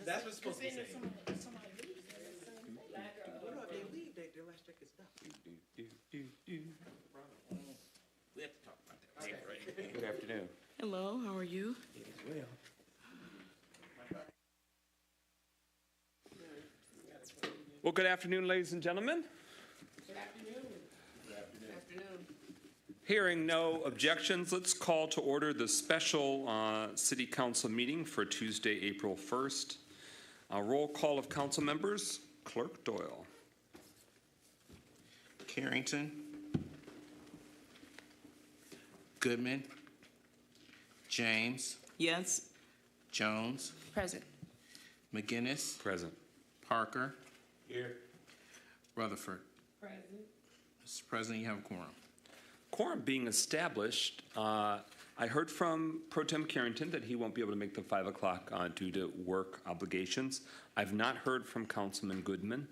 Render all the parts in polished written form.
That's what's supposed to be saying. Somebody leaves, Well, if they leave, their last check is done. We have to talk about that. Okay. Right? Good afternoon. Hello, how are you? Well, good afternoon, ladies and gentlemen. Good afternoon. Good afternoon. Hearing no objections, let's call to order the special City Council meeting for Tuesday, April 1st. A roll call of council members. Clerk Doyle. Carrington, Goodman, James, Yes. Jones, Present. McGinnis, Present. Parker, Here. Rutherford. Present. Mr. President, you have a quorum. Quorum being established, I heard from Pro Tem Carrington that he won't be able to make the 5 o'clock due to work obligations. I've not heard from Councilman Goodman.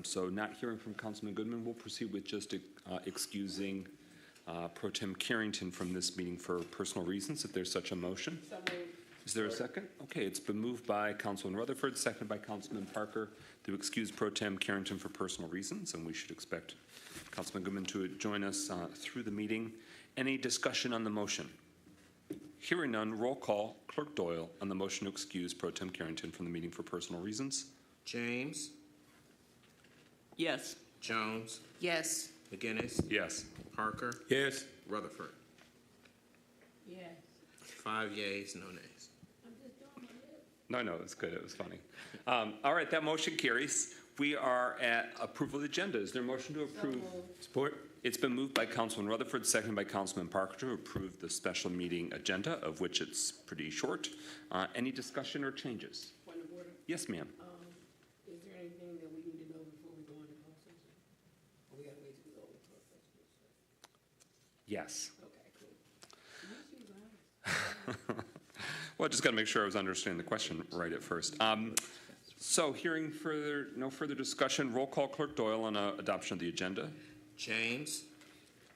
So not hearing from Councilman Goodman, we'll proceed with just excusing Pro Tem Carrington from this meeting for personal reasons, if there's such a motion. So moved. Is there a second? Okay, it's been moved by Councilman Rutherford, seconded by Councilman Parker to excuse Pro Tem Carrington for personal reasons, and we should expect Councilman Goodman to join us through the meeting. Any discussion on the motion? Hearing none, roll call. Clerk Doyle on the motion to excuse Pro Tem Carrington from the meeting for personal reasons. James, Yes. Jones, Yes. McGinnis, Yes. Parker, Yes. Rutherford. Yes. 5 yeas, no nays. No, it's good. It was funny. All right, that motion carries. We are at approval of the agenda. Is there a motion to approve? Support. It's been moved by Councilman Rutherford, seconded by Councilman Parker to approve the special meeting agenda, of which it's pretty short. Any discussion or changes? Point of order. Yes, ma'am. Is there anything that we need to know before we go into closed session? Or we gotta wait till we go into closed session? Yes. Okay, cool. Well, I just got to make sure I was understanding the question right at first. So hearing no further discussion, roll call Clerk Doyle on adoption of the agenda. James,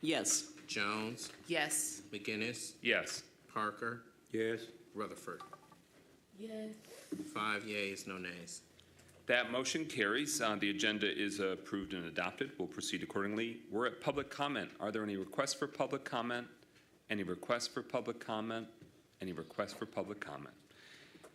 Yes. Jones, Yes. McGinnis, Yes. Parker, Yes. Rutherford. Yes. 5 yeas, no nays. That motion carries. The agenda is approved and adopted. We'll proceed accordingly. We're at public comment. Are there any requests for public comment? Any requests for public comment? Any requests for public comment?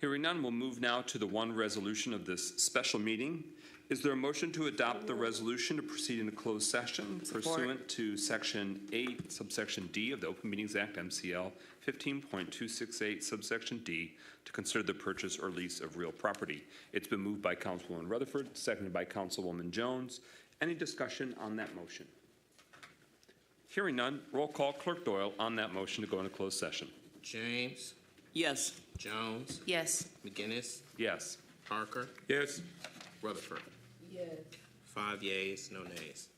Hearing none, we'll move now to the one resolution of this special meeting. Is there a motion to adopt the resolution to proceed into closed session pursuant to Section 8, subsection D of the Open Meetings Act, MCL 15.268, subsection D, to consider the purchase or lease of real property? It's been moved by Councilwoman Rutherford, seconded by Councilwoman Jones. Any discussion on that motion? Hearing none, roll call Clerk Doyle on that motion to go into closed session. James, Yes. Jones, Yes. McGinnis, Yes. Parker, Yes. Rutherford. Yes. 5 yeas, no nays.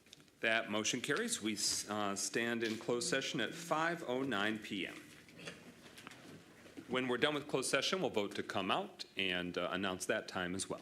That motion carries. We stand in closed session at 5:09 p.m. When we're done with closed session, we'll vote to come out and announce that time as well.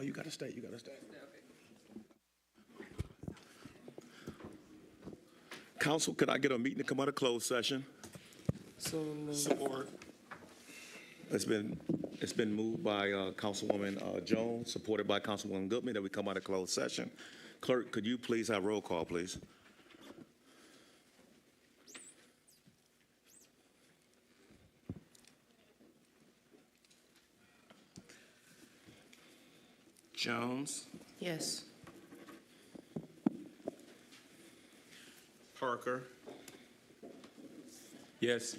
No, you gotta stay, you gotta stay. Council, could I get a meeting to come out of closed session? Support. It's been moved by Councilwoman Jones, supported by Councilwoman Goodman, that we come out of closed session. Clerk, could you please have roll call, please? Jones, Yes. Parker, Yes.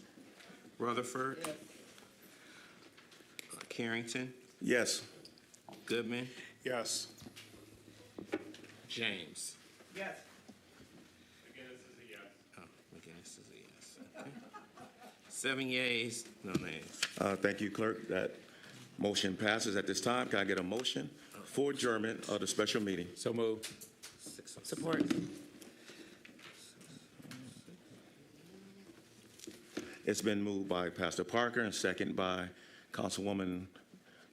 Rutherford, Carrington, Yes. Goodman, Yes. James. Yes. Oh, McGinnis is a yes. Okay. 7 yeas, no nays. Thank you, Clerk. That motion passes at this time. Can I get a motion for adjournment of the special meeting? So moved. Support. It's been moved by Pastor Parker and second by Councilwoman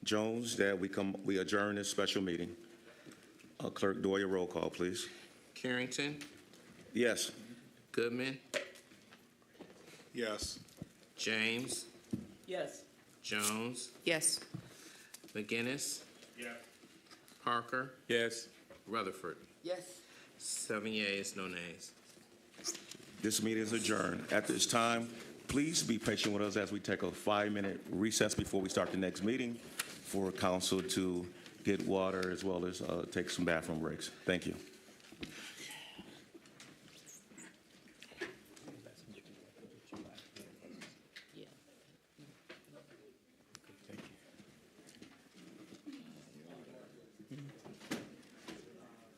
Jones that we adjourn this special meeting. Clerk, do your roll call, please. Carrington, Yes. Goodman, Yes. James, Yes. Jones, Yes. McGinnis. Parker, Yes. Rutherford. Yes. 7 yeas, no nays. This meeting is adjourned. At this time, please be patient with us as we take a 5-minute recess before we start the next meeting for council to get water as well as take some bathroom breaks. Thank you.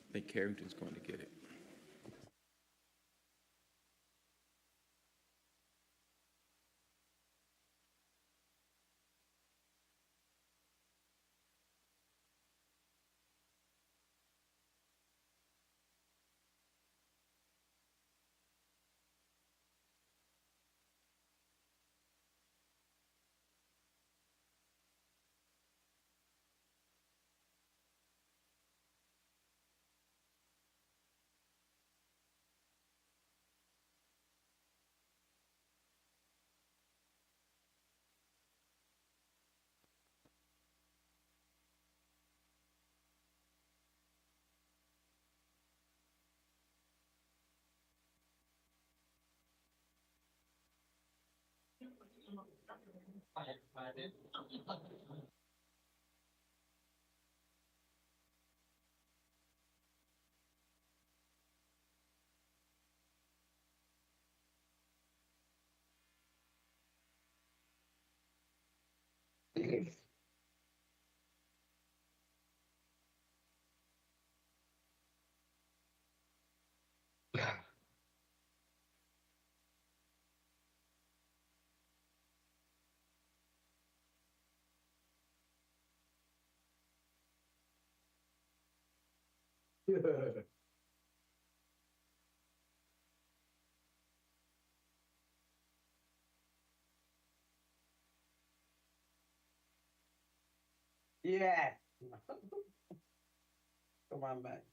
I think Carrington's going to get it. Yeah. Come on back.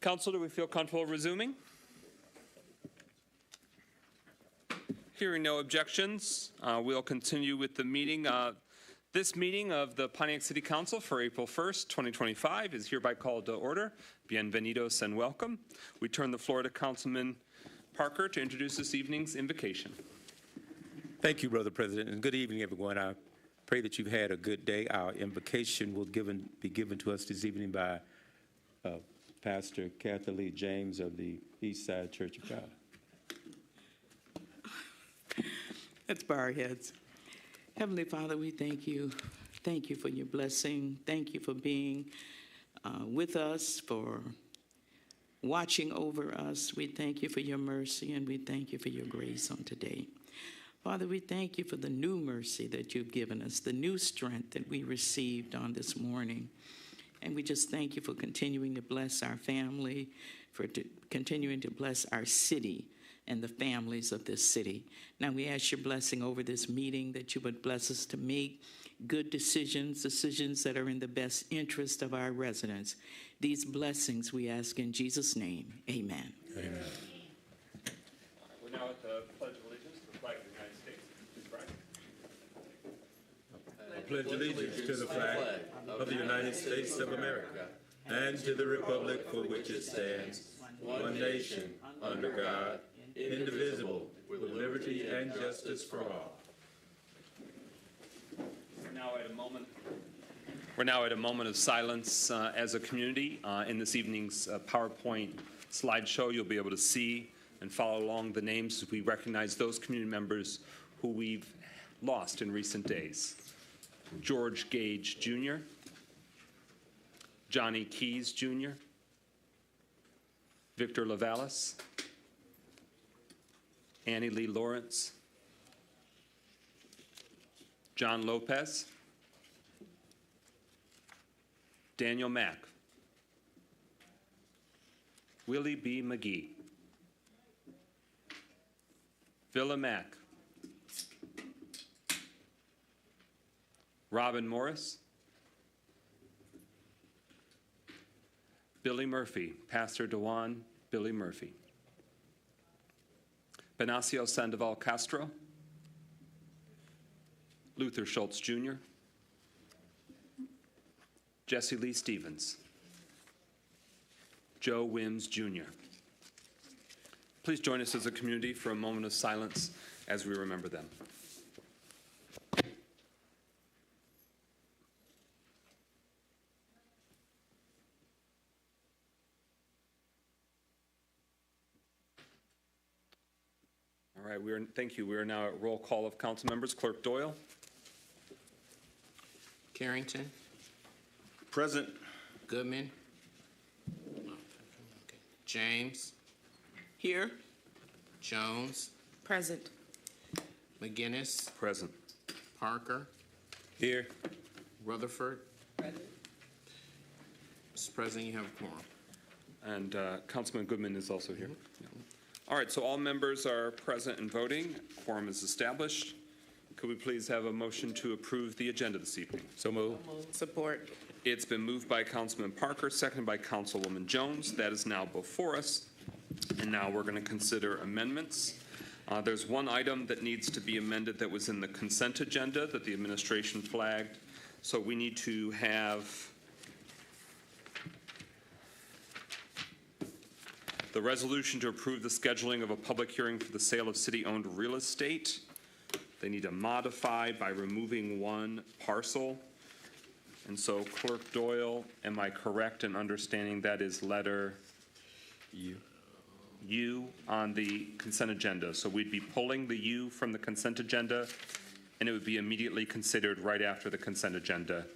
Council, do we feel comfortable resuming? Hearing no objections, we'll continue with the meeting. This meeting of the Pontiac City Council for April 1st, 2025 is hereby called to order. Bienvenidos and welcome. We turn the floor to Councilman Parker to introduce this evening's invocation. Thank you, Brother President, and good evening, everyone. I pray that you've had a good day. Our invocation will be given to us this evening by Pastor Kathy Lee James of the East Side Church of God. Let's bow our heads. Heavenly Father, we thank you. Thank you for your blessing. Thank you for being with us, for watching over us. We thank you for your mercy, and we thank you for your grace on today. Father, we thank you for the new mercy that you've given us, the new strength that we received on this morning. And we just thank you for continuing to bless our family, for continuing to bless our city and the families of this city. Now we ask your blessing over this meeting, that you would bless us to make good decisions, decisions that are in the best interest of our residents. These blessings we ask in Jesus' name. Amen. Amen. We're now at the Pledge of Allegiance to the flag of the United States. Please rise. I pledge allegiance to the flag of the United States of America and to the republic for which it stands, one nation, under God, indivisible, with liberty and justice for all. We're now at a moment of silence as a community. In this evening's PowerPoint slideshow, you'll be able to see and follow along the names as we recognize those community members who we've lost in recent days. George Gage Jr., Johnny Keys Jr., Victor Lavalis, Annie Lee Lawrence, John Lopez, Daniel Mack, Willie B. McGee, Villa Mack, Robin Morris, Billy Murphy, Pastor Dewan Billy Murphy, Benicio Sandoval Castro, Luther Schultz Jr., Jesse Lee Stevens, Joe Wims Jr. Please join us as a community for a moment of silence as we remember them. All right, thank you. We are now at roll call of council members. Clerk Doyle. Carrington, Present. Goodman, James, Here. Jones, Present. McGinnis, Present. Parker, Here. Rutherford. Present. Mr. President, you have a quorum. And Councilman Goodman is also here. All right, so all members are present and voting. Quorum is established. Could we please have a motion to approve the agenda this evening? So move. Support. It's been moved by Councilman Parker, seconded by Councilwoman Jones. That is now before us. And now we're going to consider amendments. There's one item that needs to be amended that was in the consent agenda that the administration flagged. So we need to have the resolution to approve the scheduling of a public hearing for the sale of city-owned real estate. They need to modify by removing one parcel. And so, Clerk Doyle, am I correct in understanding that is letter U on the consent agenda? So we'd be pulling the U from the consent agenda, and it would be immediately considered right after the consent agenda.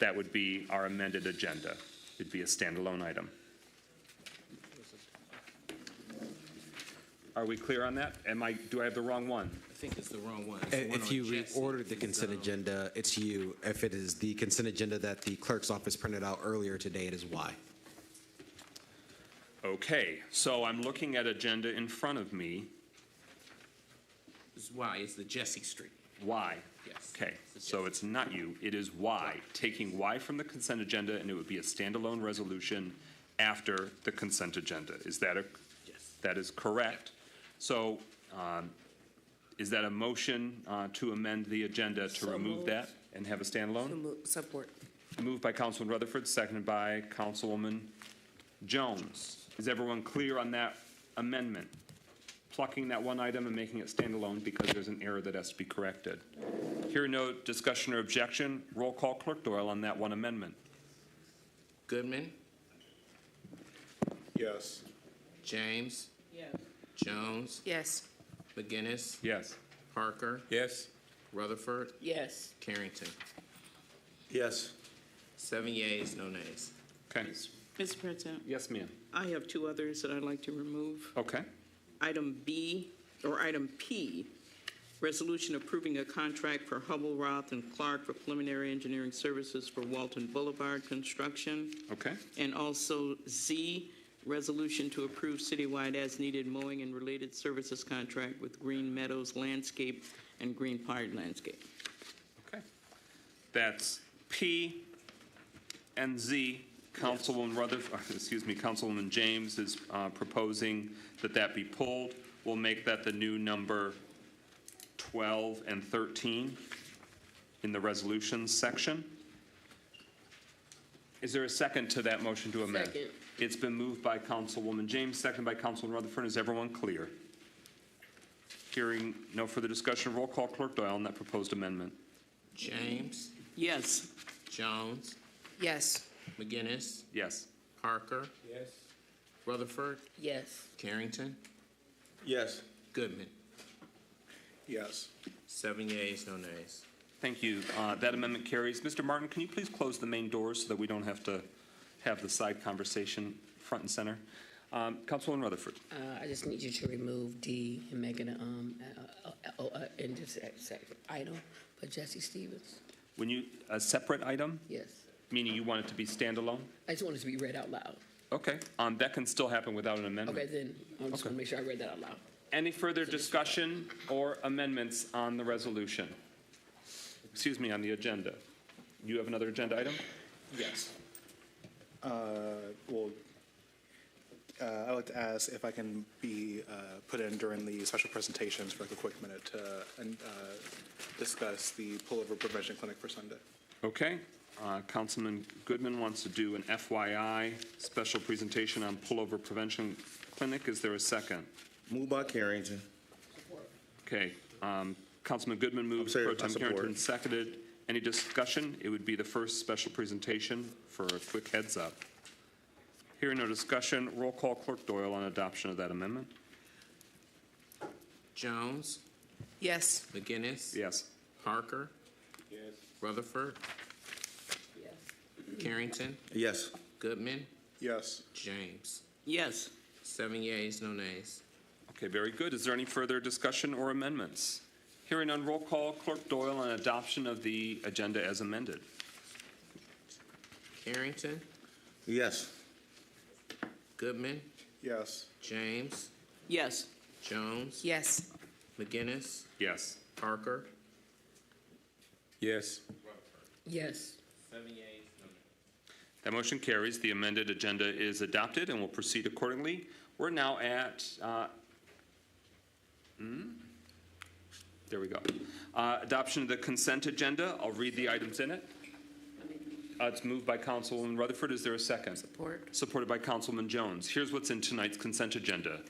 That would be our amended agenda. It'd be a standalone item. Are we clear on that? Do I have the wrong one? I think it's the wrong one. It's the one If on you Jesse's, reordered the consent agenda, it's you. If it is the consent agenda that the clerk's office printed out earlier today, it is Y. Okay, so I'm looking at agenda in front of me. It's Y, it's the Jesse Street. Y. Yes. Okay, It's so Jesse. it's not you, it is Y. Taking Y from the consent agenda, and it would be a standalone resolution after the consent agenda. Is that that is correct? So is that a motion to amend the agenda to So remove moved. that and have a standalone? Support. Moved by Councilman Rutherford, seconded by Councilwoman Jones. Is everyone clear on that amendment? Plucking that one item and making it standalone because there's an error that has to be corrected. Hearing no discussion or objection, roll call Clerk Doyle on that one amendment. Goodman, Yes. James, Yes. Jones, Yes. McGinnis, Yes. Parker, Yes? Rutherford, Yes. Carrington. Yes. 7 yeas, no nays. Okay. Mr. President, Yes, ma'am. I have two others that I'd like to remove. Okay. Item B, or item P, resolution approving a contract for Hubble, Roth, and Clark for preliminary engineering services for Walton Boulevard construction. Okay. And also Z, resolution to approve citywide as-needed mowing and related services contract with Green Meadows Landscape and Green Pirate Landscape. Okay. That's P and Z. Councilwoman Rutherford, Councilwoman James is proposing that that be pulled. We'll make that the new number 12 and 13 in the resolutions section. Is there a second to that motion to amend? Second. It's been moved by Councilwoman James, seconded by Councilwoman Rutherford. Is everyone clear? Hearing no further discussion, roll call Clerk Doyle on that proposed amendment. James, Yes. Jones, Yes. McGinnis, Yes. Parker, Yes. Rutherford, Yes. Carrington, Yes. Goodman. Yes. 7 yeas, no nays. Thank you. That amendment carries. Mr. Martin, can you please close the main doors so that we don't have to have the side conversation front and center? Councilwoman Rutherford. I just need you to remove D and make it in this second item for Jesse Stevens. When you, a separate item, Yes. meaning you want it to be standalone? I just want it to be read out loud. Okay, that can still happen without an amendment. Okay, then I just want to make sure I read that out loud. Any further discussion or amendments on the resolution? Excuse me, on the agenda. You have another agenda item? Yes. Well, I'd like to ask if I can be put in during the special presentations for like a quick minute to discuss the pullover prevention clinic for Sunday. Okay. Councilman Goodman wants to do an FYI special presentation on pullover prevention clinic. Is there a second? Moved by Carrington. Okay. Councilman Goodman moved, sorry, Pro I Tem support. Carrington seconded. Any discussion? It would be the first special presentation for a quick heads up. Hearing no discussion, roll call Clerk Doyle on adoption of that amendment. Jones, Yes. McGinnis, Yes. Parker, Rutherford, Yes. Carrington, Yes. Goodman, Yes. James. Yes. 7 yeas, no nays. Okay, very good. Is there any further discussion or amendments? Hearing none, roll call Clerk Doyle on adoption of the agenda as amended. Carrington, Yes. Goodman, Yes. James, Yes. Jones, Yes. McGinnis, Yes. Parker, Yes. Yes. 7 yeas, no nays. That motion carries. The amended agenda is adopted and will proceed accordingly. We're now at, there we go. Adoption of the consent agenda. I'll read the items in it. It's moved by Councilwoman Rutherford. Is there a second? Support. Supported by Councilman Jones. Here's what's in tonight's consent agenda.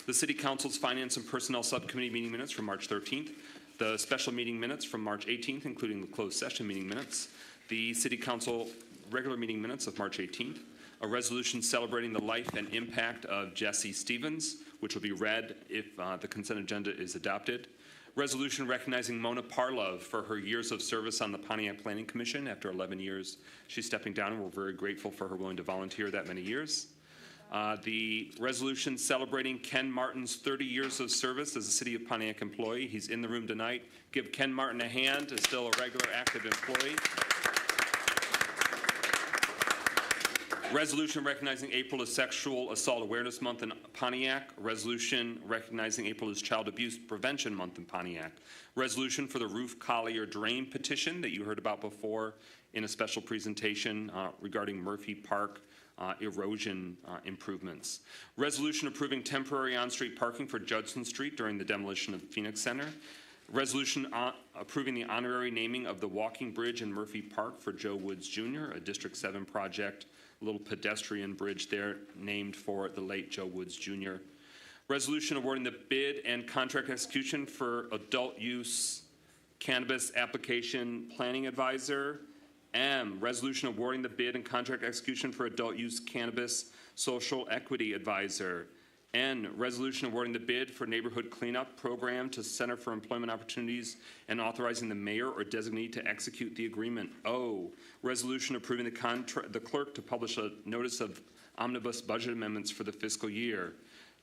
The City Council's Finance and Personnel Subcommittee meeting minutes from March 13th, the special meeting minutes from March 18th, including the closed session meeting minutes, the City Council regular meeting minutes of March 18th, a resolution celebrating the life and impact of Jesse Stevens, which will be read if the consent agenda is adopted, resolution recognizing Mona Parlov for her years of service on the Pontiac Planning Commission. After 11 years, she's stepping down, and we're very grateful for her willing to volunteer that many years. The resolution celebrating Ken Martin's 30 years of service as a City of Pontiac employee. He's in the room tonight. Give Ken Martin a hand, is still a regular active employee. Resolution recognizing April as Sexual Assault Awareness Month in Pontiac. Resolution recognizing April as Child Abuse Prevention Month in Pontiac. Resolution for the roof collier drain petition that you heard about before in a special presentation regarding Murphy Park erosion improvements. Resolution approving temporary on-street parking for Judson Street during the demolition of the Phoenix Center. Resolution approving the honorary naming of the walking bridge in Murphy Park for Joe Woods Jr., a District 7 project, a little pedestrian bridge there named for the late Joe Woods Jr. Resolution awarding the bid and contract execution for adult use cannabis application planning advisor. M, resolution awarding the bid and contract execution for adult use cannabis social equity advisor. N, resolution awarding the bid for neighborhood cleanup program to Center for Employment Opportunities and authorizing the mayor or designee to execute the agreement. O, resolution approving the clerk to publish a notice of omnibus budget amendments for the fiscal year.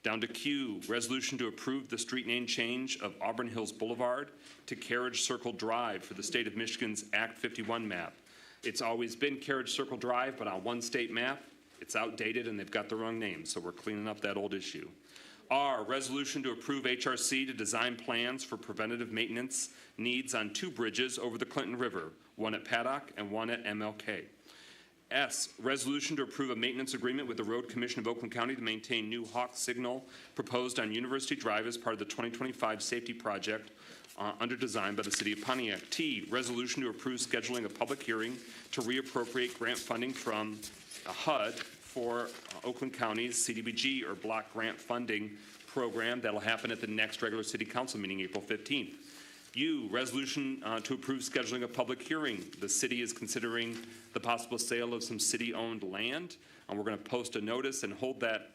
Down to Q, resolution to approve the street name change of Auburn Hills Boulevard to Carriage Circle Drive for the state of Michigan's Act 51 map. It's always been Carriage Circle Drive, but on one state map, it's outdated and they've got the wrong name, so we're cleaning up that old issue. R, resolution to approve HRC to design plans for preventative maintenance needs on 2 bridges over the Clinton River, one at Paddock and one at MLK. S, resolution to approve a maintenance agreement with the Road Commission of Oakland County to maintain new hawk signal proposed on University Drive as part of the 2025 safety project under design by the City of Pontiac. T, resolution to approve scheduling a public hearing to reappropriate grant funding from HUD for Oakland County's CDBG or block grant funding program. That'll happen at the next regular City Council meeting, April 15th. U, resolution to approve scheduling a public hearing. The city is considering the possible sale of some city-owned land, and we're going to post a notice and hold that.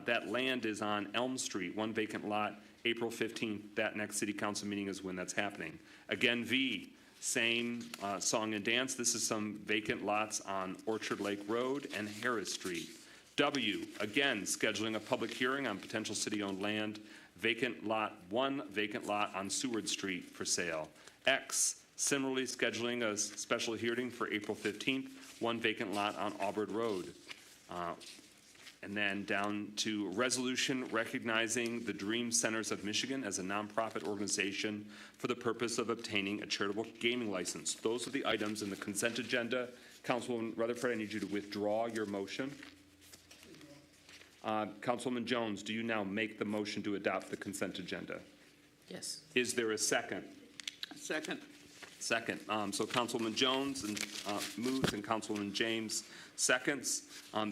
That land is on Elm Street, 1 vacant lot, April 15th. That next City Council meeting is when that's happening. Again, V, same song and dance. This is some vacant lots on Orchard Lake Road and Harris Street. W, again, scheduling a public hearing on potential city-owned land. Vacant lot, 1 vacant lot on Seward Street for sale. X, similarly scheduling a special hearing for April 15th, 1 vacant lot on Auburn Road. And then down to resolution recognizing the Dream Centers of Michigan as a nonprofit organization for the purpose of obtaining a charitable gaming license. Those are the items in the consent agenda. Councilwoman Rutherford, I need you to withdraw your motion. Councilwoman Jones, do you now make the motion to adopt the consent agenda? Yes. Is there a second? Second. Second. So Councilwoman Jones moves and Councilwoman James seconds.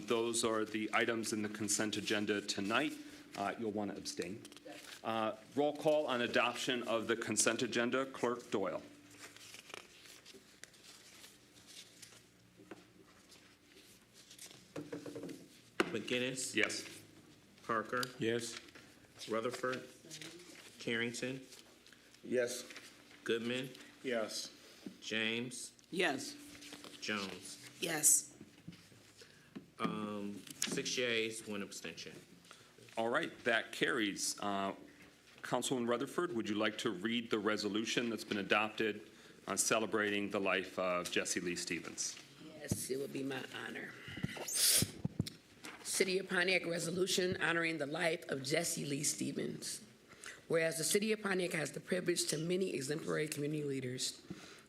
Those are the items in the consent agenda tonight. You'll want to abstain. Roll call on adoption of the consent agenda. Clerk Doyle. McGinnis, Yes. Parker, Yes. Rutherford, Carrington, Yes. Goodman, Yes. James, Yes. Jones. Yes. 6 yeas, 1 abstention. All right, that carries. Councilwoman Rutherford, would you like to read the resolution that's been adopted celebrating the life of Jesse Lee Stevens? Yes, it would be my honor. City of Pontiac resolution honoring the life of Jesse Lee Stevens. Whereas the City of Pontiac has the privilege to many exemplary community leaders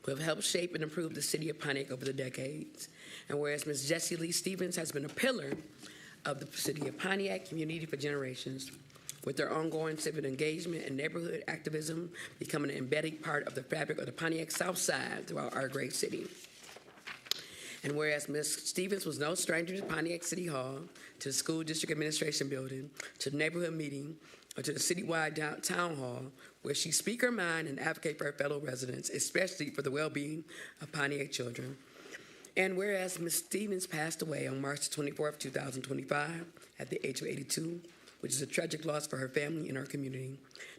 who have helped shape and improve the City of Pontiac over the decades. And whereas Ms. Jesse Lee Stevens has been a pillar of the City of Pontiac community for generations, with their ongoing civic engagement and neighborhood activism becoming an embedded part of the fabric of the Pontiac South Side throughout our great city. And whereas Ms. Stevens was no stranger to Pontiac City Hall, to the school district administration building, to the neighborhood meeting, or to the citywide town hall, where she speak her mind and advocate for her fellow residents, especially for the well-being of Pontiac children. And whereas Ms. Stevens passed away on March 24th, 2025, at the age of 82, which is a tragic loss for her family and our community.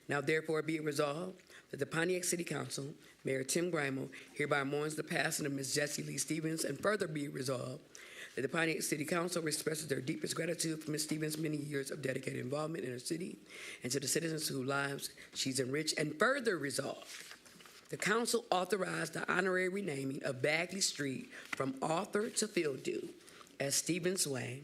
Now therefore be it resolved that the Pontiac City Council, Mayor Tim Grimel, hereby mourns the passing of Ms. Jesse Lee Stevens, and further be it resolved that the Pontiac City Council expresses their deepest gratitude for Ms. Stevens' many years of dedicated involvement in her city and to the citizens whose lives she's enriched, and further resolved the council authorized the honorary renaming of Bagley Street from Arthur to Fieldew as Stevens Way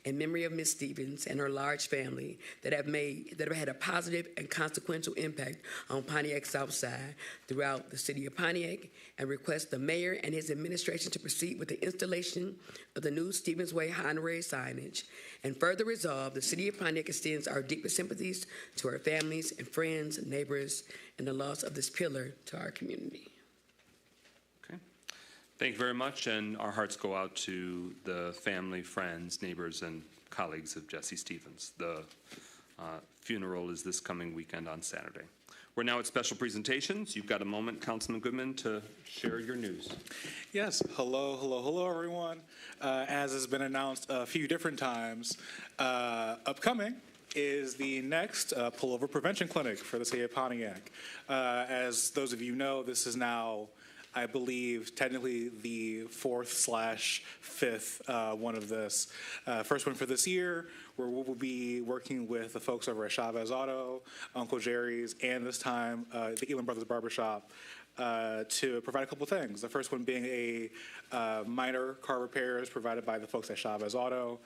in memory of Ms. Stevens and her large family that have had a positive and consequential impact on Pontiac's South Side throughout the city of Pontiac, and request the mayor and his administration to proceed with the installation of the new Stevens Way honorary signage. And further resolve, the city of Pontiac extends our deepest sympathies to our families and friends and neighbors in the loss of this pillar to our community. Okay. Thank you very much, and our hearts go out to the family, friends, neighbors, and colleagues of Jesse Stevens. The funeral is this coming weekend on Saturday. We're now at special presentations. You've got a moment, Councilman Goodman, to share your news. Yes, hello, everyone. As has been announced a few different times, upcoming is the next pullover prevention clinic for the city of Pontiac. As those of you know, this is now, I believe, technically the 4th/5th one of this. First one for this year, where we will be working with the folks over at Chavez Auto, Uncle Jerry's, and this time the Elam Brothers Barbershop to provide a couple things. The first one being a minor car repairs provided by the folks at Chavez Auto.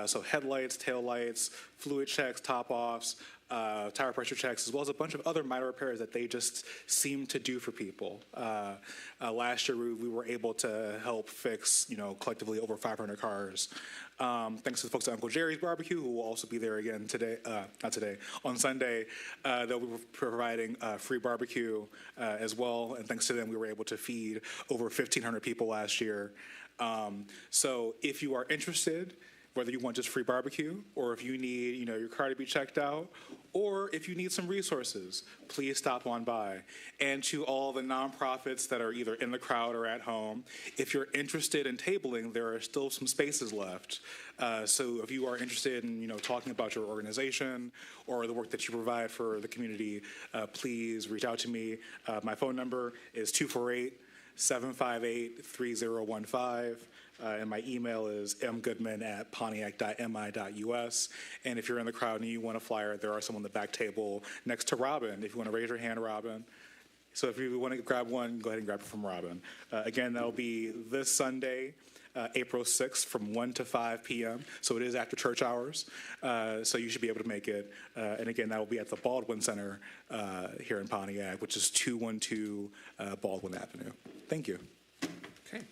So headlights, taillights, fluid checks, top-offs, tire pressure checks, as well as a bunch of other minor repairs that they just seem to do for people. Last year, we were able to help fix, collectively over 500 cars. Thanks to the folks at Uncle Jerry's Barbecue, who will also be there again today, on Sunday. They'll be providing free barbecue as well, and thanks to them, we were able to feed over 1,500 people last year. So if you are interested, whether you want just free barbecue, or if you need, your car to be checked out, or if you need some resources, please stop on by. And to all the nonprofits that are either in the crowd or at home, if you're interested in tabling, there are still some spaces left. So if you are interested in, talking about your organization or the work that you provide for the community, please reach out to me. My phone number is 248-758-3015. And my email is mgoodman@pontiac.mi.us. And if you're in the crowd and you want a flyer, there are some on the back table next to Robin. If you want to raise your hand, Robin. So if you want to grab one, go ahead and grab it from Robin. Again, that'll be this Sunday, April 6th from 1 to 5 p.m. So it is after church hours. So you should be able to make it. And again, that will be at the Baldwin Center here in Pontiac, which is 212 Baldwin Avenue. Thank you. Okay.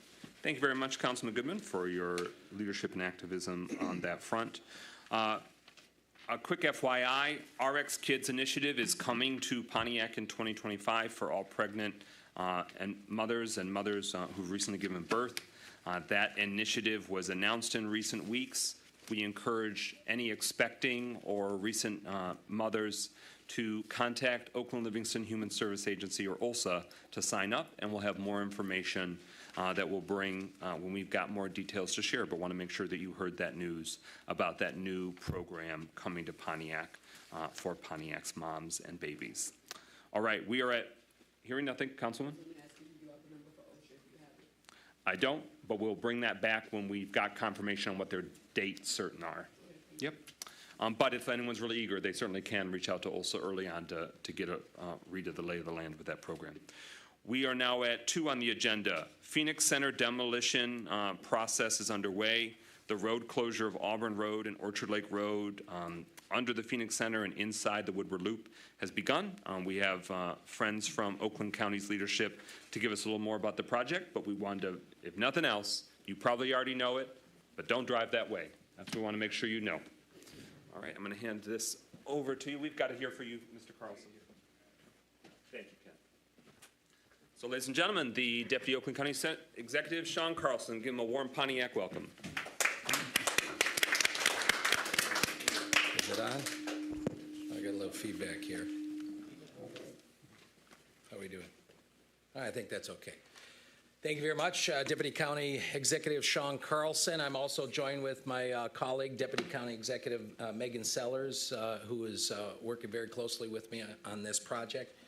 Thank you very much, Councilman Goodman, for your leadership and activism on that front. A quick FYI, RX Kids Initiative is coming to Pontiac in 2025 for all pregnant and mothers who've recently given birth. That initiative was announced in recent weeks. We encourage any expecting or recent mothers to contact Oakland Livingston Human Service Agency, or OLSA, to sign up, and we'll have more information that we'll bring when we've got more details to share, but want to make sure that you heard that news about that new program coming to Pontiac for Pontiac's moms and babies. All right, we are at, hearing nothing, Councilman? I don't, but we'll bring that back when we've got confirmation on what their dates certain are. Yep. But if anyone's really eager, they certainly can reach out to OLSA early on to get a read of the lay of the land with that program. We are now at 2 on the agenda. Phoenix Center demolition process is underway. The road closure of Auburn Road and Orchard Lake Road under the Phoenix Center and inside the Woodward Loop has begun. We have friends from Oakland County's leadership to give us a little more about the project, but we wanted to, if nothing else, you probably already know it, but don't drive that way. That's what we want to make sure you know. All right, I'm going to hand this over to you. We've got it here for you, Mr. Carlson. Thank you, Ken. So, ladies and gentlemen, the Deputy Oakland County Executive, Sean Carlson. Give him a warm Pontiac welcome. Is it on? I got a little feedback here. How are we doing? I think that's okay. Thank you very much, Deputy County Executive Sean Carlson. I'm also joined with my colleague, Deputy County Executive Megan Sellers, who is working very closely with me on this project.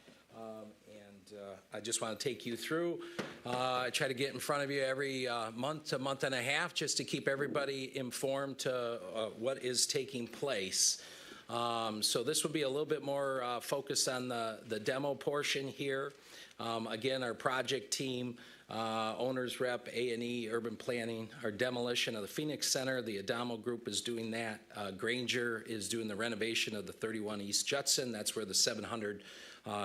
I just want to take you through. I try to get in front of you every month to month and a half just to keep everybody informed to what is taking place. So this will be a little bit more focused on the demo portion here. Again, our project team Owners Rep, A&E, Urban Planning, our demolition of the Phoenix Center, the Adamo Group is doing that. Granger is doing the renovation of the 31 East Judson. That's where the 700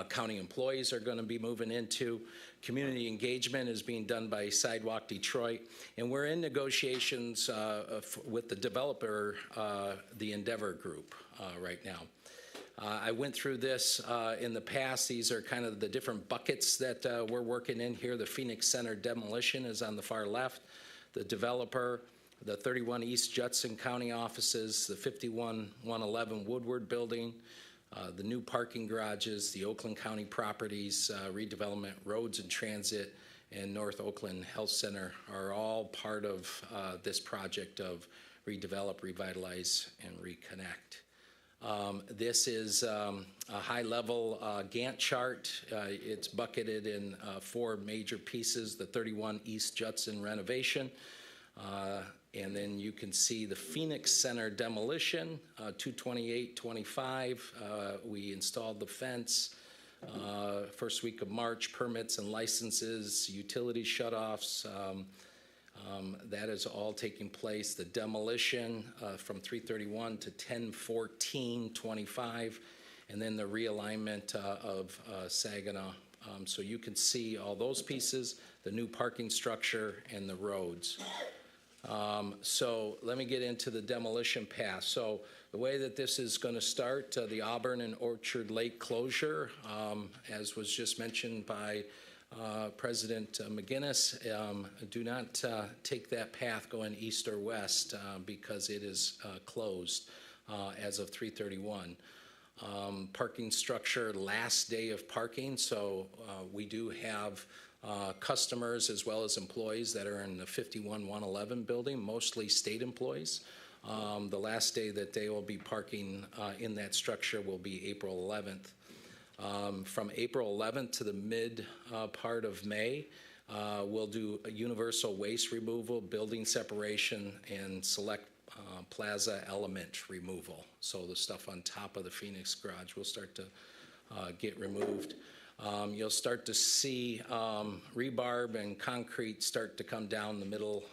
county employees are going to be moving into. Community engagement is being done by Sidewalk Detroit. And we're in negotiations with the developer, the Endeavor Group, right now. I went through this in the past. These are kind of the different buckets that we're working in here. The Phoenix Center demolition is on the far left. The developer, the 31 East Judson County offices, the 51-111 Woodward building, the new parking garages, the Oakland County properties, redevelopment, roads and transit, and North Oakland Health Center are all part of this project of redevelop, revitalize, and reconnect. This is a high-level Gantt chart. It's bucketed in 4 major pieces, the 31 East Judson renovation, and then you can see the Phoenix Center demolition, 2/28/25. We installed the fence. First week of March, permits and licenses, utility shutoffs. That is all taking place. The demolition from 3/31 to 10/14/25, and then the realignment of Saginaw. So you can see all those pieces, the new parking structure, and the roads. So let me get into the demolition path. So the way that this is going to start, the Auburn and Orchard Lake closure, as was just mentioned by President McGinnis, do not take that path going east or west because it is closed as of 3/31. Parking structure, last day of parking, so we do have customers as well as employees that are in the 51-111 building, mostly state employees. The last day that they will be parking in that structure will be April 11th. From April 11th to the mid part of May, we'll do a universal waste removal, building separation, and select plaza element removal. So the stuff on top of the Phoenix garage will start to get removed. You'll start to see rebarb and concrete start to come down the middle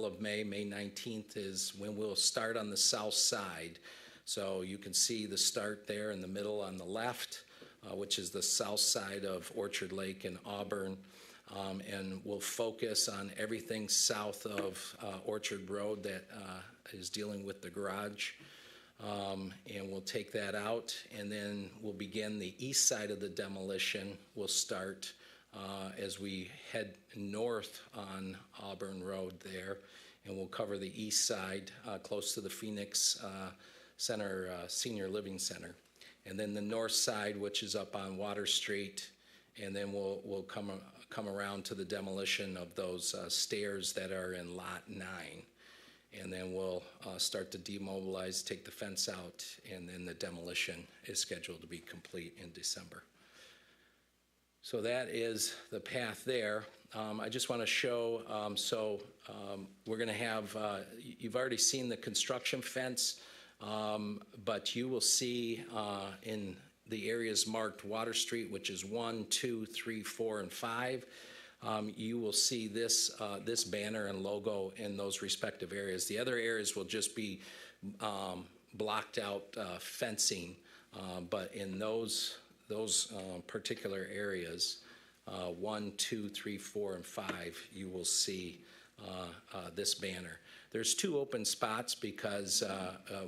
of May. May 19th is when we'll start on the south side. So you can see the start there in the middle on the left, which is the south side of Orchard Lake and Auburn. And we'll focus on everything south of Orchard Road that is dealing with the garage. And we'll take that out, and then we'll begin the east side of the demolition. We'll start as we head north on Auburn Road there, and we'll cover the east side close to the Phoenix Center Senior Living Center. And then the north side, which is up on Water Street, and then we'll come around to the demolition of those stairs that are in Lot 9. And then we'll start to demobilize, take the fence out, and then the demolition is scheduled to be complete in December. So that is the path there. I just want to show, we're going to have, you've already seen the construction fence, but you will see in the areas marked Water Street, which is 1, 2, 3, 4, and 5, you will see this banner and logo in those respective areas. The other areas will just be blocked out fencing, but in those particular areas, 1, 2, 3, 4, and 5, you will see this banner. There's 2 open spots because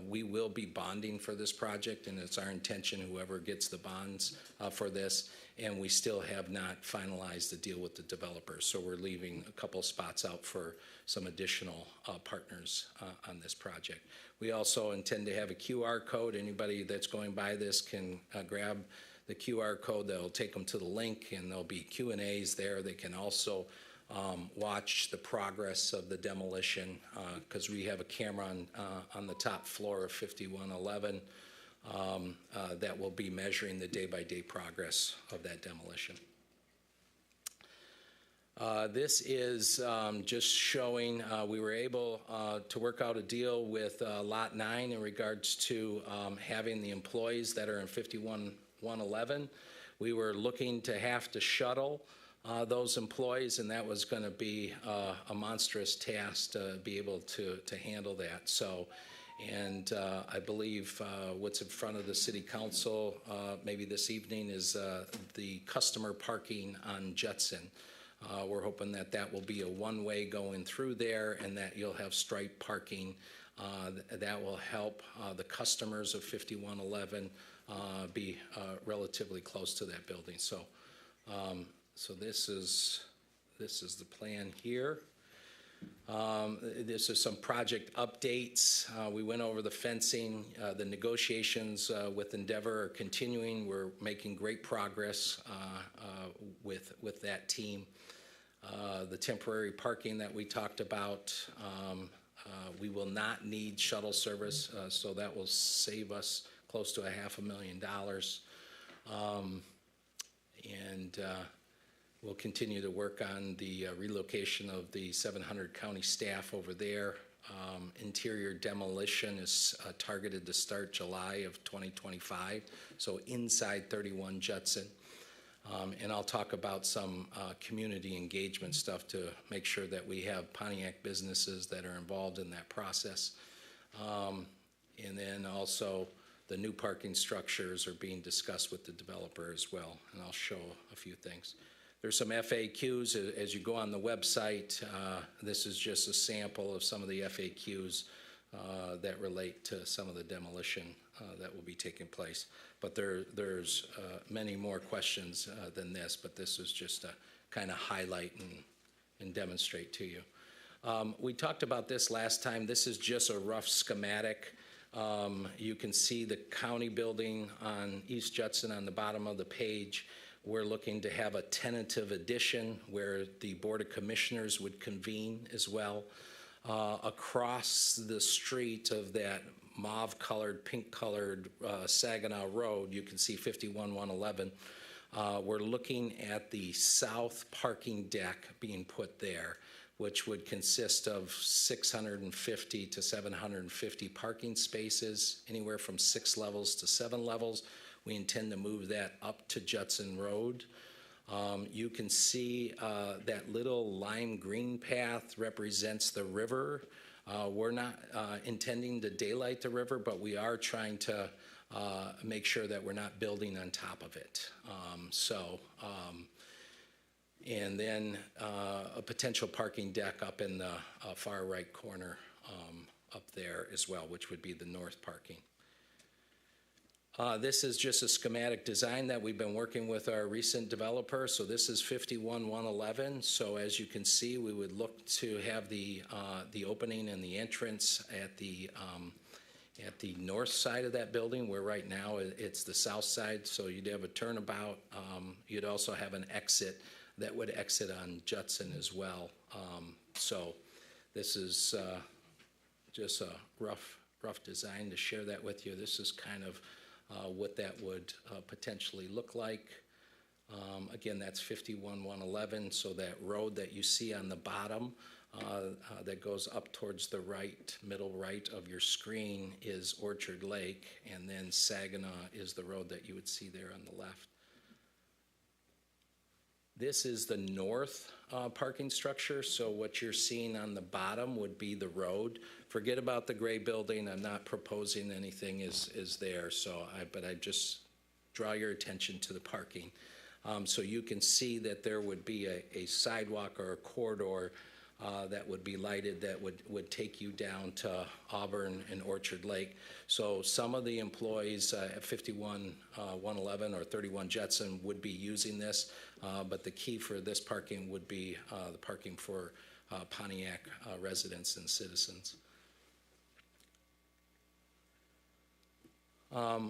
we will be bonding for this project, and it's our intention, whoever gets the bonds for this, and we still have not finalized the deal with the developer. So we're leaving a couple spots out for some additional partners on this project. We also intend to have a QR code. Anybody that's going by this can grab the QR code. That'll take them to the link, and there'll be Q&As there. They can also watch the progress of the demolition because we have a camera on the top floor of 5111 that will be measuring the day-by-day progress of that demolition. This is just showing we were able to work out a deal with Lot 9 in regards to having the employees that are in 5111. We were looking to have to shuttle those employees, and that was going to be a monstrous task to be able to handle that. So, and I believe what's in front of the City Council maybe this evening is the customer parking on Judson. We're hoping that that will be a one-way going through there and that you'll have striped parking. That will help the customers of 5111 be relatively close to that building. So, so this is the plan here. This is some project updates. We went over the fencing. The negotiations with Endeavor are continuing. We're making great progress with that team. The temporary parking that we talked about, we will not need shuttle service, so that will save us close to $500,000. And we'll continue to work on the relocation of the 700 county staff over there. Interior demolition is targeted to start July of 2025, so inside 31 Judson. And I'll talk about some community engagement stuff to make sure that we have Pontiac businesses that are involved in that process. And then also the new parking structures are being discussed with the developer as well, and I'll show a few things. There's some FAQs as you go on the website. This is just a sample of some of the FAQs that relate to some of the demolition that will be taking place. But there's many more questions than this, but this is just to kind of highlight and demonstrate to you. We talked about this last time. This is just a rough schematic. You can see the county building on East Judson on the bottom of the page. We're looking to have a tentative addition where the Board of Commissioners would convene as well. Across the street of that mauve-colored, pink-colored Saginaw Road, you can see 51111. We're looking at the south parking deck being put there, which would consist of 650 to 750 parking spaces, anywhere from 6 levels to 7 levels. We intend to move that up to Judson Road. You can see that little lime green path represents the river. We're not intending to daylight the river, but we are trying to make sure that we're not building on top of it. And then a potential parking deck up in the far right corner up there as well, which would be the north parking. This is just a schematic design that we've been working with our recent developer. So this is 51111. So as you can see, we would look to have the opening and the entrance at the north side of that building, where right now it's the south side. So you'd have a turnabout. You'd also have an exit that would exit on Judson as well. So this is just a rough design to share that with you. This is kind of what that would potentially look like. Again, that's 51111, so that road that you see on the bottom that goes up towards the right, middle right of your screen is Orchard Lake, and then Saginaw is the road that you would see there on the left. This is the north parking structure, so what you're seeing on the bottom would be the road. Forget about the gray building. I'm not proposing anything is there, but I just draw your attention to the parking. So you can see that there would be a sidewalk or a corridor that would be lighted that would take you down to Auburn and Orchard Lake. So some of the employees at 51111 or 31 Judson would be using this, but the key for this parking would be the parking for Pontiac residents and citizens.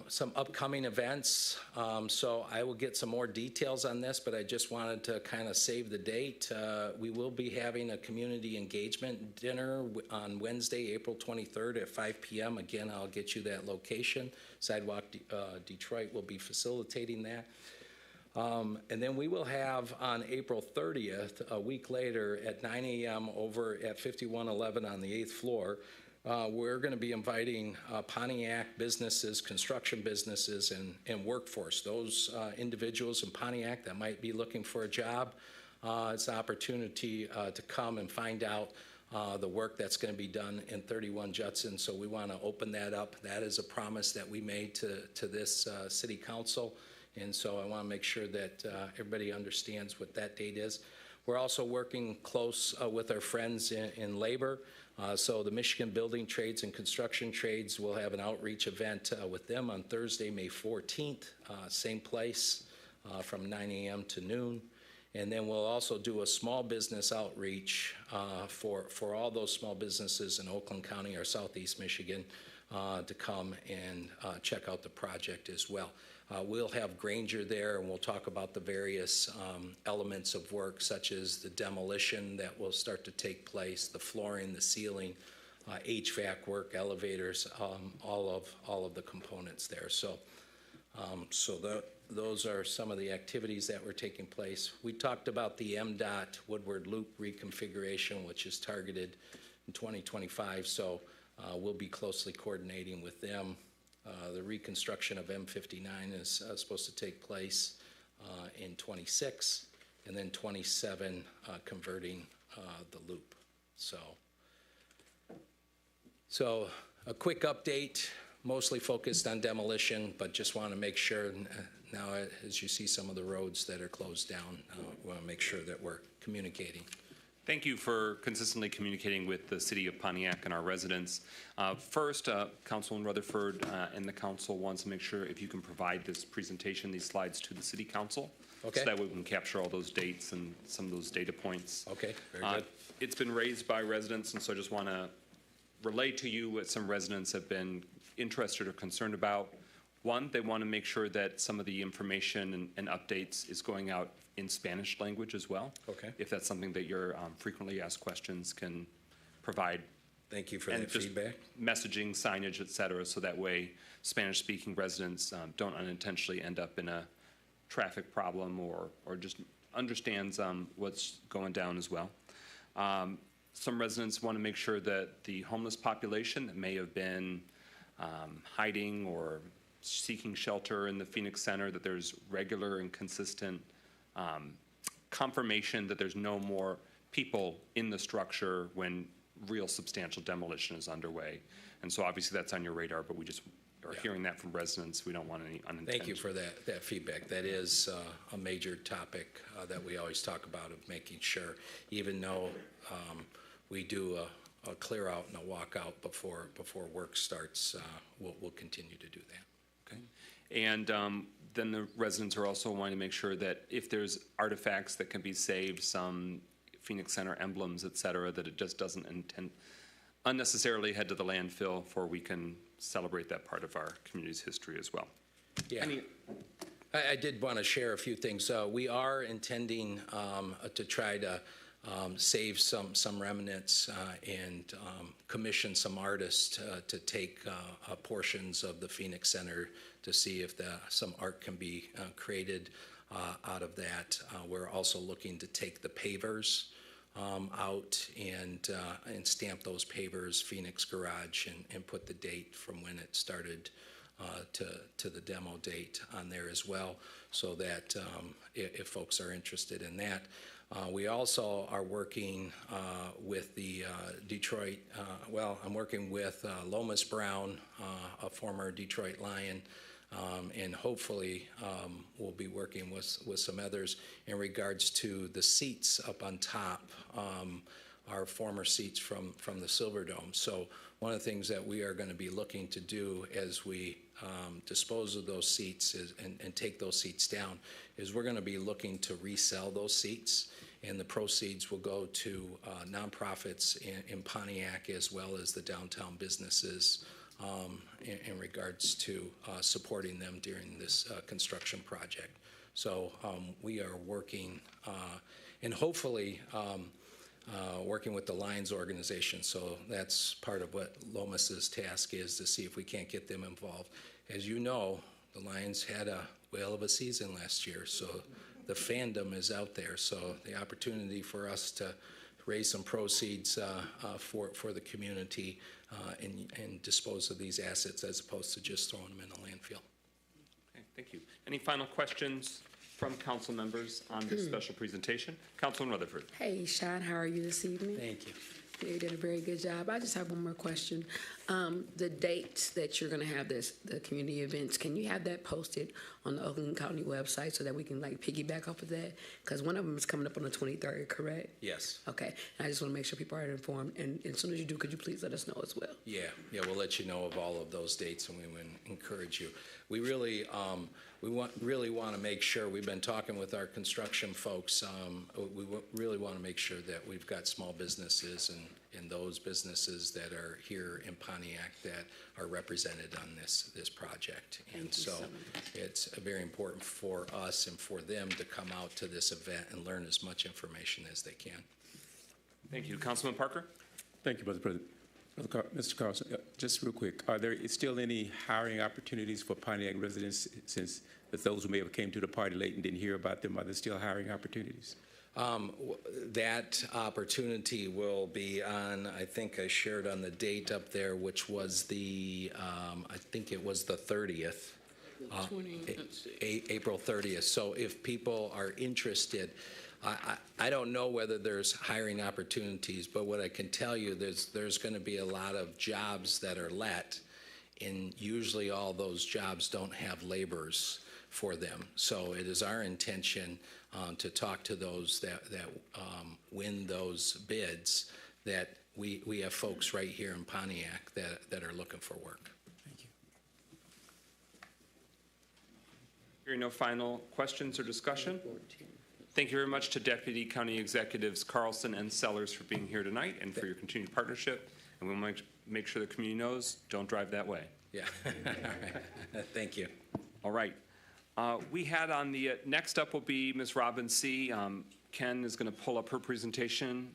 Some upcoming events. So I will get some more details on this, but I just wanted to kind of save the date. We will be having a community engagement dinner on Wednesday, April 23rd at 5 p.m. Again, I'll get you that location. Sidewalk Detroit will be facilitating that. And then we will have on April 30th, a week later at 9 a.m. over at 5111 on the 8th floor, we're going to be inviting Pontiac businesses, construction businesses, and workforce. Those individuals in Pontiac that might be looking for a job, It's an opportunity to come and find out the work that's going to be done in 31 Judson. So we want to open that up. That is a promise that we made to this city council. And so I want to make sure that everybody understands what that date is. We're also working close with our friends in labor. So the Michigan Building Trades and Construction Trades will have an outreach event with them on Thursday, May 14th, same place from 9 a.m. to noon. And then we'll also do a small business outreach for all those small businesses in Oakland County or Southeast Michigan to come and check out the project as well. We'll have Granger there, and we'll talk about the various elements of work, such as the demolition that will start to take place, the flooring, the ceiling, HVAC work, elevators, all of the components there. So those are some of the activities that were taking place. We talked about the MDOT Woodward Loop reconfiguration, which is targeted in 2025. So we'll be closely coordinating with them. The reconstruction of M59 is supposed to take place in 26, and then 27 converting the loop. So a quick update, mostly focused on demolition, but just want to make sure now as you see some of the roads that are closed down, we want to make sure that we're communicating. Thank you for consistently communicating with the city of Pontiac and our residents. First, Councilman Rutherford and the council wants to make sure if you can provide this presentation, these slides to the city council. Okay. So that way we can capture all those dates and some of those data points. Okay, very good. It's been raised by residents, and so I just want to relay to you what some residents have been interested or concerned about. One, they want to make sure that some of the information and updates is going out in Spanish language as well. Okay. If that's something that your frequently asked questions can provide. Thank you for And that just feedback. messaging, signage, et cetera, so that way Spanish-speaking residents don't unintentionally end up in a traffic problem or just understands what's going down as well. Some residents want to make sure that the homeless population that may have been hiding or seeking shelter in the Phoenix Center, that there's regular and consistent confirmation that there's no more people in the structure when real substantial demolition is underway. And so obviously that's on your radar, but we just are hearing that from residents. We don't want any unintended. Thank you for that feedback. That is a major topic that we always talk about, of making sure, even though we do a clear out and a walk out before work starts, we'll continue to do that. Okay. And then the residents are also wanting to make sure that if there's artifacts that can be saved, some Phoenix Center emblems, et cetera, that it just doesn't unnecessarily head to the landfill, for we can celebrate that part of our community's history as well. Yeah. I did want to share a few things. We are intending to try to save some remnants and commission some artists to take portions of the Phoenix Center to see if some art can be created out of that. We're also looking to take the pavers out and stamp those pavers Phoenix Garage and put the date from when it started to the demo date on there as well, so that if folks are interested in that. We also are working with the Detroit, I'm working with Lomas Brown, a former Detroit Lion, and hopefully we'll be working with some others in regards to the seats up on top, our former seats from the Silverdome. So one of the things that we are going to be looking to do as we dispose of those seats and take those seats down is we're going to be looking to resell those seats, and the proceeds will go to nonprofits in Pontiac as well as the downtown businesses in regards to supporting them during this construction project. So we are working and hopefully working with the Lions organization. So that's part of what Lomas's task is, to see if we can't get them involved. As you know, the Lions had a whale of a season last year, so the fandom is out there. So the opportunity for us to raise some proceeds for the community and dispose of these assets as opposed to just throwing them in the landfill. Okay, thank you. Any final questions from council members on this special presentation. Councilman Rutherford. Hey, Sean, how are you this evening? Thank you. You did a very good job. I just have one more question. The dates that you're going to have the community events, can you have that posted on the Oakland County website so that we can like piggyback off of that? Because one of them is coming up on the 23rd, correct? Yes. Okay. And I just want to make sure people are informed. And as soon as you do, could you please let us know as well? Yeah, we'll let you know of all of those dates, and we would encourage you. We really, really want to make sure, we've been talking with our construction folks, really want to make sure that we've got small businesses and those businesses that are here in Pontiac that are represented on this project. And so it's very important for us and for them to come out to this event and learn as much information as they can. Thank you. Councilman Parker? Thank you, Mr. President. Mr. Carlson, just real quick, are there still any hiring opportunities for Pontiac residents since those who may have came to the party late and didn't hear about them, are there still hiring opportunities? That opportunity will be on, I think I shared on the date up there, which was the, I think it was the 30th. April 30th. So if people are interested, I don't know whether there's hiring opportunities, but what I can tell you, there's going to be a lot of jobs that are let, and usually all those jobs don't have laborers for them. So it is our intention to talk to those that win those bids, that we have folks right here in Pontiac that are looking for work. Thank you. Hearing no final questions or discussion, thank you very much to Deputy County Executives Carlson and Sellers for being here tonight and for your continued partnership. And we'll make sure the community knows, don't drive that way. Yeah. All right. Thank you. All right. We had on the, next up will be Ms. Robin C. Ken is going to pull up her presentation.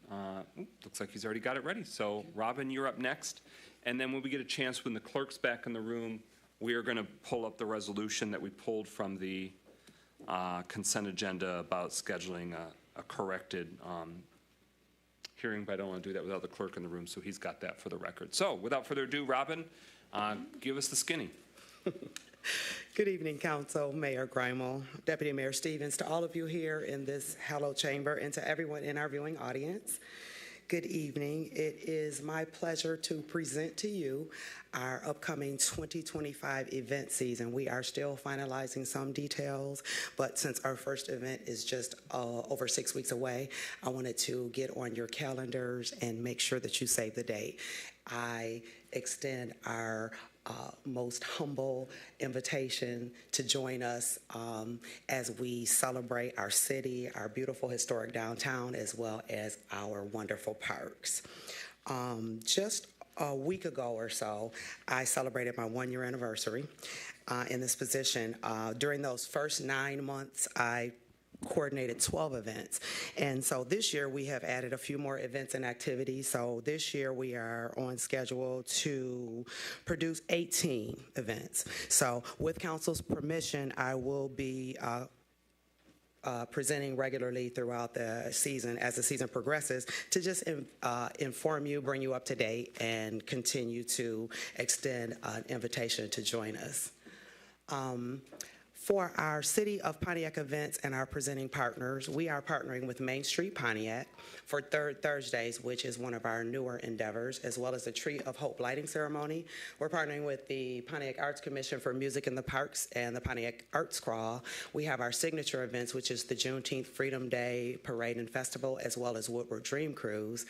Looks like he's already got it ready. So Robin, you're up next. And then when we get a chance, when the clerk's back in the room, we are going to pull up the resolution that we pulled from the consent agenda about scheduling a corrected hearing, but I don't want to do that without the clerk in the room, so he's got that for the record. So without further ado, Robin, give us the skinny. Good evening, Council, Mayor Grimel, Deputy Mayor Stevens, to all of you here in this hallowed chamber, and to everyone in our viewing audience. Good evening. It is my pleasure to present to you our upcoming 2025 event season. We are still finalizing some details, but since our first event is just over 6 weeks away, I wanted to get on your calendars and make sure that you save the date. I extend our most humble invitation to join us as we celebrate our city, our beautiful historic downtown, as well as our wonderful parks. Just a week ago or so, I celebrated my 1-year anniversary in this position. During those first 9 months, I coordinated 12 events. And so this year we have added a few more events and activities. So this year we are on schedule to produce 18 events. So with council's permission, I will be presenting regularly throughout the season as the season progresses to just inform you, bring you up to date, and continue to extend an invitation to join us. For our City of Pontiac events and our presenting partners, we are partnering with Main Street Pontiac for Third Thursdays, which is one of our newer endeavors, as well as the Tree of Hope lighting ceremony. We're partnering with the Pontiac Arts Commission for Music in the Parks and the Pontiac Arts Crawl. We have our signature events, which is the Juneteenth Freedom Day Parade and Festival, as well as Woodward Dream Cruise.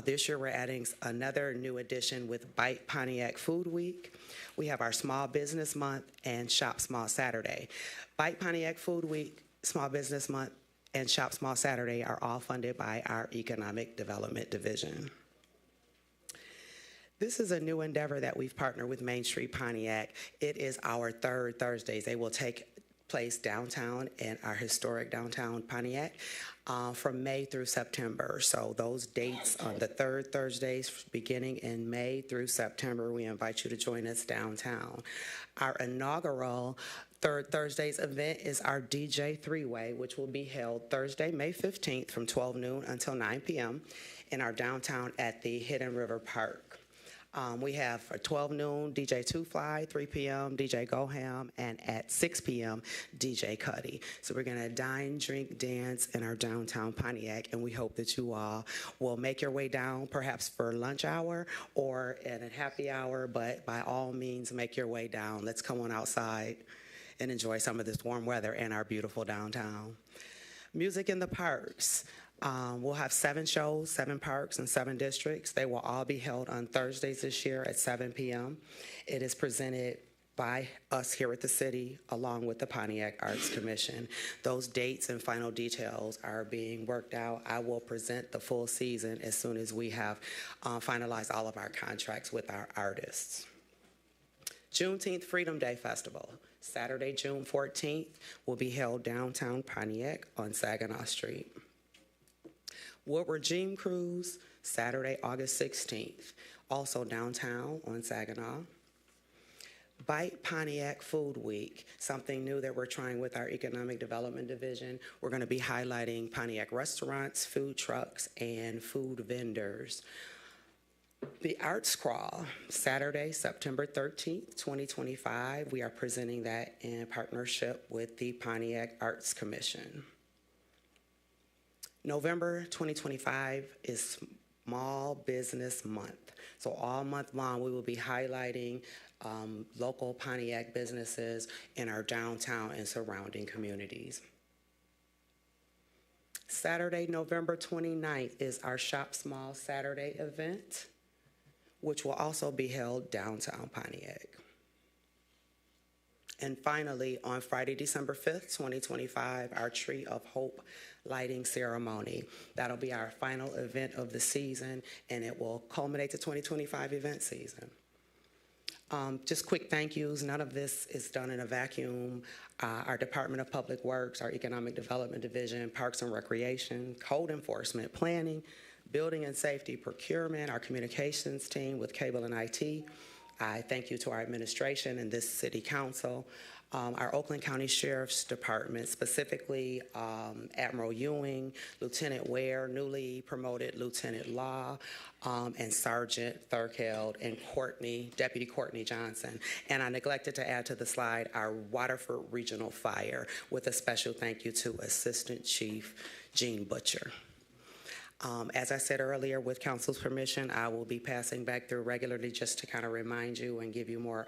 This year we're adding another new addition with Bite Pontiac Food Week. We have our Small Business Month and Shop Small Saturday. Bite Pontiac Food Week, Small Business Month, and Shop Small Saturday are all funded by our Economic Development Division. This is a new endeavor that we've partnered with Main Street Pontiac. It is our Third Thursdays. They will take place downtown in our historic downtown Pontiac from May through September. So those dates on the Third Thursdays beginning in May through September, we invite you to join us downtown. Our inaugural Third Thursdays event is our DJ Three-Way, which will be held Thursday, May 15th from 12 noon until 9 p.m. in our downtown at the Hidden River Park. We have at 12 noon, DJ Two Fly, 3 p.m., DJ Go Ham, and at 6 p.m., DJ Cuddy. So we're going to dine, drink, dance in our downtown Pontiac, and we hope that you all will make your way down, perhaps for lunch hour or at a happy hour, but by all means, make your way down. Let's come on outside and enjoy some of this warm weather in our beautiful downtown. Music in the parks. We'll have 7 shows, 7 parks, and 7 districts. They will all be held on Thursdays this year at 7 p.m. It is presented by us here at the city, along with the Pontiac Arts Commission. Those dates and final details are being worked out. I will present the full season as soon as we have finalized all of our contracts with our artists. Juneteenth Freedom Day Festival, Saturday, June 14th, will be held downtown Pontiac on Saginaw Street. Woodward Dream Cruise, Saturday, August 16th, also downtown on Saginaw. Bite Pontiac Food Week, something new that we're trying with our Economic Development Division. We're going to be highlighting Pontiac restaurants, food trucks, and food vendors. The Arts Crawl, Saturday, September 13th, 2025. We are presenting that in partnership with the Pontiac Arts Commission. November 2025 is Small Business Month. So all month long, we will be highlighting local Pontiac businesses in our downtown and surrounding communities. Saturday, November 29th is our Shop Small Saturday event, which will also be held downtown Pontiac. And finally, on Friday, December 5th, 2025, our Tree of Hope lighting ceremony. That'll be our final event of the season, and it will culminate the 2025 event season. Just quick thank yous. None of this is done in a vacuum. Our Department of Public Works, our Economic Development Division, Parks and Recreation, Code Enforcement, Planning, Building and Safety, Procurement, our communications team with Cable and IT. I thank you to our administration and this city council, our Oakland County Sheriff's Department, specifically Admiral Ewing, Lieutenant Ware, newly promoted Lieutenant Law, and Sergeant Thurkeld and Deputy Courtney Johnson. And I neglected to add to the slide our Waterford Regional Fire, with a special thank you to Assistant Chief Gene Butcher. As I said earlier, with council's permission, I will be passing back through regularly just to kind of remind you and give you more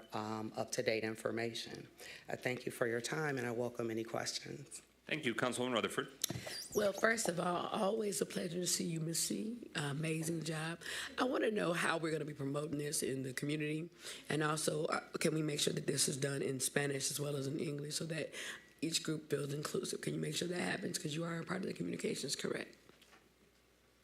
up-to-date information. I thank you for your time, and I welcome any questions. Thank you, Councilwoman Rutherford. Well, first of all, always a pleasure to see you, Ms. C. Amazing job. I want to know how we're going to be promoting this in the community, and also can we make sure that this is done in Spanish as well as in English so that each group feels inclusive? Can you make sure that happens, because you are a part of the communications, correct?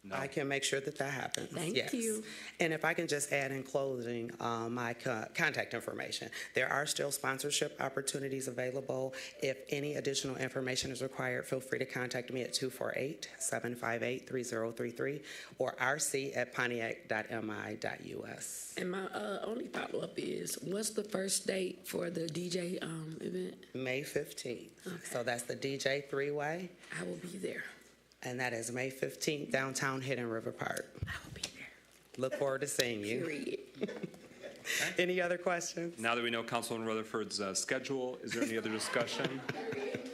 No. I can make sure that that happens. Thank you. And if I can just add in closing my contact information. There are still sponsorship opportunities available. If any additional information is required, feel free to contact me at 248-758-3033 or rc@pontiac.mi.us. And my only follow-up is, what's the first date for the DJ event? May 15th. Okay. So that's the DJ three-way, I will be there. and that is May 15th, downtown Hidden River Park. I will be there. Look forward to seeing you. Period. Any other questions? Now that we know Councilwoman Rutherford's schedule, is there any other discussion?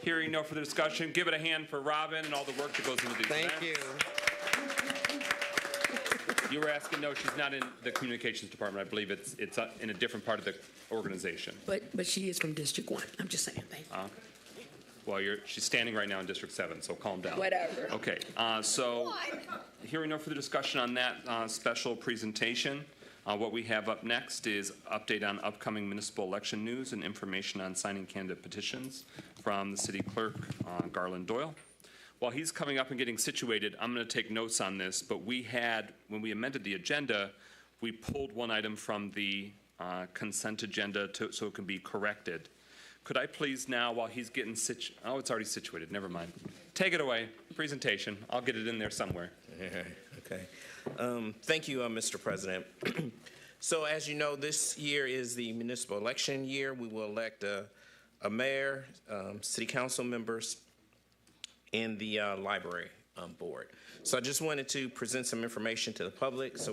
Hearing no further discussion, give it a hand for Robin and all the work that goes into these Thank events. you. You were asking, no, she's not in the communications department. I believe it's in a different part of the organization. But she is from District 1. I'm just saying, thank you. Well, she's standing right now in District 7, so calm down. Whatever. Okay, so hearing no further discussion on that special presentation, what we have up next is update on upcoming municipal election news and information on signing candidate petitions from the city clerk, Garland Doyle. While he's coming up and getting situated, I'm going to take notes on this, but when we amended the agenda, we pulled one item from the consent agenda so it can be corrected. Could I please now, while he's getting oh, it's already situated, never mind. Take it away, presentation. I'll get it in there somewhere. Okay. Thank you, Mr. President. So as you know, this year is the municipal election year. We will elect a mayor, city council members, and the library board. So I just wanted to present some information to the public so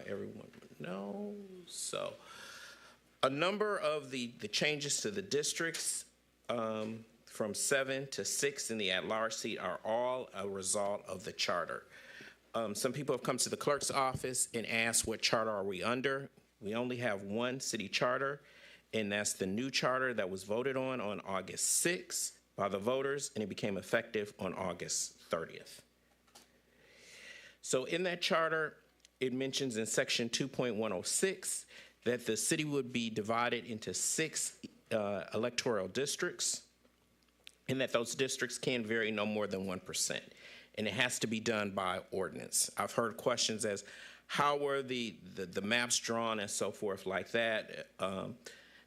everyone No. So a number of the changes to the districts from 7 to 6 in the at-large seat are all a result of the charter. Some people have come to the clerk's office and asked, what charter are we under? We only have one city charter, and that's the new charter that was voted on August 6th by the voters, and it became effective on August 30th. So in that charter, it mentions in section 2.106 that the city would be divided into 6 electoral districts, and that those districts can vary no more than 1%. And it has to be done by ordinance. I've heard questions as how were the maps drawn and so forth like that.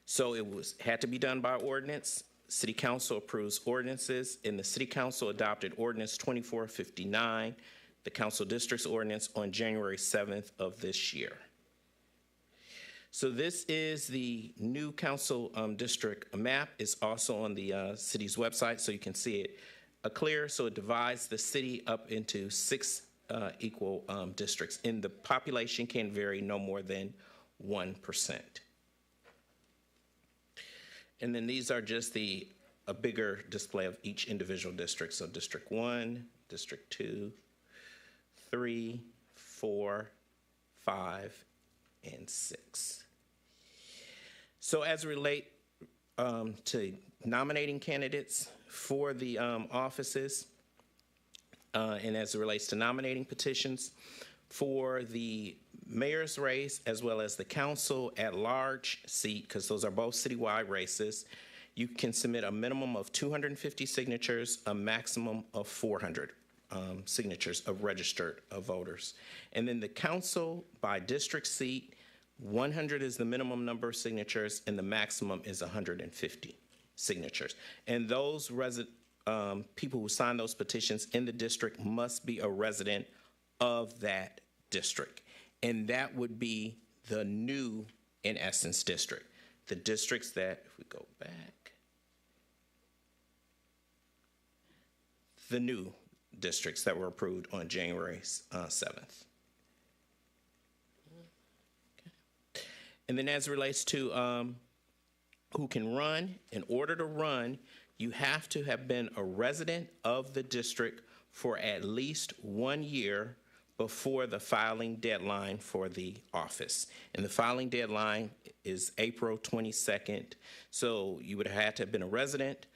So it had to be done by ordinance. City Council approves ordinances, and the City Council adopted Ordinance 2459, the Council Districts Ordinance, on January 7th of this year. So this is the new council district map. It's also on the city's website, so you can see it clear. So it divides the city up into 6 equal districts, and the population can vary no more than 1%. And then these are just a bigger display of each individual district. So District 1, District 2, 3, 4, 5, and 6. So as it relates to nominating candidates for the offices, and as it relates to nominating petitions for the mayor's race as well as the council at large seat, because those are both citywide races, you can submit a minimum of 250 signatures, a maximum of 400 signatures of registered voters. And then the council by district seat, 100 is the minimum number of signatures, and the maximum is 150 signatures. And those people who sign those petitions in the district must be a resident of that district. And that would be the new, in essence, district. The districts that, if we go back, the new districts that were approved on January 7th. Okay. And then as it relates to who can run, in order to run, you have to have been a resident of the district for at least 1 year before the filing deadline for the office. And the filing deadline is April 22nd. So you would have had to have been a resident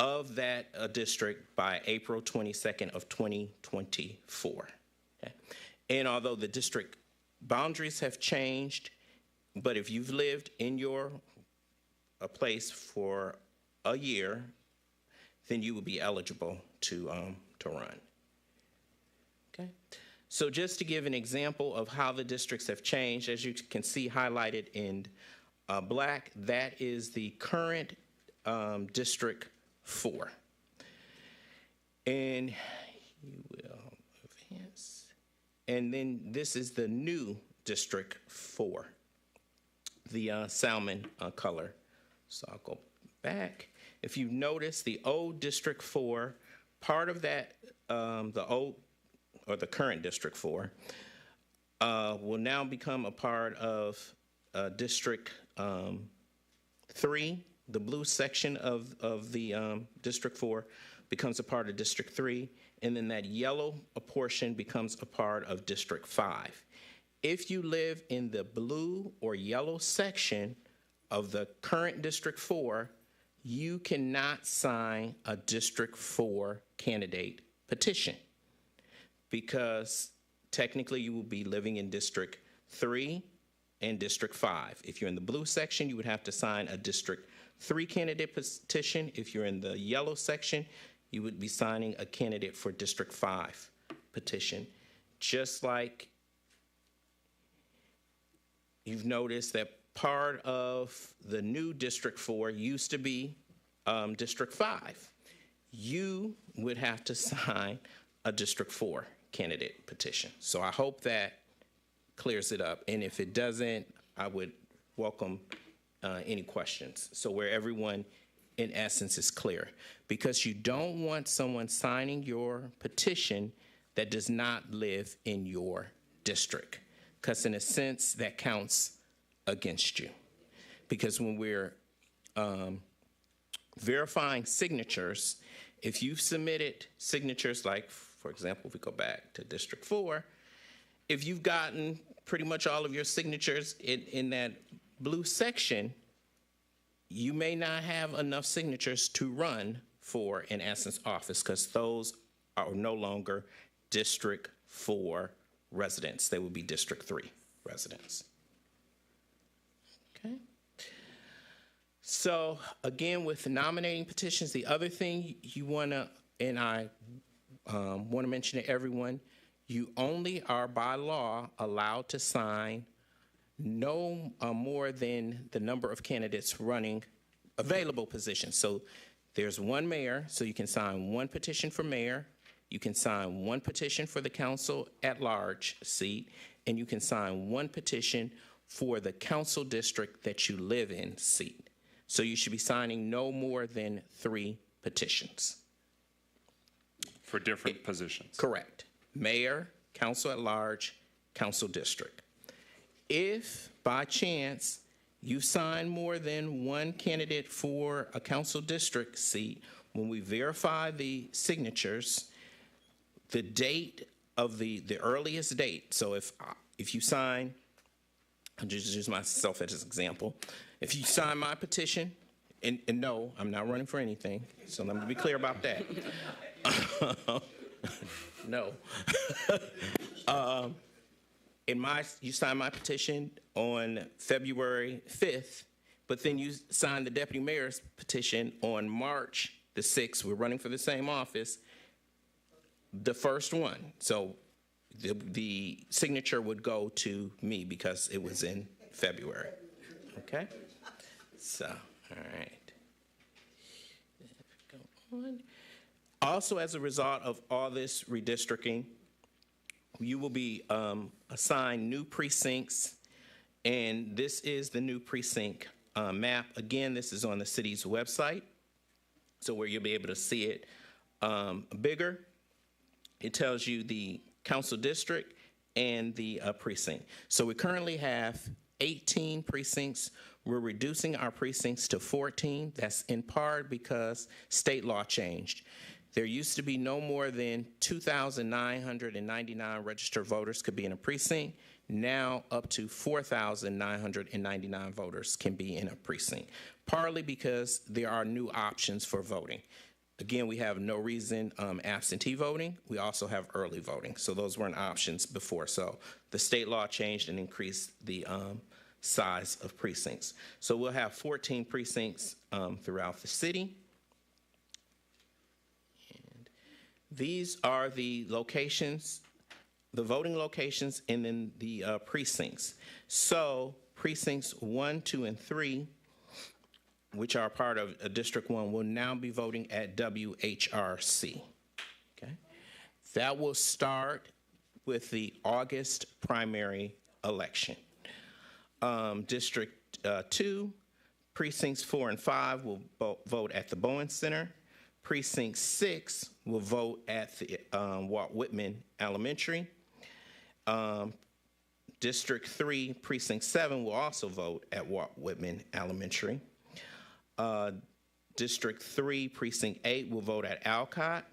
of that district by April 22nd of 2024. Okay? And although the district boundaries have changed, but if you've lived in a place for a year, then you would be eligible to run. Okay? So just to give an example of how the districts have changed, as you can see highlighted in black, that is the current District 4. And you will advance. And then this is the new District 4, the salmon color. So I'll go back. If you notice, the old District 4, part of that, the current District 4, will now become a part of District 3. The blue section of the District 4 becomes a part of District 3, and then that yellow portion becomes a part of District 5. If you live in the blue or yellow section of the current District 4, you cannot sign a District 4 candidate petition, because technically you will be living in District 3 and District 5. If you're in the blue section, you would have to sign a District 3 candidate petition. If you're in the yellow section, you would be signing a candidate for District 5 petition. Just like you've noticed that part of the new District 4 used to be District 5. You would have to sign a District 4 candidate petition. So I hope that clears it up. And if it doesn't, I would welcome any questions. So where everyone, in essence, is clear. Because you don't want someone signing your petition that does not live in your district. because in a sense that counts against you. Because when we're verifying signatures, if you've submitted signatures, like, for example, if we go back to District 4, if you've gotten pretty much all of your signatures in that blue section, you may not have enough signatures to run for an essence office because those are no longer District 4 residents. They will be District 3 residents. Okay. So again, with nominating petitions, the other thing you want to, and I want to mention to everyone, you only are by law allowed to sign no more than the number of candidates running available positions. So there's one mayor, so you can sign one petition for mayor, you can sign one petition for the council at large seat, and you can sign one petition for the council district that you live in seat. So you should be signing no more than 3 petitions. For different positions. Correct. Mayor, council at large, council district. If by chance you sign more than one candidate for a council district seat, when we verify the signatures, the date of the earliest date, so if you sign, I'll just use myself as an example. If you sign my petition, and no, I'm not running for anything, so let me be clear about that. No. You sign my petition on February 5th, but then you sign the deputy mayor's petition on March the 6th. We're running for the same office, the first one. So the signature would go to me because it was in February. Okay? So, all right. Go on. Also, as a result of all this redistricting, you will be assigned new precincts, and this is the new precinct map. Again, this is on the city's website, so where you'll be able to see it bigger. It tells you the council district and the precinct. So we currently have 18 precincts. We're reducing our precincts to 14. That's in part because state law changed. There used to be no more than 2,999 registered voters could be in a precinct. Now up to 4,999 voters can be in a precinct, partly because there are new options for voting. Again, we have no reason absentee voting. We also have early voting. So those weren't options before. So the state law changed and increased the size of precincts. So we'll have 14 precincts throughout the city. And these are the locations, the voting locations, and then the precincts. So precincts 1, 2, and 3, which are part of District 1, will now be voting at WHRC. Okay? That will start with the August primary election. District 2, precincts 4 and 5 will vote at the Bowen Center. Precinct 6 will vote at the Walt Whitman Elementary. District 3, Precinct 7 will also vote at Walt Whitman Elementary. District 3, Precinct 8 will vote at Alcott.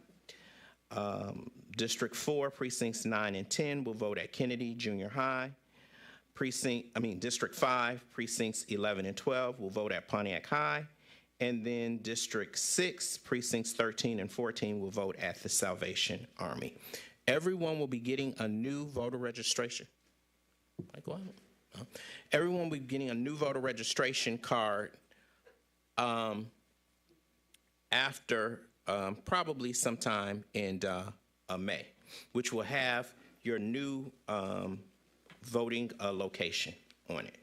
District 4, Precincts 9 and 10 will vote at Kennedy Junior High. District 5, Precincts 11 and 12 will vote at Pontiac High. And then District 6, Precincts 13 and 14 will vote at the Salvation Army. Everyone will be getting a new voter registration. Everyone will be getting a new voter registration card after probably sometime in May, which will have your new voting location on it.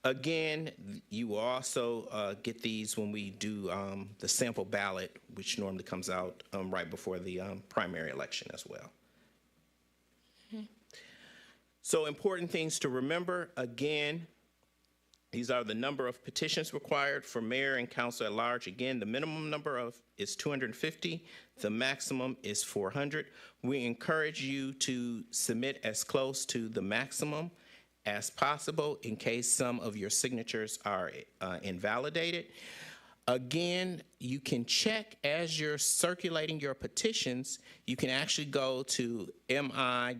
Again, you will also get these when we do the sample ballot, which normally comes out right before the primary election as well. So important things to remember, again, These are the number of petitions required for mayor and council at large. Again, the minimum number is 250. The maximum is 400. We encourage you to submit as close to the maximum as possible in case some of your signatures are invalidated. Again, you can check as you're circulating your petitions, you can actually go to mi.gov/vote,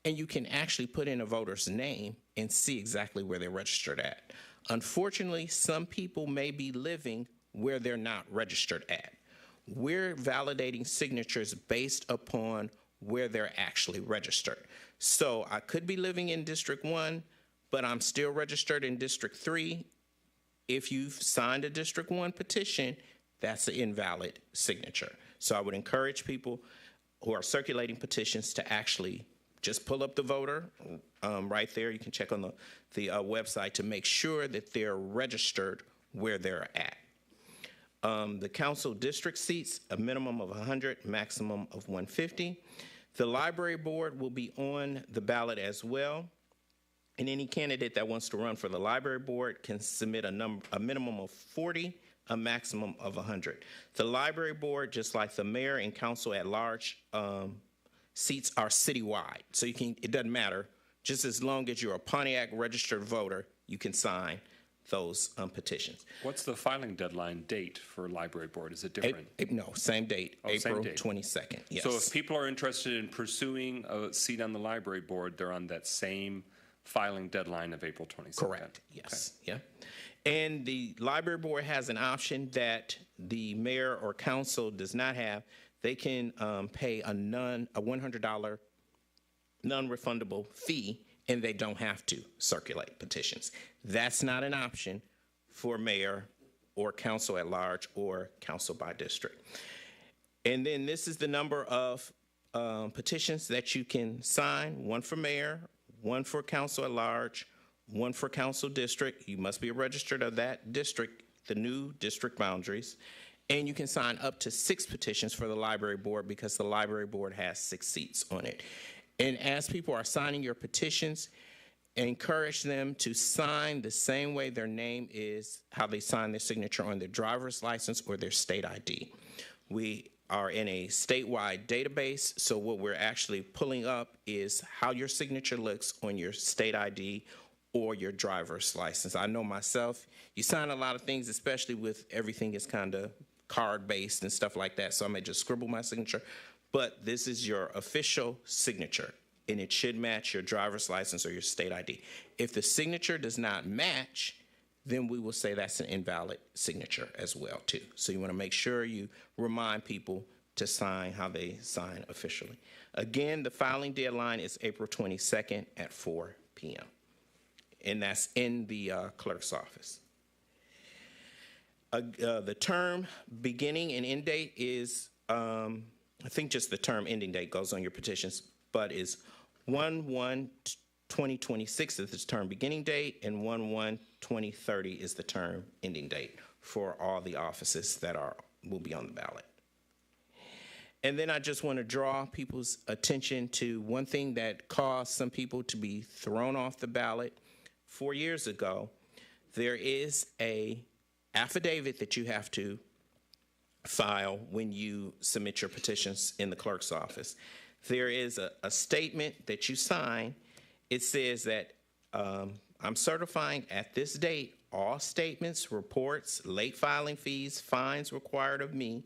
and you can actually put in a voter's name and see exactly where they're registered at. Unfortunately, some people may be living where they're not registered at. We're validating signatures based upon where they're actually registered. So I could be living in District 1, but I'm still registered in District 3. If you've signed a District 1 petition, that's an invalid signature. So I would encourage people who are circulating petitions to actually just pull up the voter right there. You can check on the website to make sure that they're registered where they're at. The council district seats, a minimum of 100, maximum of 150. The library board will be on the ballot as well. And any candidate that wants to run for the library board can submit a minimum of 40, a maximum of 100. The library board, just like the mayor and council at large, seats are citywide. So it doesn't matter. Just as long as you're a Pontiac registered voter, you can sign those petitions. What's the filing deadline date for library board? Is it different? No, same date, Oh, same April date. 22nd, yes. So if people are interested in pursuing a seat on the library board, they're on that same filing deadline of April 22nd? Correct, yes, yeah. And the library board has an option that the mayor or council does not have. They can pay a $100 non-refundable fee, and they don't have to circulate petitions. That's not an option for mayor or council at large or council by district. And then this is the number of petitions that you can sign, one for mayor, one for council at large, one for council district. You must be registered of that district, the new district boundaries. And you can sign up to 6 petitions for the library board because the library board has 6 seats on it. And as people are signing your petitions, encourage them to sign the same way their name is, how they sign their signature on their driver's license or their state ID. We are in a statewide database, so what we're actually pulling up is how your signature looks on your state ID or your driver's license. I know myself, you sign a lot of things, especially with everything is kind of card-based and stuff like that, so I may just scribble my signature, but this is your official signature, and it should match your driver's license or your state ID. If the signature does not match, then we will say that's an invalid signature as well, too. So you want to make sure you remind people to sign how they sign officially. Again, the filing deadline is April 22nd at 4 p.m., and that's in the clerk's office. The term beginning and end date is, I think just the term ending date goes on your petitions, but is 1/1/2026 is the term beginning date, and 1/1/2030 is the term ending date for all the offices that will be on the ballot. And then I just want to draw people's attention to one thing that caused some people to be thrown off the ballot 4 years ago. There is a affidavit that you have to file when you submit your petitions in the clerk's office. There is a statement that you sign. It says that I'm certifying at this date all statements, reports, late filing fees, fines required of me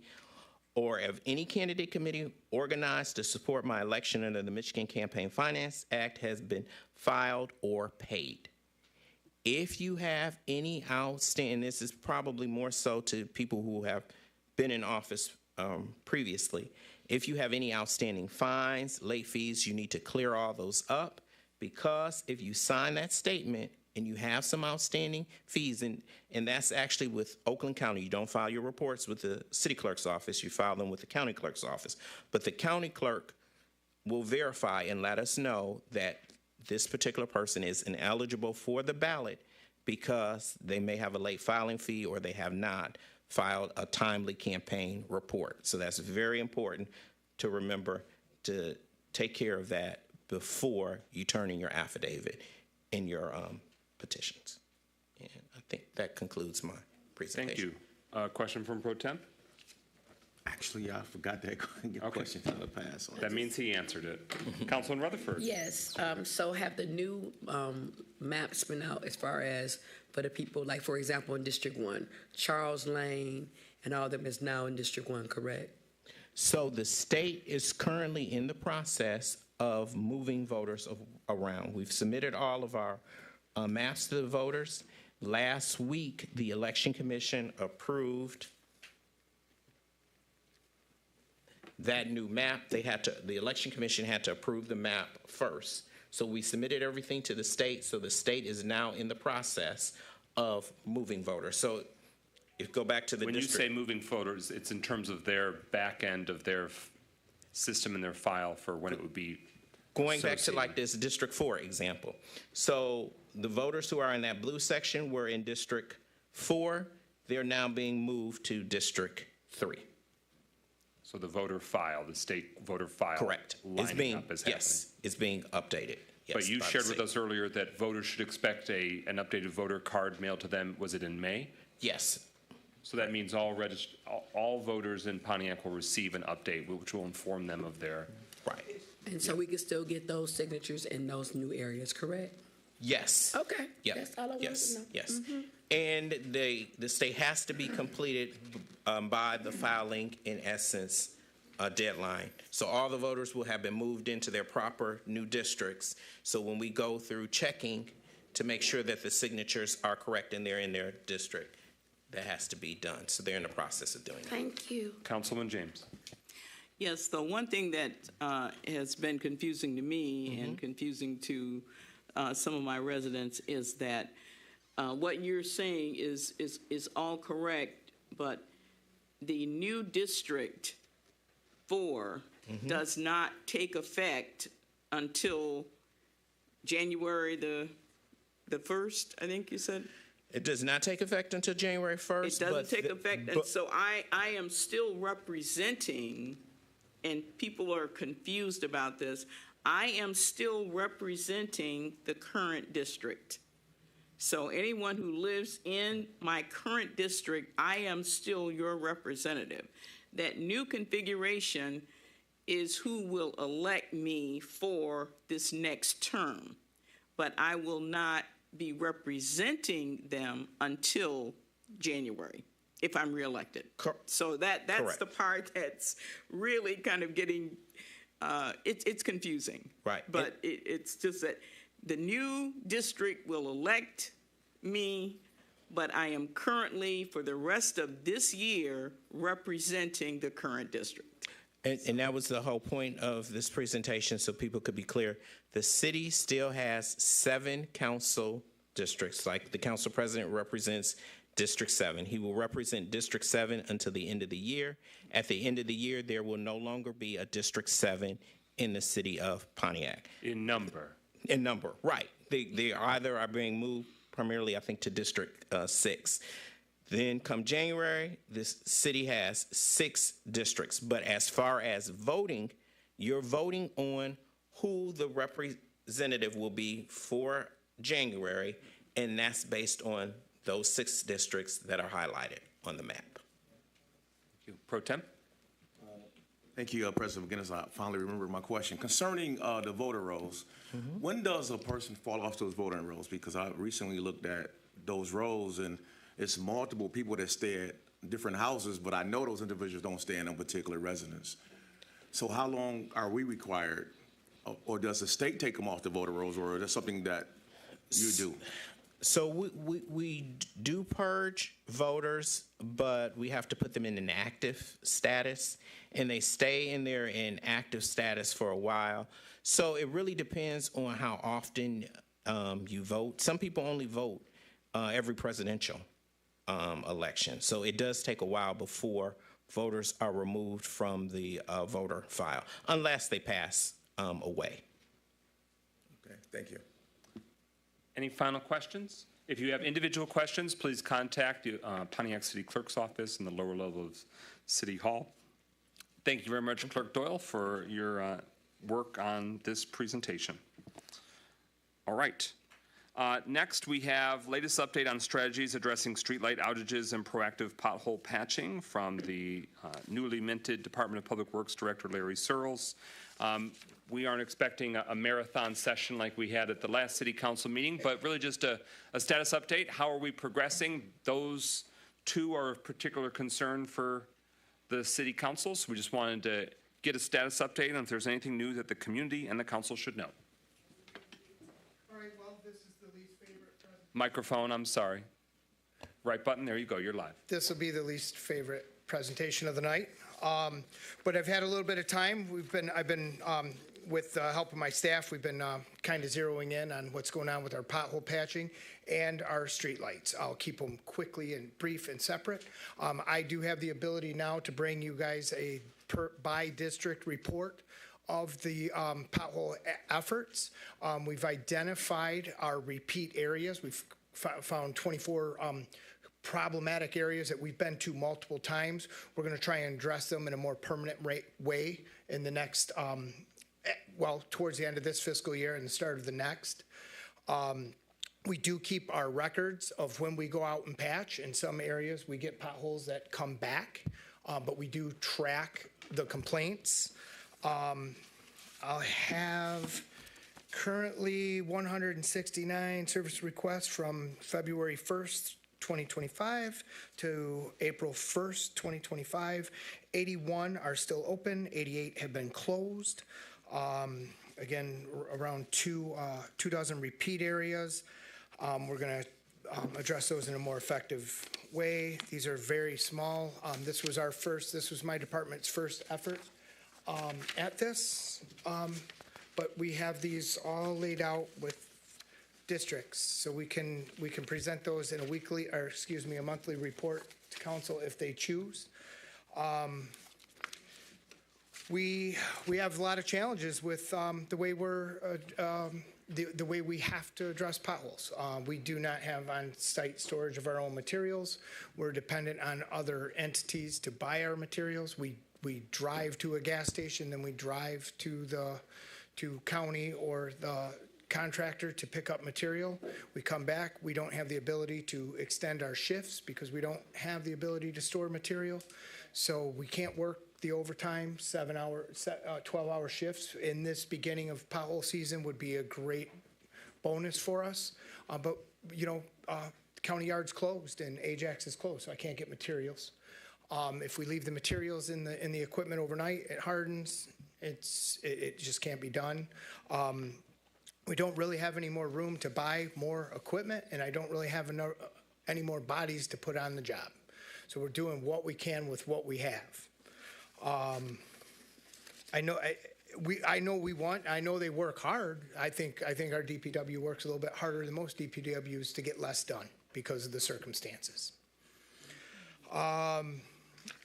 or of any candidate committee organized to support my election under the Michigan Campaign Finance Act has been filed or paid. If you have any outstanding, this is probably more so to people who have been in office previously. If you have any outstanding fines, late fees, you need to clear all those up, because if you sign that statement and you have some outstanding fees, and that's actually with Oakland County, you don't file your reports with the city clerk's office, you file them with the county clerk's office. But the county clerk will verify and let us know that this particular person is ineligible for the ballot because they may have a late filing fee or they have not filed a timely campaign report. So that's very important to remember to take care of that before you turn in your affidavit in your petitions. And I think that concludes my presentation. Thank you. Question from Pro Temp? Actually, I forgot that question to the pass on. That means he answered it. Councilman Rutherford? Yes, so have the new maps been out as far as for the people, like, for example, in District 1, Charles Lane and all of them is now in District 1, correct? So the state is currently in the process of moving voters around. We've submitted all of our maps to the voters. Last week, the Election Commission approved that new map. The Election Commission had to approve the map first. So we submitted everything to the state, so the state is now in the process of moving voters. So if you go back to the When district. you say moving voters, it's in terms of their back end of their system and their file for when it would be Going back to like associated. this District 4 example. So the voters who are in that blue section were in District 4. They're now being moved to District 3. So the voter file, the state voter file. Correct. Lining up is happening. Yes, it's being updated. Yes, But you by the shared with state. us earlier that voters should expect an updated voter card mailed to them, was it in May? Yes, So that means all voters in Pontiac will receive an update, which will inform them of their, right. And so we can still get those signatures in those new areas, correct? Yes. Okay. Yep. That's all I wanted Yes, to know. yes. And the state has to be completed by the filing, in essence, deadline. So all the voters will have been moved into their proper new districts. So when we go through checking to make sure that the signatures are correct and they're in their district, that has to be done. So they're in the process of doing that. Thank you. Councilman James. Yes, the one thing that has been confusing to me and confusing to some of my residents is that what you're saying is all correct, but the new District 4 does not take effect until January the 1st, I think you said? It does not take effect until January 1st. It doesn't but take the- effect, and but- so I am still representing, and people are confused about this, I am still representing the current district. So anyone who lives in my current district, I am still your representative. That new configuration is who will elect me for this next term, but I will not be representing them until January, if I'm reelected. So that's Correct. the part that's really kind of getting, it's confusing. Right. But it's just that the new district will elect me, but I am currently, for the rest of this year, representing the current district. And that was the whole point of this presentation, so people could be clear. The city still has 7 council districts, like the council president represents District 7. He will represent District 7 until the end of the year. At the end of the year, there will no longer be a District 7 in the city of Pontiac. In number. In number, right. They either are being moved primarily, I think, to District 6. Then come January, this city has 6 districts. But as far as voting, you're voting on who the representative will be for January, and that's based on those 6 districts that are highlighted on the map. Pro Tem? Thank you, President McGinnis. I finally remembered my question. Concerning the voter rolls, when does a person fall off those voting rolls? Because I recently looked at those rolls, and it's multiple people that stay at different houses, but I know those individuals don't stay in a particular residence. So how long are we required, or does the state take them off the voter rolls, or is that something that you do? So we do purge voters, but we have to put them in an active status, and they stay in there in active status for a while. So it really depends on how often you vote. Some people only vote every presidential election. So it does take a while before voters are removed from the voter file, unless they pass away. Okay, thank you. Any final questions? If you have individual questions, please contact the Pontiac City Clerk's office in the lower level of City Hall. Thank you very much, Clerk Doyle, for your work on this presentation. All right. Next, we have latest update on strategies addressing streetlight outages and proactive pothole patching from the newly minted Department of Public Works Director Larry Searles. We aren't expecting a marathon session like we had at the last city council meeting, but really just a status update. How are we progressing? Those two are of particular concern for the city council, so we just wanted to get a status update on if there's anything new that the community and the council should know. All right, well, this is the least favorite presentation. Microphone, I'm sorry. Right button, there you go, you're live. This will be the least favorite presentation of the night. But I've had a little bit of time. I've been with the help of my staff, we've been kind of zeroing in on what's going on with our pothole patching and our street lights. I'll keep them quickly and brief and separate. I do have the ability now to bring you guys a by district report of the pothole efforts. We've identified our repeat areas. We've found 24 problematic areas that we've been to multiple times. We're going to try and address them in a more permanent way in the next, towards the end of this fiscal year and the start of the next. We do keep our records of when we go out and patch. In some areas, we get potholes that come back, but we do track the complaints. I'll have currently 169 service requests from February 1st, 2025 to April 1st, 2025. 81 are still open, 88 have been closed. Again, around two dozen repeat areas. We're going to address those in a more effective way. These are very small. This was my department's first effort at this. But we have these all laid out with districts, so we can present those in a monthly report to council if they choose. We have a lot of challenges with the way the way we have to address potholes. We do not have on-site storage of our own materials. We're dependent on other entities to buy our materials. We drive to a gas station, then we drive to county or the contractor to pick up material. We come back, we don't have the ability to extend our shifts because we don't have the ability to store material. So we can't work the overtime, 12-hour shifts in this beginning of pothole season would be a great bonus for us. But county yard's closed and Ajax is closed, so I can't get materials. If we leave the materials in the equipment overnight, it hardens. It just can't be done. We don't really have any more room to buy more equipment, and I don't really have any more bodies to put on the job. So we're doing what we can with what we have. I know they work hard. I think our DPW works a little bit harder than most DPWs to get less done because of the circumstances.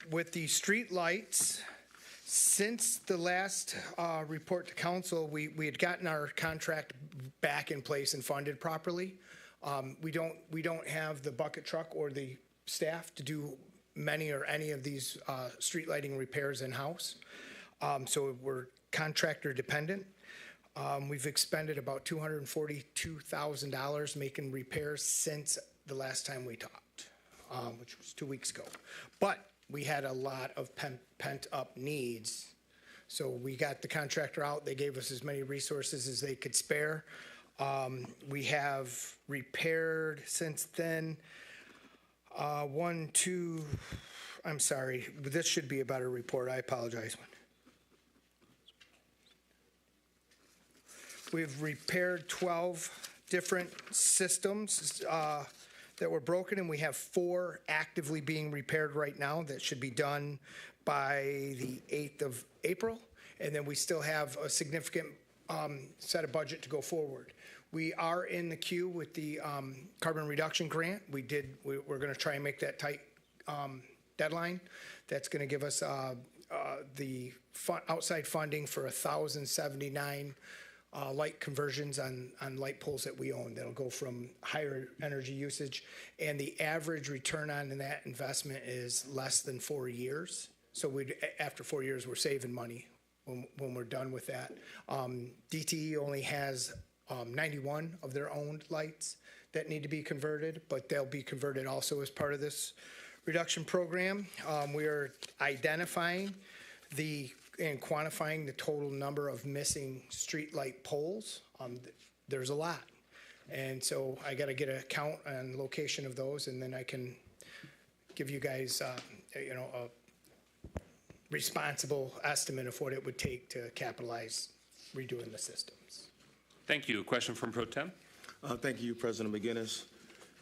With the street lights, since the last report to council, we had gotten our contract back in place and funded properly. We don't have the bucket truck or the staff to do many or any of these street lighting repairs in-house. So we're contractor dependent. We've expended about $242,000 making repairs since the last time we talked, which was 2 weeks ago. But we had a lot of pent up needs. So we got the contractor out. They gave us as many resources as they could spare. We have repaired since then. I'm sorry, this should be a better report. I apologize. We've repaired 12 different systems that were broken, and we have 4 actively being repaired right now that should be done by the 8th of April. And then we still have a significant set of budget to go forward. We are in the queue with the carbon reduction grant. We're going to try and make that tight deadline. That's going to give us the outside funding for 1,079 light conversions on light poles that we own. That'll go from higher energy usage, and the average return on that investment is less than 4 years. So after 4 years, we're saving money when we're done with that. DTE only has 91 of their owned lights that need to be converted, but they'll be converted also as part of this reduction program. We are identifying and quantifying the total number of missing streetlight poles. There's a lot. And so I got to get a count and location of those, and then I can give you guys, a responsible estimate of what it would take to capitalize redoing the systems. Thank you. A question from Pro Tem? Thank you, President McGinnis.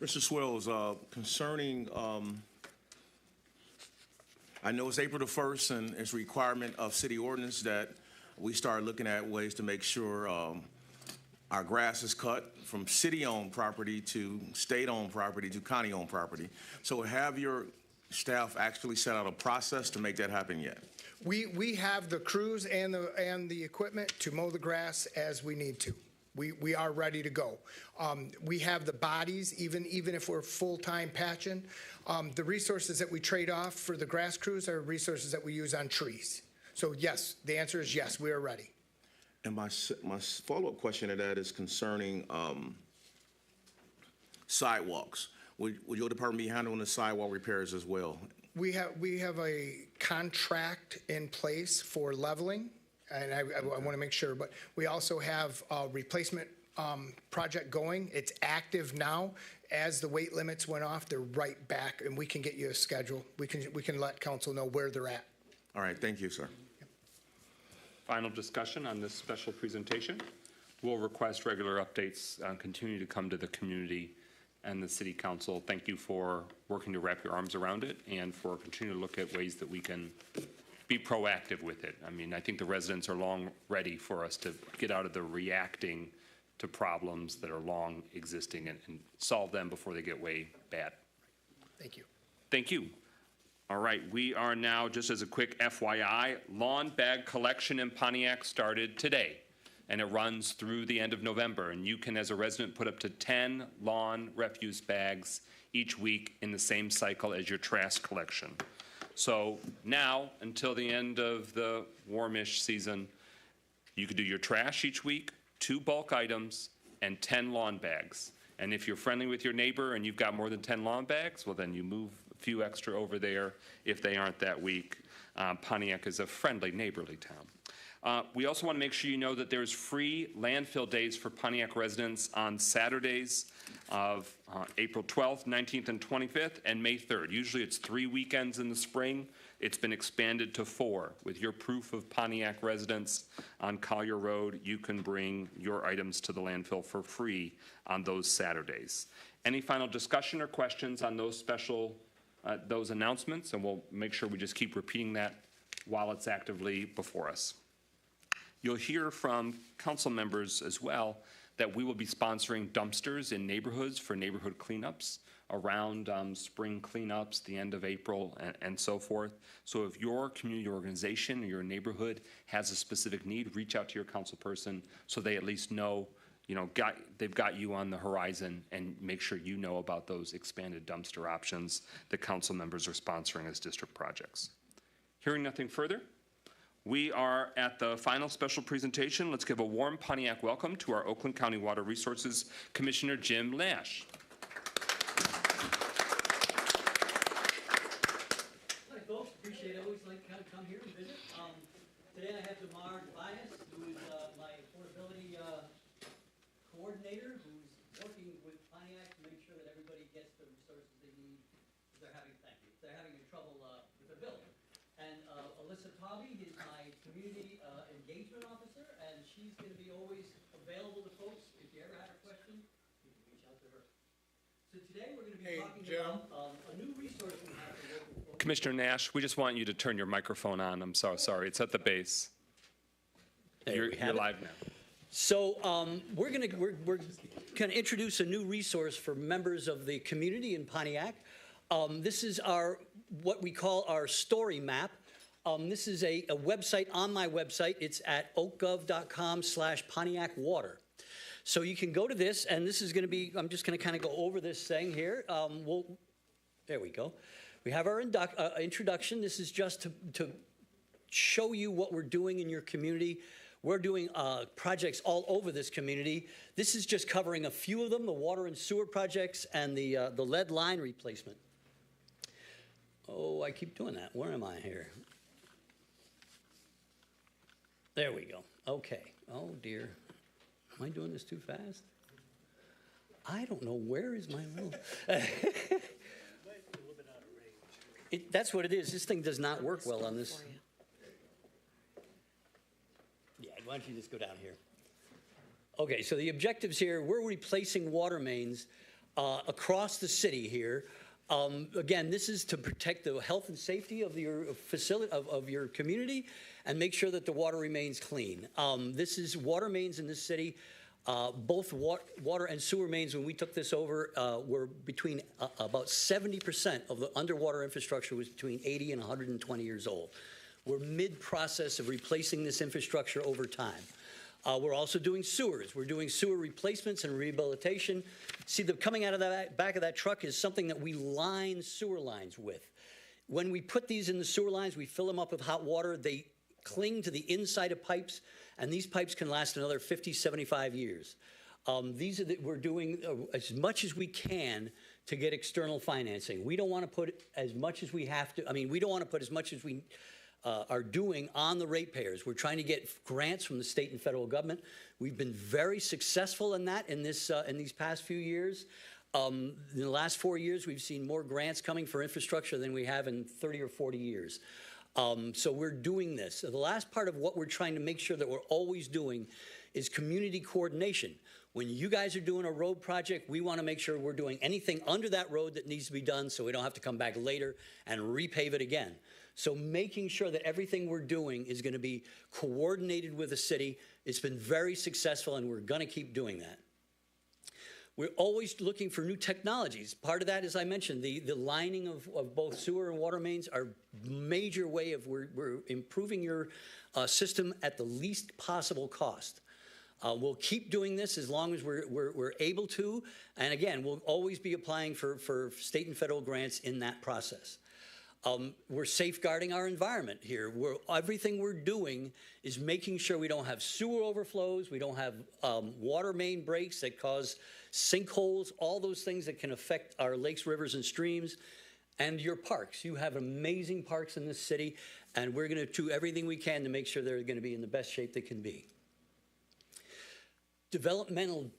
Mr. Swills, concerning, I know it's April the 1st and it's a requirement of city ordinance that we start looking at ways to make sure our grass is cut from city-owned property to state-owned property to county-owned property. So have your staff actually set out a process to make that happen yet? We have the crews and the equipment to mow the grass as we need to. We are ready to go. We have the bodies, even if we're full-time patching. The resources that we trade off for the grass crews are resources that we use on trees. So yes, the answer is yes, we are ready. And my follow-up question to that is concerning sidewalks. Would your department be handling the sidewalk repairs as well? We have a contract in place for leveling, and I want to make sure, but we also have a replacement project going. It's active now. As the weight limits went off, they're right back, and we can get you a schedule. We can let council know where they're at. All right, thank you, sir. Final discussion on this special presentation. We'll request regular updates, continue to come to the community and the city council. Thank you for working to wrap your arms around it and for continuing to look at ways that we can be proactive with it. I mean, I think the residents are long ready for us to get out of the reacting to problems that are long existing and solve them before they get way bad. Thank you. Thank you. All right, we are now, just as a quick FYI, lawn bag collection in Pontiac started today, and it runs through the end of November. And you can, as a resident, put up to 10 lawn refuse bags each week in the same cycle as your trash collection. So now, until the end of the warmish season, you could do your trash each week, 2 bulk items, and 10 lawn bags. And if you're friendly with your neighbor and you've got more than 10 lawn bags, well, then you move few extra over there if they aren't that week. Pontiac is a friendly, neighborly town. We also want to make sure you know that there's free landfill days for Pontiac residents on Saturdays of April 12th, 19th, and 25th, and May 3rd. Usually it's 3 weekends in the spring. It's been expanded to 4. With your proof of Pontiac residence on Collier Road, you can bring your items to the landfill for free on those Saturdays. Any final discussion or questions on those those announcements, and we'll make sure we just keep repeating that while it's actively before us. You'll hear from council members as well that we will be sponsoring dumpsters in neighborhoods for neighborhood cleanups around spring cleanups, the end of April, and so forth. So if your community organization or your neighborhood has a specific need, reach out to your council person so they at least know they've got you on the horizon, and make sure you know about those expanded dumpster options that council members are sponsoring as district projects. Hearing nothing further, we are at the final special presentation. Let's give a warm Pontiac welcome to our Oakland County Water Resources Commissioner, Jim Lash. Hi, folks. Appreciate it. I always like to come here and visit. Today I have Damar Bias, who is my affordability coordinator, who's working with Pontiac to make sure that everybody gets the resources they need if they're having, they're having trouble with their bill. And Alyssa Taube is my community engagement officer, and she's going to be always available to folks. If you ever have a question, you can reach out to her. So today we're going to be talking about a new resource we have for local. Commissioner Nash, we just want you to turn your microphone on. I'm so sorry. It's at the base. You're live now. So we're going to introduce a new resource for members of the community in Pontiac. This is what we call our story map. This is a website on my website. It's at oakgov.com/Pontiac Water. So you can go to this, and this is going to be, I'm just going to kind of go over this thing here. There we go. We have our introduction. This is just to show you what we're doing in your community. We're doing projects all over this community. This is just covering a few of them, the water and sewer projects and the lead line replacement. Oh, I keep doing that. Where am I here? There we go. Okay. Oh, dear. Am I doing this too fast? I don't know. Where is my little... That's what it is. This thing does not work well on this. Yeah, why don't you just go down here? Okay, so the objectives here, we're replacing water mains across the city here. Again, this is to protect the health and safety of your facility, of your community, and make sure that the water remains clean. This is water mains in this city. Both water and sewer mains, when we took this over, were between about 70% of the underwater infrastructure was between 80 and 120 years old. We're mid-process of replacing this infrastructure over time. We're also doing sewers. We're doing sewer replacements and rehabilitation. See, coming out of the back of that truck is something that we line sewer lines with. When we put these in the sewer lines, we fill them up with hot water. They cling to the inside of pipes, and these pipes can last another 50, 75 years. We're doing as much as we can to get external financing. We don't want to put as much as we have to. I mean, we don't want to put as much as we are doing on the ratepayers. We're trying to get grants from the state and federal government. We've been very successful in that in these past few years. In the last 4 years, we've seen more grants coming for infrastructure than we have in 30 or 40 years. So we're doing this. So the last part of what we're trying to make sure that we're always doing is community coordination. When you guys are doing a road project, we want to make sure we're doing anything under that road that needs to be done so we don't have to come back later and repave it again. So making sure that everything we're doing is going to be coordinated with the city, it's been very successful, and we're going to keep doing that. We're always looking for new technologies. Part of that, as I mentioned, the lining of both sewer and water mains are a major way of we're improving your system at the least possible cost. We'll keep doing this as long as we're able to, and again, we'll always be applying for state and federal grants in that process. We're safeguarding our environment here. Everything we're doing is making sure we don't have sewer overflows, we don't have water main breaks that cause sinkholes, all those things that can affect our lakes, rivers, and streams, and your parks. You have amazing parks in this city, and we're going to do everything we can to make sure they're going to be in the best shape they can be. Developmental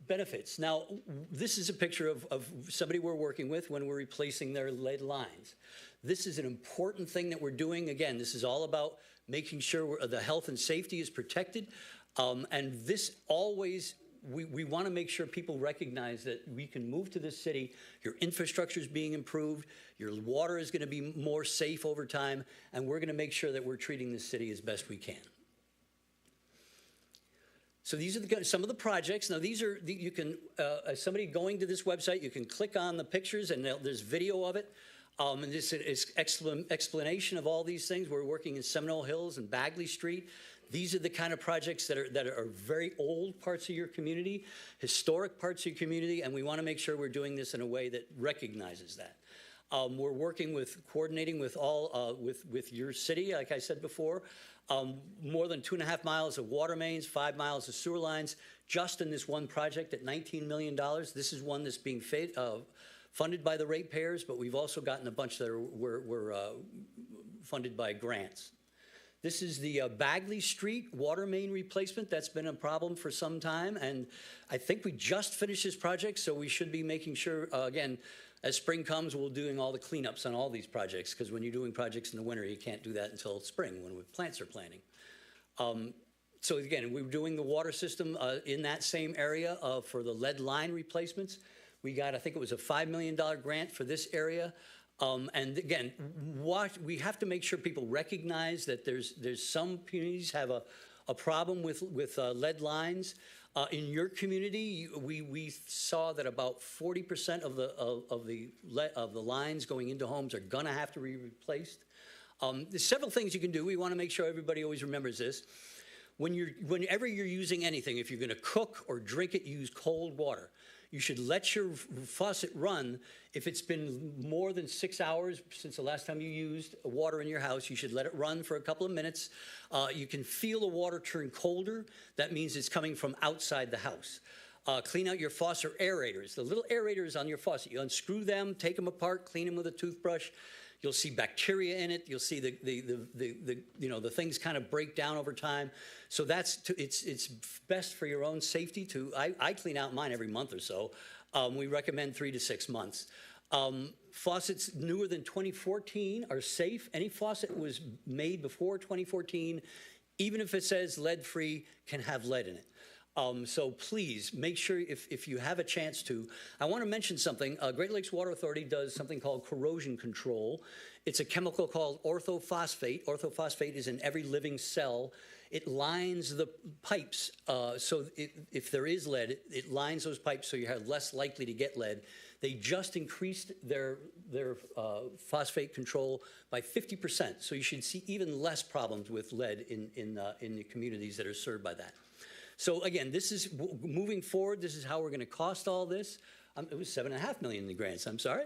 benefits. Now, this is a picture of somebody we're working with when we're replacing their lead lines. This is an important thing that we're doing. Again, this is all about making sure the health and safety is protected. And this always, we want to make sure people recognize that we can move to this city, your infrastructure is being improved, your water is going to be more safe over time, and we're going to make sure that we're treating this city as best we can. So these are some of the projects. Now these are, you can, as somebody going to this website, you can click on the pictures and there's video of it. And this is explanation of all these things. We're working in Seminole Hills and Bagley Street. These are the kind of projects that are very old parts of your community, historic parts of your community, and we want to make sure we're doing this in a way that recognizes that. We're working coordinating with with your city, like I said before. More than 2.5 miles of water mains, 5 miles of sewer lines, just in this one project at $19 million. This is one that's being funded by the ratepayers, but we've also gotten a bunch that were funded by grants. This is the Bagley Street water main replacement. That's been a problem for some time, and I think we just finished this project, so we should be making sure, again, as spring comes, we're doing all the cleanups on all these projects, because when you're doing projects in the winter, you can't do that until spring when plants are planting. So again, we're doing the water system in that same area for the lead line replacements. We got, I think it was a $5 million grant for this area. And again, we have to make sure people recognize that there's some communities have a problem with lead lines. In your community, we saw that about 40% of the lines going into homes are going to have to be replaced. There's several things you can do. We want to make sure everybody always remembers this. Whenever you're using anything, if you're going to cook or drink it, use cold water. You should let your faucet run. If it's been more than 6 hours since the last time you used water in your house, you should let it run for a couple of minutes. You can feel the water turn colder. That means it's coming from outside the house. Clean out your faucet aerators. The little aerators on your faucet, you unscrew them, take them apart, clean them with a toothbrush. You'll see bacteria in it. You'll see the things kind of break down over time. So it's best for your own safety to. I clean out mine every month or so. We recommend 3 to 6 months. Faucets newer than 2014 are safe. Any faucet was made before 2014, even if it says lead-free, can have lead in it. So please make sure if you have a chance to. I want to mention something. Great Lakes Water Authority does something called corrosion control. It's a chemical called orthophosphate. Orthophosphate is in every living cell. It lines the pipes. So if there is lead, it lines those pipes so you're less likely to get lead. They just increased their phosphate control by 50%. So you should see even less problems with lead in the communities that are served by that. So again, this is moving forward. This is how we're going to cost all this. It was $7.5 million in the grants. I'm sorry.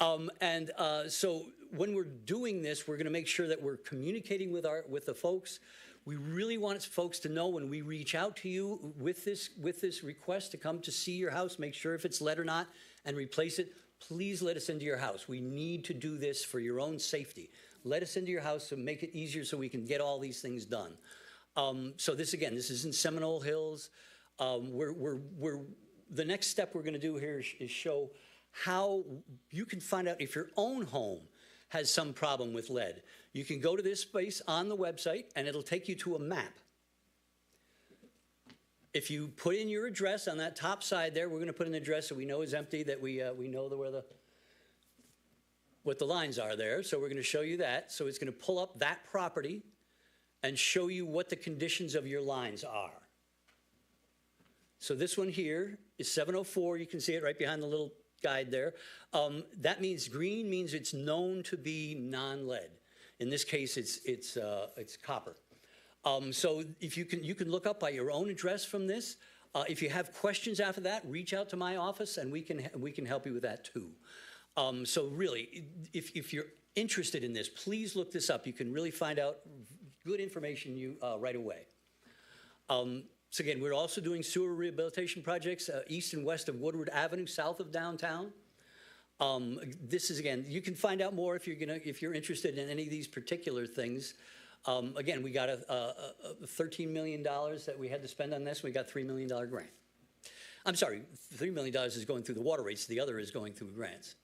So when we're doing this, we're going to make sure that we're communicating with the folks. We really want folks to know when we reach out to you with this request to come to see your house, make sure if it's lead or not, and replace it. Please let us into your house. We need to do this for your own safety. Let us into your house to make it easier so we can get all these things done. So this is in Seminole Hills. The next step we're going to do here is show how you can find out if your own home has some problem with lead. You can go to this space on the website, and it'll take you to a map. If you put in your address on that top side there, we're going to put an address that we know is empty, that we know what the lines are there. So we're going to show you that. So it's going to pull up that property and show you what the conditions of your lines are. So this one here is 704. You can see it right behind the little guide there. That means green means it's known to be non-lead. In this case, it's copper. So if you can look up by your own address from this. If you have questions after that, reach out to my office, and we can help you with that too. So really, if you're interested in this, please look this up. You can really find out good information right away. So again, we're also doing sewer rehabilitation projects east and west of Woodward Avenue, south of downtown. This is, again, you can find out more if you're interested in any of these particular things. Again, we got a $13 million that we had to spend on this. We got $3 million grant. I'm sorry, $3 million is going through the water rates. The other is going through grants.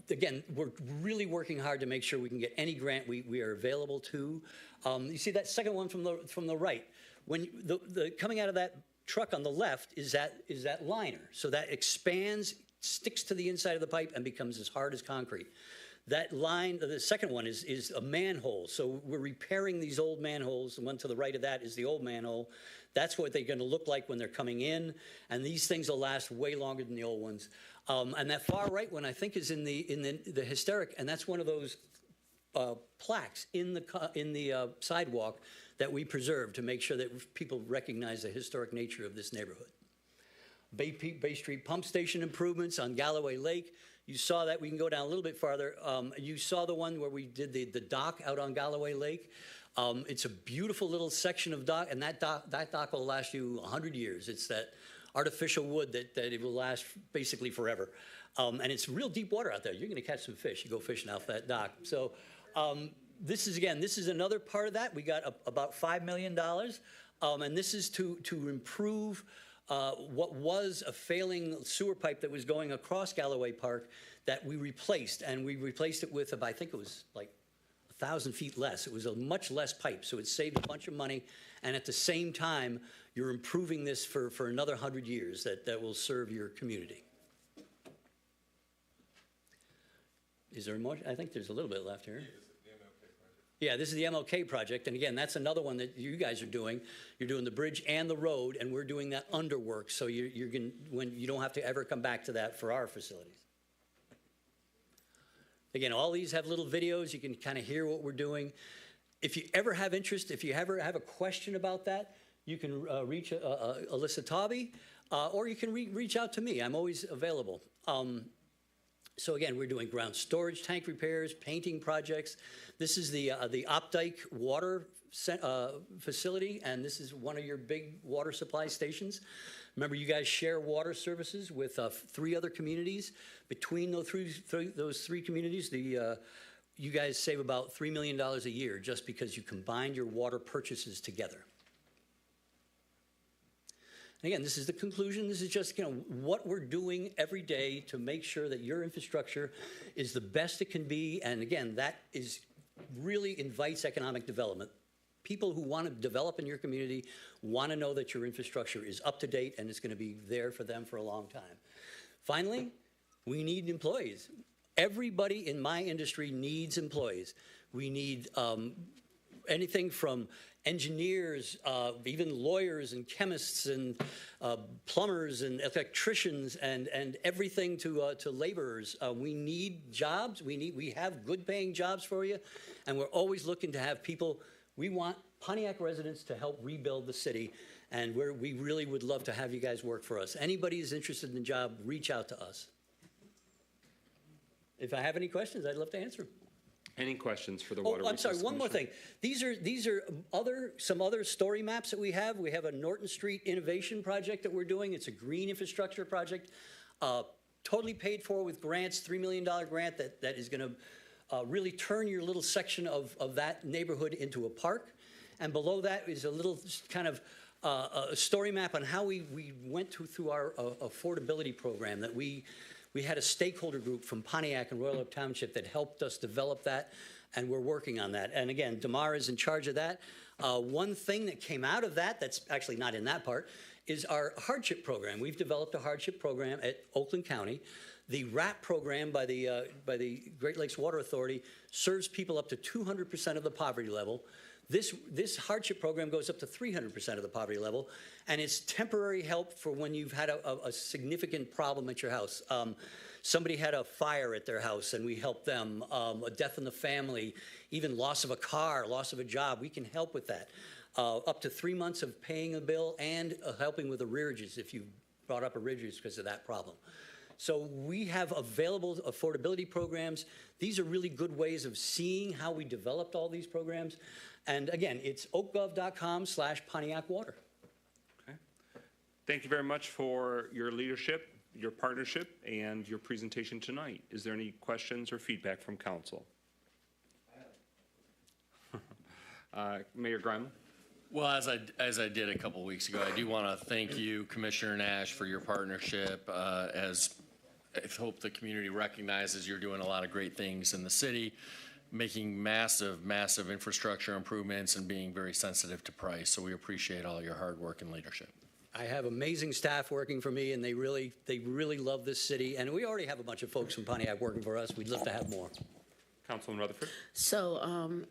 Again, we're really working hard to make sure we can get any grant we are available to. You see that second one from the right. When the coming out of that truck on the left is that liner. So that expands, sticks to the inside of the pipe, and becomes as hard as concrete. That line, the second one is a manhole. So we're repairing these old manholes. The one to the right of that is the old manhole. That's what they're going to look like when they're coming in. And these things will last way longer than the old ones. And that far right one, I think, is in the historic, and that's one of those plaques in the sidewalk that we preserve to make sure that people recognize the historic nature of this neighborhood. Bay Street Pump Station improvements on Galloway Lake. You saw that. We can go down a little bit farther. You saw the one where we did the dock out on Galloway Lake. It's a beautiful little section of dock, and that dock will last you 100 years. It's that artificial wood that it will last basically forever. And it's real deep water out there. You're going to catch some fish. You go fishing off that dock. So this is another part of that. We got about $5 million. And this is to improve what was a failing sewer pipe that was going across Galloway Park that we replaced. And we replaced it with, I think it was like 1,000 feet less. It was a much less pipe, so it saved a bunch of money. And at the same time, you're improving this for another 100 years that will serve your community. Is there more? I think there's a little bit left here. Yeah, this is the MLK project, and again, that's another one that you guys are doing. You're doing the bridge and the road, and we're doing that underwork, so you don't have to ever come back to that for our facilities. Again, all these have little videos. You can kind of hear what we're doing. If you ever have interest, if you ever have a question about that, you can reach Alyssa Taube. or you can reach out to me. I'm always available. So again, we're doing ground storage tank repairs, painting projects. This is the Opdyke water facility, and this is one of your big water supply stations. Remember, you guys share water services with 3 other communities. Between those three communities, you guys save about $3 million a year just because you combined your water purchases together. And again, this is the conclusion. This is just what we're doing every day to make sure that your infrastructure is the best it can be. And again, that is really invites economic development. People who want to develop in your community want to know that your infrastructure is up to date and it's going to be there for them for a long time. Finally, we need employees. Everybody in my industry needs employees. We need anything from engineers, even lawyers and chemists and plumbers and electricians and everything to laborers. We need jobs. We have good paying jobs for you, and we're always looking to have people. We want Pontiac residents to help rebuild the city, and we really would love to have you guys work for us. Anybody who's interested in the job, reach out to us. If I have any questions, I'd love to answer them. Any questions for the Water Oh, I'm sorry, Resources one more thing. Commission? These are some other story maps that we have. We have a Norton Street innovation project that we're doing. It's a green infrastructure project, totally paid for with grants, $3 million grant that is going to really turn your little section of that neighborhood into a park. And below that is a little kind of a story map on how we went through our affordability program that we had a stakeholder group from Pontiac and Royal Oak Township that helped us develop that, and we're working on that. And again, Damar is in charge of that. One thing that came out of that, that's actually not in that part, is our hardship program. We've developed a hardship program at Oakland County. The RAP program by the Great Lakes Water Authority serves people up to 200% of the poverty level. This hardship program goes up to 300% of the poverty level, and it's temporary help for when you've had a significant problem at your house. Somebody had a fire at their house, and we helped them. A death in the family, even loss of a car, loss of a job, we can help with that. Up to 3 months of paying a bill and helping with arrearages if you brought up arrearages because of that problem. So we have available affordability programs. These are really good ways of seeing how we developed all these programs. And again, it's oakgov.com/Pontiac Water. Okay. Thank you very much for your leadership, your partnership, and your presentation tonight. Is there any questions or feedback from council? Mayor Grimal? Well, as I did a couple of weeks ago, I do want to thank you, Commissioner Nash, for your partnership. As I hope the community recognizes, you're doing a lot of great things in the city, making massive, massive infrastructure improvements and being very sensitive to price. So we appreciate all your hard work and leadership. I have amazing staff working for me, and they really love this city. And we already have a bunch of folks from Pontiac working for us. We'd love to have more. Councilman Rutherford? So,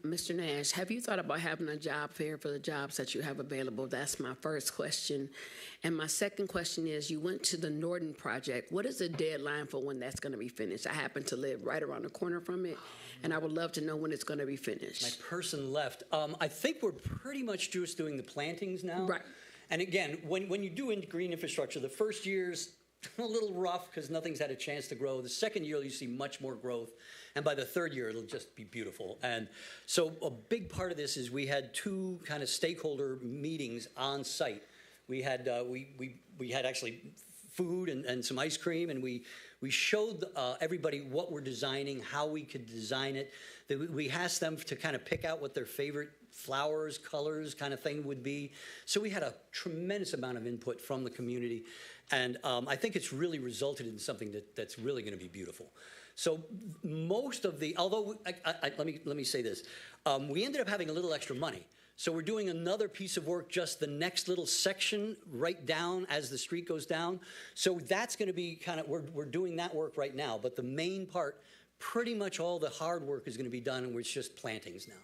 Mr. Nash, have you thought about having a job fair for the jobs that you have available? That's my first question. And my second question is, you went to the Norton project. What is the deadline for when that's going to be finished? I happen to live right around the corner from it, and I would love to know when it's going to be finished. My person left. I think we're pretty much just doing the plantings now. Right. And again, when you do green infrastructure, the first year's a little rough because nothing's had a chance to grow. The second year, you see much more growth. And by the third year, it'll just be beautiful. And so a big part of this is we had 2 kind of stakeholder meetings on site. We had we had actually food and some ice cream, and we showed everybody what we're designing, how we could design it. We asked them to kind of pick out what their favorite flowers, colors kind of thing would be. So we had a tremendous amount of input from the community. And I think it's really resulted in something that's really going to be beautiful. So most of the, although, let me say this. We ended up having a little extra money. So we're doing another piece of work, just the next little section right down as the street goes down. So that's going to be kind of, we're doing that work right now. But the main part, pretty much all the hard work is going to be done, and it's just plantings now.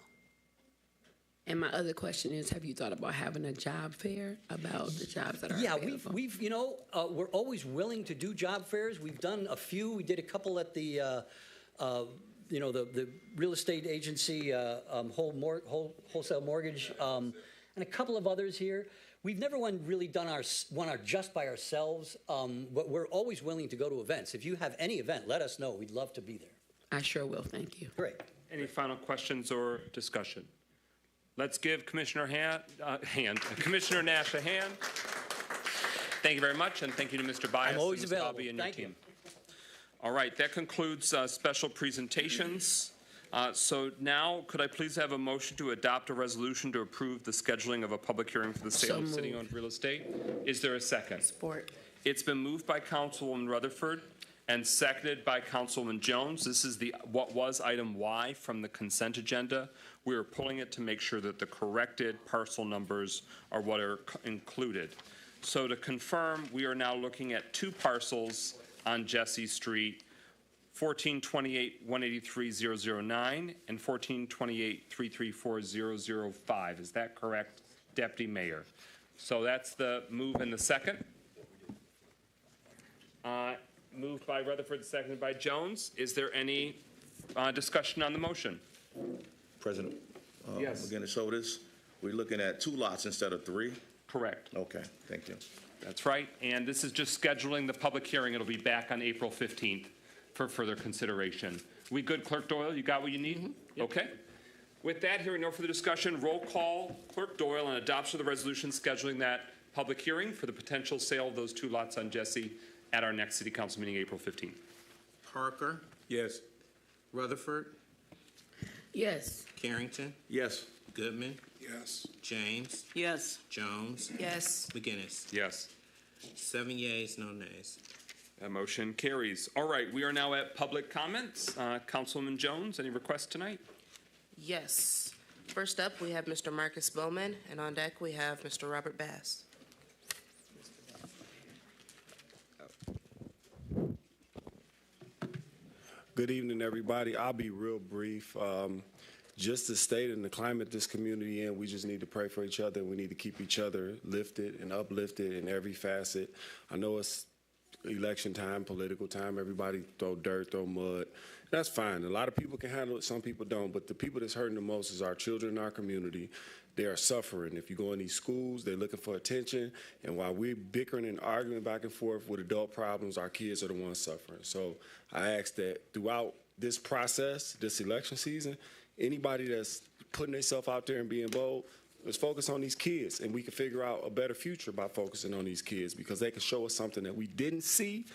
And my other question is, have you thought about having a job fair about the jobs that are available? we've we're always willing to do job fairs. We've done a few. We did a couple at the the real estate agency, wholesale mortgage, and a couple of others here. we've never really done one just by ourselves, but we're always willing to go to events. If you have any event, let us know. We'd love to be there. I sure will, thank you. Great. Any final questions or discussion? Let's give Commissioner Commissioner Nash a hand. Thank you very much, and thank you to Mr. Bias. I'm always and Ms. available. Bobby and your Thank you. team. All right, that concludes special presentations. So now, could I please have a motion to adopt a resolution to approve the scheduling of a public hearing for the sale of city-owned real estate? Is there a second? Support. It's been moved by Councilwoman Rutherford and seconded by Councilwoman Jones. This is what was item Y from the consent agenda. We are pulling it to make sure that the corrected parcel numbers are what are included. So to confirm, we are now looking at 2 parcels on Jesse Street, 1428-183-009 and 1428-334-005. Is that correct, Deputy Mayor? So that's the move and the second. Moved by Rutherford, seconded by Jones. Is there any discussion on the motion? President, Yes. again, to show this, we're looking at 2 lots instead of 3? Correct. Okay, thank you. That's right. And this is just scheduling the public hearing. It'll be back on April 15th for further consideration. We good, Clerk Doyle? You got what you need? Okay. With that, hearing no further discussion, roll call, Clerk Doyle, on adoption of the resolution scheduling that public hearing for the potential sale of those 2 lots on Jesse at our next City Council meeting, April 15th. Parker, Yes. Rutherford, Yes. Carrington, Yes. Goodman, Yes. James, Yes. Jones, Yes. McGinnis. Yes. 7 yeas, no nays. That motion carries. All right, we are now at public comments. Councilwoman Jones, any requests tonight? Yes. First up, we have Mr. Marcus Bowman, and on deck, we have Mr. Robert Bass. Good evening, everybody. I'll be real brief. Just the state and the climate this community in, we just need to pray for each other. We need to keep each other lifted and uplifted in every facet. I know it's election time, political time. Everybody throw dirt, throw mud. That's fine. A lot of people can handle it. Some people don't. But the people that's hurting the most is our children in our community. They are suffering. If you go in these schools, they're looking for attention. And while we're bickering and arguing back and forth with adult problems, our kids are the ones suffering. So I ask that throughout this process, this election season, anybody that's putting themselves out there and being bold, let's focus on these kids, and we can figure out a better future by focusing on these kids because they can show us something that we didn't see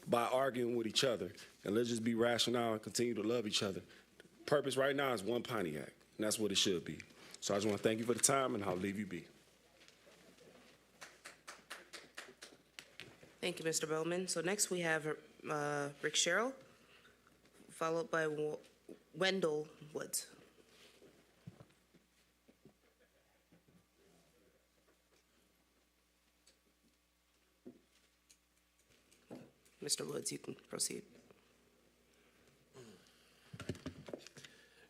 by arguing with each other. And let's just be rational and continue to love each other. Purpose right now is one Pontiac, and that's what it should be. So I just want to thank you for the time, and I'll leave you be. Thank you, Mr. Bowman. So next, we have Rick Sherrill, followed by Wendell Woods. Mr. Woods, you can proceed.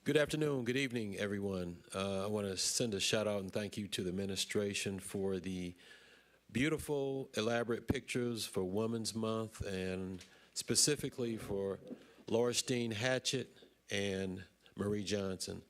Good afternoon, good evening, everyone. I want to send a shout out and thank you to the administration for the beautiful, elaborate pictures for Women's Month and specifically for Laura Steen Hatchett and Marie Johnson.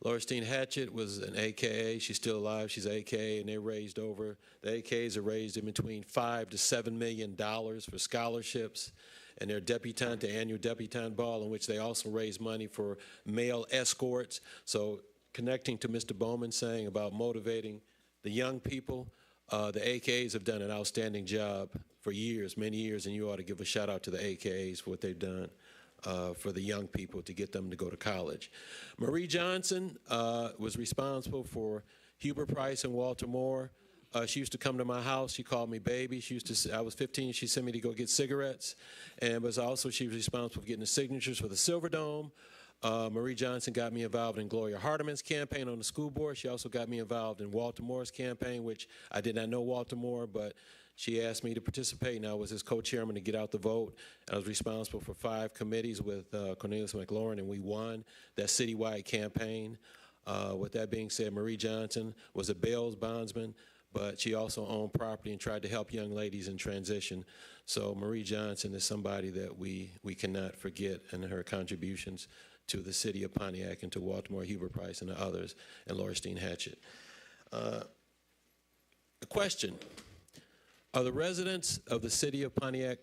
Laura Steen Hatchett was an AKA. She's still alive. She's AKA, and they raised over, the AKAs are raised in between $5 to $7 million for scholarships, and their debutante, the annual debutante ball, in which they also raise money for male escorts. So connecting to Mr. Bowman saying about motivating the young people, the AKAs have done an outstanding job for years, many years, and you ought to give a shout out to the AKAs for what they've done for the young people to get them to go to college. Marie Johnson was responsible for Huber Price and Walter Moore. She used to come to my house. She called me baby. She used to. I was 15. She sent me to go get cigarettes, and she was responsible for getting the signatures for the Silver Dome. Marie Johnson got me involved in Gloria Hardeman's campaign on the school board. She also got me involved in Walter Moore's campaign, which I did not know Walter Moore, but she asked me to participate, and I was his co-chairman to get out the vote. I was responsible for 5 committees with Cornelius McLaurin, and we won that citywide campaign. With that being said, Marie Johnson was a bail bondsman, but she also owned property and tried to help young ladies in transition. So Marie Johnson is somebody that we cannot forget, and her contributions to the city of Pontiac and to Walter Moore, Huber Price, and the others, and Laura Steen Hatchett. A question. Are the residents of the city of Pontiac,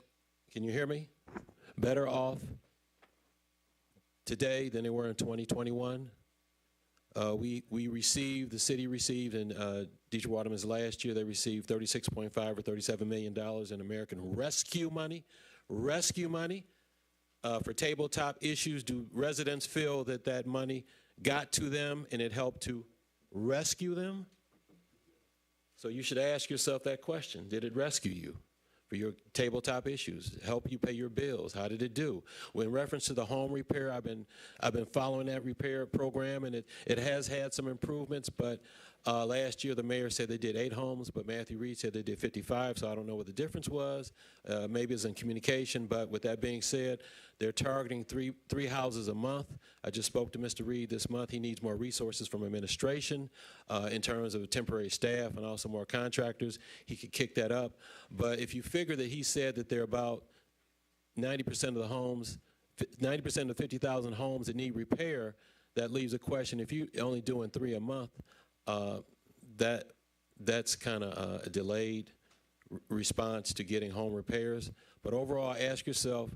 can you hear me, better off today than they were in 2021? The city received in Deidre Waterman's last year, they received $36.5 or $37 million in American rescue money for tabletop issues. Do residents feel that that money got to them and it helped to rescue them? So you should ask yourself that question. Did it rescue you for your tabletop issues, help you pay your bills? How did it do? Well, in reference to the home repair, I've been following that repair program, and it has had some improvements, but last year the mayor said they did 8 homes, but Matthew Reed said they did 55, so I don't know what the difference was. Maybe it's in communication, but with that being said, they're targeting three houses a month. I just spoke to Mr. Reed this month. He needs more resources from administration in terms of temporary staff and also more contractors. He could kick that up. But if you figure that he said that there are about 90% of the homes, 90% of 50,000 homes that need repair, that leaves a question. If you're only doing 3 a month, that's kind of a delayed response to getting home repairs. But overall, ask yourself,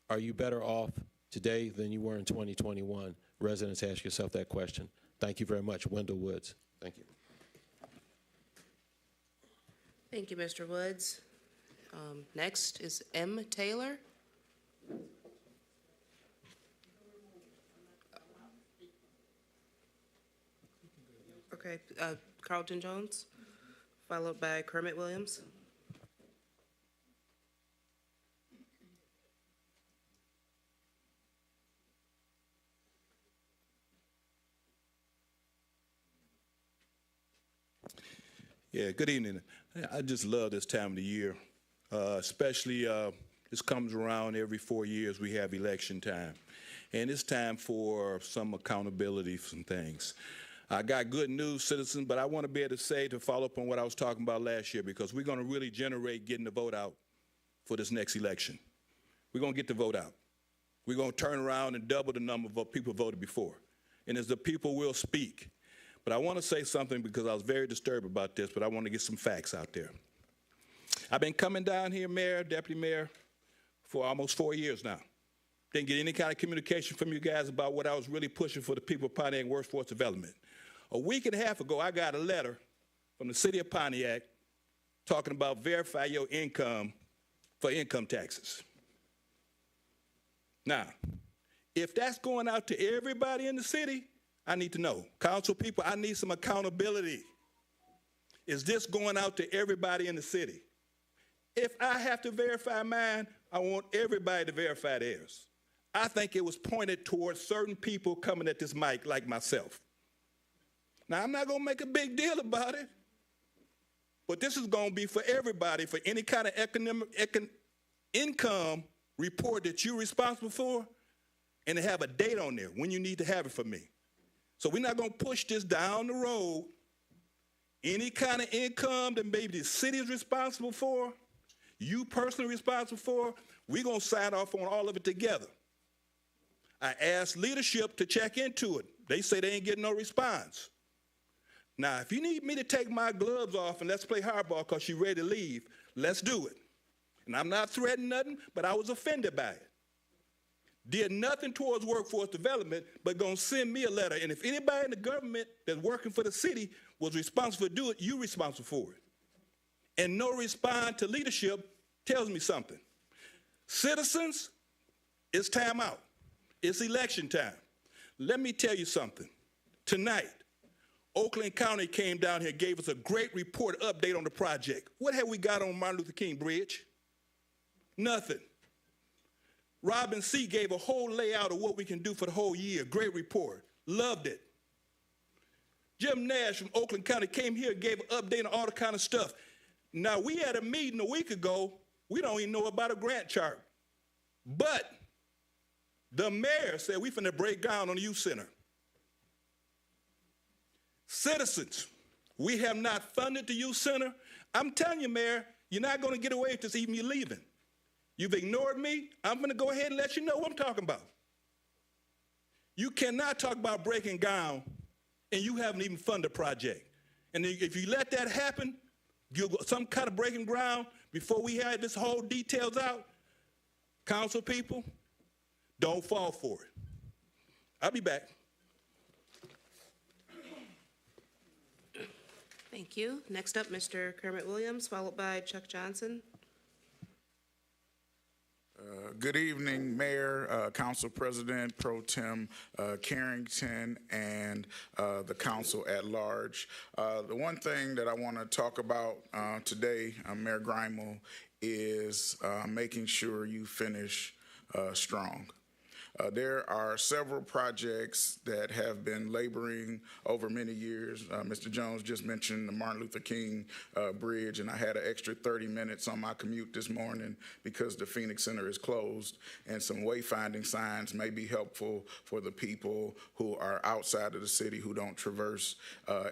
are you better off today than you were in 2021? Residents, ask yourself that question. Thank you very much. Wendell Woods. Thank you. Thank you, Mr. Woods. Next is M. Taylor. Okay, Carlton Jones, followed by Kermit Williams. Yeah, good evening. I just love this time of the year, especially this comes around every 4 years. We have election time, and it's time for some accountability for some things. I got good news, citizens, but I want to be able to say, to follow up on what I was talking about last year, because we're going to really generate getting the vote out for this next election. We're going to get the vote out. We're going to turn around and double the number of people voted before. And as the people will speak. But I want to say something because I was very disturbed about this, but I want to get some facts out there. I've been coming down here, Mayor, Deputy Mayor, for almost 4 years now. Didn't get any kind of communication from you guys about what I was really pushing for the people of Pontiac workforce development. A week and a half ago, I got a letter from the city of Pontiac talking about verify your income for income taxes. Now, if that's going out to everybody in the city, I need to know. Council people, I need some accountability. Is this going out to everybody in the city? If I have to verify mine, I want everybody to verify theirs. I think it was pointed towards certain people coming at this mic like myself. Now, I'm not going to make a big deal about it, but this is going to be for everybody, for any kind of income report that you're responsible for, and to have a date on there when you need to have it for me. So we're not going to push this down the road. Any kind of income that maybe the city is responsible for, you personally responsible for, we're going to sign off on all of it together. I asked leadership to check into it. They say they ain't getting no response. Now, if you need me to take my gloves off and let's play hardball because you're ready to leave, let's do it. And I'm not threatening nothing, but I was offended by it. Did nothing towards workforce development, but gonna send me a letter. And if anybody in the government that's working for the city was responsible to do it, you're responsible for it. And no response to leadership tells me something. Citizens, it's time out. It's election time. Let me tell you something. Tonight, Oakland County came down here, gave us a great report update on the project. What have we got on Martin Luther King Bridge? Nothing. Robin C. gave a whole layout of what we can do for the whole year. Great report. Loved it. Jim Nash from Oakland County came here and gave an update on all the kind of stuff. Now, we had a meeting a week ago. We don't even know about a grant chart. But the mayor said we finna break ground on the youth center. Citizens, we have not funded the youth center. I'm telling you, Mayor, you're not going to get away with this even you're leaving. You've ignored me. I'm going to go ahead and let you know what I'm talking about. You cannot talk about breaking ground and you haven't even funded a project. And if you let that happen, some kind of breaking ground before we had this whole details out? Council people, don't fall for it. I'll be back. Thank you. Next up, Mr. Kermit Williams, followed by Chuck Johnson. Good evening, Mayor, Council President Pro Tem Carrington, and the council at large. The one thing that I want to talk about today, Mayor Grimel, is making sure you finish strong. There are several projects that have been laboring over many years. Mr. Jones just mentioned the Martin Luther King Bridge, and I had an extra 30 minutes on my commute this morning because the Phoenix Center is closed, and some wayfinding signs may be helpful for the people who are outside of the city who don't traverse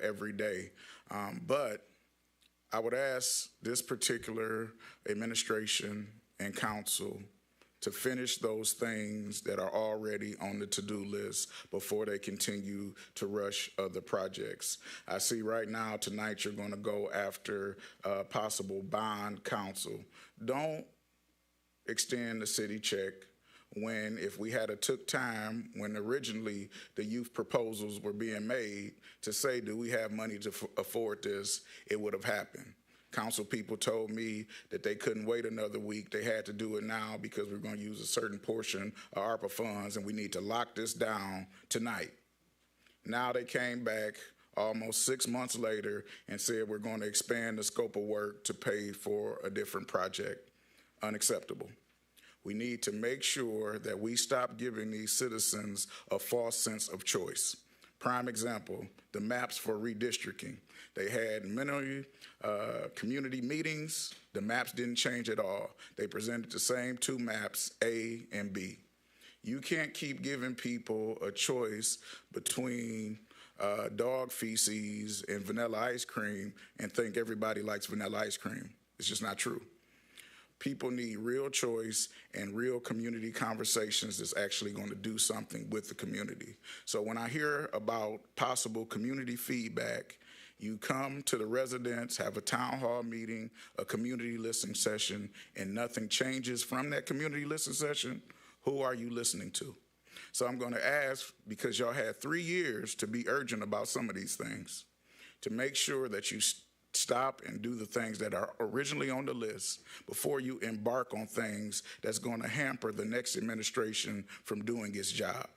every day. But I would ask this particular administration and council to finish those things that are already on the to-do list before they continue to rush other projects. I see right now, tonight, you're going to go after possible bond counsel. Don't extend the city check when, if we had took time when originally the youth proposals were being made to say, do we have money to afford this, it would have happened. Council people told me that they couldn't wait another week. They had to do it now because we're going to use a certain portion of ARPA funds and we need to lock this down tonight. Now they came back almost 6 months later and said we're going to expand the scope of work to pay for a different project. Unacceptable. We need to make sure that we stop giving these citizens a false sense of choice. Prime example, the maps for redistricting. They had many community meetings. The maps didn't change at all. They presented the same two maps, A and B. You can't keep giving people a choice between dog feces and vanilla ice cream and think everybody likes vanilla ice cream. It's just not true. People need real choice and real community conversations that's actually going to do something with the community. So when I hear about possible community feedback, you come to the residents, have a town hall meeting, a community listening session, and nothing changes from that community listening session, who are you listening to? So I'm going to ask, because y'all had 3 years to be urgent about some of these things, to make sure that you stop and do the things that are originally on the list before you embark on things that's going to hamper the next administration from doing its job.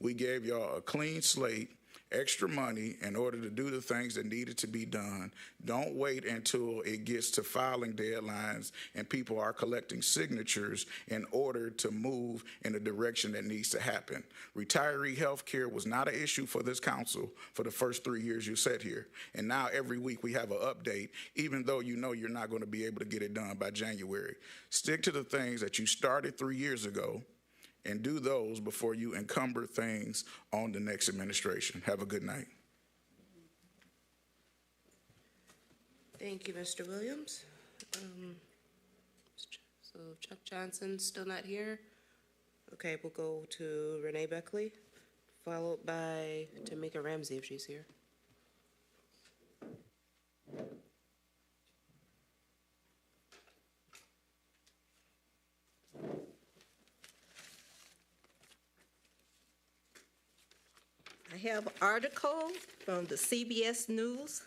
We gave y'all a clean slate, extra money in order to do the things that needed to be done. Don't wait until it gets to filing deadlines and people are collecting signatures in order to move in the direction that needs to happen. Retiree health care was not an issue for this council for the first 3 years you sat here. And now every week we have an update, even though you know you're not going to be able to get it done by January. Stick to the things that you started 3 years ago and do those before you encumber things on the next administration. Have a good night. Thank you, Mr. Williams. So Chuck Johnson still not here. Okay, we'll go to Renee Beckley, followed by Tamika Ramsey if she's here. I have an article from the CBS News,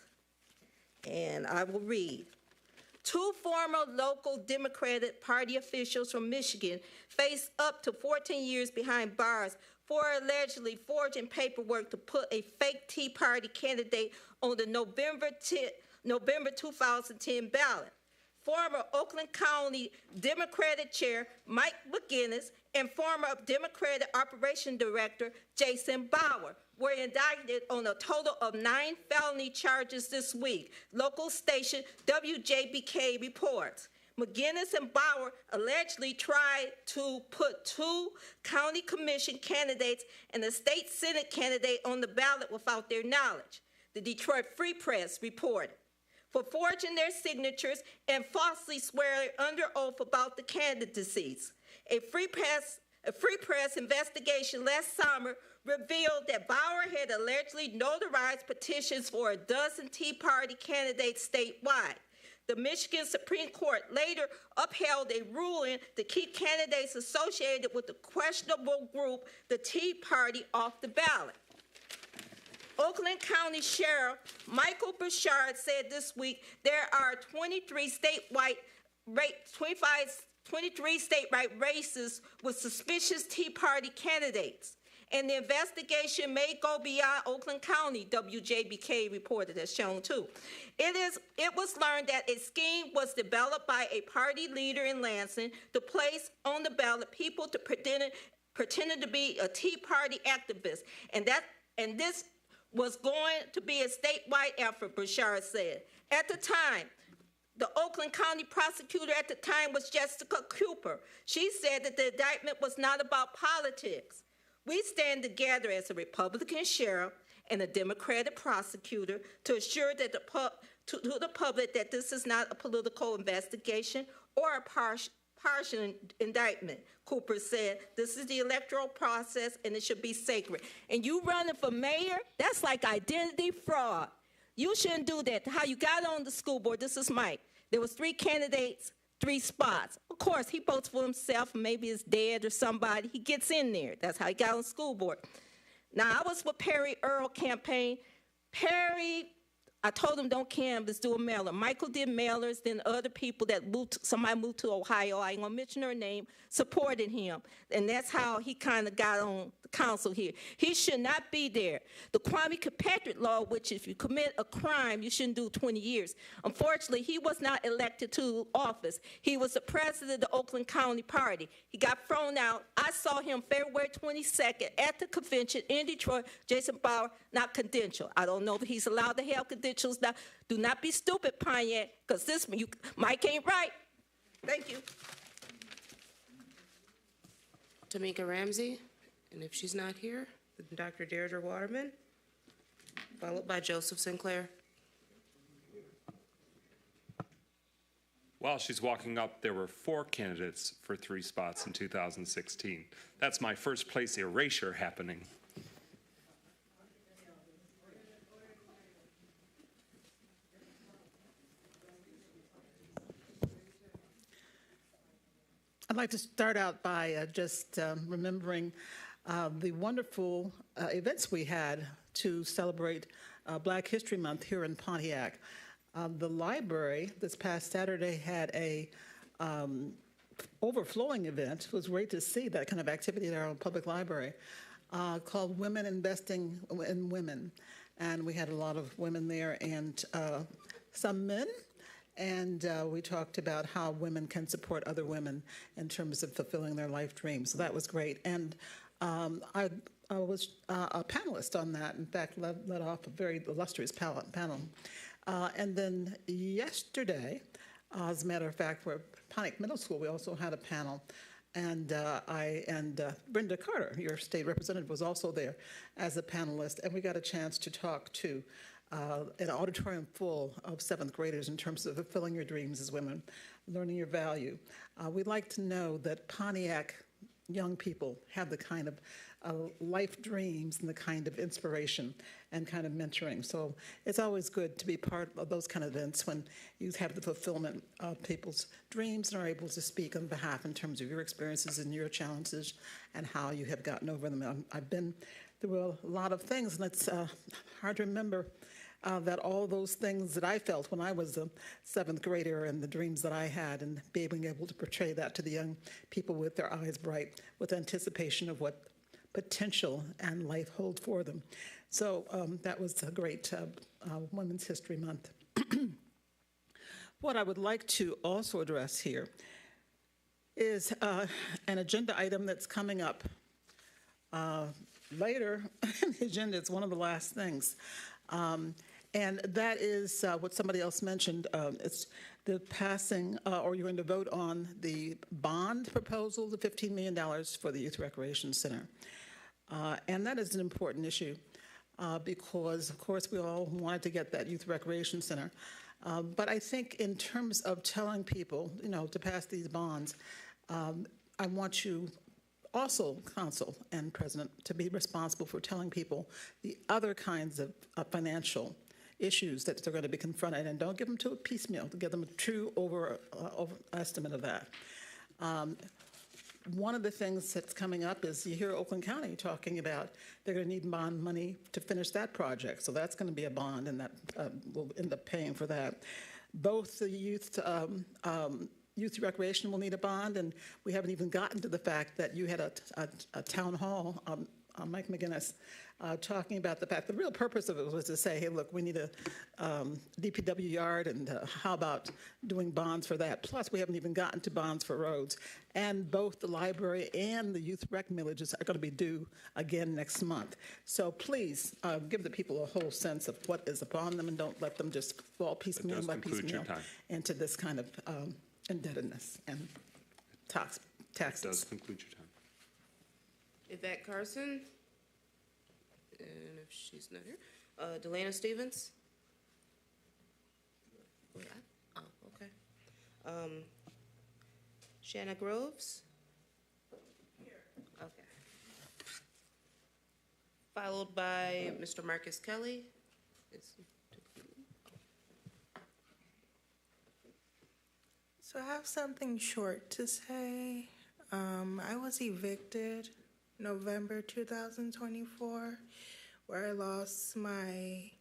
and I will read. 2 former local Democratic Party officials from Michigan face up to 14 years behind bars for allegedly forging paperwork to put a fake Tea Party candidate on the November 2010 ballot. Former Oakland County Democratic Chair Mike McGinnis and former Democratic Operation Director Jason Bauer were indicted on a total of 9 felony charges this week, local station WJBK reports. McGinnis and Bauer allegedly tried to put 2 county commission candidates and a state senate candidate on the ballot without their knowledge, the Detroit Free Press reported. For forging their signatures and falsely swearing under oath about the candidacies. A Free Press investigation last summer revealed that Bauer had allegedly notarized petitions for a dozen Tea Party candidates statewide. the Michigan Supreme Court later upheld a ruling to keep candidates associated with the questionable group, the Tea Party, off the ballot. Oakland County Sheriff Michael Bouchard said this week there are 23 statewide races with suspicious Tea Party candidates, and the investigation may go beyond Oakland County, WJBK reported as shown too. It was learned that a scheme was developed by a party leader in Lansing to place on the ballot people to pretending to be a Tea Party activist, and this was going to be a statewide effort, Bouchard said. At the time, the Oakland County prosecutor at the time was Jessica Cooper. She said that the indictment was not about politics. We stand together as a Republican sheriff and a Democratic prosecutor to assure that to the public that this is not a political investigation or a partial indictment. Cooper said, this is the electoral process and it should be sacred. And you running for mayor, that's like identity fraud. You shouldn't do that. How you got on the school board, this is Mike. There was 3 candidates, 3 spots. Of course, he votes for himself, maybe his dad or somebody. He gets in there. That's how he got on the school board. Now, I was with Perry Earl campaign. Perry, I told him don't canvass, do a mailer. Michael did mailers, then other people that somebody moved to Ohio, I ain't gonna mention her name, supported him. And that's how he kind of got on the council here. He should not be there. The Kwame Kilpatrick law, which if you commit a crime, you shouldn't do 20 years. Unfortunately, he was not elected to office. He was the president of the Oakland County Party. He got thrown out. I saw him February 22nd at the convention in Detroit. Jason Bauer, not confidential. I don't know if he's allowed to have credentials now. Do not be stupid, Pontiac, because Mike ain't right. Thank you. Tamika Ramsey, and if she's not here, Dr. Deirdre Waterman, followed by Joseph Sinclair. While she's walking up, there were 4 candidates for 3 spots in 2016. That's my first place erasure happening. I'd like to start out by just remembering the wonderful events we had to celebrate Black History Month here in Pontiac. The library this past Saturday had a overflowing event. It was great to see that kind of activity in our public library called Women Investing in Women. And we had a lot of women there and some men. And we talked about how women can support other women in terms of fulfilling their life dreams. So that was great. And I was a panelist on that. In fact, led off a very illustrious panel. And then yesterday, as a matter of fact, for Pontiac Middle School, we also had a panel. And Brenda Carter, your state representative, was also there as a panelist. And we got a chance to talk to an auditorium full of 7th graders in terms of fulfilling your dreams as women, learning your value. We'd like to know that Pontiac young people have the kind of life dreams and the kind of inspiration and kind of mentoring. So it's always good to be part of those kind of events when you have the fulfillment of people's dreams and are able to speak on behalf in terms of your experiences and your challenges and how you have gotten over them. I've been through a lot of things, and it's hard to remember that all those things that I felt when I was a 7th grader and the dreams that I had, and being able to portray that to the young people with their eyes bright with anticipation of what potential and life hold for them. So that was a great Women's History Month. What I would like to also address here is an agenda item that's coming up later in the agenda. It's one of the last things. And that is what somebody else mentioned. It's the passing, or you're going to vote on the bond proposal, the $15 million for the Youth Recreation Center. And that is an important issue because, of course, we all wanted to get that Youth Recreation Center. But I think in terms of telling people, to pass these bonds, I want you also, Council and President, to be responsible for telling people the other kinds of financial issues that they're going to be confronted, and don't give them to a piecemeal, to give them a true estimate of that. One of the things that's coming up is you hear Oakland County talking about they're going to need bond money to finish that project. So that's going to be a bond, and that will end up paying for that. Both the youth recreation will need a bond, and we haven't even gotten to the fact that you had a town hall, Mike McGinnis, talking about the fact the real purpose of it was to say, hey, look, we need a DPW yard, and how about doing bonds for that? Plus, we haven't even gotten to bonds for roads. And both the library and the youth rec millages are going to be due again next month. So please give the people a whole sense of what is upon them, and don't let them just fall piecemeal by piecemeal into this kind of indebtedness and taxes. That does conclude your time. Yvette Carson, and if she's not here, Delana Stevens. Oh, okay. Shanna Groves. Here. Okay. Followed by Mr. Marcus Kelly. So I have something short to say. I was evicted November 2024, where I lost my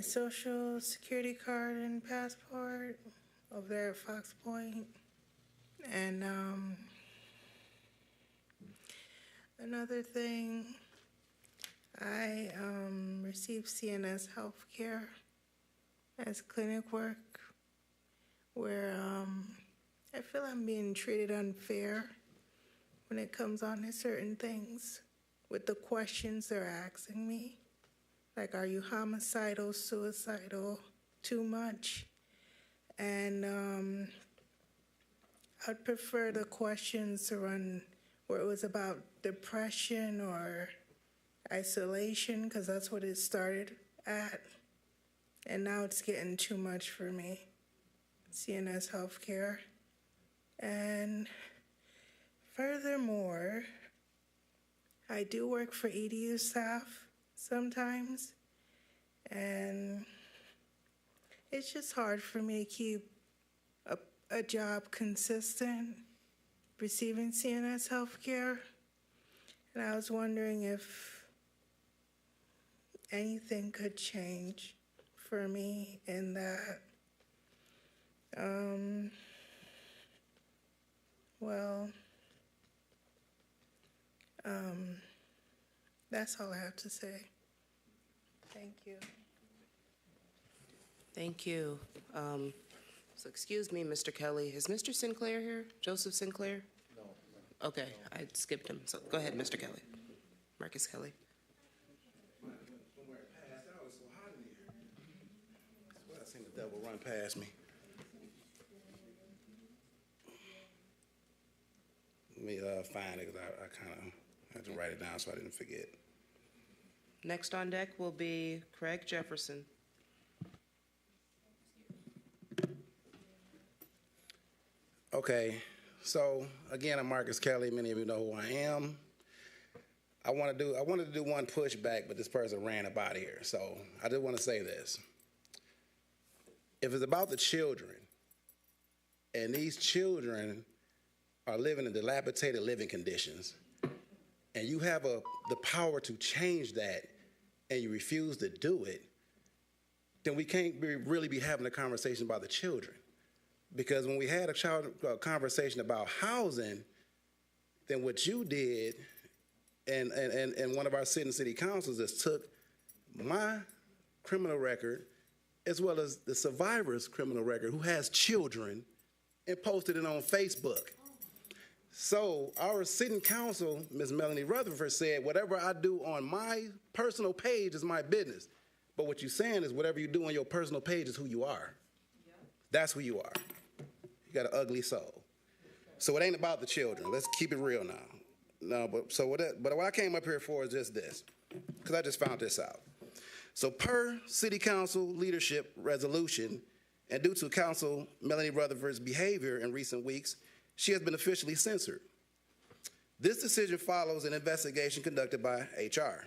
social security card and passport over there at Fox Point. And another thing, I received CNS health care as clinic work, where I feel I'm being treated unfair when it comes on to certain things with the questions they're asking me. Like, are you homicidal, suicidal, too much? And I'd prefer the questions to run where it was about depression or isolation, because that's what it started at. And now it's getting too much for me. CNS healthcare. And furthermore, I do work for EDU staff sometimes, and it's just hard for me to keep a job consistent receiving CNS healthcare. And I was wondering if anything could change for me in that. That's all I have to say. Thank you. Thank you. So excuse me, Mr. Kelly. Is Mr. Sinclair here? Joseph Sinclair? No. Okay, I skipped him. So go ahead, Mr. Kelly. Marcus Kelly. I seen the devil run past me. Let me find it, because I kind of had to write it down so I didn't forget. Next on deck will be Craig Jefferson. Okay, so again, I'm Marcus Kelly. Many of you know who I am. I wanted to do one pushback, but this person ran up out of here. So I just want to say this. If it's about the children, and these children are living in dilapidated living conditions, and you have the power to change that, and you refuse to do it, then we can't really be having a conversation about the children. Because when we had a conversation about housing, then what you did, and one of our sitting city councils just took my criminal record, as well as the survivor's criminal record, who has children, and posted it on Facebook. So our sitting council, Ms. Melanie Rutherford, said, whatever I do on my personal page is my business. But what you're saying is whatever you do on your personal page is who you are. Yeah. That's who you are. You got an ugly soul. So it ain't about the children. Let's keep it real now. No, but what I came up here for is just this, because I just found this out. So per city council leadership resolution, and due to Council Melanie Rutherford's behavior in recent weeks, she has been officially censored. This decision follows an investigation conducted by HR.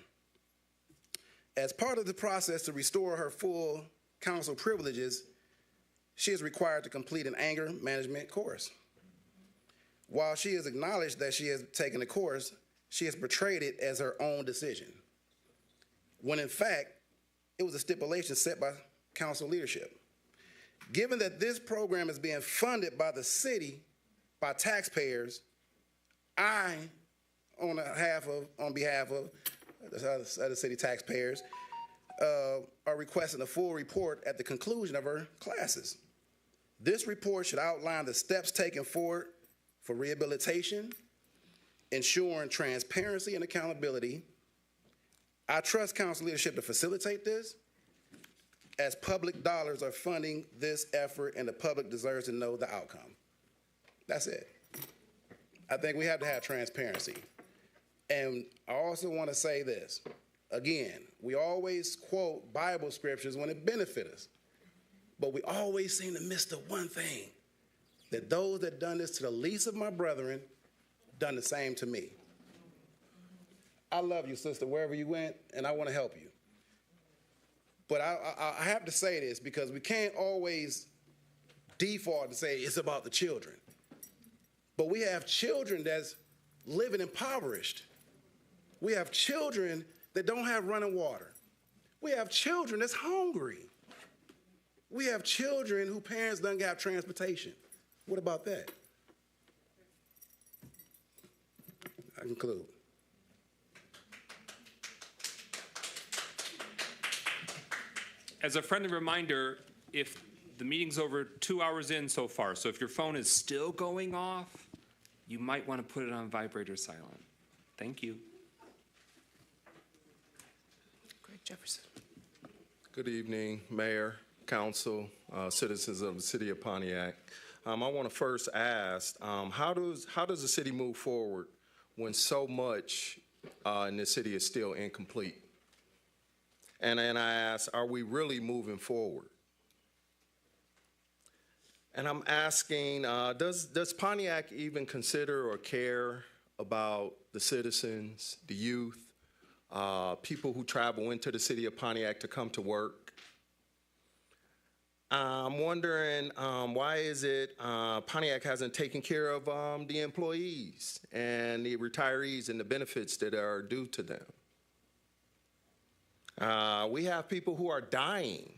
As part of the process to restore her full council privileges, she is required to complete an anger management course. While she has acknowledged that she has taken the course, she has portrayed it as her own decision, when in fact, it was a stipulation set by council leadership. Given that this program is being funded by the city, by taxpayers, I, on behalf of the city taxpayers, are requesting a full report at the conclusion of her classes. This report should outline the steps taken forward for rehabilitation, ensuring transparency and accountability. I trust council leadership to facilitate this, as public dollars are funding this effort and the public deserves to know the outcome. That's it. I think we have to have transparency. And I also want to say this. Again, we always quote Bible scriptures when it benefits us, but we always seem to miss the one thing, that those that done this to the least of my brethren done the same to me. I love you, sister, wherever you went, and I want to help you. But I have to say this because we can't always default and say it's about the children. But we have children that's living impoverished. We have children that don't have running water. We have children that's hungry. We have children whose parents don't have transportation. What about that? I conclude. As a friendly reminder, if the meeting's over 2 hours in so far, so if your phone is still going off, you might want to put it on vibrate or silent. Thank you. Greg Jefferson. Good evening, Mayor, Council, citizens of the City of Pontiac. I want to first ask, how does the city move forward when so much in the city is still incomplete? And I ask, are we really moving forward? And I'm asking, does Pontiac even consider or care about the citizens, the youth, people who travel into the city of Pontiac to come to work? I'm wondering why is it Pontiac hasn't taken care of the employees and the retirees and the benefits that are due to them? We have people who are dying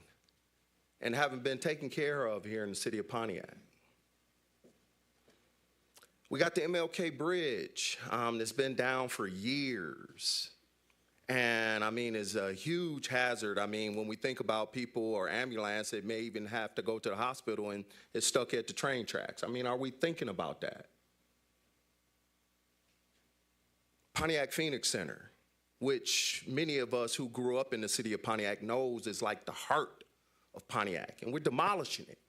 and haven't been taken care of here in the city of Pontiac. We got the MLK Bridge that's been down for years. And I mean, it's a huge hazard. I mean, when we think about people or ambulance, that may even have to go to the hospital and it's stuck at the train tracks. I mean, are we thinking about that? Pontiac Phoenix Center, which many of us who grew up in the city of Pontiac knows is like the heart of Pontiac, and we're demolishing it.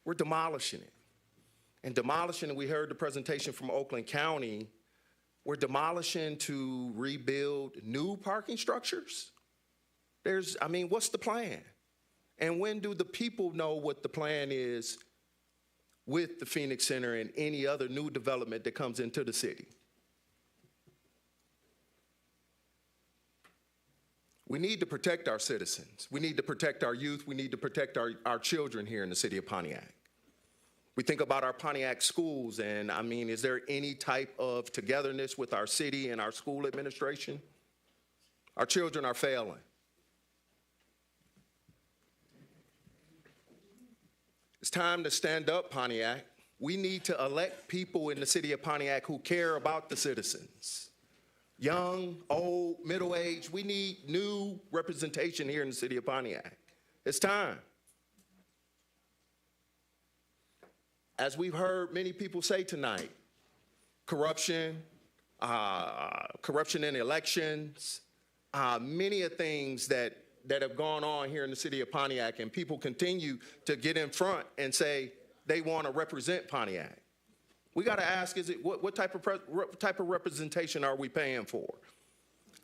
We're demolishing it. And demolishing, we heard the presentation from Oakland County, we're demolishing to rebuild new parking structures. What's the plan? And when do the people know what the plan is with the Phoenix Center and any other new development that comes into the city? We need to protect our citizens. We need to protect our youth. We need to protect our children here in the city of Pontiac. We think about our Pontiac schools, and I mean, is there any type of togetherness with our city and our school administration? Our children are failing. It's time to stand up, Pontiac. We need to elect people in the city of Pontiac who care about the citizens. Young, old, middle-aged, we need new representation here in the city of Pontiac. It's time. As we've heard many people say tonight, corruption, corruption in elections, many of things that have gone on here in the city of Pontiac, and people continue to get in front and say they want to represent Pontiac. We got to ask, what type of representation are we paying for?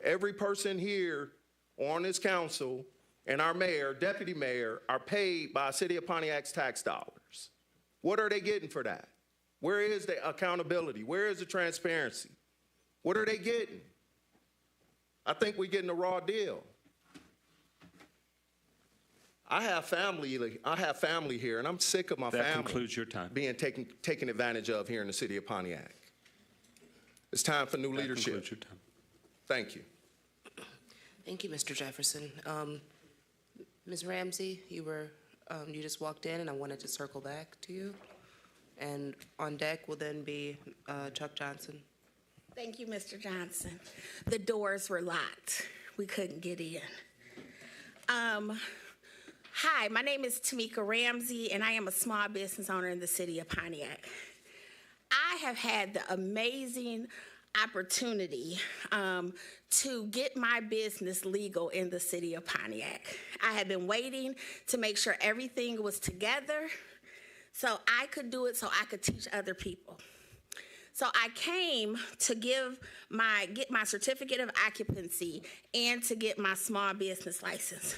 Every person here on this council and our mayor, deputy mayor, are paid by City of Pontiac's tax dollars. What are they getting for that? Where is the accountability? Where is the transparency? What are they getting? I think we're getting a raw deal. I have family here, and I'm sick of my That family concludes your time. being taken advantage of here in the city of Pontiac. It's time for new That leadership. concludes your time. Thank you. Thank you, Mr. Jefferson. Ms. Ramsey, you just walked in, and I wanted to circle back to you. And on deck will then be Chuck Johnson. Thank you, Mr. Johnson. The doors were locked. We couldn't get in. Hi, my name is Tamika Ramsey, and I am a small business owner in the city of Pontiac. I have had the amazing opportunity to get my business legal in the city of Pontiac. I have been waiting to make sure everything was together so I could do it, so I could teach other people. So I came to get my certificate of occupancy and to get my small business license.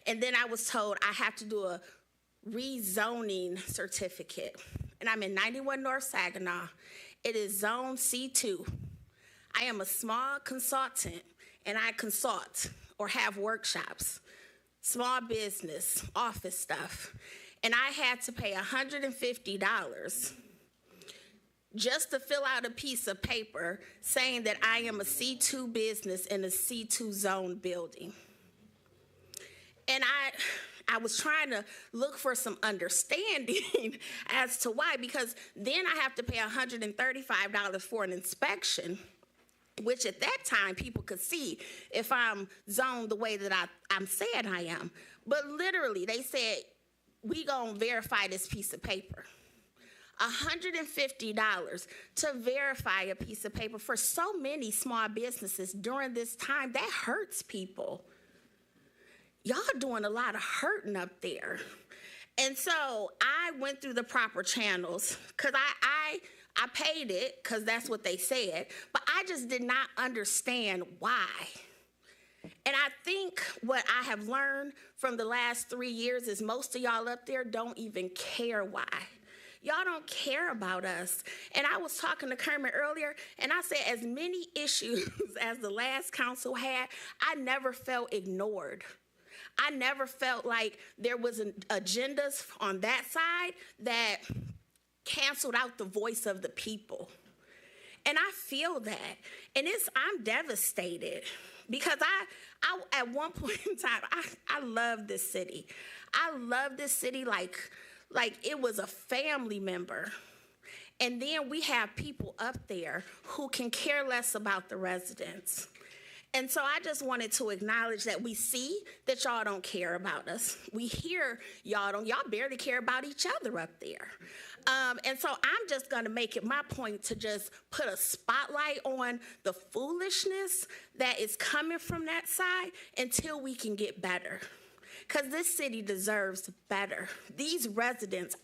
And then I was told I have to do a rezoning certificate. And I'm in 91 North Saginaw. It is zone C2. I am a small consultant, and I consult or have workshops, small business, office stuff. And I had to pay $150 just to fill out a piece of paper saying that I am a C2 business in a C2 zone building. And I was trying to look for some understanding as to why, because then I have to pay $135 for an inspection, which at that time people could see if I'm zoned the way that I'm saying I am. But literally, they said, we gonna verify this piece of paper. $150 to verify a piece of paper for so many small businesses during this time, that hurts people. Y'all doing a lot of hurting up there. And so I went through the proper channels because I paid it because that's what they said, but I just did not understand why. And I think what I have learned from the last 3 years is most of y'all up there don't even care why. Y'all don't care about us. And I was talking to Kermit earlier, and I said as many issues as the last council had, I never felt ignored. I never felt like there was agendas on that side that canceled out the voice of the people. And I feel that. And I'm devastated because I at one point in time, I love this city. I love this city like it was a family member. And then we have people up there who can care less about the residents. And so I just wanted to acknowledge that we see that y'all don't care about us. We hear y'all barely care about each other up there. And so I'm just gonna make it my point to just put a spotlight on the foolishness that is coming from that side until we can get better. Because this city deserves better. These residents,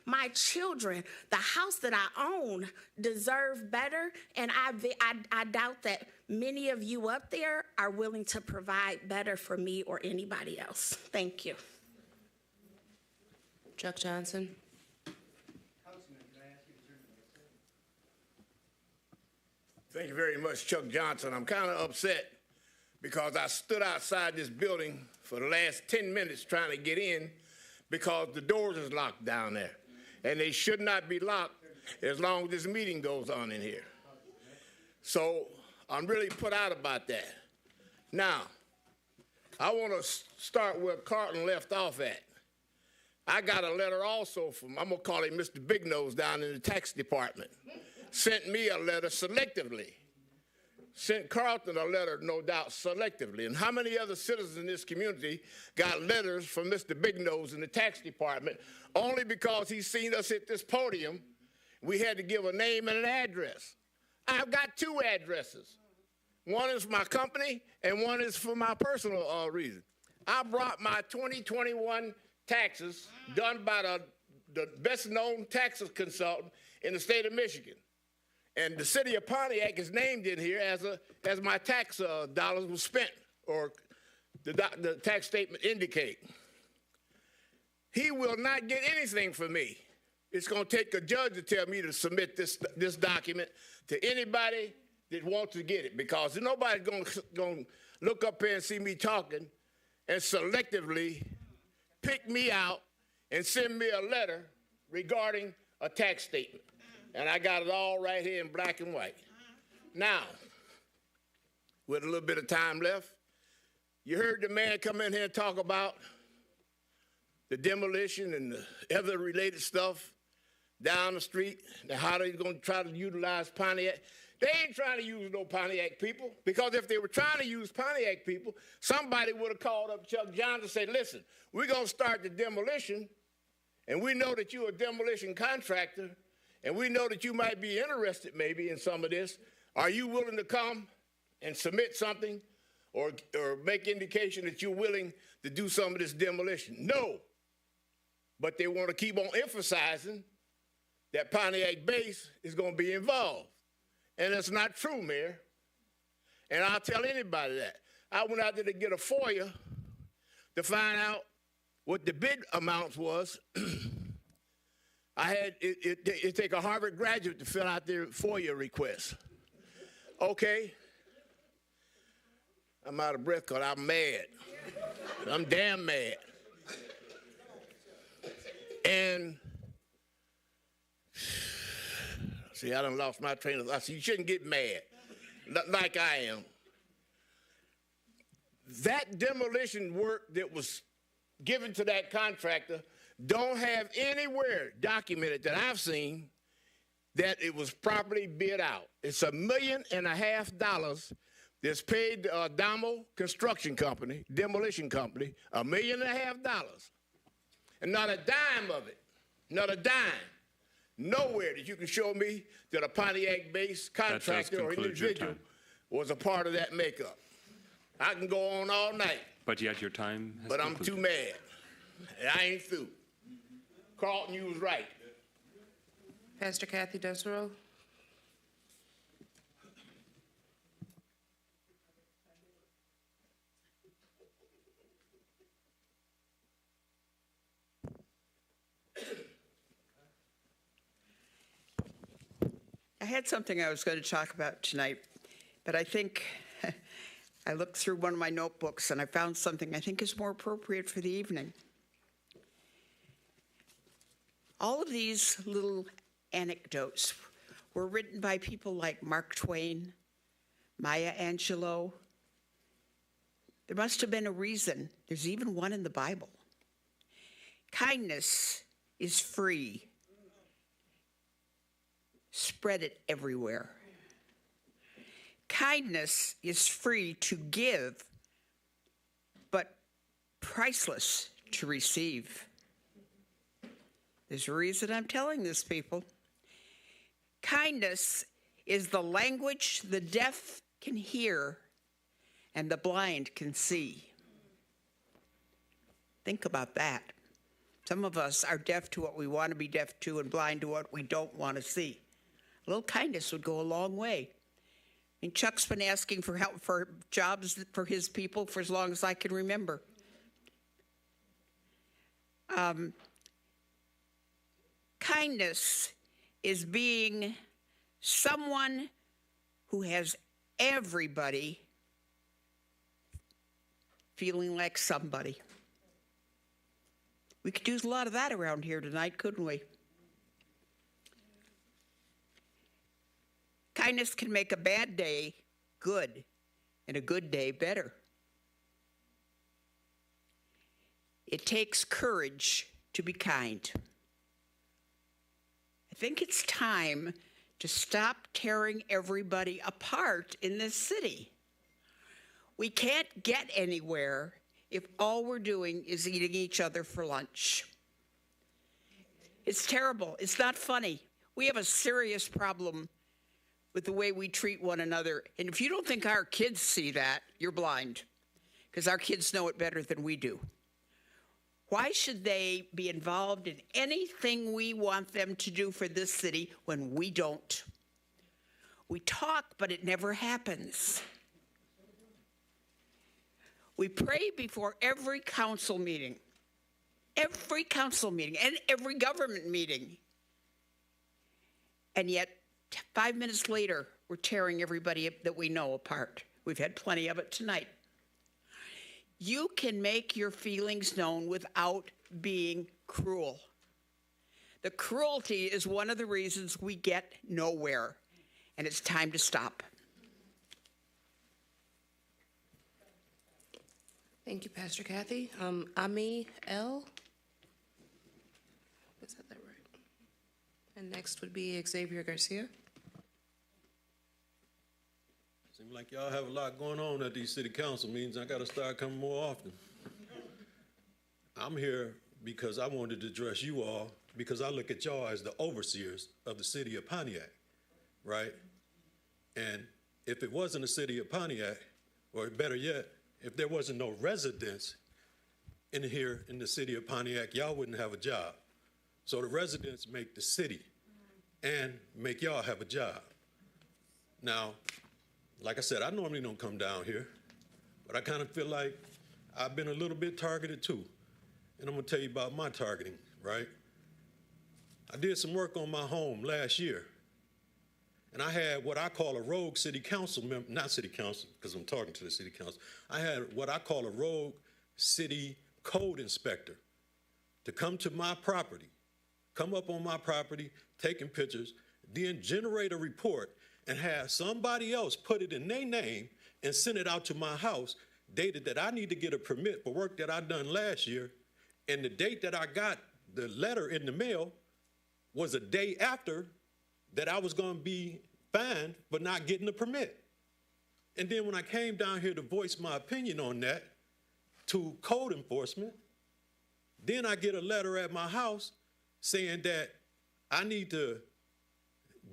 my children, the house that I own deserve better, and I doubt that many of you up there are willing to provide better for me or anybody else. Thank you. Chuck Johnson. Thank you very much, Chuck Johnson. I'm kind of upset because I stood outside this building for the last 10 minutes trying to get in because the doors is locked down there. And they should not be locked as long as this meeting goes on in here. So I'm really put out about that. Now, I want to start where Carlton left off at. I got a letter also from, I'm going to call him Mr. Big Nose down in the tax department. Sent me a letter selectively. Sent Carlton a letter, no doubt, selectively. And how many other citizens in this community got letters from Mr. Big Nose in the tax department only because he's seen us at this podium? We had to give a name and an address. I've got 2 addresses. One is for my company and one is for my personal reason. I brought my 2021 taxes done by the best known tax consultant in the state of Michigan. And the city of Pontiac is named in here as my tax dollars were spent, or the tax statement indicate. He will not get anything from me. It's going to take a judge to tell me to submit this document to anybody that wants to get it, because nobody's going to look up here and see me talking and selectively pick me out and send me a letter regarding a tax statement. And I got it all right here in black and white. Now, with a little bit of time left, you heard the man come in here and talk about the demolition and the other related stuff down the street, and how they're going to try to utilize Pontiac. They ain't trying to use no Pontiac people, because if they were trying to use Pontiac people, somebody would have called up Chuck Johnson and said, listen, we're going to start the demolition, and we know that you're a demolition contractor, and we know that you might be interested maybe in some of this. Are you willing to come and submit something or make indication that you're willing to do some of this demolition? No. But they want to keep on emphasizing that Pontiac base is going to be involved. And it's not true, Mayor. And I'll tell anybody that. I went out there to get a FOIA to find out what the bid amounts was. I had it take a Harvard graduate to fill out their FOIA request. Okay. I'm out of breath because I'm mad. I'm damn mad. And see, I done lost my train of thought. So you shouldn't get mad like I am. That demolition work that was given to that contractor don't have anywhere documented that I've seen that it was properly bid out. It's $1.5 million that's paid to Adamo Construction Company, demolition company, $1.5 million. And not a dime of it, not a dime. Nowhere that you can show me that a Pontiac-based contractor or individual was a part of that makeup. I can go on all night. But yet your time has But I'm concluded. too mad. And I ain't through. Carlton, you was right. Pastor Kathy Desero. I had something I was going to talk about tonight, but I think I looked through one of my notebooks and I found something I think is more appropriate for the evening. All of these little anecdotes were written by people like Mark Twain, Maya Angelou. There must have been a reason. There's even one in the Bible. Kindness is free. Spread it everywhere. Kindness is free to give, but priceless to receive. There's a reason I'm telling this, people. Kindness is the language the deaf can hear and the blind can see. Think about that. Some of us are deaf to what we want to be deaf to and blind to what we don't want to see. A little kindness would go a long way. I mean, Chuck's been asking for help for jobs for his people for as long as I can remember. Kindness is being someone who has everybody feeling like somebody. We could use a lot of that around here tonight, couldn't we? Kindness can make a bad day good and a good day better. It takes courage to be kind. I think it's time to stop tearing everybody apart in this city. We can't get anywhere if all we're doing is eating each other for lunch. It's terrible. It's not funny. We have a serious problem with the way we treat one another. And if you don't think our kids see that, you're blind, because our kids know it better than we do. Why should they be involved in anything we want them to do for this city when we don't? We talk, but it never happens. We pray before every council meeting, and every government meeting. And yet, 5 minutes later, we're tearing everybody that we know apart. We've had plenty of it tonight. You can make your feelings known without being cruel. The cruelty is one of the reasons we get nowhere, and it's time to stop. Thank you, Pastor Kathy. Ami L. Is that right? And next would be Xavier Garcia. Seems like y'all have a lot going on at these city council meetings. I got to start coming more often. I'm here because I wanted to address you all because I look at y'all as the overseers of the city of Pontiac, right? And if it wasn't the city of Pontiac, or better yet, if there wasn't no residents in here in the city of Pontiac, y'all wouldn't have a job. So the residents make the city and make y'all have a job. Now, like I said, I normally don't come down here, but I kind of feel like I've been a little bit targeted too. And I'm gonna tell you about my targeting, right? I did some work on my home last year, and I had what I call a rogue city council member, not city council, because I'm talking to the city council. I had what I call a rogue city code inspector to come to my property, come up on my property, taking pictures, then generate a report and have somebody else put it in their name and send it out to my house, dated that I need to get a permit for work that I done last year, and the date that I got the letter in the mail was a day after that I was gonna be fined for not getting a permit. And then when I came down here to voice my opinion on that to code enforcement, then I get a letter at my house saying that I need to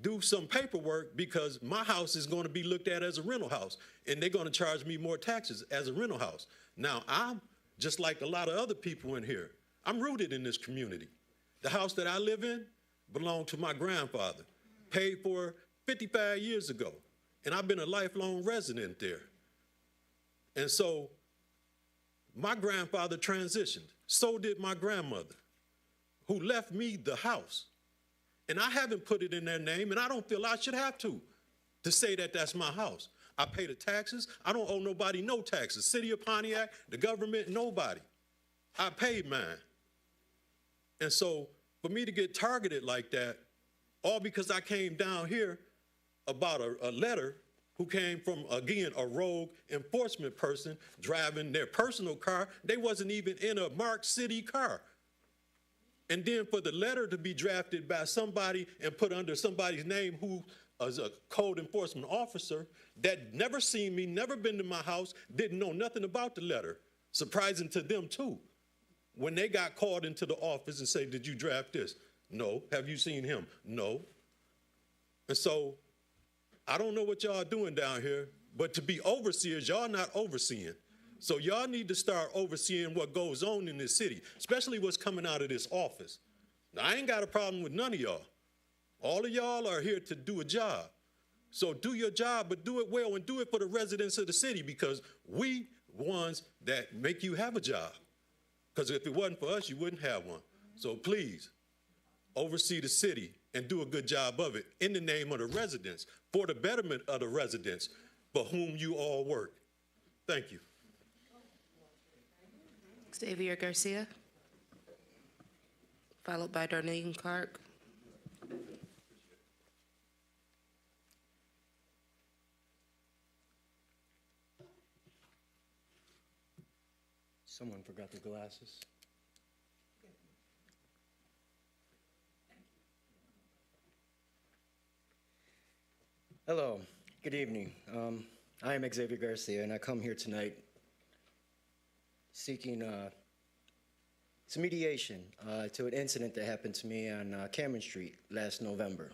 do some paperwork because my house is going to be looked at as a rental house and they're going to charge me more taxes as a rental house. Now, I'm just like a lot of other people in here. I'm rooted in this community. The house that I live in belonged to my grandfather, paid for 55 years ago, and I've been a lifelong resident there. And so my grandfather transitioned. So did my grandmother, who left me the house. And I haven't put it in their name, and I don't feel I should have to say that that's my house. I pay the taxes. I don't owe nobody no taxes. City of Pontiac, the government, nobody. I paid mine. And so for me to get targeted like that, all because I came down here about a letter who came from, again, a rogue enforcement person driving their personal car. They wasn't even in a marked city car. And then for the letter to be drafted by somebody and put under somebody's name who is a code enforcement officer that never seen me, never been to my house, didn't know nothing about the letter. Surprising to them too. When they got called into the office and say, did you draft this? No. Have you seen him? No. And so I don't know what y'all are doing down here, but to be overseers, y'all not overseeing. So y'all need to start overseeing what goes on in this city, especially what's coming out of this office. Now, I ain't got a problem with none of y'all. All of y'all are here to do a job. So do your job, but do it well and do it for the residents of the city because we ones that make you have a job. Because if it wasn't for us, you wouldn't have one. So please, oversee the city and do a good job of it in the name of the residents, for the betterment of the residents for whom you all work. Thank you. Xavier Garcia, followed by Darlene Clark. Someone forgot their glasses. Hello, good evening. I am Xavier Garcia, and I come here tonight seeking some mediation to an incident that happened to me on Cameron Street last November.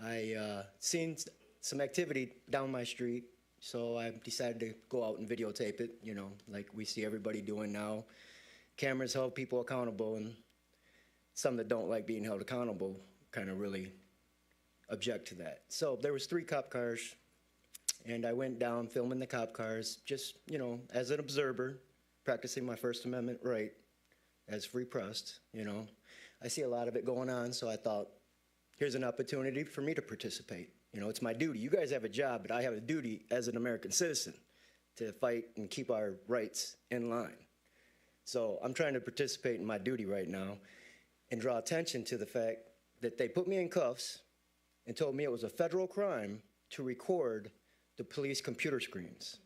I seen some activity down my street, so I decided to go out and videotape it, you know, like we see everybody doing now. Cameras hold people accountable, and some that don't like being held accountable kind of really object to that. So there was 3 cop cars, and I went down filming the cop cars, just, you know, as an observer, practicing my First Amendment right as free press, you know. I see a lot of it going on, so I thought, here's an opportunity for me to participate. You know, it's my duty. You guys have a job, but I have a duty as an American citizen to fight and keep our rights in line. So I'm trying to participate in my duty right now and draw attention to the fact that they put me in cuffs and told me it was a federal crime to record the police computer screens.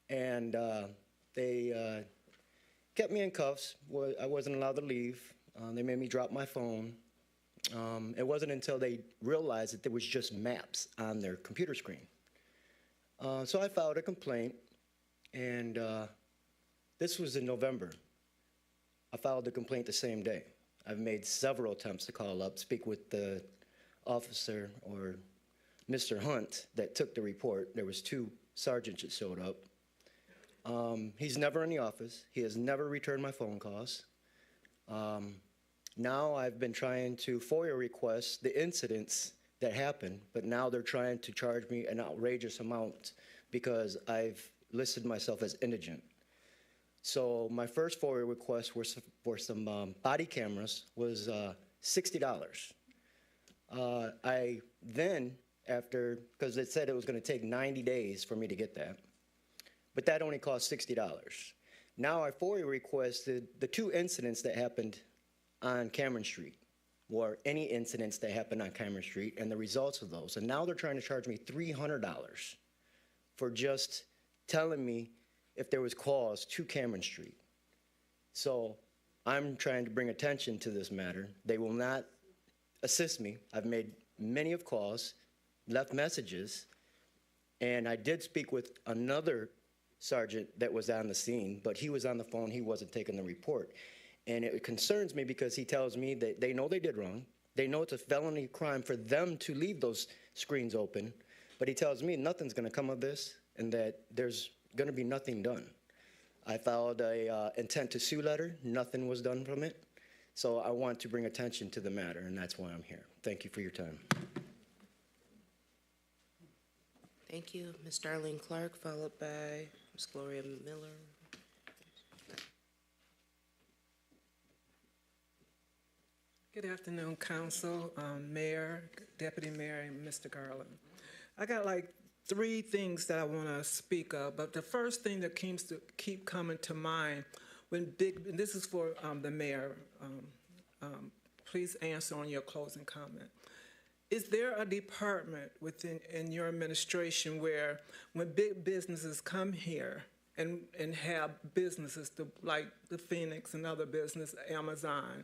And they kept me in cuffs. I wasn't allowed to leave. They made me drop my phone. It wasn't until they realized that there was just maps on their computer screen. So I filed a complaint, and this was in November. I filed the complaint the same day. I've made several attempts to call up, speak with the officer or Mr. Hunt that took the report. There was 2 sergeants that showed up. He's never in the office. He has never returned my phone calls. Now I've been trying to FOIA request the incidents that happened, but now they're trying to charge me an outrageous amount because I've listed myself as indigent. So my first FOIA request was for some body cameras was $60. I then, after, because it said it was going to take 90 days for me to get that, but that only cost $60. Now I FOIA requested the 2 incidents that happened on Cameron Street, or any incidents that happened on Cameron Street, and the results of those. And now they're trying to charge me $300 for just telling me if there was cause to Cameron Street. So I'm trying to bring attention to this matter. They will not assist me. I've made many of calls, left messages, and I did speak with another sergeant that was on the scene, but he was on the phone, he wasn't taking the report. And it concerns me because he tells me that they know they did wrong. They know it's a felony crime for them to leave those screens open, but he tells me nothing's gonna come of this and that there's gonna be nothing done. I filed a intent to sue letter, nothing was done from it. So I want to bring attention to the matter, and that's why I'm here. Thank you for your time. Thank you. Ms. Darlene Clark, followed by Ms. Gloria Miller. Good afternoon, Council, Mayor, Deputy Mayor, and Mr. Garland. I got like 3 things that I want to speak of, but the first thing that keep coming to mind and this is for the Mayor, please answer on your closing comment. Is there a department in your administration where when big businesses come here and have businesses like the Phoenix and other business, Amazon,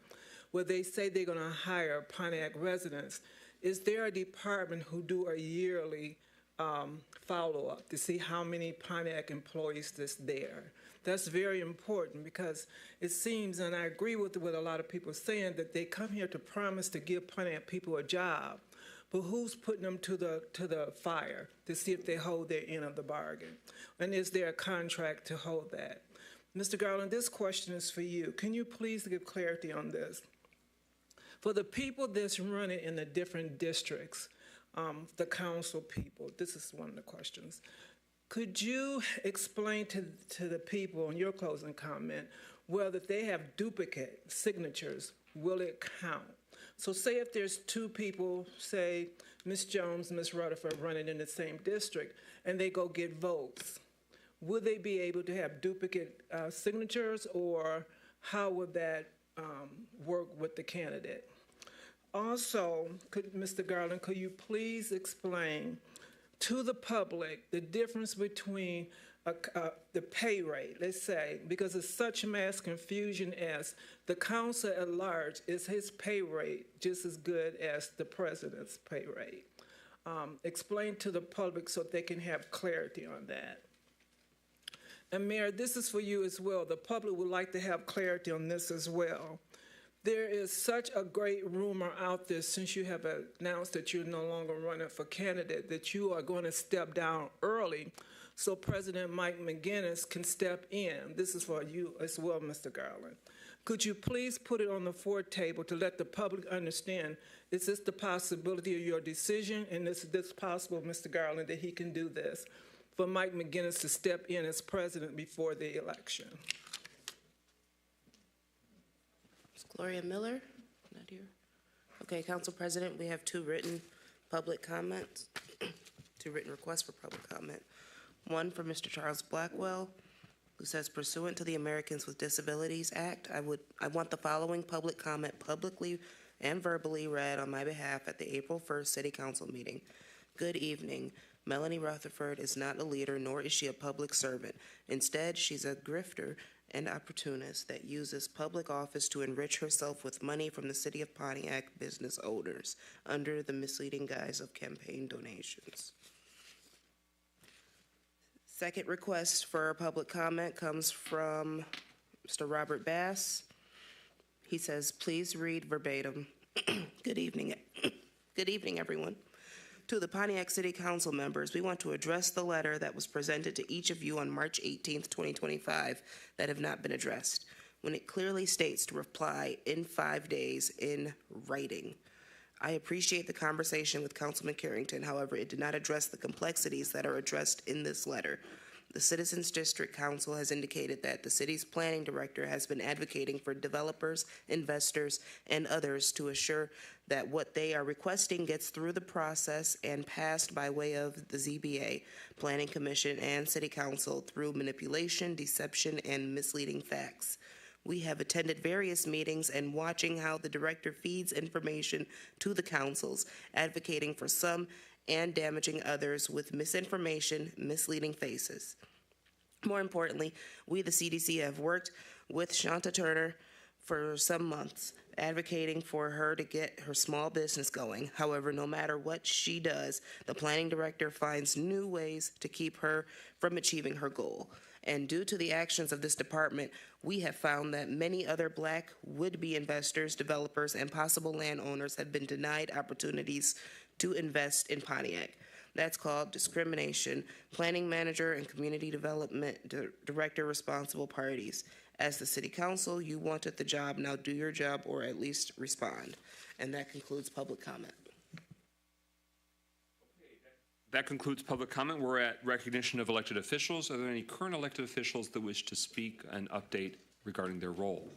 where they say they're going to hire Pontiac residents, is there a department who do a yearly follow-up to see how many Pontiac employees that's there? That's very important because it seems, and I agree with what a lot of people are saying, that they come here to promise to give Pontiac people a job, but who's putting them to the fire to see if they hold their end of the bargain? And is there a contract to hold that? Mr. Garland, this question is for you. Can you please give clarity on this? For the people that's running in the different districts, the council people, this is one of the questions. Could you explain to the people in your closing comment whether they have duplicate signatures, will it count? So say if there's 2 people, say Ms. Jones and Ms. Rutherford running in the same district, and they go get votes, would they be able to have duplicate signatures, or how would that work with the candidate? Also, Mr. Garland, could you please explain to the public the difference between the pay rate, let's say, because it's such mass confusion as the council at large, is his pay rate just as good as the president's pay rate? Explain to the public so they can have clarity on that. And Mayor, this is for you as well. The public would like to have clarity on this as well. There is such a great rumor out there since you have announced that you're no longer running for candidate that you are going to step down early so President Mike McGinnis can step in. This is for you as well, Mr. Garland. Could you please put it on the floor table to let the public understand, is this the possibility of your decision, and is this possible, Mr. Garland, that he can do this, for Mike McGinnis to step in as president before the election? Ms. Gloria Miller, not here. Okay, Council President, we have 2 written public comments, 2 written requests for public comment. One for Mr. Charles Blackwell, who says, pursuant to the Americans with Disabilities Act, I want the following public comment publicly and verbally read on my behalf at the April 1st City Council meeting. Good evening. Melanie Rutherford is not a leader, nor is she a public servant. Instead, she's a grifter and opportunist that uses public office to enrich herself with money from the City of Pontiac business owners under the misleading guise of campaign donations. Second request for public comment comes from Mr. Robert Bass. He says, please read verbatim. Good evening. Good evening, everyone. To the Pontiac City Council members, we want to address the letter that was presented to each of you on March 18th, 2025 that have not been addressed, when it clearly states to reply in 5 days in writing. I appreciate the conversation with Councilman Carrington. However, it did not address the complexities that are addressed in this letter. The Citizens District Council has indicated that the city's planning director has been advocating for developers, investors, and others to assure that what they are requesting gets through the process and passed by way of the ZBA, Planning Commission, and City Council through manipulation, deception, and misleading facts. We have attended various meetings and watching how the director feeds information to the councils, advocating for some and damaging others with misinformation, misleading faces. More importantly, we, the CDC, have worked with Shanta Turner for some months, advocating for her to get her small business going. However, no matter what she does, the planning director finds new ways to keep her from achieving her goal. And due to the actions of this department, we have found that many other Black would-be investors, developers, and possible landowners have been denied opportunities to invest in Pontiac. That's called discrimination. Planning manager and community development director responsible parties. As the city council, you wanted the job, now do your job or at least respond. And that concludes public comment. That concludes public comment. We're at recognition of elected officials. Are there any current elected officials that wish to speak and update regarding their role?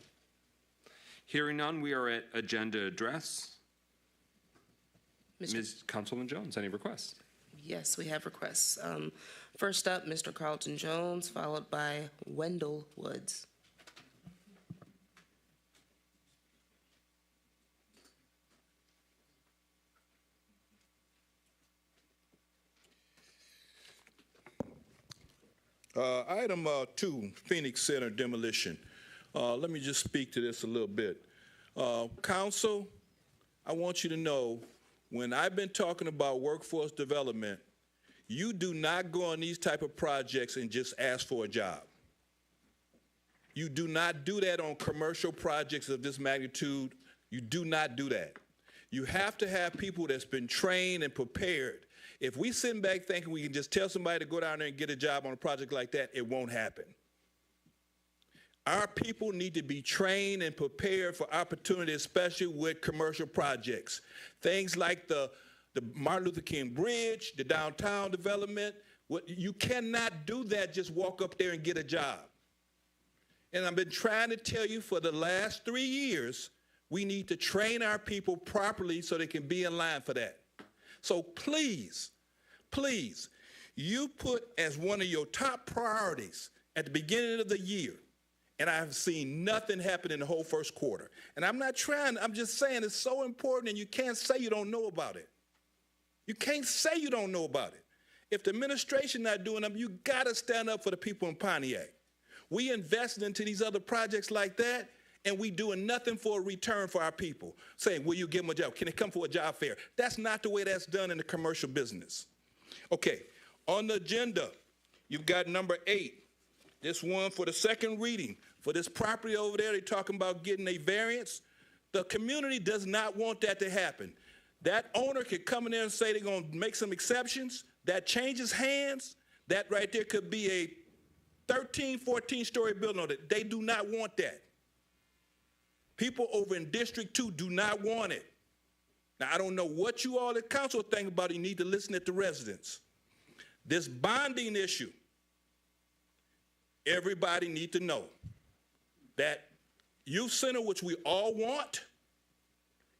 Hearing none, we are at agenda address. Ms. Councilman Jones, any requests? Yes, we have requests. First up, Mr. Carlton Jones, followed by Wendell Woods. Item 2, Phoenix Center demolition. Let me just speak to this a little bit. Council, I want you to know, when I've been talking about workforce development, you do not go on these type of projects and just ask for a job. You do not do that on commercial projects of this magnitude. You do not do that. You have to have people that's been trained and prepared. If we sit back thinking we can just tell somebody to go down there and get a job on a project like that, it won't happen. Our people need to be trained and prepared for opportunity, especially with commercial projects. Things like the Martin Luther King Bridge, the downtown development. You cannot do that, just walk up there and get a job. And I've been trying to tell you for the last 3 years, we need to train our people properly so they can be in line for that. So please, please, you put as one of your top priorities at the beginning of the year, and I've seen nothing happen in the whole first quarter. And I'm not trying, I'm just saying it's so important, and you can't say you don't know about it. You can't say you don't know about it. If the administration not doing them, you gotta stand up for the people in Pontiac. We invested into these other projects like that, and we doing nothing for a return for our people. Saying, will you give them a job? Can they come for a job fair? That's not the way that's done in the commercial business. Okay, on the agenda, you've got number 8. This one for the second reading. For this property over there, they're talking about getting a variance. The community does not want that to happen. That owner could come in there and say they're gonna make some exceptions. That changes hands. That right there could be a 13, 14-story building on it. They do not want that. People over in District 2 do not want it. Now, I don't know what you all at council think about it. You need to listen to the residents. This bonding issue, everybody need to know that youth center, which we all want,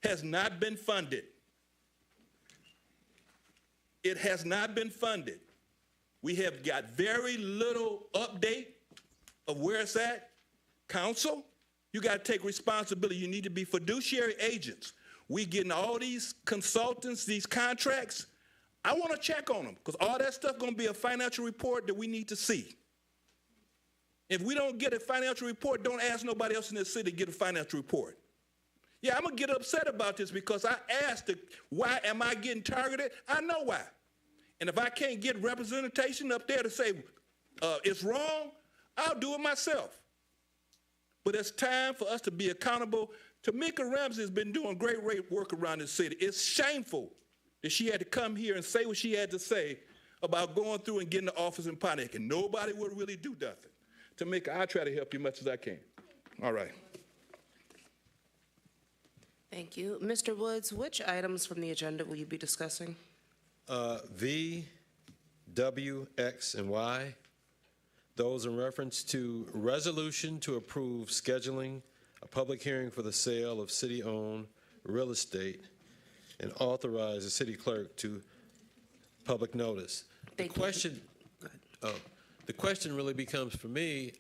has not been funded. It has not been funded. We have got very little update of where it's at. Council, you got to take responsibility. You need to be fiduciary agents. We getting all these consultants, these contracts. I want to check on them because all that stuff going to be a financial report that we need to see. If we don't get a financial report, don't ask nobody else in this city to get a financial report. Yeah, I'm going to get upset about this because I asked why am I getting targeted? I know why. And if I can't get representation up there to say it's wrong, I'll do it myself. But it's time for us to be accountable. Tamika Ramsey has been doing great work around this city. It's shameful that she had to come here and say what she had to say about going through and getting the office in Pontiac, and nobody would really do nothing. Tamika, I'll try to help you as much as I can. All right. Thank you. Mr. Woods, which items from the agenda will you be discussing? V, W, X, and Y. Those in reference to resolution to approve scheduling a public hearing for the sale of city-owned real estate and authorize the city clerk to public notice. The question really becomes for me,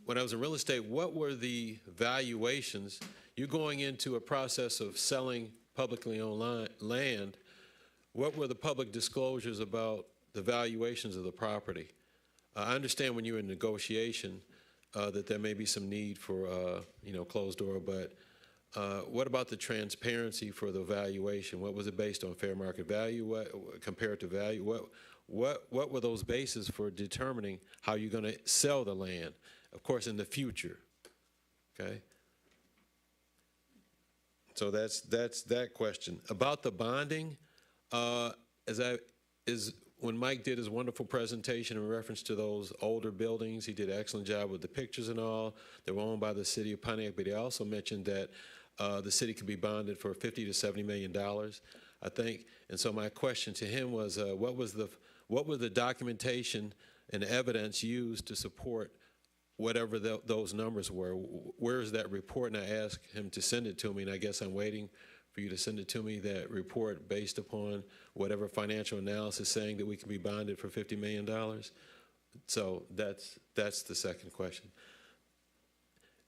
when I was in real estate, what were the valuations? You're going into a process of selling publicly owned land. What were the public disclosures about the valuations of the property? I understand when you're in negotiation that there may be some need for closed door, but what about the transparency for the valuation? What was it based on? Fair market value? What comparative value? What were those bases for determining how you're going to sell the land? Of course, in the future. Okay. So that's that question. About the bonding, when Mike did his wonderful presentation in reference to those older buildings, he did an excellent job with the pictures and all. They were owned by the city of Pontiac, but he also mentioned that the city could be bonded for $50 to $70 million, I think. And so my question to him was, what was the documentation and evidence used to support whatever those numbers were? Where is that report? And I asked him to send it to me, and I guess I'm waiting for you to send it to me, that report based upon whatever financial analysis saying that we can be bonded for $50 million. So that's the second question.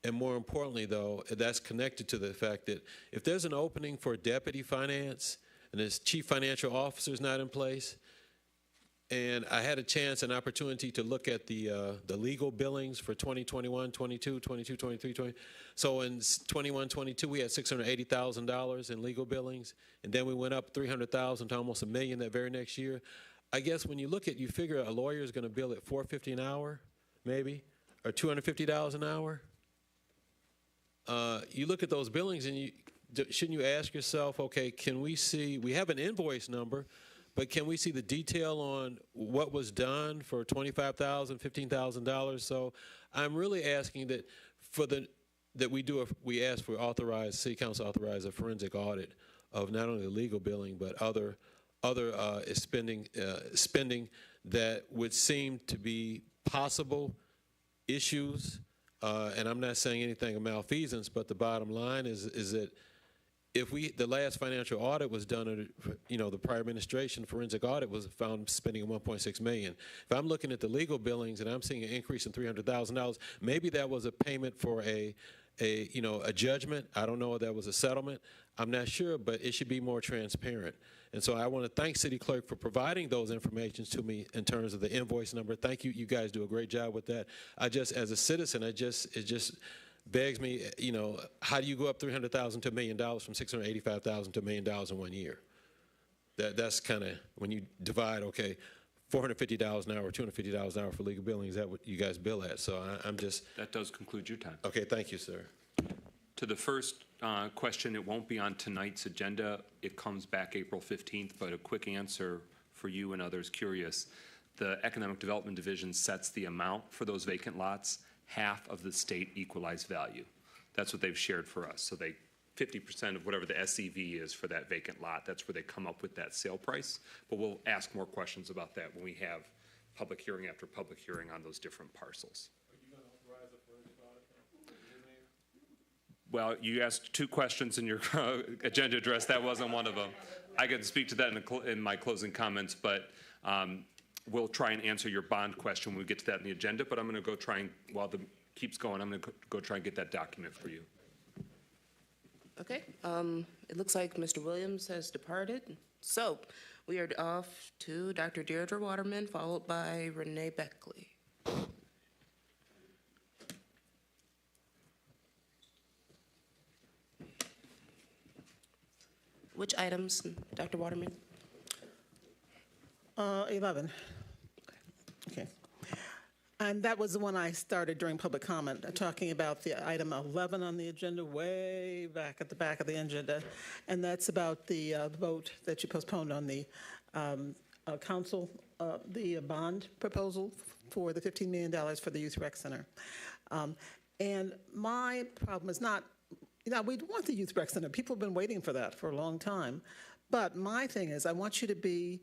And more importantly, though, that's connected to the fact that if there's an opening for deputy finance and his chief financial officer is not in place, and I had an opportunity to look at the legal billings for 2021, 22, 23, 20. So in 21, 22, we had $680,000 in legal billings, and then we went up $300,000 to almost $1 million that very next year. I guess when you look at, you figure a lawyer is going to bill at $450 an hour, maybe, or $250 an hour. You look at those billings, and shouldn't you ask yourself, okay, can we see? We have an invoice number. But can we see the detail on what was done for $25,000, $15,000? So I'm really asking that we ask for City Council authorize a forensic audit of not only the legal billing but other spending that would seem to be possible issues. And I'm not saying anything of malfeasance, but the bottom line is that the last financial audit was done under, the prior administration, forensic audit was found spending $1.6 million. If I'm looking at the legal billings and I'm seeing an increase in $300,000, maybe that was a payment for a judgment. I don't know if that was a settlement. I'm not sure, but it should be more transparent. And so I want to thank City Clerk for providing those informations to me in terms of the invoice number. Thank you. You guys do a great job with that. As a citizen, it just begs me, how do you go up $300,000 to $1 million from $685,000 to $1 million in 1 year? That's kind of, when you divide, okay, $450 an hour, $250 an hour for legal billing, is that what you guys bill at? So I'm just... That does conclude your time. Okay, thank you, sir. To the first question, it won't be on tonight's agenda. It comes back April 15th, but a quick answer for you and others curious. The Economic Development Division sets the amount for those vacant lots, half of the state equalized value. That's what they've shared for us. So 50% of whatever the SEV is for that vacant lot, that's where they come up with that sale price. But we'll ask more questions about that when we have public hearing after public hearing on those different parcels. Are you going to authorize a forensic audit? Well, you asked two questions in your agenda address. That wasn't one of them. I can speak to that in my closing comments, but we'll try and answer your bond question when we get to that in the agenda, but I'm going to go try and, while the keeps going, I'm going to go try and get that document for you. Okay, it looks like Mr. Williams has departed. So we are off to Dr. Deirdre Waterman, followed by Renee Beckley. Which items, Dr. Waterman? 11. Okay. And that was the one I started during public comment, talking about the item 11 on the agenda, way back at the back of the agenda. And that's about the vote that you postponed on the council, the bond proposal for the $15 million for the Youth Rec Center. And my problem is not, we want the Youth Rec Center. People have been waiting for that for a long time. But my thing is, I want you to be,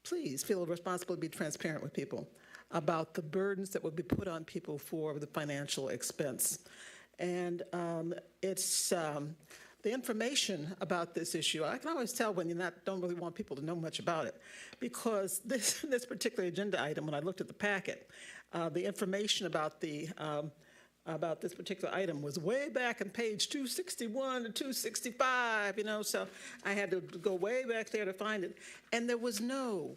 please feel responsible to be transparent with people about the burdens that would be put on people for the financial expense. And it's the information about this issue. I can always tell when you don't really want people to know much about it, because this particular agenda item, when I looked at the packet, the information about this particular item was way back on page 261 to 265, so I had to go way back there to find it. And there was no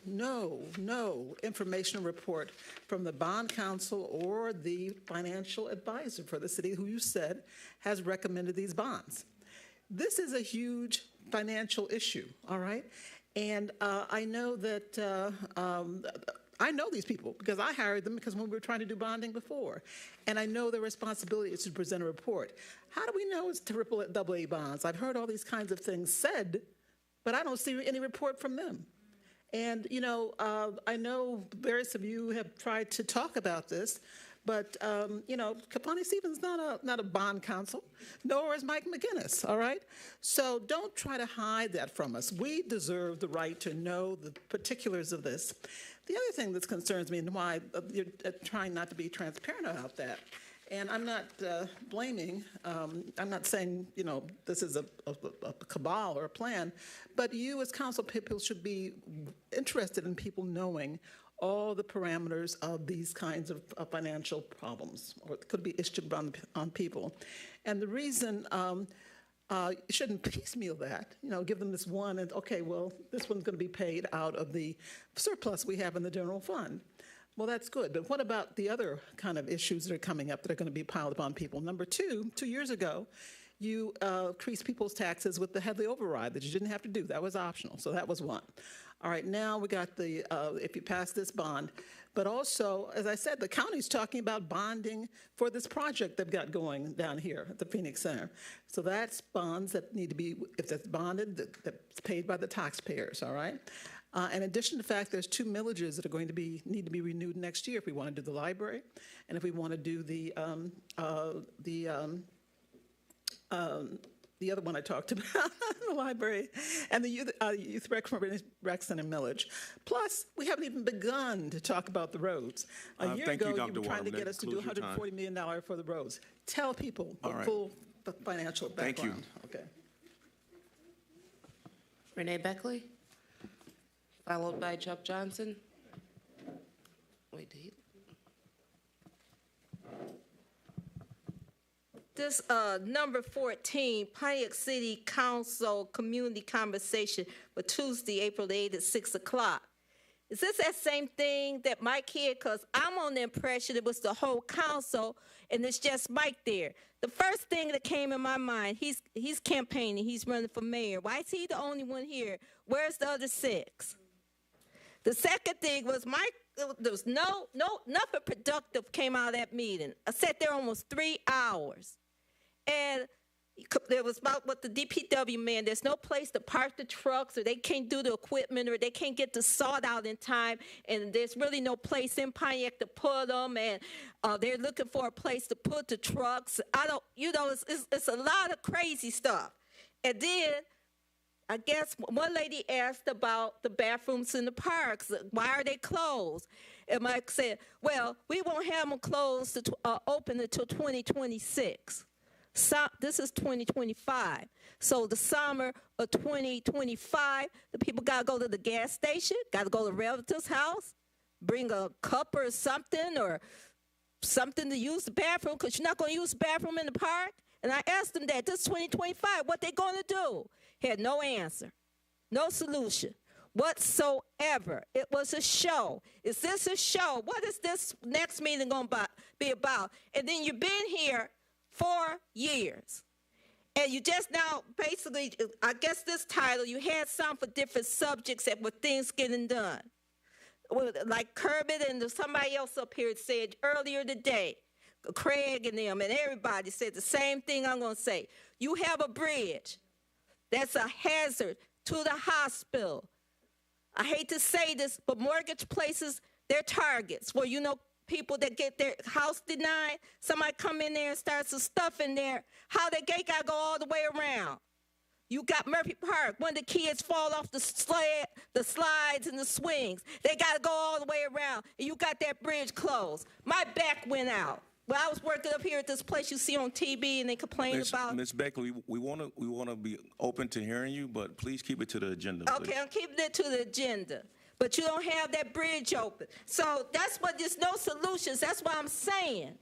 informational report from the bond counsel or the financial advisor for the city, who you said has recommended these bonds. This is a huge financial issue, all right? And I know that I know these people because I hired them because when we were trying to do bonding before. And I know their responsibility is to present a report. How do we know it's AA bonds? I've heard all these kinds of things said, but I don't see any report from them. And, I know various of you have tried to talk about this, but, Kapani Stevens is not a bond counsel, nor is Mike McGinnis, all right? So don't try to hide that from us. We deserve the right to know the particulars of this. The other thing that concerns me and why you're trying not to be transparent about that, and I'm not blaming, I'm not saying, this is a cabal or a plan, but you as council people should be interested in people knowing all the parameters of these kinds of financial problems, or it could be issued on people. And the reason you shouldn't piecemeal that, give them this one and, okay, well, this one's going to be paid out of the surplus we have in the general fund. Well, that's good. But what about the other kind of issues that are coming up that are going to be piled upon people? Number two, 2 years ago, you increased people's taxes with the Headley override that you didn't have to do. That was optional. So that was one. All right, now we got the, if you pass this bond, but also, as I said, the county's talking about bonding for this project they've got going down here at the Phoenix Center. So that's bonds that need to be, if that's bonded, that's paid by the taxpayers, all right? In addition to the fact there's 2 millages that are going to need to be renewed next year if we want to do the library and if we want to do the other one I talked about, the library, and the youth rec center millage. Plus, we haven't even begun to talk about the roads. A year ago, you were trying to get us to do $140 million for the roads. Tell people the full financial background. Thank you. Okay. Renee Beckley, followed by Chuck Johnson. Wait, did he? This number 14, Pontiac City Council Community Conversation for Tuesday, April the 8th at 6 o'clock. Is this that same thing that Mike had? Because I'm on the impression it was the whole council and it's just Mike there. The first thing that came in my mind, he's campaigning, he's running for mayor. Why is he the only one here? Where's the other 6? The second thing was Mike, there was nothing productive came out of that meeting. I sat there almost 3 hours. And there was about what the DPW man, there's no place to park the trucks, or they can't do the equipment, or they can't get the salt out in time, and there's really no place in Pontiac to put them, and they're looking for a place to put the trucks. It's a lot of crazy stuff. And then I guess one lady asked about the bathrooms in the parks. Why are they closed? And Mike said, well, we won't have them closed open until 2026. So this is 2025. So the summer of 2025, the people got to go to the gas station, got to go to the relative's house, bring a cup or something to use the bathroom, because you're not going to use the bathroom in the park? And I asked them that, this 2025, what they going to do? Had no answer, no solution whatsoever. It was a show. Is this a show? What is this next meeting going to be about? And then you've been here 4 years. And you just now, basically, I guess this title, you had some for different subjects that were things getting done. Like Kermit and somebody else up here said earlier today, Craig and them and everybody said the same thing I'm going to say. You have a bridge that's a hazard to the hospital. I hate to say this, but mortgage places, they're targets where, you know, people that get their house denied, somebody come in there and start some stuff in there, how the gate got to go all the way around. You got Murphy Park, when the kids fall off the slides and the swings, they got to go all the way around, and you got that bridge closed. My back went out. Well, I was working up here at this place you see on TV, and they complain about. Ms. Beckley, we want to be open to hearing you, but please keep it to the agenda. Okay, I'm keeping it to the agenda. But you don't have that bridge open. So that's what, there's no solutions. That's what I'm saying.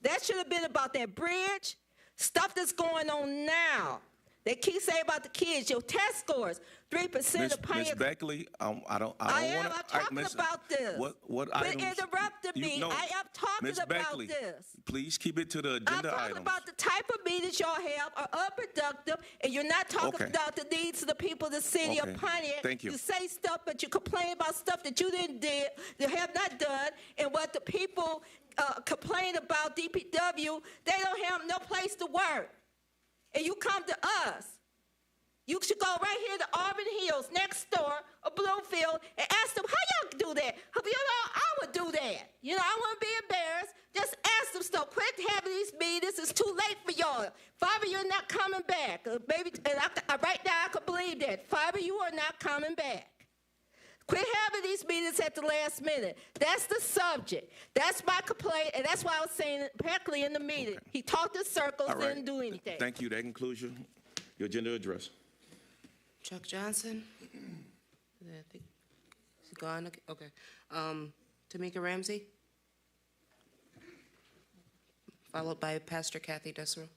That should have been about that bridge, stuff that's going on now. They keep saying about the kids, your test scores, 3% of Pontiac. Ms. Beckley, I'm talking about this. What items? Quit interrupting me. I am talking Ms. about Beckley, this. Please keep it to the agenda I'm talking about the type of meetings y'all have are unproductive, and you're not talking about the needs of the people of the city of Pontiac. Thank you. You say stuff, but you complain about stuff that you have not done, and what the people complain about, DPW, they don't have no place to work. And you come to us. You should go right here to Auburn Hills, next door, or Bloomfield, and ask them, how y'all do that? You know, I would do that. You know, I wouldn't be embarrassed. Just ask them stuff. Quit having these meetings. It's too late for y'all. 5 of you are not coming back. Baby, and right now I can believe that. 5 of you are not coming back. Quit having these meetings at the last minute. That's the subject. That's my complaint, and that's why I was saying Beckley in the meeting. He talked in circles, didn't do anything. Thank you. That concludes your agenda address. Chuck Johnson? I think he's gone. Okay. Tamika Ramsey? Followed by Pastor Kathy Dessereau.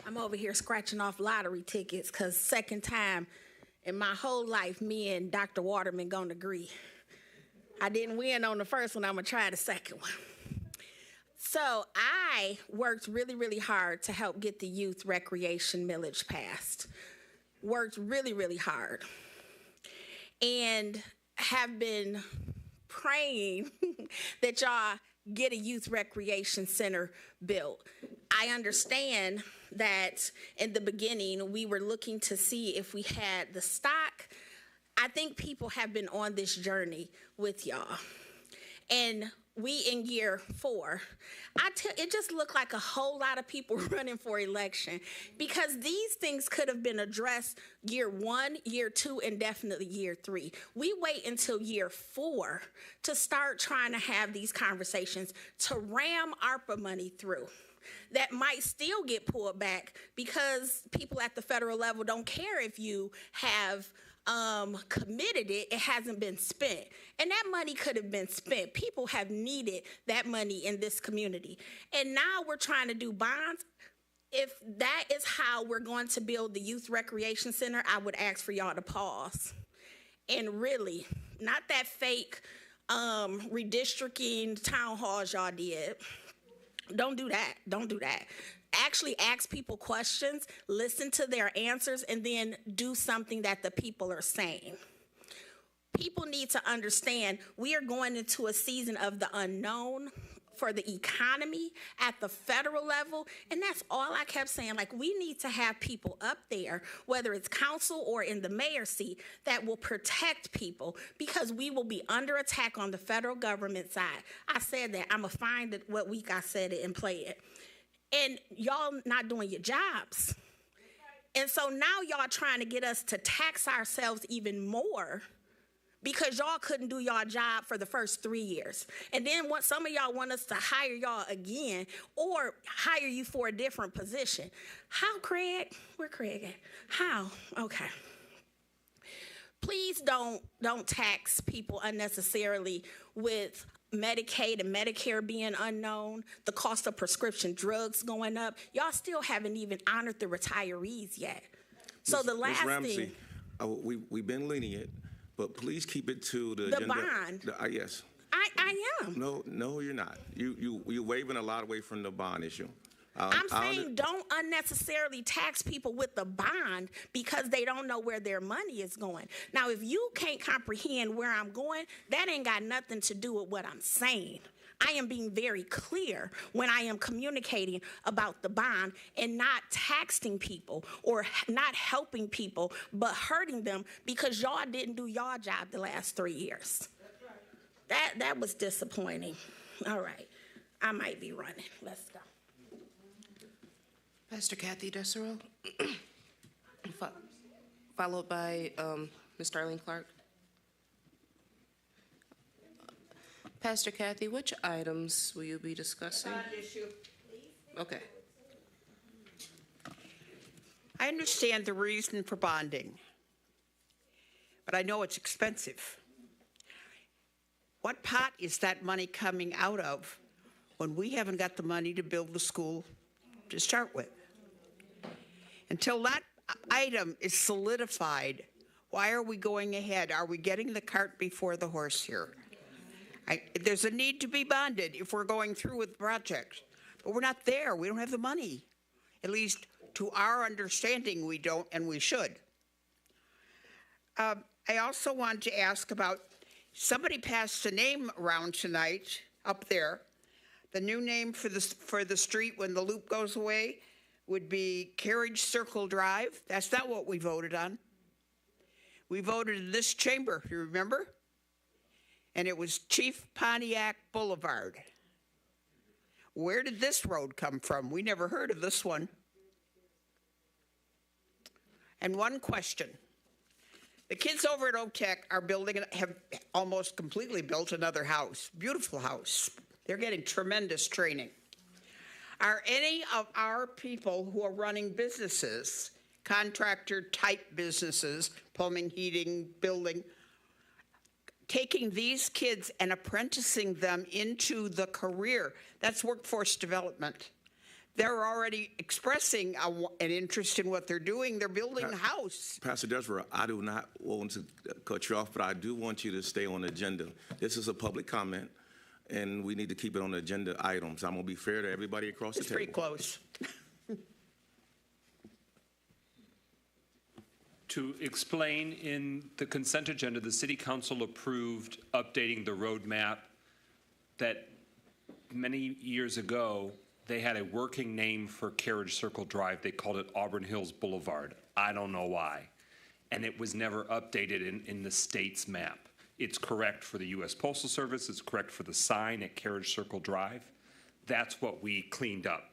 I'm over here scratching off lottery tickets because second time in my whole life, me and Dr. Waterman gonna agree. I didn't win on the first one, I'm gonna try the second one. So I worked really, really hard to help get the youth recreation millage passed. Worked really, really hard. And have been praying that y'all get a youth recreation center built. I understand that in the beginning, we were looking to see if we had the stock. I think people have been on this journey with y'all. And we in year 4, it just looked like a whole lot of people running for election because these things could have been addressed year 1, year 2, and definitely year 3. We wait until year 4 to start trying to have these conversations to ram ARPA money through. That might still get pulled back because people at the federal level don't care if you have committed it, it hasn't been spent. And that money could have been spent. People have needed that money in this community. And now we're trying to do bonds. If that is how we're going to build the youth recreation center, I would ask for y'all to pause. And really, not that fake redistricting town halls y'all did. Don't do that. Don't do that. Actually ask people questions, listen to their answers, and then do something that the people are saying. People need to understand we are going into a season of the unknown for the economy at the federal level, and that's all I kept saying. Like, we need to have people up there, whether it's council or in the mayor's seat, that will protect people because we will be under attack on the federal government side. I said that. I'm going to find it what week I said it and play it. And y'all not doing your jobs. And so now y'all trying to get us to tax ourselves even more because y'all couldn't do y'all job for the first 3 years. And then what some of y'all want us to hire y'all again or hire you for a different position. How, Craig? Where Craig at? How? Okay. Please don't tax people unnecessarily with Medicaid and Medicare being unknown, the cost of prescription drugs going up. Y'all still haven't even honored the retirees yet. So the last Ms. Ramsey, thing. we've been lenient, but please keep it to the agenda. Bond. Yes. I am. No, you're not. You're waving a lot away from the bond issue. I'm saying don't unnecessarily tax people with the bond because they don't know where their money is going. Now, if you can't comprehend where I'm going, that ain't got nothing to do with what I'm saying. I am being very clear when I am communicating about the bond and not taxing people or not helping people, but hurting them because y'all didn't do y'all job the last 3 years. That was disappointing. All right, I might be running. Let's go. Pastor Kathy Dessereau, followed by Ms. Darlene Clark. Pastor Kathy, which items will you be discussing? Bond issue. Okay. I understand the reason for bonding, but I know it's expensive. What pot is that money coming out of when we haven't got the money to build the school to start with? Until that item is solidified, why are we going ahead? Are we getting the cart before the horse here? There's a need to be bonded if we're going through with the project, but we're not there. We don't have the money. At least to our understanding, we don't, and we should. I also want to ask about, somebody passed a name around tonight up there. The new name for the street when the loop goes away would be Carriage Circle Drive. That's not what we voted on. We voted in this chamber, you remember? And it was Chief Pontiac Boulevard. Where did this road come from? We never heard of this one. And one question. The kids over at Pontiac are have almost completely built another house, beautiful house. They're getting tremendous training. Are any of our people who are running businesses, contractor-type businesses, plumbing, heating, building, taking these kids and apprenticing them into the career? That's workforce development. They're already expressing an interest in what they're doing. They're building a house. Pastor Desborough, I do not want to cut you off, but I do want you to stay on the agenda. This is a public comment, and we need to keep it on the agenda items. I'm going to be fair to everybody across the table. It's pretty close. To explain, in the consent agenda, the City Council approved updating the roadmap that many years ago, they had a working name for Carriage Circle Drive. They called it Auburn Hills Boulevard. I don't know why. And it was never updated in the state's map. It's correct for the U.S. Postal Service. It's correct for the sign at Carriage Circle Drive. That's what we cleaned up.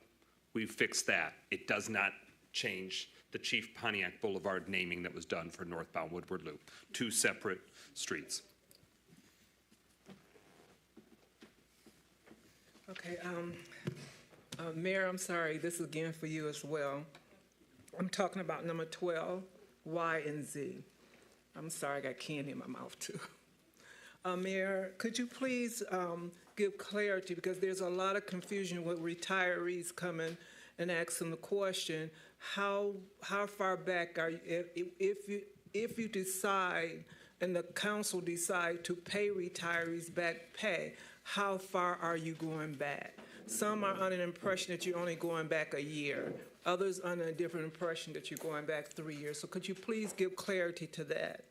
We fixed that. It does not change the Chief Pontiac Boulevard naming that was done for northbound Woodward Loop. Two separate streets. Okay, Mayor, I'm sorry, this is again for you as well. I'm talking about number 12, Y and Z. I'm sorry, I got candy in my mouth too. Mayor, could you please give clarity, because there's a lot of confusion with retirees coming and asking the question, how far back are you, if you decide and the council decide to pay retirees back pay, how far are you going back? Some are under the impression that you're only going back a year. Others under a different impression that you're going back 3 years. So could you please give clarity to that?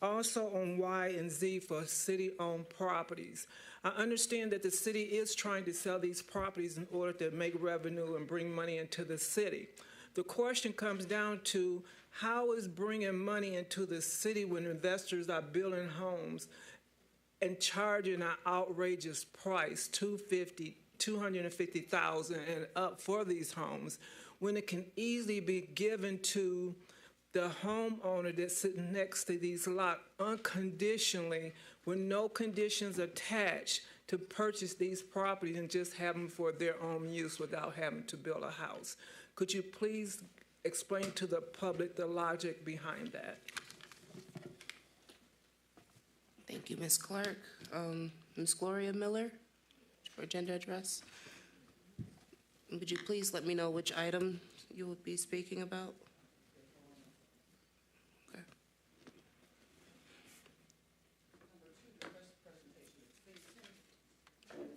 Also on Y and Z for city-owned properties. I understand that the city is trying to sell these properties in order to make revenue and bring money into the city. The question comes down to, how is bringing money into the city when investors are building homes and charging an outrageous price, $250,000 and up for these homes, when it can easily be given to the homeowner that's sitting next to these lots unconditionally with no conditions attached to purchase these properties and just have them for their own use without having to build a house. Could you please explain to the public the logic behind that? Thank you, Ms. Clark. Ms. Gloria Miller for agenda address. Would you please let me know which item you will be speaking about?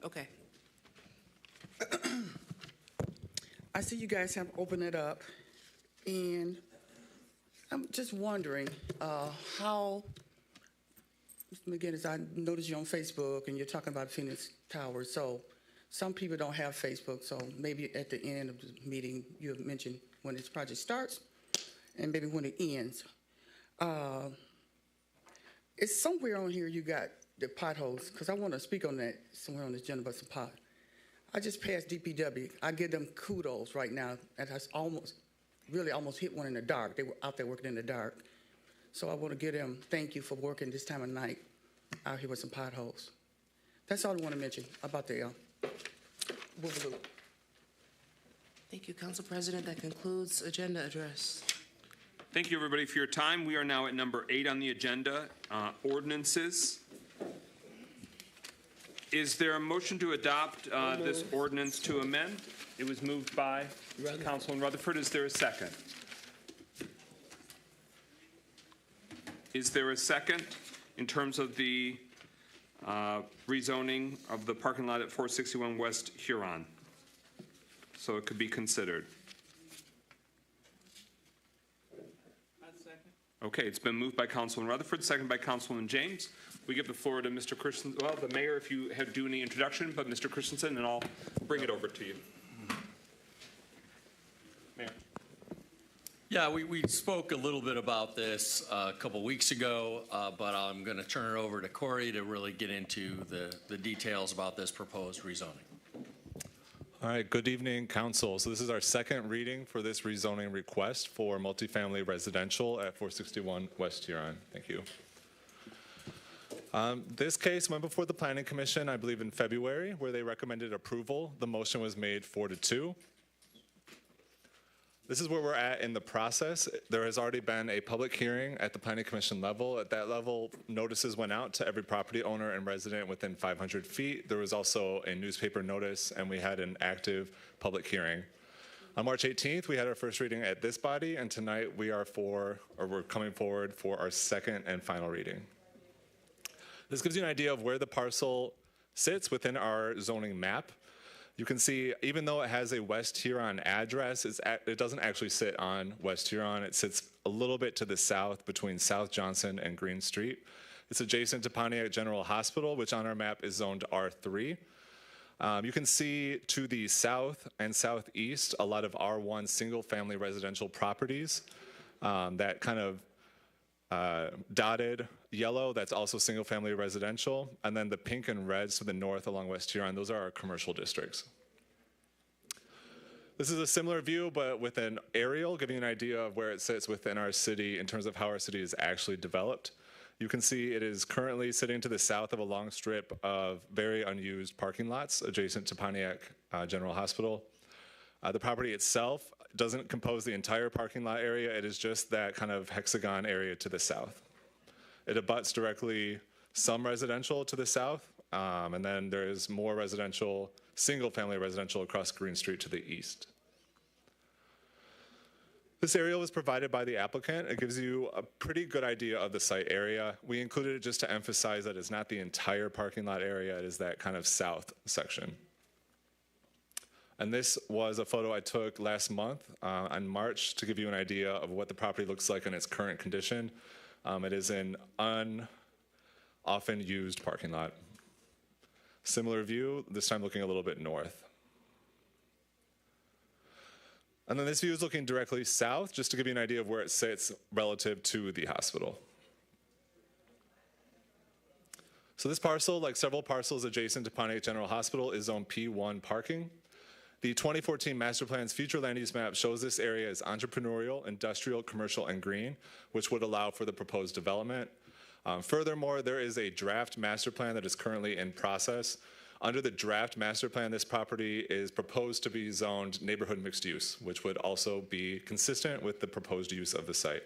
Okay. I see you guys have opened it up, and I'm just wondering how, Mr. McGinnis, I noticed you on Facebook and you're talking about Phoenix Towers. So some people don't have Facebook, so maybe at the end of the meeting you have mentioned when this project starts and maybe when it ends. It's somewhere on here you got the potholes, because I want to speak on that somewhere on this agenda about some pot. I just passed DPW. I give them kudos right now. And I really almost hit one in the dark. They were out there working in the dark. So I want to give them thank you for working this time of night out here with some potholes. That's all I want to mention about the Boogaloo. Thank you, Council President. That concludes agenda address. Thank you, everybody, for your time. We are now at number 8 on the agenda, ordinances. Is there a motion to adopt this ordinance to amend? It was moved by Councilman Rutherford. Is there a second? Is there a second in terms of the rezoning of the parking lot at 461 West Huron? So it could be considered. Okay, it's been moved by Councilman Rutherford, second by Councilman James. We give the floor to Mr. Christensen, well, the mayor, if you have do any introduction, but Mr. Christensen, and I'll bring it over to you. Mayor. Yeah, we spoke a little bit about this a couple weeks ago, but I'm going to turn it over to Corey to really get into the details about this proposed rezoning. All right, good evening, Council. So this is our second reading for this rezoning request for multifamily residential at 461 West Huron. Thank you. This case went before the Planning Commission, I believe in February, where they recommended approval. The motion was made 4-2. This is where we're at in the process. There has already been a public hearing at the Planning Commission level. At that level, notices went out to every property owner and resident within 500 feet. There was also a newspaper notice, and we had an active public hearing. On March 18th, we had our first reading at this body, and tonight we're coming forward for our second and final reading. This gives you an idea of where the parcel sits within our zoning map. You can see, even though it has a West Huron address, it doesn't actually sit on West Huron. It sits a little bit to the south between South Johnson and Green Street. It's adjacent to Pontiac General Hospital, which on our map is zoned R3. You can see to the south and southeast a lot of R1 single-family residential properties. That kind of dotted yellow, that's also single-family residential, and then the pink and reds to the north along West Huron, those are our commercial districts. This is a similar view, but with an aerial, giving you an idea of where it sits within our city in terms of how our city is actually developed. You can see it is currently sitting to the south of a long strip of very unused parking lots adjacent to Pontiac General Hospital. The property itself doesn't compose the entire parking lot area. It is just that kind of hexagon area to the south. It abuts directly some residential to the south, and then there is more residential, single-family residential across Green Street to the east. This aerial was provided by the applicant. It gives you a pretty good idea of the site area. We included it just to emphasize that it's not the entire parking lot area, it is that kind of south section. And this was a photo I took last month in March to give you an idea of what the property looks like in its current condition. It is an often used parking lot. Similar view, this time looking a little bit north. And then this view is looking directly south, just to give you an idea of where it sits relative to the hospital. So this parcel, like several parcels adjacent to Pontiac General Hospital, is zone P1 parking. The 2014 Master Plan's future land use map shows this area as entrepreneurial, industrial, commercial, and green, which would allow for the proposed development. Furthermore, there is a draft master plan that is currently in process. Under the draft master plan, this property is proposed to be zoned neighborhood mixed use, which would also be consistent with the proposed use of the site.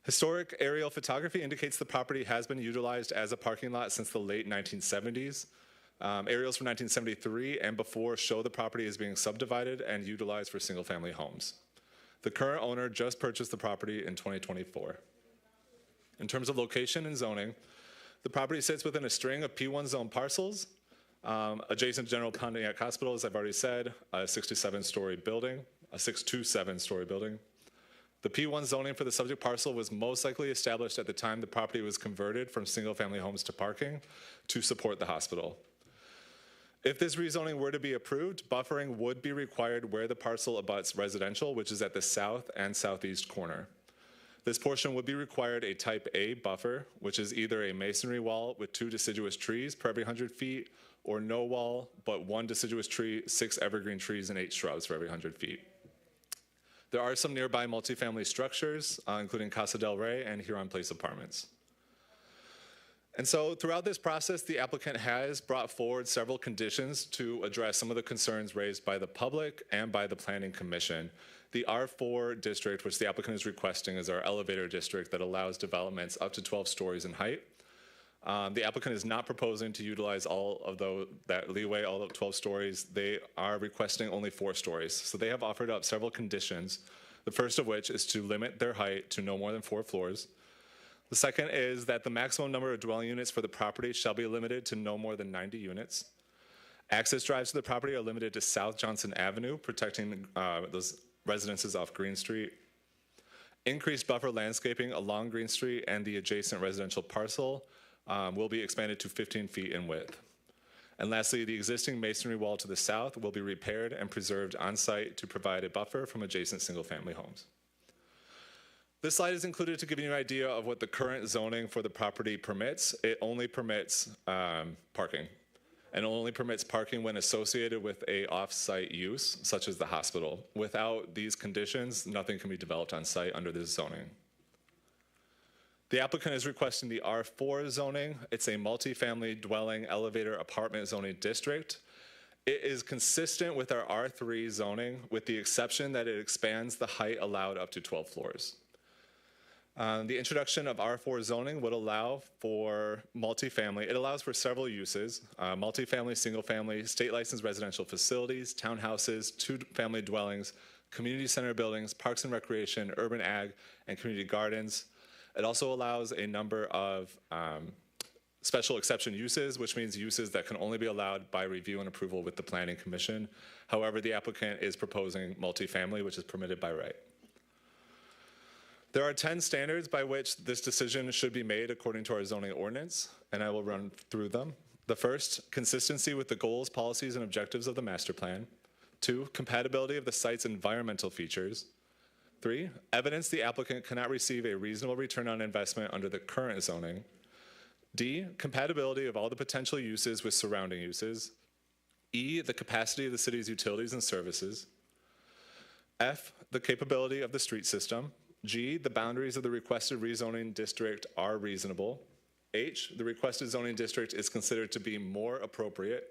Historic aerial photography indicates the property has been utilized as a parking lot since the late 1970s. Aerials from 1973 and before show the property as being subdivided and utilized for single-family homes. The current owner just purchased the property in 2024. In terms of location and zoning, the property sits within a string of P1 zone parcels, adjacent to General Pontiac Hospital, as I've already said, a 67-story building, a 627-story building. The P1 zoning for the subject parcel was most likely established at the time the property was converted from single-family homes to parking to support the hospital. If this rezoning were to be approved, buffering would be required where the parcel abuts residential, which is at the south and southeast corner. This portion would be required a type A buffer, which is either a masonry wall with 2 deciduous trees per every 100 feet, or no wall, but 1 deciduous tree, 6 evergreen trees, and 8 shrubs for every 100 feet. There are some nearby multifamily structures, including Casa del Rey and Huron Place Apartments. And so throughout this process, the applicant has brought forward several conditions to address some of the concerns raised by the public and by the Planning Commission. The R4 district, which the applicant is requesting, is our elevator district that allows developments up to 12 stories in height. The applicant is not proposing to utilize all of that leeway, all of 12 stories. They are requesting only 4 stories. So they have offered up several conditions, the first of which is to limit their height to no more than 4 floors. The second is that the maximum number of dwelling units for the property shall be limited to no more than 90 units. Access drives to the property are limited to South Johnson Avenue, protecting those residences off Green Street. Increased buffer landscaping along Green Street and the adjacent residential parcel will be expanded to 15 feet in width. And lastly, the existing masonry wall to the south will be repaired and preserved on site to provide a buffer from adjacent single-family homes. This slide is included to give you an idea of what the current zoning for the property permits. It only permits parking, and only permits parking when associated with a off-site use, such as the hospital. Without these conditions, nothing can be developed on site under this zoning. The applicant is requesting the R4 zoning. It's a multifamily dwelling elevator apartment zoning district. It is consistent with our R3 zoning, with the exception that it expands the height allowed up to 12 floors. The introduction of R4 zoning would allow for multifamily. It allows for several uses: multifamily, single-family, state-licensed residential facilities, townhouses, 2-family dwellings, community center buildings, parks and recreation, urban ag, and community gardens. It also allows a number of special exception uses, which means uses that can only be allowed by review and approval with the Planning Commission. However, the applicant is proposing multifamily, which is permitted by right. There are 10 standards by which this decision should be made according to our zoning ordinance, and I will run through them. The first, consistency with the goals, policies, and objectives of the master plan. 2, compatibility of the site's environmental features. 3, evidence the applicant cannot receive a reasonable return on investment under the current zoning. D, compatibility of all the potential uses with surrounding uses. E, the capacity of the city's utilities and services. F, the capability of the street system. G, the boundaries of the requested rezoning district are reasonable. H, the requested zoning district is considered to be more appropriate.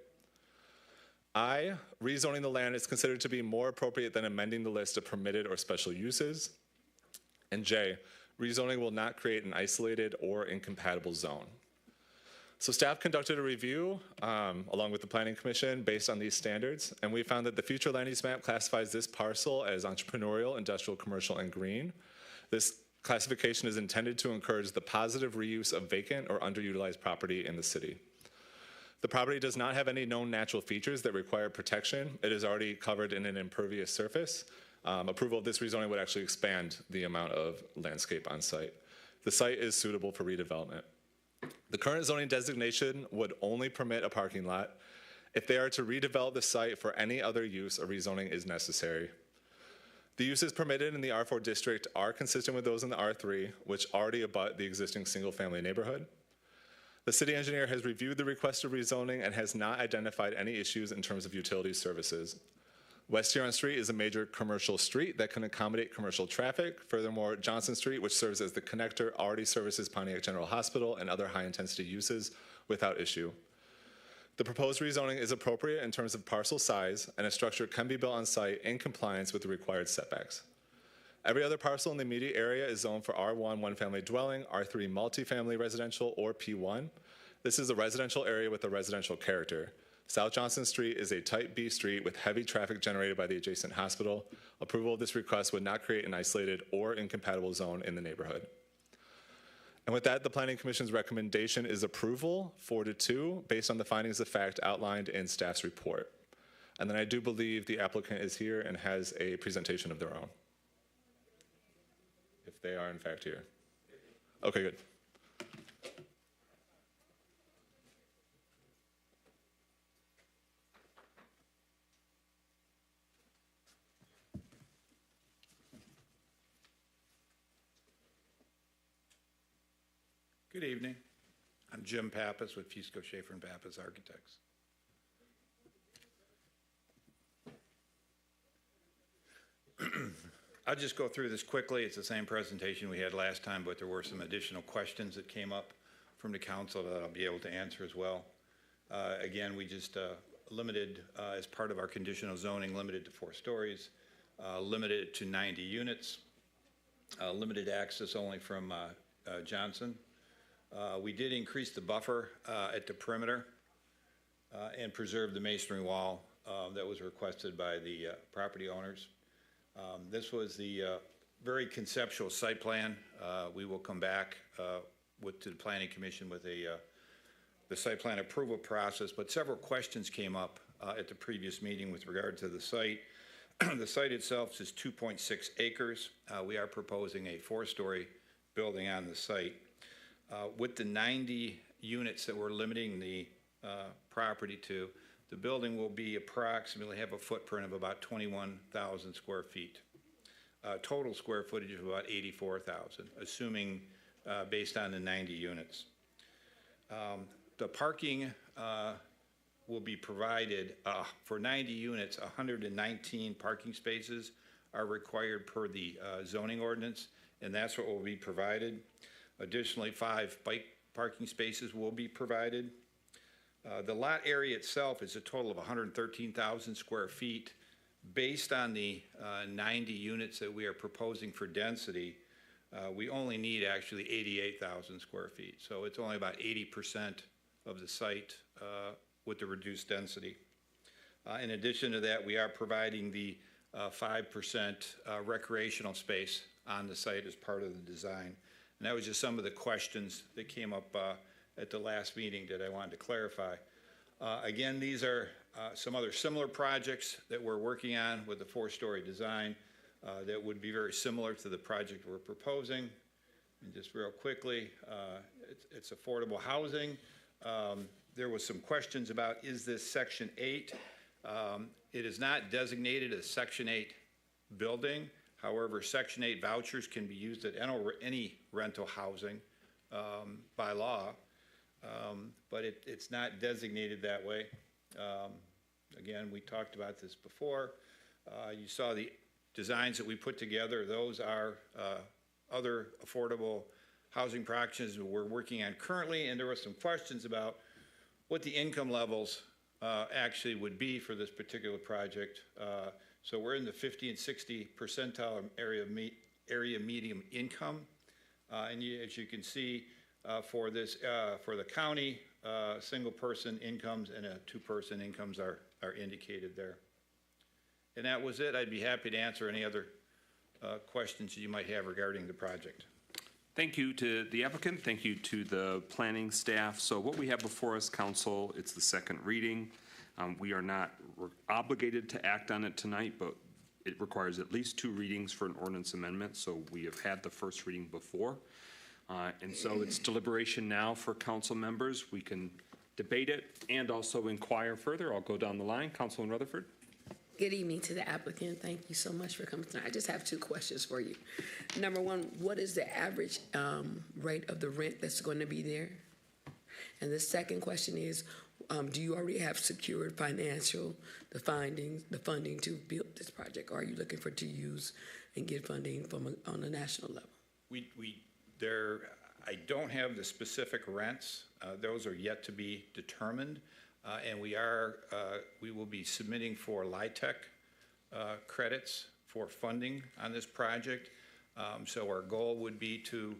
I, rezoning the land is considered to be more appropriate than amending the list of permitted or special uses. And J, rezoning will not create an isolated or incompatible zone. So staff conducted a review along with the Planning Commission based on these standards, and we found that the future land use map classifies this parcel as entrepreneurial, industrial, commercial, and green. This classification is intended to encourage the positive reuse of vacant or underutilized property in the city. The property does not have any known natural features that require protection. It is already covered in an impervious surface. Approval of this rezoning would actually expand the amount of landscape on site. The site is suitable for redevelopment. The current zoning designation would only permit a parking lot. If they are to redevelop the site for any other use, a rezoning is necessary. The uses permitted in the R4 district are consistent with those in the R3, which already abut the existing single-family neighborhood. The city engineer has reviewed the requested rezoning and has not identified any issues in terms of utility services. West Huron Street is a major commercial street that can accommodate commercial traffic. Furthermore, Johnson Street, which serves as the connector, already services Pontiac General Hospital and other high-intensity uses without issue. The proposed rezoning is appropriate in terms of parcel size, and a structure can be built on site in compliance with the required setbacks. Every other parcel in the immediate area is zoned for R1 one-family dwelling, R3 multifamily residential, or P1. This is a residential area with a residential character. South Johnson Street is a Type B street with heavy traffic generated by the adjacent hospital. Approval of this request would not create an isolated or incompatible zone in the neighborhood. And with that, the Planning Commission's recommendation is approval 4-2 based on the findings of fact outlined in staff's report. And then I do believe the applicant is here and has a presentation of their own, if they are in fact here. Okay, good. Good evening. I'm Jim Pappas with Fusco, Schaefer, and Pappas Architects. I'll just go through this quickly. It's the same presentation we had last time, but there were some additional questions that came up from the council that I'll be able to answer as well. Again, we just limited, as part of our conditional zoning, limited to 4 stories, limited to 90 units, limited access only from Johnson. We did increase the buffer at the perimeter and preserve the masonry wall that was requested by the property owners. This was the very conceptual site plan. We will come back to the Planning Commission with the site plan approval process, but several questions came up at the previous meeting with regard to the site. The site itself is 2.6 acres. We are proposing a 4-story building on the site. With the 90 units that we're limiting the property to, the building will be approximately have a footprint of about 21,000 square feet. Total square footage of about 84,000, assuming based on the 90 units. The parking will be provided for 90 units. 119 parking spaces are required per the zoning ordinance, and that's what will be provided. Additionally, 5 bike parking spaces will be provided. The lot area itself is a total of 113,000 square feet. Based on the 90 units that we are proposing for density, we only need actually 88,000 square feet. So it's only about 80% of the site with the reduced density. In addition to that, we are providing the 5% recreational space on the site as part of the design. And that was just some of the questions that came up at the last meeting that I wanted to clarify. Again, these are some other similar projects that we're working on with the 4-story design that would be very similar to the project we're proposing. And just real quickly, it's affordable housing. There was some questions about, is this Section 8? It is not designated as Section 8 building. However, Section 8 vouchers can be used at any rental housing by law, but it's not designated that way. Again, we talked about this before. You saw the designs that we put together. Those are other affordable housing practices we're working on currently, and there were some questions about what the income levels actually would be for this particular project. So we're in the 50 and 60 percentile area medium income. And as you can see, for the county, single person incomes and 2-person incomes are indicated there. And that was it. I'd be happy to answer any other questions you might have regarding the project. Thank you to the applicant. Thank you to the planning staff. So what we have before us, council, it's the second reading. We are not obligated to act on it tonight, but it requires at least 2 readings for an ordinance amendment. So we have had the first reading before. And so it's deliberation now for council members. We can debate it and also inquire further. I'll go down the line. Councilman Rutherford. Good evening to the applicant. Thank you so much for coming tonight. I just have 2 questions for you. Number one, what is the average rate of the rent that's going to be there? And the second question is, do you already have secured the funding to build this project? Or are you looking to use and get funding on a national level? I don't have the specific rents. Those are yet to be determined. And we will be submitting for LIHTC credits for funding on this project. So our goal would be to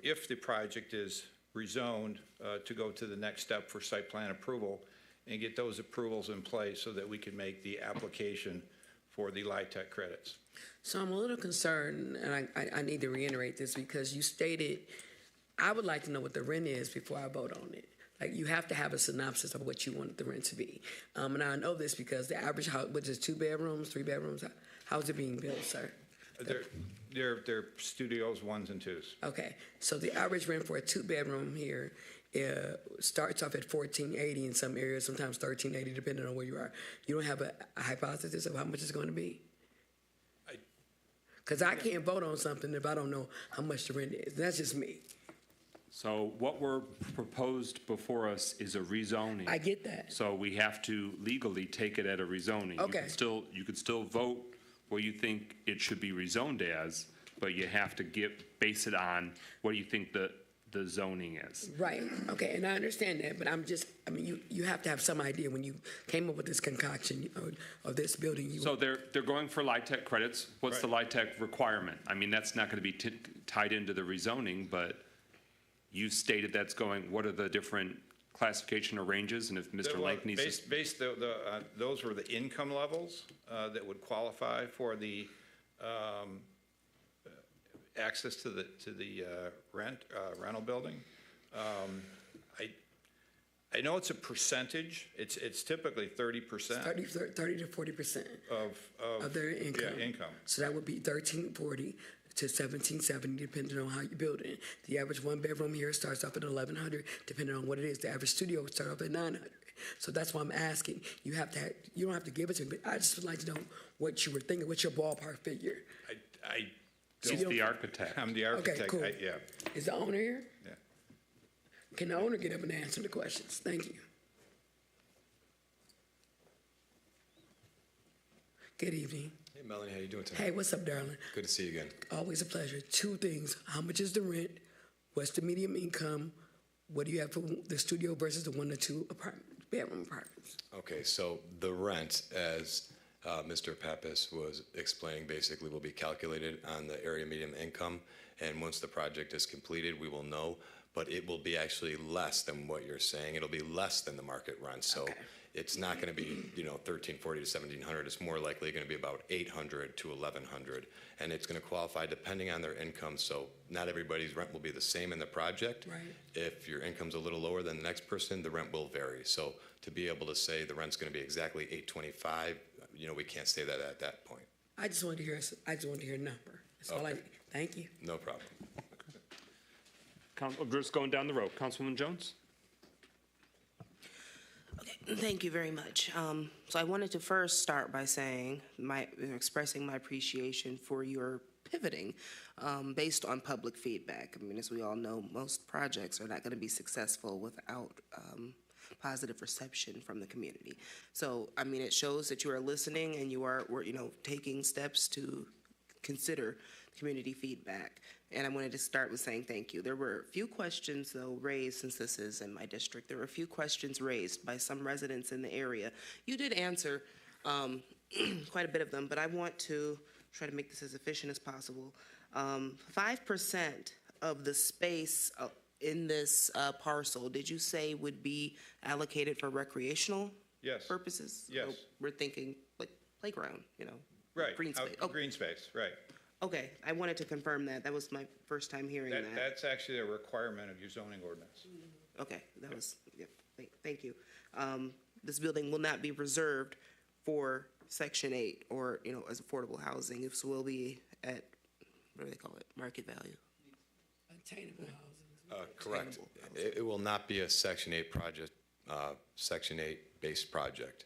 if the project is rezoned, to go to the next step for site plan approval and get those approvals in place so that we can make the application for the LIHTC credits. So I'm a little concerned, and I need to reiterate this because you stated, I would like to know what the rent is before I vote on it. Like, you have to have a synopsis of what you want the rent to be. And I know this because the average house, which is 2 bedrooms, 3 bedrooms, how's it being built, sir? They're studios, 1s and 2s. Okay. So the average rent for a 2-bedroom here starts off at $1,480 in some areas, sometimes $1,380, depending on where you are. You don't have a hypothesis of how much it's going to be? Because I can't vote on something if I don't know how much the rent is. That's just me. So what were proposed before us is a rezoning. I get that. So we have to legally take it at a rezoning. Okay. You could still vote where you think it should be rezoned as, but you have to base it on what you think the zoning is. Right. Okay. And I understand that, but you have to have some idea when you came up with this concoction of this building. So they're going for LIHTC credits. What's the LIHTC requirement? I mean, that's not going to be tied into the rezoning, but you stated that's going, what are the different classification or ranges? And if Mr. Lake needs to... Those were the income levels that would qualify for the access to the rental building. I know it's a percentage. It's typically 30%. 30 to 40% of their income. Yeah, income. So that would be $1,340 to $1,770, depending on how you build it. The average 1-bedroom here starts off at $1,100, depending on what it is. The average studio would start off at $900. So that's why I'm asking. You don't have to give it to me, but I just would like to know what you were thinking. What's your ballpark figure? He's the architect. I'm the architect. Okay, cool. Yeah. Is the owner here? Yeah. Can the owner get up and answer the questions? Thank you. Good evening. Hey, Melanie, how you doing tonight? Hey, what's up, darling? Good to see you again. Always a pleasure. 2 things. How much is the rent? What's the median income? What do you have for the studio versus the 1 to 2 bedroom apartments? Okay, so the rent, as Mr. Pappas was explaining, basically will be calculated on the area median income, and once the project is completed, we will know, but it will be actually less than what you're saying. It'll be less than the market rent, so it's not going to be, $1,340 to $1,700. It's more likely going to be about $800 to $1,100, and it's going to qualify depending on their income. So not everybody's rent will be the same in the project. Right. If your income's a little lower than the next person, the rent will vary. So to be able to say the rent's going to be exactly $825, we can't say that at that point. I just wanted to hear a number. That's all I need. Thank you. No problem. Just going down the road. Councilwoman Jones? Okay, thank you very much. So I wanted to first start by expressing my appreciation for your pivoting based on public feedback. I mean, as we all know, most projects are not going to be successful without positive reception from the community. So, I mean, it shows that you are listening and you are, taking steps to consider community feedback. And I wanted to start with saying thank you. There were a few questions, though, raised, since this is in my district. There were a few questions raised by some residents in the area. You did answer quite a bit of them, but I want to try to make this as efficient as possible. 5% of the space in this parcel, did you say would be allocated for recreational purposes? Yes. So we're thinking like playground, Right. green space. Green space, right. Okay, I wanted to confirm that. That was my first time hearing that. That's actually a requirement of your zoning ordinance. Okay, that was, thank you. This building will not be reserved for Section 8 or, as affordable housing. It will be at, what do they call it, market value? Attainable housing. Correct. It will not be a Section 8 project, Section 8 based project.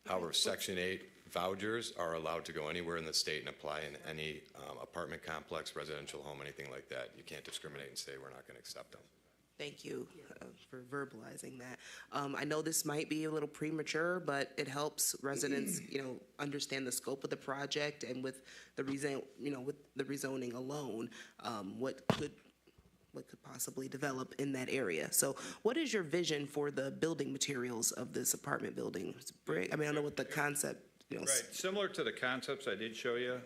However, Section 8 vouchers are allowed to go anywhere in the state and apply in any apartment complex, residential home, anything like that. You can't discriminate and say we're not going to accept them. Thank you for verbalizing that. I know this might be a little premature, but it helps residents, understand the scope of the project, and with the rezoning alone, what could possibly develop in that area. So what is your vision for the building materials of this apartment building? It's brick, I mean, I know what the concept, Right, similar to the concepts I did show you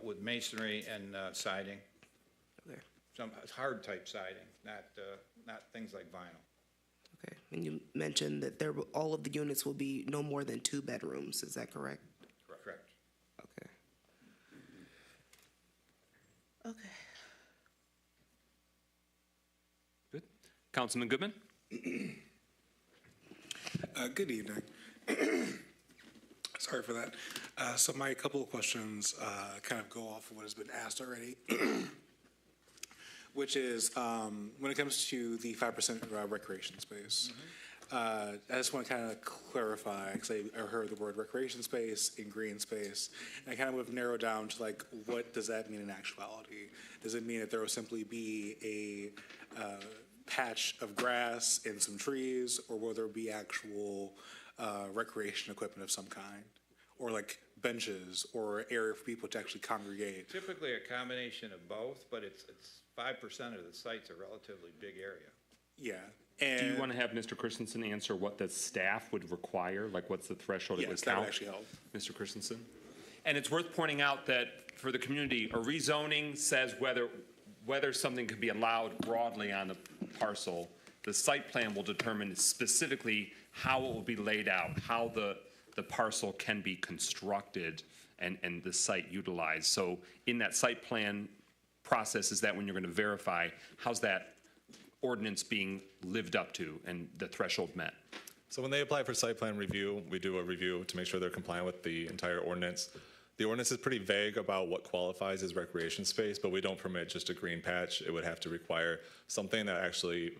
with masonry and siding. Okay. Some hard type siding, not things like vinyl. Okay, and you mentioned that all of the units will be no more than 2 bedrooms, is that correct? Correct. Okay. Okay. Good. Councilman Goodman? Good evening. Sorry for that. So my couple of questions kind of go off of what has been asked already, which is when it comes to the 5% recreation space, I just want to kind of clarify, because I heard the word recreation space and green space, and I kind of would narrow down to like, what does that mean in actuality? Does it mean that there will simply be a patch of grass and some trees, or will there be actual recreation equipment of some kind, or like benches or area for people to actually congregate? Typically a combination of both, but it's 5% of the site's a relatively big area. Yeah. Do you want to have Mr. Christensen answer what the staff would require? Like, what's the threshold it would Yes, that count? would actually help. Mr. Christensen? And it's worth pointing out that for the community, a rezoning says whether something could be allowed broadly on the parcel. The site plan will determine specifically how it will be laid out, how the parcel can be constructed and the site utilized. So in that site plan process is that when you're going to verify, how's that ordinance being lived up to and the threshold met? So when they apply for site plan review, we do a review to make sure they're compliant with the entire ordinance. The ordinance is pretty vague about what qualifies as recreation space, but we don't permit just a green patch. It would have to require something that actually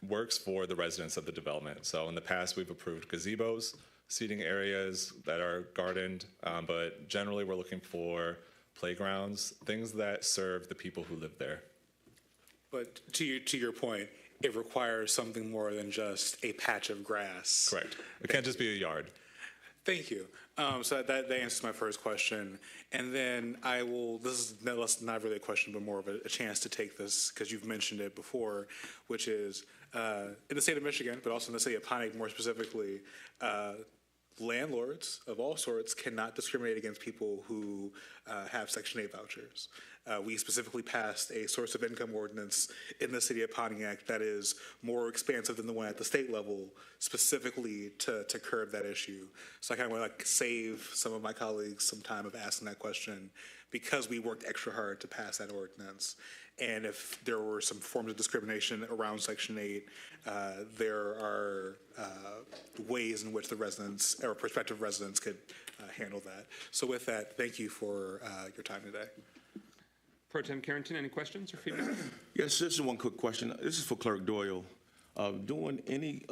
works for the residents of the development. So in the past, we've approved gazebos, seating areas that are gardened, but generally we're looking for playgrounds, things that serve the people who live there. But to your point, it requires something more than just a patch of grass. Correct. It can't just be a yard. Thank you. So that answers my first question. And then this is not really a question, but more of a chance to take this, because you've mentioned it before, which is in the state of Michigan, but also in the city of Pontiac more specifically, landlords of all sorts cannot discriminate against people who have Section 8 vouchers. We specifically passed a source of income ordinance in the city of Pontiac that is more expansive than the one at the state level, specifically to curb that issue. So I kind of want to save some of my colleagues some time of asking that question, because we worked extra hard to pass that ordinance. And if there were some forms of discrimination around Section 8, there are ways in which the residents or prospective residents could handle that. So with that, thank you for your time today. Pro Tem Carrington, any questions or feedback? Yes, this is one quick question. This is for Clerk Doyle. During any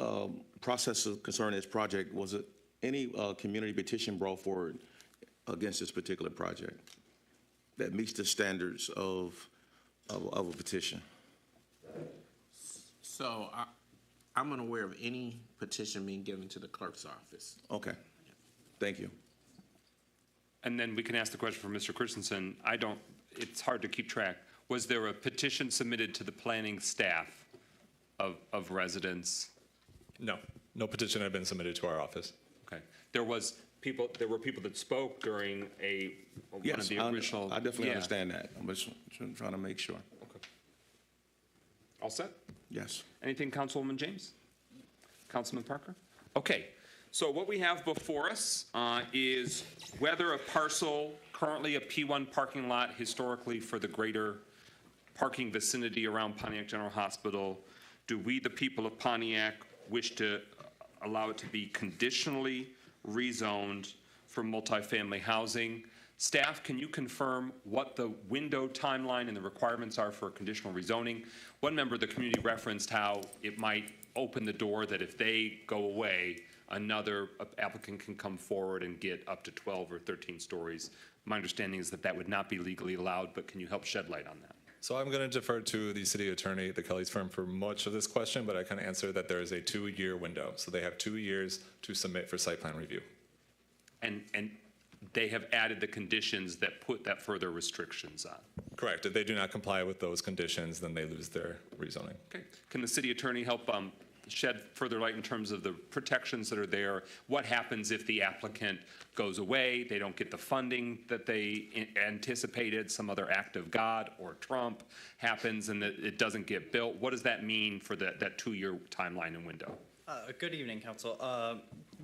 process concerning this project, was it any community petition brought forward against this particular project that meets the standards of a petition? So I'm unaware of any petition being given to the clerk's office. Okay. Thank you. And then we can ask the question for Mr. Christensen. It's hard to keep track. Was there a petition submitted to the planning staff of residents? No, no petition had been submitted to our office. Okay. There were people that spoke during one of the original. I definitely understand that. I'm just trying to make sure. Okay. All set? Yes. Anything, Councilwoman James? Councilman Parker? Okay. So what we have before us is whether a parcel, currently a P1 parking lot historically for the greater parking vicinity around Pontiac General Hospital, do we, the people of Pontiac, wish to allow it to be conditionally rezoned for multifamily housing? Staff, can you confirm what the window timeline and the requirements are for conditional rezoning? One member of the community referenced how it might open the door that if they go away, another applicant can come forward and get up to 12 or 13 stories. My understanding is that that would not be legally allowed, but can you help shed light on that? So I'm going to defer to the city attorney, the Kelly's firm, for much of this question, but I can answer that there is a 2-year window. So they have 2 years to submit for site plan review. And they have added the conditions that put that further restrictions on. Correct. If they do not comply with those conditions, then they lose their rezoning. Okay. Can the city attorney help shed further light in terms of the protections that are there? What happens if the applicant goes away, they don't get the funding that they anticipated, some other act of God or Trump happens and that it doesn't get built? What does that mean for that 2-year timeline and window? Good evening, Council.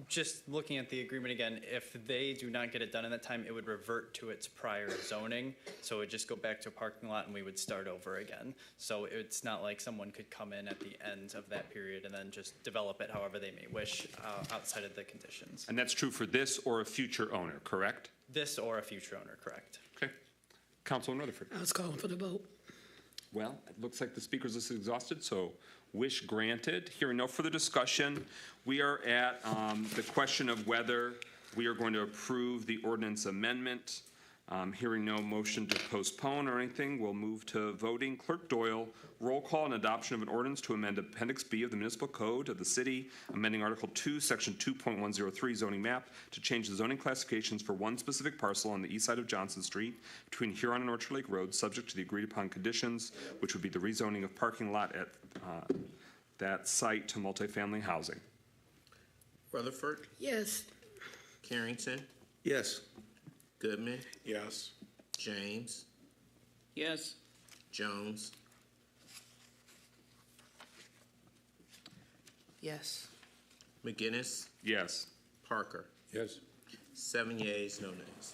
Just looking at the agreement again, if they do not get it done in that time, it would revert to its prior zoning. So it would just go back to a parking lot and we would start over again. So it's not like someone could come in at the end of that period and then just develop it however they may wish outside of the conditions. And that's true for this or a future owner, correct? This or a future owner, correct. Okay. Councilman Rutherford. I was calling for the vote. Well, it looks like the speakers list is exhausted, so wish granted. Hearing no further discussion, we are at the question of whether we are going to approve the ordinance amendment. Hearing no motion to postpone or anything, we'll move to voting. Clerk Doyle, roll call and adoption of an ordinance to amend Appendix B of the Municipal Code of the City, amending Article 2, Section 2.103 zoning map to change the zoning classifications for one specific parcel on the east side of Johnson Street between Huron and Orchard Lake Road, subject to the agreed upon conditions, which would be the rezoning of parking lot at that site to multifamily housing. Rutherford, Yes. Carrington, Yes. Goodman, Yes. James, Yes. Jones, Yes. McGinnis, Yes. Parker. Yes. 7 yeas, no nays.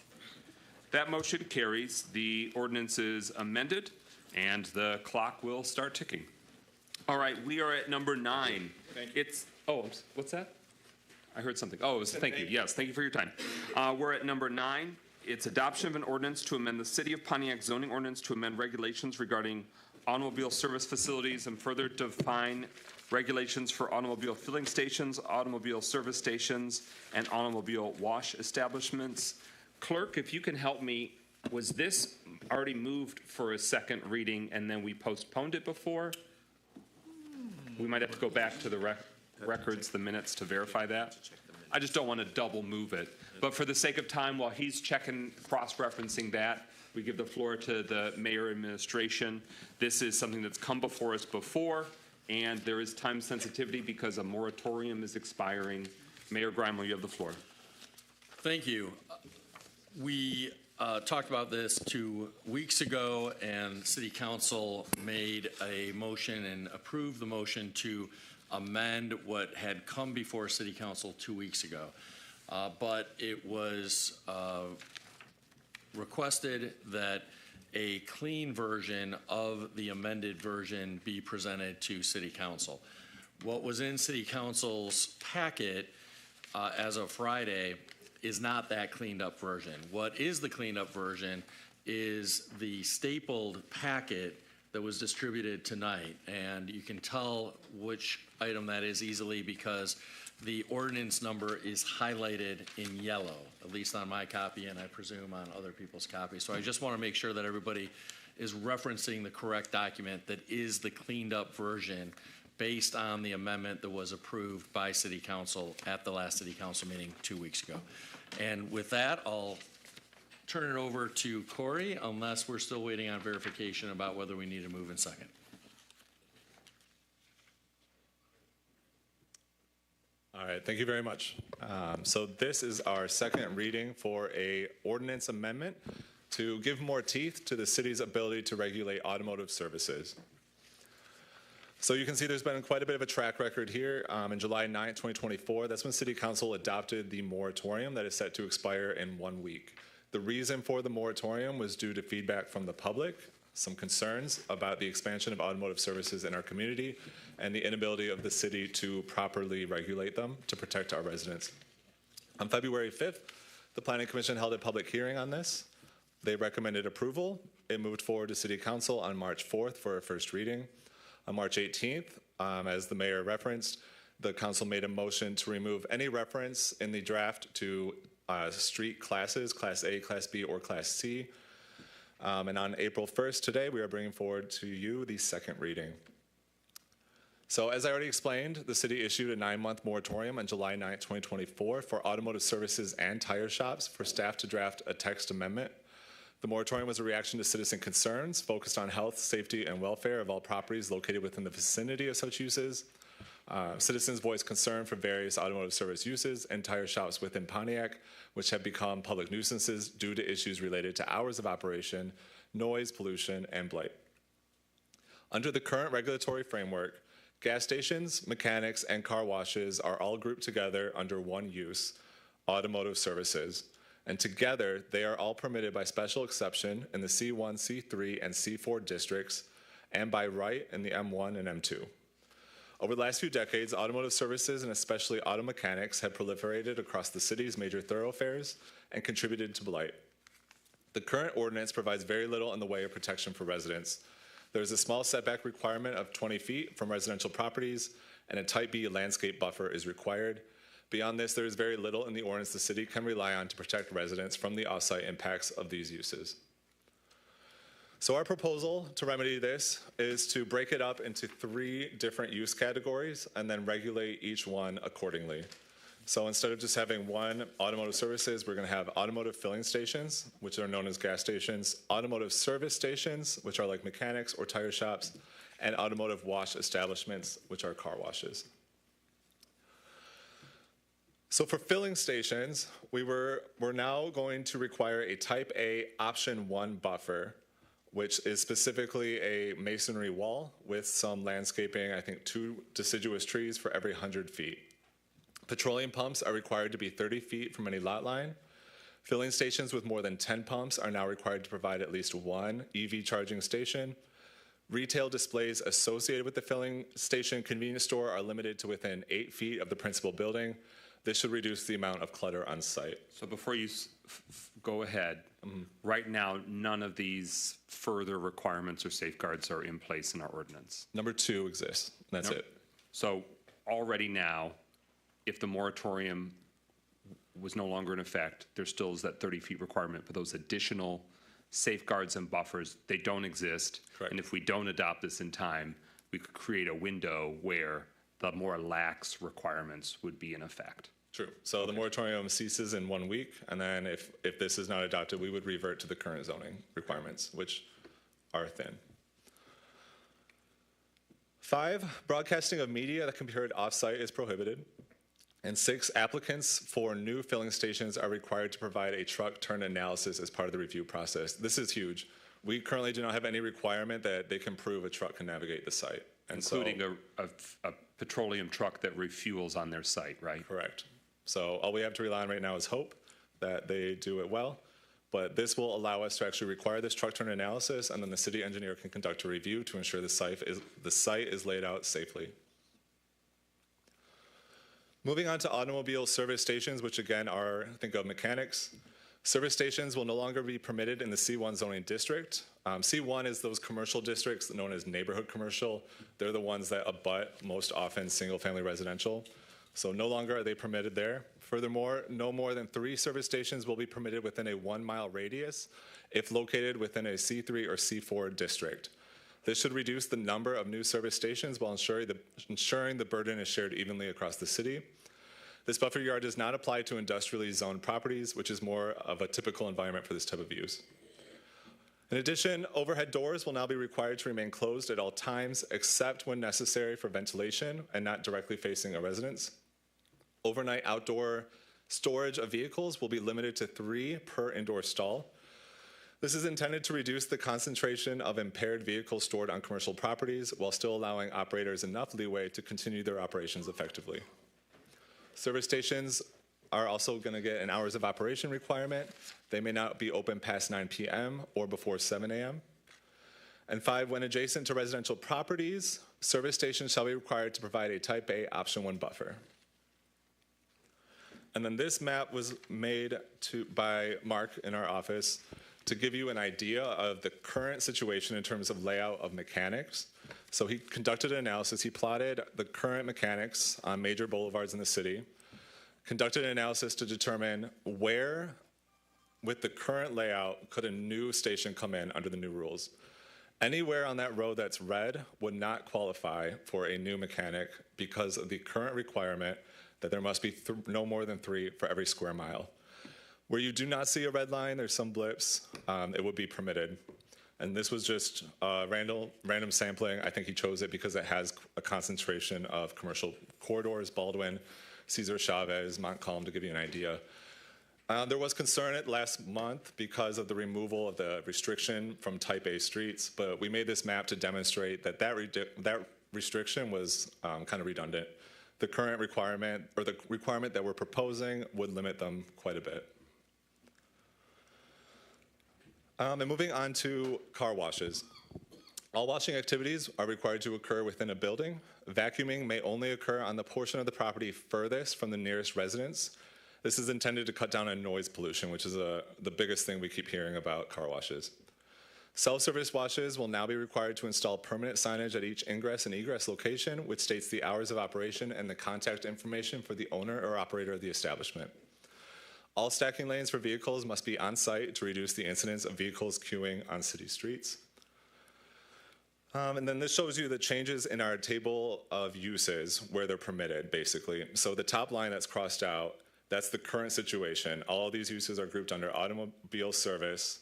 That motion carries. The ordinance is amended, and the clock will start ticking. All right, we are at number 9. Thank you. What's that? I heard something. Oh, it was thank you. Yes, thank you for your time. We're at number 9. It's adoption of an ordinance to amend the City of Pontiac zoning ordinance to amend regulations regarding automobile service facilities and further define regulations for automobile filling stations, automobile service stations, and automobile wash establishments. Clerk, if you can help me, was this already moved for a second reading and then we postponed it before? We might have to go back to the records, the minutes, to verify that. I just don't want to double move it. But for the sake of time, while he's checking, cross-referencing that, we give the floor to the mayor administration. This is something that's come before us before, and there is time sensitivity because a moratorium is expiring. Mayor Grimal, you have the floor. Thank you. We talked about this 2 weeks ago, and City Council made a motion and approved the motion to amend what had come before City Council 2 weeks ago. But it was requested that a clean version of the amended version be presented to City Council. What was in City Council's packet as of Friday is not that cleaned up version. What is the cleaned up version is the stapled packet that was distributed tonight. And you can tell which item that is easily because the ordinance number is highlighted in yellow, at least on my copy and I presume on other people's copies. So I just want to make sure that everybody is referencing the correct document that is the cleaned up version based on the amendment that was approved by City Council at the last City Council meeting 2 weeks ago. And with that, I'll turn it over to Corey, unless we're still waiting on verification about whether we need to move in second. All right, thank you very much. So this is our second reading for a ordinance amendment to give more teeth to the city's ability to regulate automotive services. So you can see there's been quite a bit of a track record here. In July 9th, 2024, that's when City Council adopted the moratorium that is set to expire in 1 week. The reason for the moratorium was due to feedback from the public, some concerns about the expansion of automotive services in our community, and the inability of the city to properly regulate them to protect our residents. On February 5th, the Planning Commission held a public hearing on this. They recommended approval. It moved forward to City Council on March 4th for a first reading. On March 18th, as the mayor referenced, the council made a motion to remove any reference in the draft to street classes, Class A, Class B, or Class C. And on April 1st, today, we are bringing forward to you the second reading. So as I already explained, the city issued a 9-month moratorium on July 9th, 2024 for automotive services and tire shops for staff to draft a text amendment. The moratorium was a reaction to citizen concerns focused on health, safety, and welfare of all properties located within the vicinity of such uses. Citizens voiced concern for various automotive service uses and tire shops within Pontiac, which have become public nuisances due to issues related to hours of operation, noise, pollution, and blight. Under the current regulatory framework, gas stations, mechanics, and car washes are all grouped together under one use, automotive services, and together they are all permitted by special exception in the C1, C3, and C4 districts, and by right in the M1 and M2. Over the last few decades, automotive services and especially auto mechanics have proliferated across the city's major thoroughfares and contributed to blight. The current ordinance provides very little in the way of protection for residents. There is a small setback requirement of 20 feet from residential properties, and a Type B landscape buffer is required. Beyond this, there is very little in the ordinance the city can rely on to protect residents from the off-site impacts of these uses. So our proposal to remedy this is to break it up into 3 different use categories and then regulate each one accordingly. So instead of just having one automotive services, we're going to have automotive filling stations, which are known as gas stations, automotive service stations, which are like mechanics or tire shops, and automotive wash establishments, which are car washes. So for filling stations, we're now going to require a Type A Option 1 buffer, which is specifically a masonry wall with some landscaping, I think 2 deciduous trees for every 100 feet. Petroleum pumps are required to be 30 feet from any lot line. Filling stations with more than 10 pumps are now required to provide at least 1 EV charging station. Retail displays associated with the filling station convenience store are limited to within 8 feet of the principal building. This should reduce the amount of clutter on site. So before you go ahead, right now, none of these further requirements or safeguards are in place in our ordinance. Number 2 exists. That's it. So already now, if the moratorium was no longer in effect, there still is that 30 feet requirement, but those additional safeguards and buffers, they don't exist. Correct. And if we don't adopt this in time, we could create a window where the more lax requirements would be in effect. True. So the moratorium ceases in 1 week, and then if this is not adopted, we would revert to the current zoning requirements, which are thin. 5, broadcasting of media that can be heard off-site is prohibited. And 6, applicants for new filling stations are required to provide a truck turn analysis as part of the review process. This is huge. We currently do not have any requirement that they can prove a truck can navigate the site. And including a petroleum truck that refuels on their site, right? Correct. So all we have to rely on right now is hope that they do it well. But this will allow us to actually require this truck turn analysis, and then the city engineer can conduct a review to ensure the site is laid out safely. Moving on to automobile service stations, which again are, think of mechanics. Service stations will no longer be permitted in the C1 zoning district. C1 is those commercial districts known as neighborhood commercial. They're the ones that abut most often single-family residential. So no longer are they permitted there. Furthermore, no more than 3 service stations will be permitted within a 1-mile radius if located within a C3 or C4 district. This should reduce the number of new service stations while ensuring the burden is shared evenly across the city. This buffer yard does not apply to industrially zoned properties, which is more of a typical environment for this type of use. In addition, overhead doors will now be required to remain closed at all times, except when necessary for ventilation and not directly facing a residence. Overnight outdoor storage of vehicles will be limited to 3 per indoor stall. This is intended to reduce the concentration of impaired vehicles stored on commercial properties while still allowing operators enough leeway to continue their operations effectively. Service stations are also going to get an hours of operation requirement. They may not be open past 9 p.m. or before 7 a.m. And 5, when adjacent to residential properties, service stations shall be required to provide a Type A Option 1 buffer. And then this map was made by Mark in our office to give you an idea of the current situation in terms of layout of mechanics. So he conducted an analysis. He plotted the current mechanics on major boulevards in the city, conducted an analysis to determine where with the current layout, could a new station come in under the new rules? Anywhere on that road that's red would not qualify for a new mechanic because of the current requirement that there must be no more than 3 for every square mile. Where you do not see a red line, there's some blips, it would be permitted. And this was just random sampling. I think he chose it because it has a concentration of commercial corridors, Baldwin, Cesar Chavez, Montcalm, to give you an idea. There was concern last month because of the removal of the restriction from Type A streets, but we made this map to demonstrate that that restriction was kind of redundant. The current requirement, or the requirement that we're proposing, would limit them quite a bit. And moving on to car washes. All washing activities are required to occur within a building. Vacuuming may only occur on the portion of the property furthest from the nearest residence. This is intended to cut down on noise pollution, which is the biggest thing we keep hearing about car washes. Self-service washes will now be required to install permanent signage at each ingress and egress location, which states the hours of operation and the contact information for the owner or operator of the establishment. All stacking lanes for vehicles must be on site to reduce the incidence of vehicles queuing on city streets. And then this shows you the changes in our table of uses where they're permitted, basically. So the top line that's crossed out, that's the current situation. All of these uses are grouped under automobile service,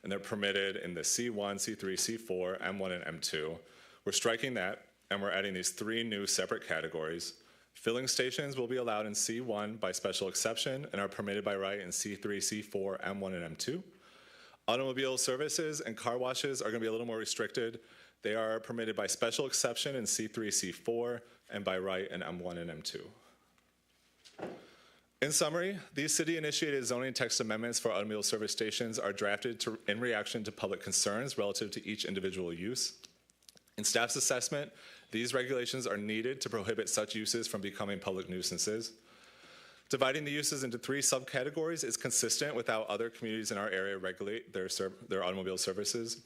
and they're permitted in the C1, C3, C4, M1, and M2. We're striking that, and we're adding these 3 new separate categories. Filling stations will be allowed in C1 by special exception and are permitted by right in C3, C4, M1, and M2. Automobile services and car washes are going to be a little more restricted. They are permitted by special exception in C3, C4, and by right in M1 and M2. In summary, these city-initiated zoning text amendments for automobile service stations are drafted in reaction to public concerns relative to each individual use. In staff's assessment, these regulations are needed to prohibit such uses from becoming public nuisances. Dividing the uses into 3 subcategories is consistent with how other communities in our area regulate their automobile services.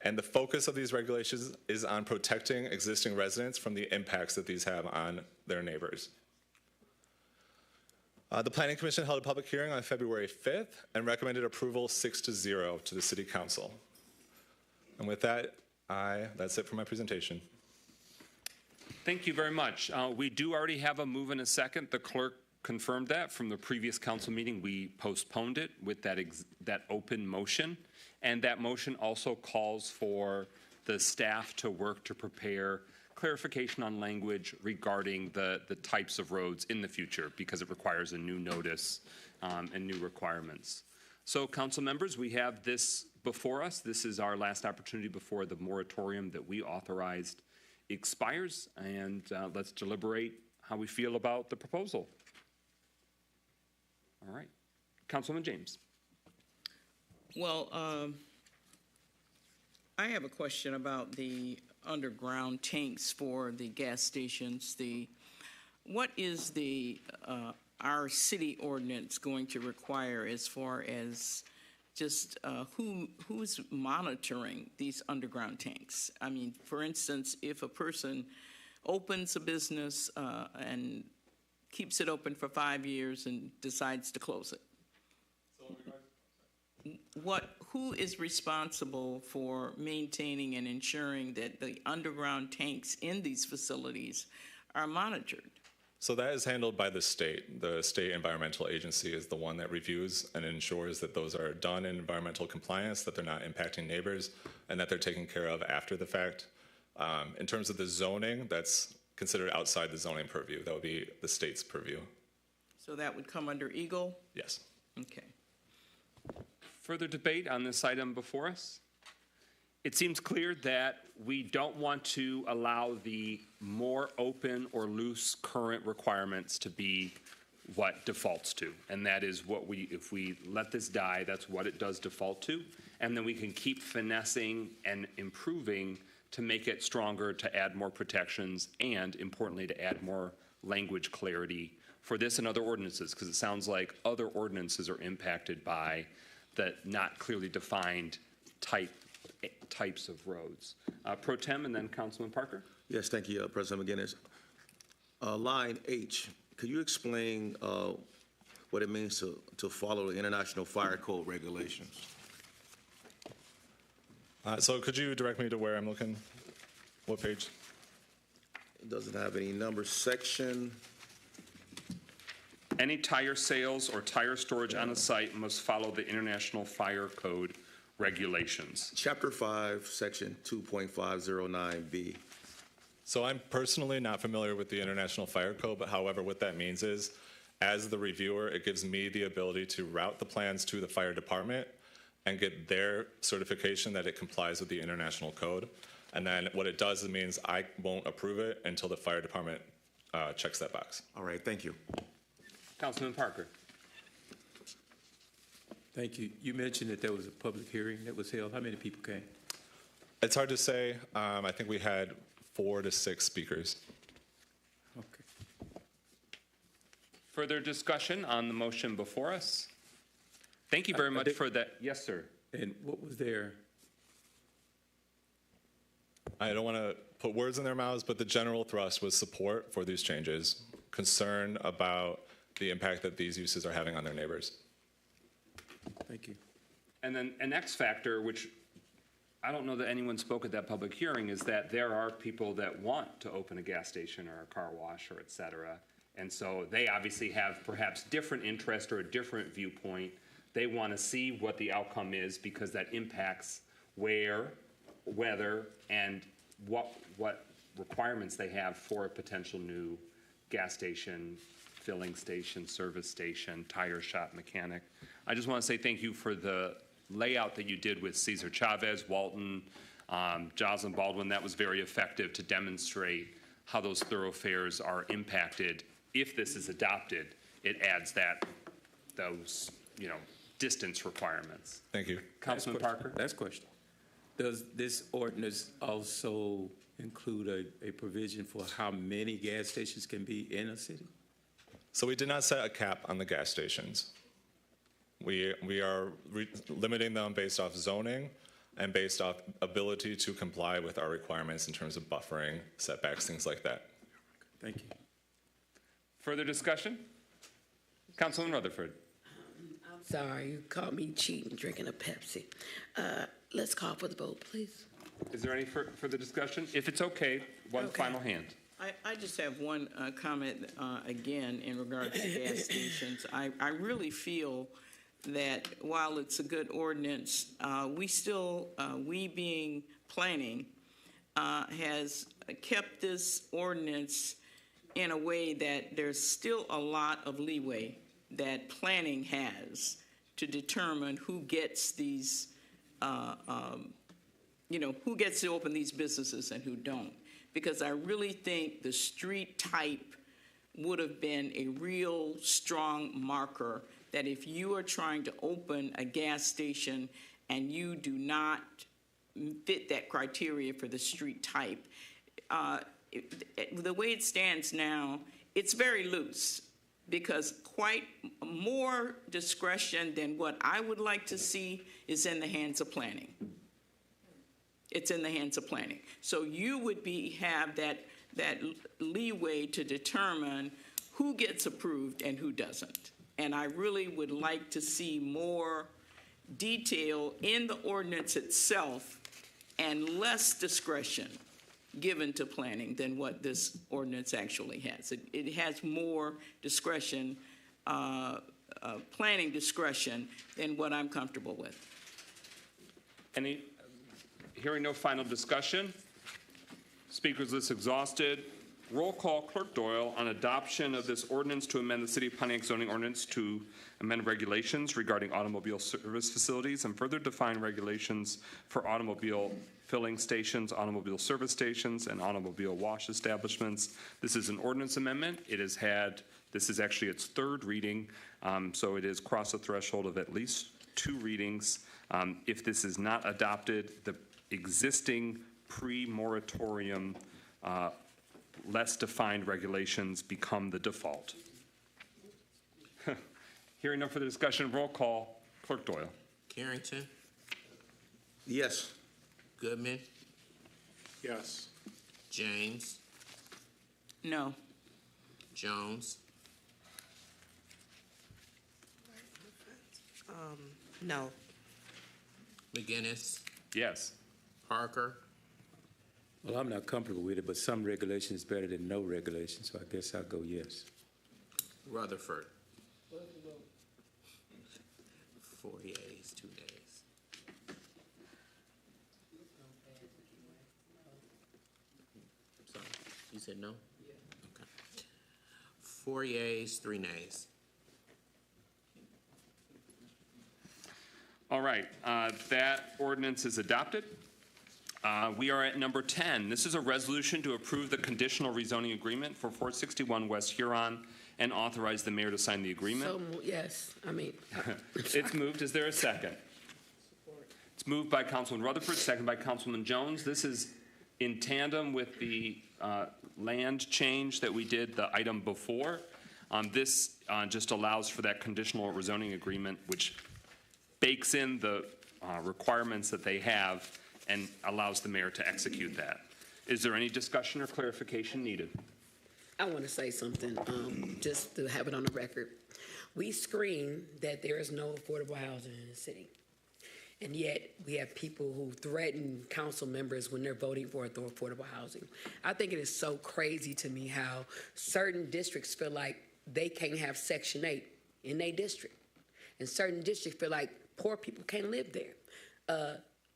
And the focus of these regulations is on protecting existing residents from the impacts that these have on their neighbors. The Planning Commission held a public hearing on February 5th and recommended approval 6-0 to the City Council. And with that, that's it for my presentation. Thank you very much. We do already have a move and a second. The clerk confirmed that from the previous council meeting. We postponed it with that open motion. And that motion also calls for the staff to work to prepare clarification on language regarding the types of roads in the future because it requires a new notice and new requirements. So council members, we have this before us. This is our last opportunity before the moratorium that we authorized expires, and let's deliberate how we feel about the proposal. All right. Councilman James. Well, I have a question about the underground tanks for the gas stations. What is our city ordinance going to require as far as just who's monitoring these underground tanks? I mean, for instance, if a person opens a business and keeps it open for 5 years and decides to close it, who is responsible for maintaining and ensuring that the underground tanks in these facilities are monitored? So that is handled by the state. The state environmental agency is the one that reviews and ensures that those are done in environmental compliance, that they're not impacting neighbors, and that they're taken care of after the fact. In terms of the zoning, that's considered outside the zoning purview. That would be the state's purview. So that would come under Eagle? Yes. Okay. Further debate on this item before us? It seems clear that we don't want to allow the more open or loose current requirements to be what defaults to. And that is what if we let this die, that's what it does default to. And then we can keep finessing and improving to make it stronger, to add more protections, and importantly, to add more language clarity for this and other ordinances, because it sounds like other ordinances are impacted by the not clearly defined types of roads. Pro Tem and then Councilman Parker. Yes, thank you, President McGinnis. Line H, could you explain what it means to follow the International Fire Code regulations. So could you direct me to where I'm looking? What page? It doesn't have any number. Section, Any tire sales or tire storage on a site must follow the International Fire Code regulations. Chapter 5, Section 2.509B. So I'm personally not familiar with the International Fire Code, but however, what that means is, as the reviewer, it gives me the ability to route the plans to the fire department and get their certification that it complies with the international code. And then what it does, it means I won't approve it until the fire department checks that box. All right, thank you. Councilman Parker. Thank you. You mentioned that there was a public hearing that was held. How many people came? It's hard to say. I think we had 4 to 6 speakers. Okay. Further discussion on the motion before us? Thank you very much for that. Yes, sir. And what was there? I don't want to put words in their mouths, but the general thrust was support for these changes, concern about the impact that these uses are having on their neighbors. Thank you. And then an X factor, which I don't know that anyone spoke at that public hearing, is that there are people that want to open a gas station or a car wash or et cetera. And so they obviously have perhaps different interest or a different viewpoint. They want to see what the outcome is because that impacts where, whether, and what requirements they have for a potential new gas station, filling station, service station, tire shop, mechanic. I just want to say thank you for the layout that you did with Cesar Chavez, Walton, Joslyn Baldwin. That was very effective to demonstrate how those thoroughfares are impacted. If this is adopted, it adds those distance requirements. Thank you. Councilman Parker? Last question. Does this ordinance also include a provision for how many gas stations can be in a city? So we did not set a cap on the gas stations. We are limiting them based off zoning and based off ability to comply with our requirements in terms of buffering, setbacks, things like that. Thank you. Further discussion? Councilman Rutherford. I'm sorry, you caught me cheating, drinking a Pepsi. Let's call for the vote, please. Is there any further discussion? If it's okay, one final hand. I just have one comment again in regard to gas stations. I really feel that while it's a good ordinance, we being planning, has kept this ordinance in a way that there's still a lot of leeway that planning has to determine who gets these, who gets to open these businesses and who don't. Because I really think the street type would have been a real strong marker that if you are trying to open a gas station and you do not fit that criteria for the street type, the way it stands now, it's very loose because quite more discretion than what I would like to see is in the hands of planning. It's in the hands of planning. So you would have that leeway to determine who gets approved and who doesn't. And I really would like to see more detail in the ordinance itself and less discretion given to planning than what this ordinance actually has. It has more discretion, planning discretion than what I'm comfortable with. Hearing no final discussion, speakers list exhausted. Roll call, Clerk Doyle, on adoption of this ordinance to amend the City of Pontiac zoning ordinance to amend regulations regarding automobile service facilities and further define regulations for automobile filling stations, automobile service stations, and automobile wash establishments. This is an ordinance amendment. This is actually its third reading, so it has crossed a threshold of at least 2 readings. If this is not adopted, the existing pre-moratorium less defined regulations become the default. Hearing no further discussion, roll call. Clerk Doyle. Carrington? Yes. Goodman? Yes. James? No. Jones? No. McGinnis, Yes. Parker, Well, I'm not comfortable with it, but some regulation is better than no regulation, so I guess I'll go yes. Rutherford. 4 yeas, 2 nays. Sorry, you said no? Okay. 4 yeas, 3 nays. All right, that ordinance is adopted. We are at number 10. This is a resolution to approve the conditional rezoning agreement for 461 West Huron and authorize the mayor to sign the agreement. So, yes, It's moved. Is there a second? It's moved by Councilman Rutherford, second by Councilman Jones. This is in tandem with the land change that we did the item before. This just allows for that conditional rezoning agreement, which bakes in the requirements that they have and allows the mayor to execute that. Is there any discussion or clarification needed? I want to say something, just to have it on the record. We scream that there is no affordable housing in the city. And yet, we have people who threaten council members when they're voting for affordable housing. I think it is so crazy to me how certain districts feel like they can't have Section 8 in their district. And certain districts feel like poor people can't live there.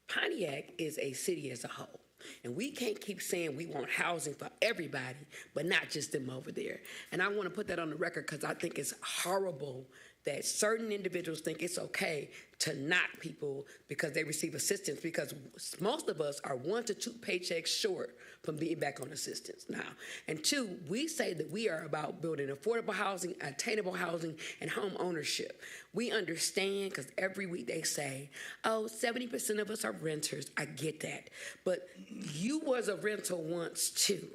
Pontiac is a city as a whole. And we can't keep saying we want housing for everybody, but not just them over there. And I want to put that on the record because I think it's horrible that certain individuals think it's okay to knock people because they receive assistance, because most of us are 1 to 2 paychecks short from being back on assistance now. And 2, we say that we are about building affordable housing, attainable housing, and home ownership. We understand because every week they say, oh, 70% of us are renters. I get that. But you was a rental once too.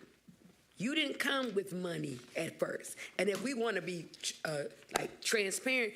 You didn't come with money at first. And if we want to be transparent,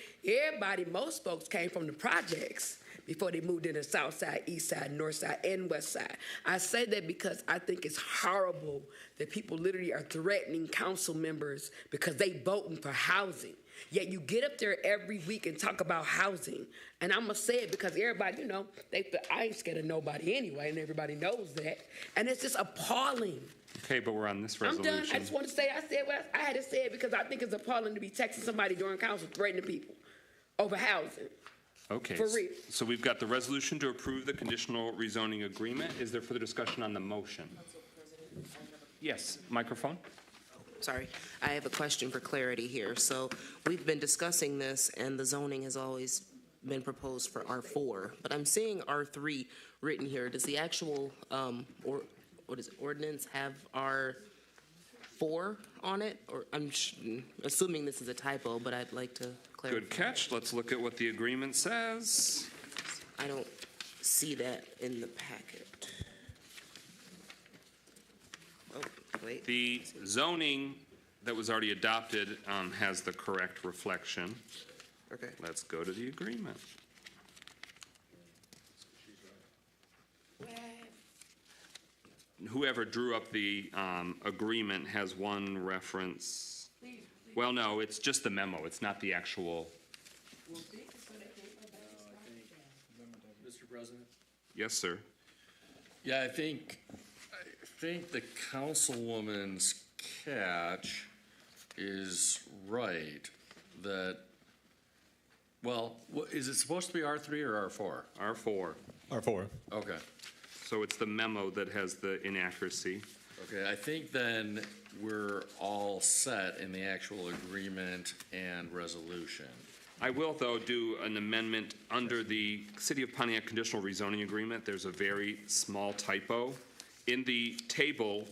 most folks came from the projects before they moved into South Side, East Side, North Side, and West Side. I say that because I think it's horrible that people literally are threatening council members because they voting for housing. Yet you get up there every week and talk about housing. And I'm going to say it because everybody, they feel I ain't scared of nobody anyway, and everybody knows that. And it's just appalling. Okay, but we're on this resolution. I'm done. I just want to say I said what I had to say it because I think it's appalling to be texting somebody during council threatening people over housing. Okay. For real. So we've got the resolution to approve the conditional rezoning agreement. Is there further discussion on the motion? Yes, microphone. Sorry, I have a question for clarity here. So we've been discussing this, and the zoning has always been proposed for R4, but I'm seeing R3 written here. Does the actual, ordinance have R4 on it? Or I'm assuming this is a typo, but I'd like to clarify. Good catch. Let's look at what the agreement says. I don't see that in the packet. Oh, wait. The zoning that was already adopted has the correct reflection. Okay. Let's go to the agreement. Whoever drew up the agreement has one reference. Well, no, it's just the memo. It's not the actual. Mr. President? Yes, sir. Yeah, I think the councilwoman's catch is right, that, well, is it supposed to be R3 or R4? R4. R4. Okay. So it's the memo that has the inaccuracy. Okay, I think then we're all set in the actual agreement and resolution. I will, though, do an amendment under the City of Pontiac Conditional Rezoning Agreement. There's a very small typo. In the table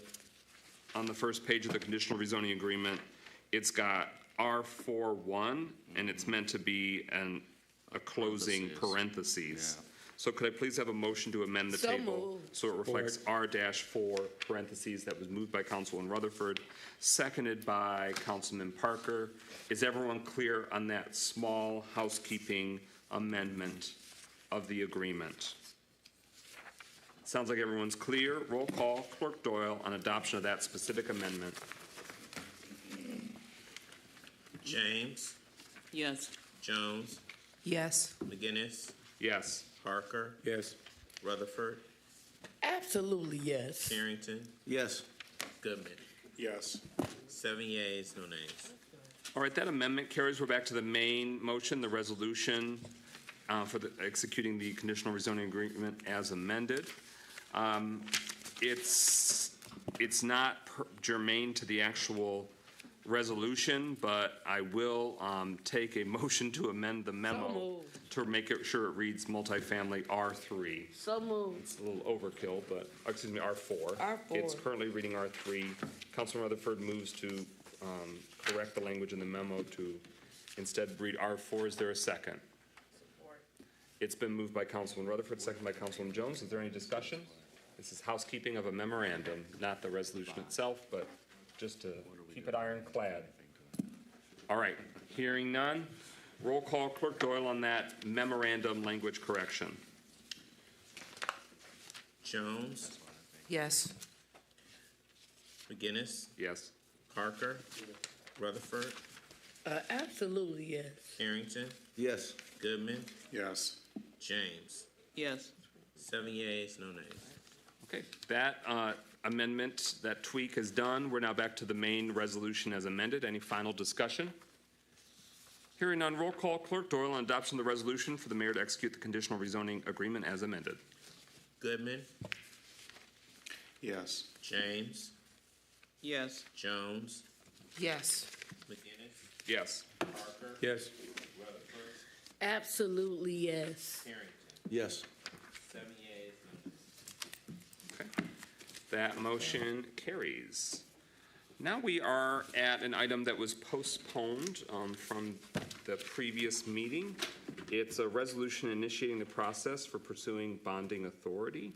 on the first page of the Conditional Rezoning Agreement, it's got R41, and it's meant to be a closing parentheses. Yeah. So could I please have a motion to amend the So table moved. so it reflects R-4 parentheses that was moved by Councilman Rutherford, seconded by Councilman Parker. Is everyone clear on that small housekeeping amendment of the agreement? Sounds like everyone's clear. Roll call, Clerk Doyle, on adoption of that specific amendment. James, Yes. Jones, Yes. McGinnis, Yes. Parker, Yes. Rutherford, Absolutely yes. Carrington, Yes. Goodman. Yes. 7 yeas, no nays. All right, that amendment carries. We're back to the main motion, the resolution for executing the conditional rezoning agreement as amended. It's not germane to the actual resolution, but I will take a motion to amend the memo to make it sure it reads multifamily R3. So moved. It's a little overkill, but, excuse me, R4. R4. It's currently reading R3. Councilman Rutherford moves to correct the language in the memo to instead read R4. Is there a second? Support. It's been moved by Councilman Rutherford, second by Councilman Jones. Is there any discussion? This is housekeeping of a memorandum, not the resolution itself, but just to keep it ironclad. All right, hearing none. Roll call, Clerk Doyle, on that memorandum language correction. Jones, Yes. McGinnis, Yes. Parker, Rutherford, Absolutely yes. Carrington, Yes. Goodman, Yes. James. Yes. 7 yeas, no nays. Okay, that amendment, that tweak is done. We're now back to the main resolution as amended. Any final discussion? Hearing none, roll call. Clerk Doyle on adoption of the resolution for the mayor to execute the conditional rezoning agreement as amended. Goodman, Yes. James, Yes. Jones, Yes. McGinnis, Yes. Parker, Yes. Rutherford, Absolutely yes. Carrington. Yes. 7 yeas, no nays. Okay. That motion carries. Now we are at an item that was postponed from the previous meeting. It's a resolution initiating the process for pursuing bonding authority.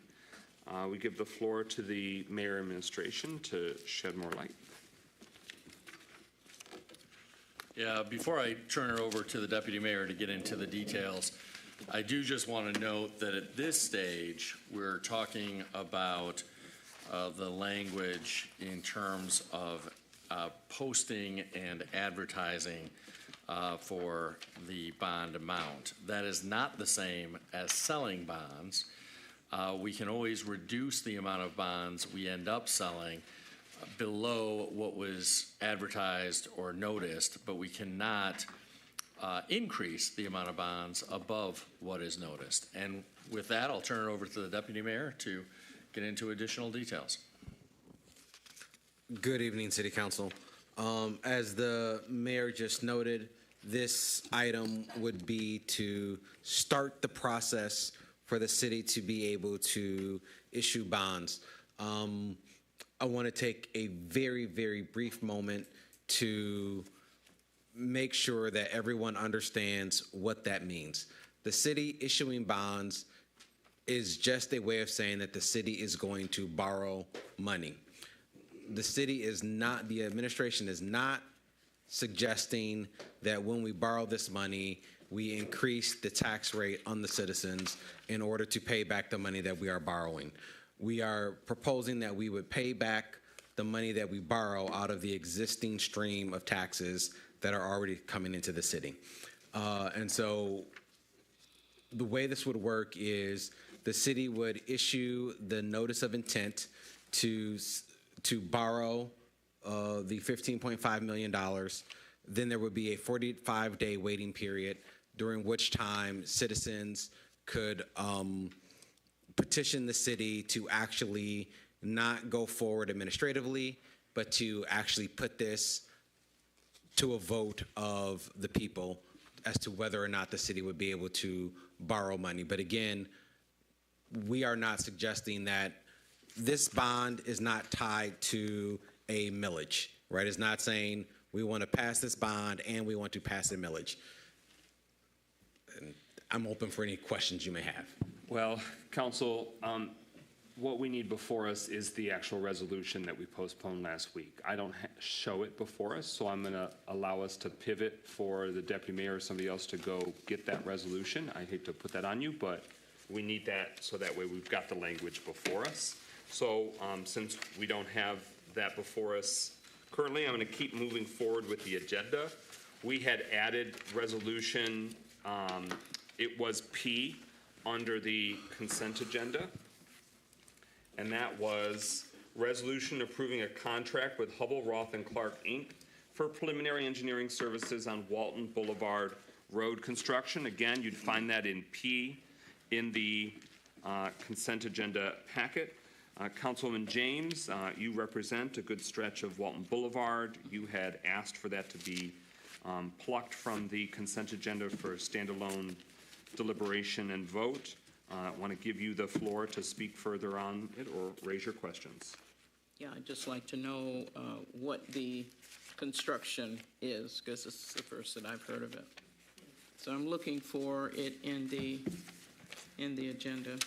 We give the floor to the mayor administration to shed more light. Yeah, before I turn it over to the deputy mayor to get into the details, I do just want to note that at this stage, we're talking about the language in terms of posting and advertising for the bond amount. That is not the same as selling bonds. We can always reduce the amount of bonds we end up selling below what was advertised or noticed, but we cannot increase the amount of bonds above what is noticed. And with that, I'll turn it over to the deputy mayor to get into additional details. Good evening, City Council. As the mayor just noted, this item would be to start the process for the city to be able to issue bonds. I want to take a very, very brief moment to make sure that everyone understands what that means. The city issuing bonds is just a way of saying that the city is going to borrow money. The city is not, the administration is not suggesting that when we borrow this money, we increase the tax rate on the citizens in order to pay back the money that we are borrowing. We are proposing that we would pay back the money that we borrow out of the existing stream of taxes that are already coming into the city. And so the way this would work is the city would issue the notice of intent to borrow the $15.5 million. Then there would be a 45-day waiting period during which time citizens could petition the city to actually not go forward administratively, but to actually put this to a vote of the people as to whether or not the city would be able to borrow money. But again, we are not suggesting that this bond is not tied to a millage, right? It's not saying we want to pass this bond and we want to pass a millage. And I'm open for any questions you may have. Well, Council, what we need before us is the actual resolution that we postponed last week. I don't show it before us, so I'm going to allow us to pivot for the deputy mayor or somebody else to go get that resolution. I hate to put that on you, but we need that so that way we've got the language before us. So since we don't have that before us currently, I'm going to keep moving forward with the agenda. We had added resolution It was P under the consent agenda, and that was resolution approving a contract with Hubble, Roth, and Clark, Inc. for preliminary engineering services on Walton Boulevard Road construction. Again, you'd find that in P in the consent agenda packet. Councilwoman James, you represent a good stretch of Walton Boulevard. You had asked for that to be plucked from the consent agenda for standalone deliberation and vote. I want to give you the floor to speak further on it or raise your questions. Yeah, I'd just like to know what the construction is, because this is the first that I've heard of it. So I'm looking for it in the agenda.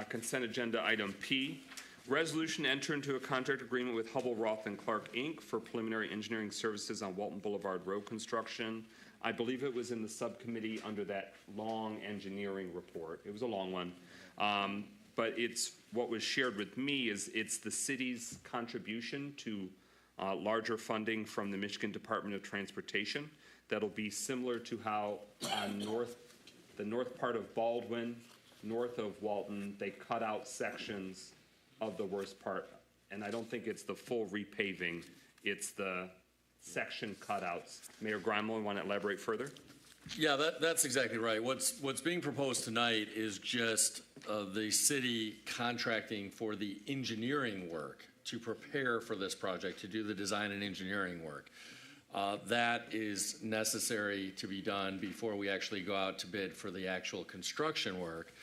Consent agenda item P, resolution to enter into a contract agreement with Hubble, Roth, and Clark, Inc. for preliminary engineering services on Walton Boulevard Road construction. I believe it was in the subcommittee under that long engineering report. It was a long one. But it's what was shared with me is it's the city's contribution to larger funding from the Michigan Department of Transportation. That'll be similar to how on the north part of Baldwin, north of Walton, they cut out sections of the worst part. And I don't think it's the full repaving, it's the section cutouts. Mayor Grimel, want to elaborate further? Yeah, that's exactly right. What's being proposed tonight is just the city contracting for the engineering work to prepare for this project, to do the design and engineering work. That is necessary to be done before we actually go out to bid for the actual construction work,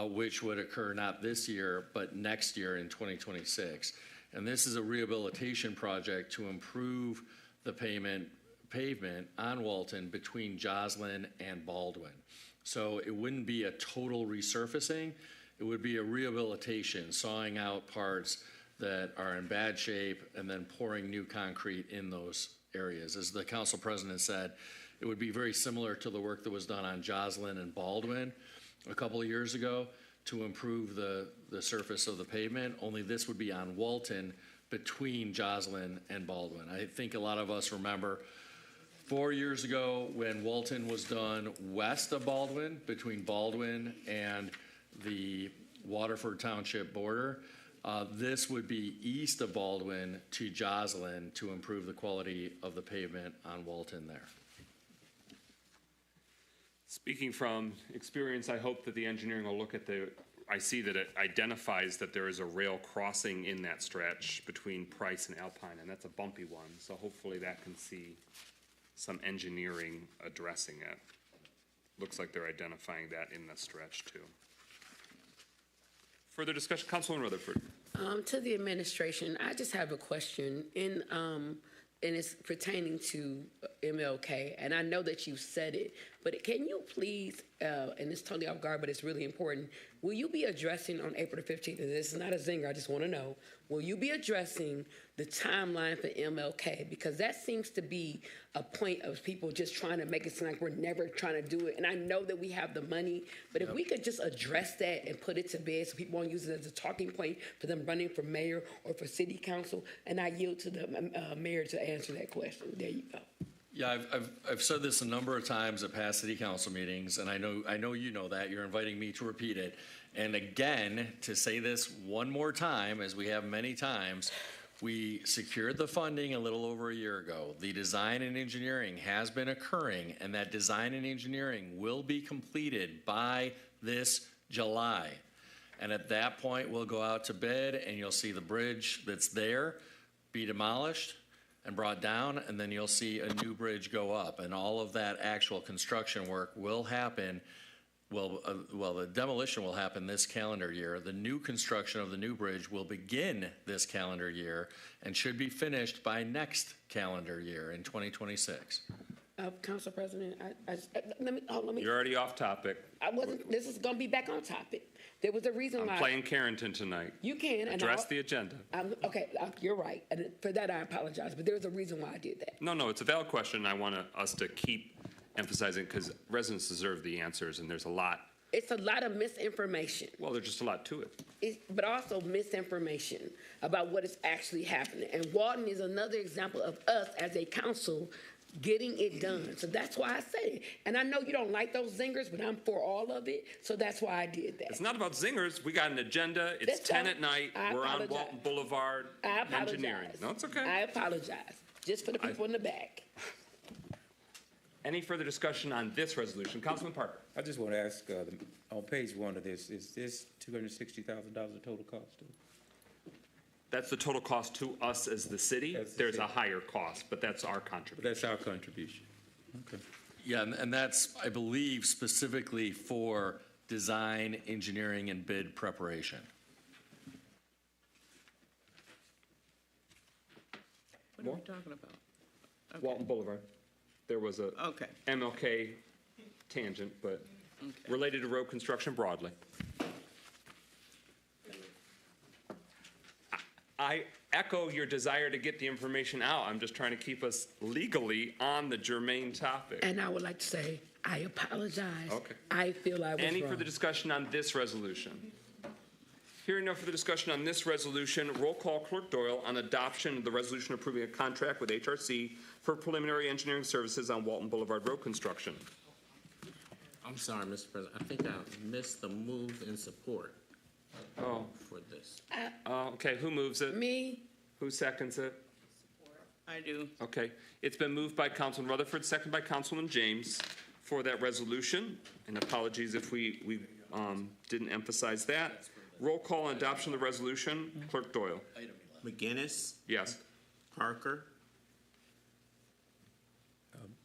which would occur not this year, but next year in 2026. And this is a rehabilitation project to improve the pavement on Walton between Joslyn and Baldwin. So it wouldn't be a total resurfacing, it would be a rehabilitation, sawing out parts that are in bad shape and then pouring new concrete in those areas. As the council president said, it would be very similar to the work that was done on Joslyn and Baldwin a couple of years ago to improve the surface of the pavement, only this would be on Walton between Joslyn and Baldwin. I think a lot of us remember 4 years ago when Walton was done west of Baldwin, between Baldwin and the Waterford Township border. This would be east of Baldwin to Joslyn to improve the quality of the pavement on Walton there. Speaking from experience, I hope that the engineering will look at I see that it identifies that there is a rail crossing in that stretch between Price and Alpine, and that's a bumpy one. So hopefully that can see some engineering addressing it. Looks like they're identifying that in the stretch too. Further discussion, Councilwoman Rutherford. To the administration, I just have a question and it's pertaining to MLK, and I know that you said it, but can you please, and it's totally off guard, but it's really important, will you be addressing on April the 15th, and this is not a zinger, I just want to know, will you be addressing the timeline for MLK? Because that seems to be a point of people just trying to make it seem like we're never trying to do it, and I know that we have the money, but if we could just address that and put it to bed so people won't use it as a talking point for them running for mayor or for city council, and I yield to the mayor to answer that question. There you go. Yeah, I've said this a number of times at past city council meetings, and I know you know that. You're inviting me to repeat it. And again, to say this one more time, as we have many times, we secured the funding a little over a year ago. The design and engineering has been occurring, and that design and engineering will be completed by this July. And at that point, we'll go out to bid, and you'll see the bridge that's there be demolished and brought down, and then you'll see a new bridge go up, and all of that actual construction work will happen. Well, the demolition will happen this calendar year. The new construction of the new bridge will begin this calendar year and should be finished by next calendar year in 2026. Council President, let me. You're already off topic. I wasn't. This is going to be back on topic. There was a reason why. I'm playing Carrington tonight. You can address the agenda. Okay, you're right. And for that, I apologize. But there was a reason why I did that. No, it's a valid question. I want us to keep emphasizing because residents deserve the answers, and there's a lot. It's a lot of misinformation. Well, there's just a lot to it. But also misinformation about what is actually happening. And Walton is another example of us as a council getting it done. So that's why I said it. And I know you don't like those zingers, but I'm for all of it. So that's why I did that. It's not about zingers. We got an agenda. It's That's 10 all. at night. I We're on apologize. Walton Boulevard. I apologize. Engineering. No, it's okay. I apologize. Just for the people in the back. Any further discussion on this resolution? Councilman Parker. I just want to ask, on page 1 of this, is this $260,000 the total cost? That's the total cost to us as the city. There's a higher cost, but that's our contribution. That's our contribution. Okay. Yeah, and that's, I believe, specifically for design, engineering, and bid preparation. What are we talking about? Okay. Walton Boulevard. There was a Okay. MLK tangent, but related to road construction broadly. I echo your desire to get the information out. I'm just trying to keep us legally on the germane topic. And I would like to say, I apologize. Okay. I feel I was Any wrong. further discussion on this resolution? Hearing no further discussion on this resolution, roll call Clerk Doyle on adoption of the resolution approving a contract with HRC for preliminary engineering services on Walton Boulevard road construction. I'm sorry, Mr. President. I think I missed the move in support Oh, for this. okay, who moves it? Me. Who seconds it? I do. Okay, it's been moved by Councilman Rutherford, seconded by Councilman James for that resolution. And apologies if we didn't emphasize that. Roll call on adoption of the resolution. Clerk Doyle. McGinnis, Yes. Parker,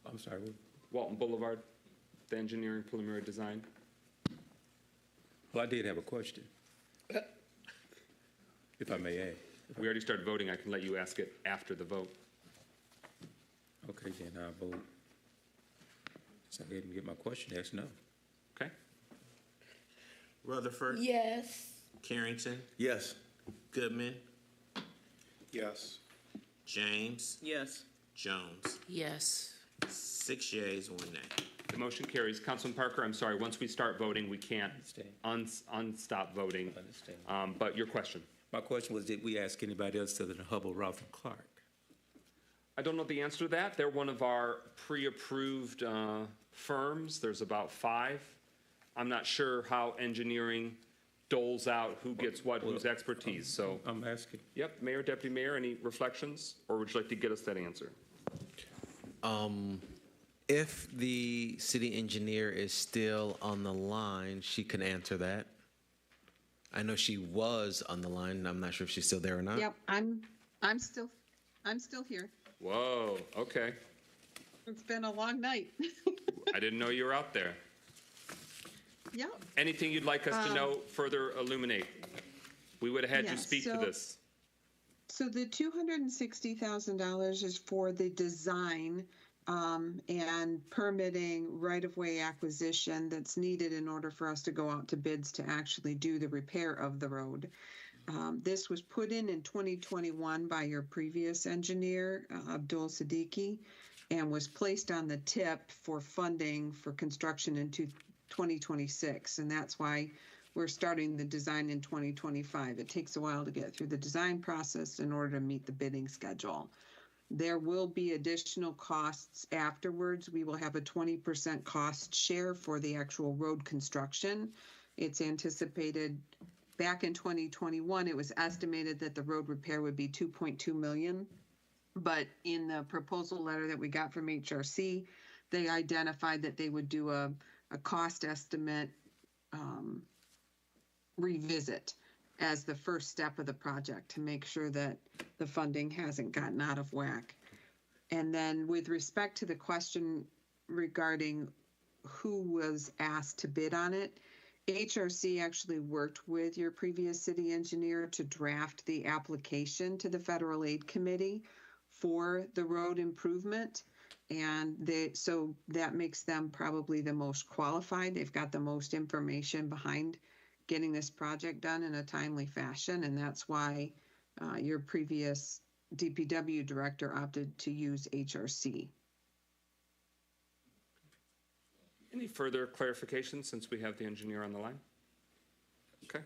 I'm sorry. Walton Boulevard, the engineering preliminary design. Well, I did have a question, if I may add. We already started voting. I can let you ask it after the vote. Okay, then I'll vote. So I didn't get my question asked, no. Okay. Rutherford, Yes. Carrington, Yes. Goodman, Yes. James, Yes. Jones. Yes. 6 yeas, 1 nay. The motion carries. Councilman Parker, I'm sorry, once we start voting, we can't unstop voting. But your question? My question was, did we ask anybody else other than Hubble, Ralph, and Clark? I don't know the answer to that. They're one of our pre-approved firms. There's about 5. I'm not sure how engineering doles out who gets what, whose expertise, so. I'm asking. Yep, Mayor, Deputy Mayor, any reflections? Or would you like to get us that answer? If the city engineer is still on the line, she can answer that. I know she was on the line. I'm not sure if she's still there or not. Yep, I'm still here. Whoa, okay. It's been a long night. I didn't know you were out there. Yep. Anything you'd like us to know, further illuminate? We would have had you Yes, speak to this. So the $260,000 is for the design and permitting right-of-way acquisition that's needed in order for us to go out to bids to actually do the repair of the road. This was put in 2021 by your previous engineer, Abdul Siddiqui, and was placed on the tip for funding for construction in 2026. And that's why we're starting the design in 2025. It takes a while to get through the design process in order to meet the bidding schedule. There will be additional costs afterwards. We will have a 20% cost share for the actual road construction. It's anticipated back in 2021, it was estimated that the road repair would be $2.2 million. But in the proposal letter that we got from HRC, they identified that they would do a cost estimate revisit as the first step of the project to make sure that the funding hasn't gotten out of whack. And then with respect to the question regarding who was asked to bid on it, HRC actually worked with your previous city engineer to draft the application to the Federal Aid Committee for the road improvement. And so that makes them probably the most qualified. They've got the most information behind getting this project done in a timely fashion. And that's why your previous DPW director opted to use HRC. Any further clarification since we have the engineer on the line? Okay.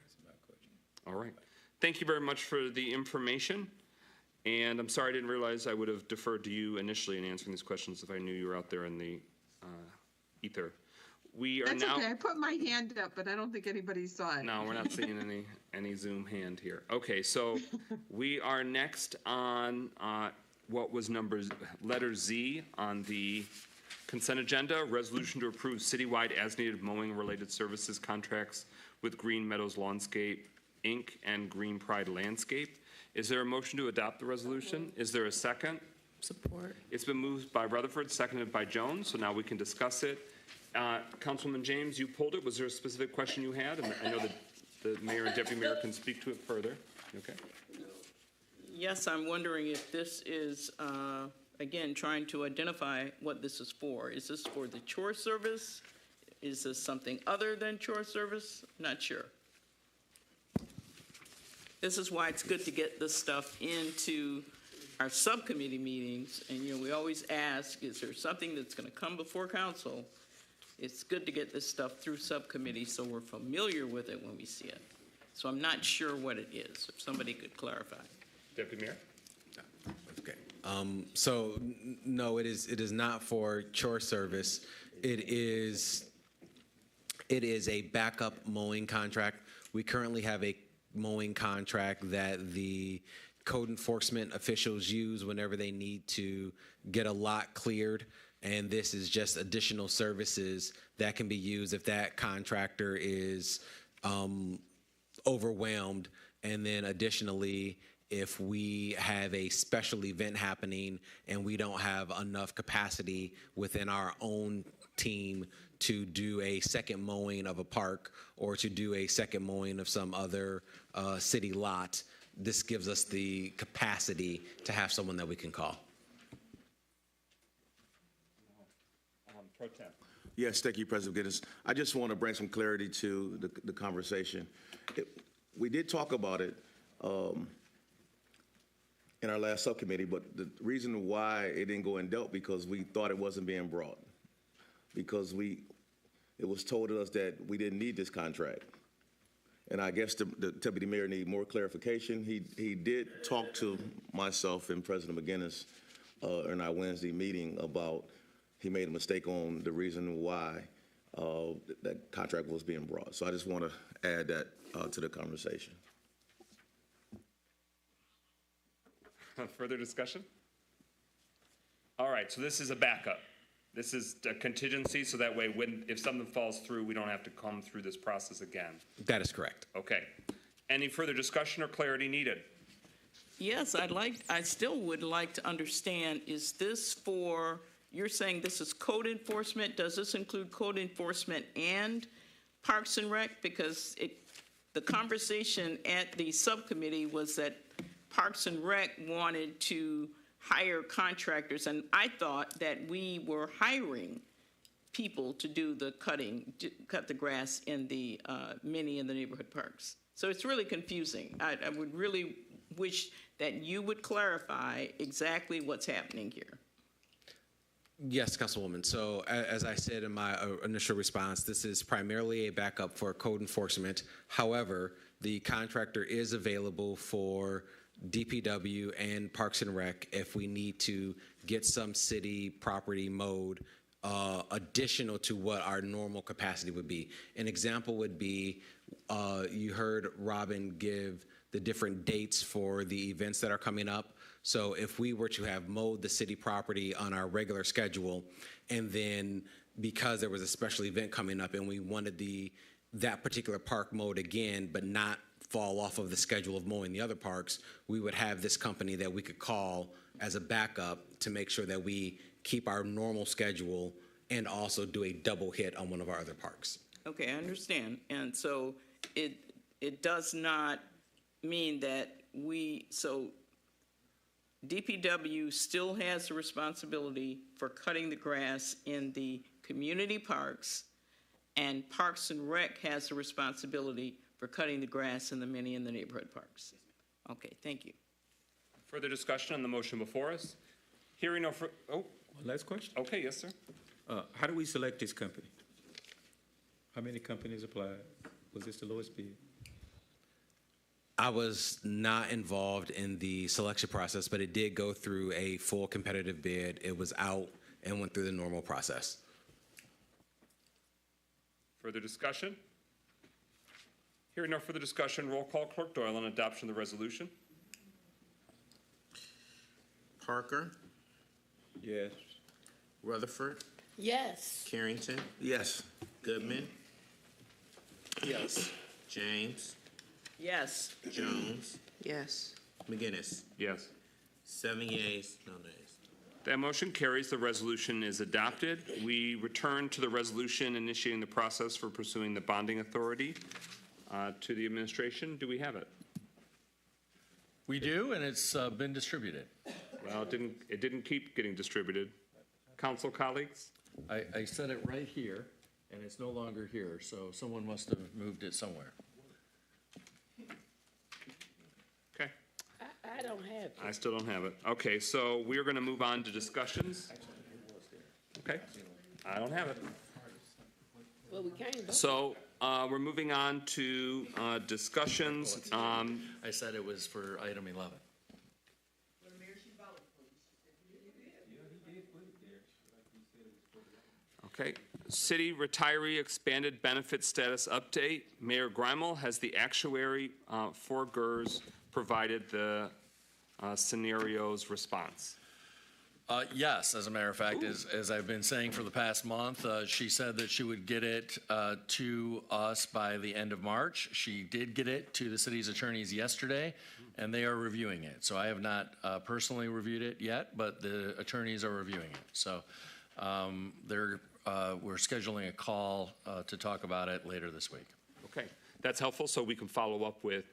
All right. Thank you very much for the information. And I'm sorry, I didn't realize I would have deferred to you initially in answering these questions if I knew you were out there in the ether. We are That's now. okay. I put my hand up, but I don't think anybody saw it. No, we're not seeing any Zoom hand here. Okay, so we are next on what was letter Z on the consent agenda, resolution to approve citywide as-needed mowing-related services contracts with Green Meadows Landscape, Inc. and Green Pride Landscape. Is there a motion to adopt the resolution? Is there a second? Support. It's been moved by Rutherford, seconded by Jones, so now we can discuss it. Councilwoman James, you pulled it. Was there a specific question you had? And I know that the mayor and deputy mayor can speak to it further. Okay. Yes, I'm wondering if this is, again, trying to identify what this is for. Is this for the chore service? Is this something other than chore service? Not sure. This is why it's good to get this stuff into our subcommittee meetings. And, we always ask, is there something that's going to come before council? It's good to get this stuff through subcommittee so we're familiar with it when we see it. So I'm not sure what it is. If somebody could clarify. Deputy Mayor? Okay. No, it is not for chore service. It is a backup mowing contract. We currently have a mowing contract that the code enforcement officials use whenever they need to get a lot cleared. And this is just additional services that can be used if that contractor is overwhelmed. And then additionally, if we have a special event happening and we don't have enough capacity within our own team to do a second mowing of a park or to do a second mowing of some other city lot, this gives us the capacity to have someone that we can call. Pro Tem. Yes, thank you, President Giddens. I just want to bring some clarity to the conversation. We did talk about it in our last subcommittee, but the reason why it didn't go in dealt because we thought it wasn't being brought. Because it was told to us that we didn't need this contract. And I guess the deputy mayor needed more clarification. He did talk to myself and President McGinnis in our Wednesday meeting about he made a mistake on the reason why that contract was being brought. So I just want to add that to the conversation. Further discussion? All right, so this is a backup. This is a contingency, so that way if something falls through, we don't have to come through this process again. That is correct. Okay. Any further discussion or clarity needed? Yes, I still would like to understand, is this for, you're saying this is code enforcement? Does this include code enforcement and Parks and Rec? Because the conversation at the subcommittee was that Parks and Rec wanted to hire contractors, and I thought that we were hiring people to do the cut the grass in the mini and the neighborhood parks. So it's really confusing. I would really wish that you would clarify exactly what's happening here. Yes, Councilwoman. So as I said in my initial response, this is primarily a backup for code enforcement. However, the contractor is available for DPW and Parks and Rec if we need to get some city property mowed additional to what our normal capacity would be. An example would be, you heard Robin give the different dates for the events that are coming up. So if we were to have mowed the city property on our regular schedule, and then because there was a special event coming up and we wanted that particular park mowed again, but not fall off of the schedule of mowing the other parks, we would have this company that we could call as a backup to make sure that we keep our normal schedule and also do a double hit on one of our other parks. Okay, I understand. And so it does not mean that so DPW still has the responsibility for cutting the grass in the community parks, and Parks and Rec has the responsibility for cutting the grass in the mini and the neighborhood parks. Okay, thank you. Further discussion on the motion before us? Hearing no One last question. Okay, yes, sir. How do we select this company? How many companies applied? Was this the lowest bid? I was not involved in the selection process, but it did go through a full competitive bid. It was out and went through the normal process. Further discussion? Hearing no further discussion, roll call. Clerk Doyle on adoption of the resolution. Parker, Yes. Rutherford, Yes. Carrington, Yes. Goodman, Yes. James, Yes. Jones, Yes. McGinnis. Yes. 7 yeas, no nays. That motion carries. The resolution is adopted. We return to the resolution initiating the process for pursuing the bonding authority to the administration. Do we have it? We do, and it's been distributed. Well, it didn't keep getting distributed. Council colleagues? I set it right here, and it's no longer here, so someone must have moved it somewhere. Okay. I don't have it. I still don't have it. Okay, so we're going to move on to discussions. Okay. I don't have it. Well, we can't. So we're moving on to discussions. I said it was for item 11. Okay. City retiree expanded benefit status update. Mayor Greimel has the actuary for GERS provided the scenarios response. Yes, as a matter of fact, as I've been saying for the past month, she said that she would get it to us by the end of March. She did get it to the city's attorneys yesterday, and they are reviewing it. So I have not personally reviewed it yet, but the attorneys are reviewing it. So we're scheduling a call to talk about it later this week. Okay, that's helpful, so we can follow up with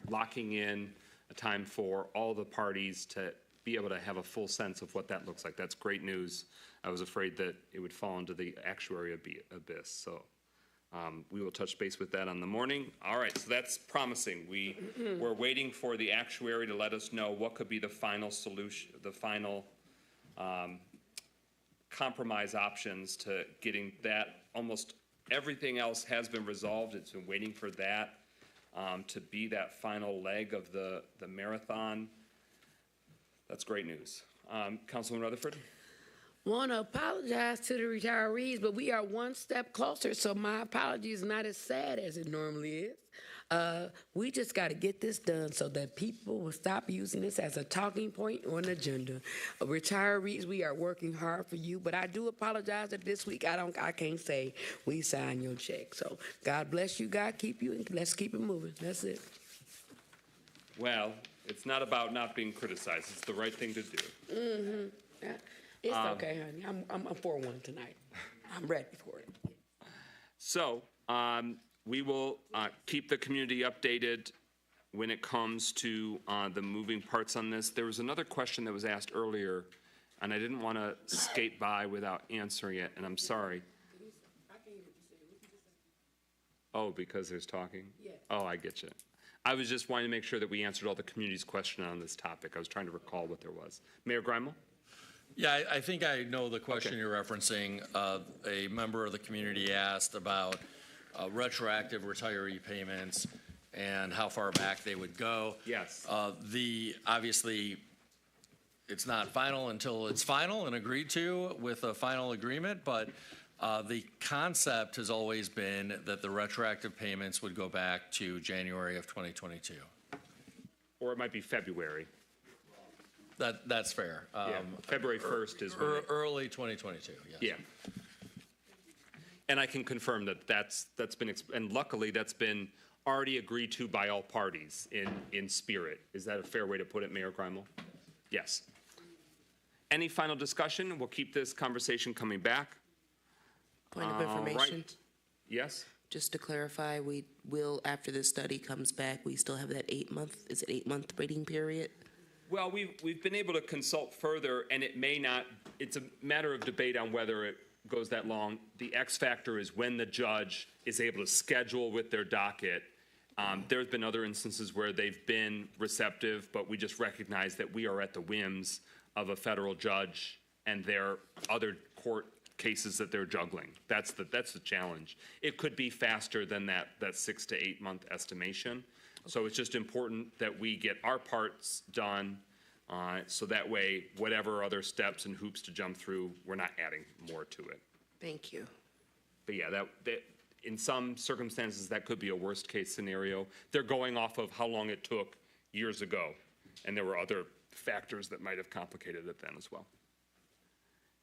locking in a time for all the parties to be able to have a full sense of what that looks like. That's great news. I was afraid that it would fall into the actuary abyss, so we will touch base with that on the morning. All right, so that's promising. We're waiting for the actuary to let us know what could be the final solution, the final compromise options to getting that. Almost everything else has been resolved. It's been waiting for that to be that final leg of the marathon. That's great news. Councilman Rutherford? Want to apologize to the retirees, but we are one step closer, so my apology is not as sad as it normally is. We just got to get this done so that people will stop using this as a talking point or an agenda. Retirees, we are working hard for you, but I do apologize that this week I can't say we sign your check. So God bless you, God keep you, and let's keep it moving. That's it. Well, it's not about not being criticized. It's the right thing to do. Mm-hmm. Yeah. It's okay, honey. I'm 4-1 tonight. I'm ready for it. So we will keep the community updated when it comes to the moving parts on this. There was another question that was asked earlier, and I didn't want to skate by without answering it, and I'm sorry. Oh, because there's talking? Yeah. Oh, I get you. I was just wanting to make sure that we answered all the community's question on this topic. I was trying to recall what there was. Mayor Greimel? Yeah, I think I know the question you're referencing. A member of the community asked about retroactive retiree payments and how far back they would go. Yes. Obviously, it's not final until it's final and agreed to with a final agreement, but the concept has always been that the retroactive payments would go back to January of 2022. Or it might be February. That's fair. Yeah, February 1st is when early 2022, yes. Yeah. And I can confirm that that's been, and luckily that's been already agreed to by all parties in spirit. Is that a fair way to put it, Mayor Greimel? Yes. Any final discussion? We'll keep this conversation coming back. Point of information. Right. Yes? Just to clarify, we will, after the study comes back, we still have that 8-month waiting period? Well, we've been able to consult further, and it may not, it's a matter of debate on whether it goes that long. The X factor is when the judge is able to schedule with their docket. There's been other instances where they've been receptive, but we just recognize that we are at the whims of a federal judge and their other court cases that they're juggling. That's the challenge. It could be faster than that 6 to 8 month estimation. So it's just important that we get our parts done, so that way, whatever other steps and hoops to jump through, we're not adding more to it. Thank you. But yeah, that in some circumstances, that could be a worst-case scenario. They're going off of how long it took years ago, and there were other factors that might have complicated it then as well.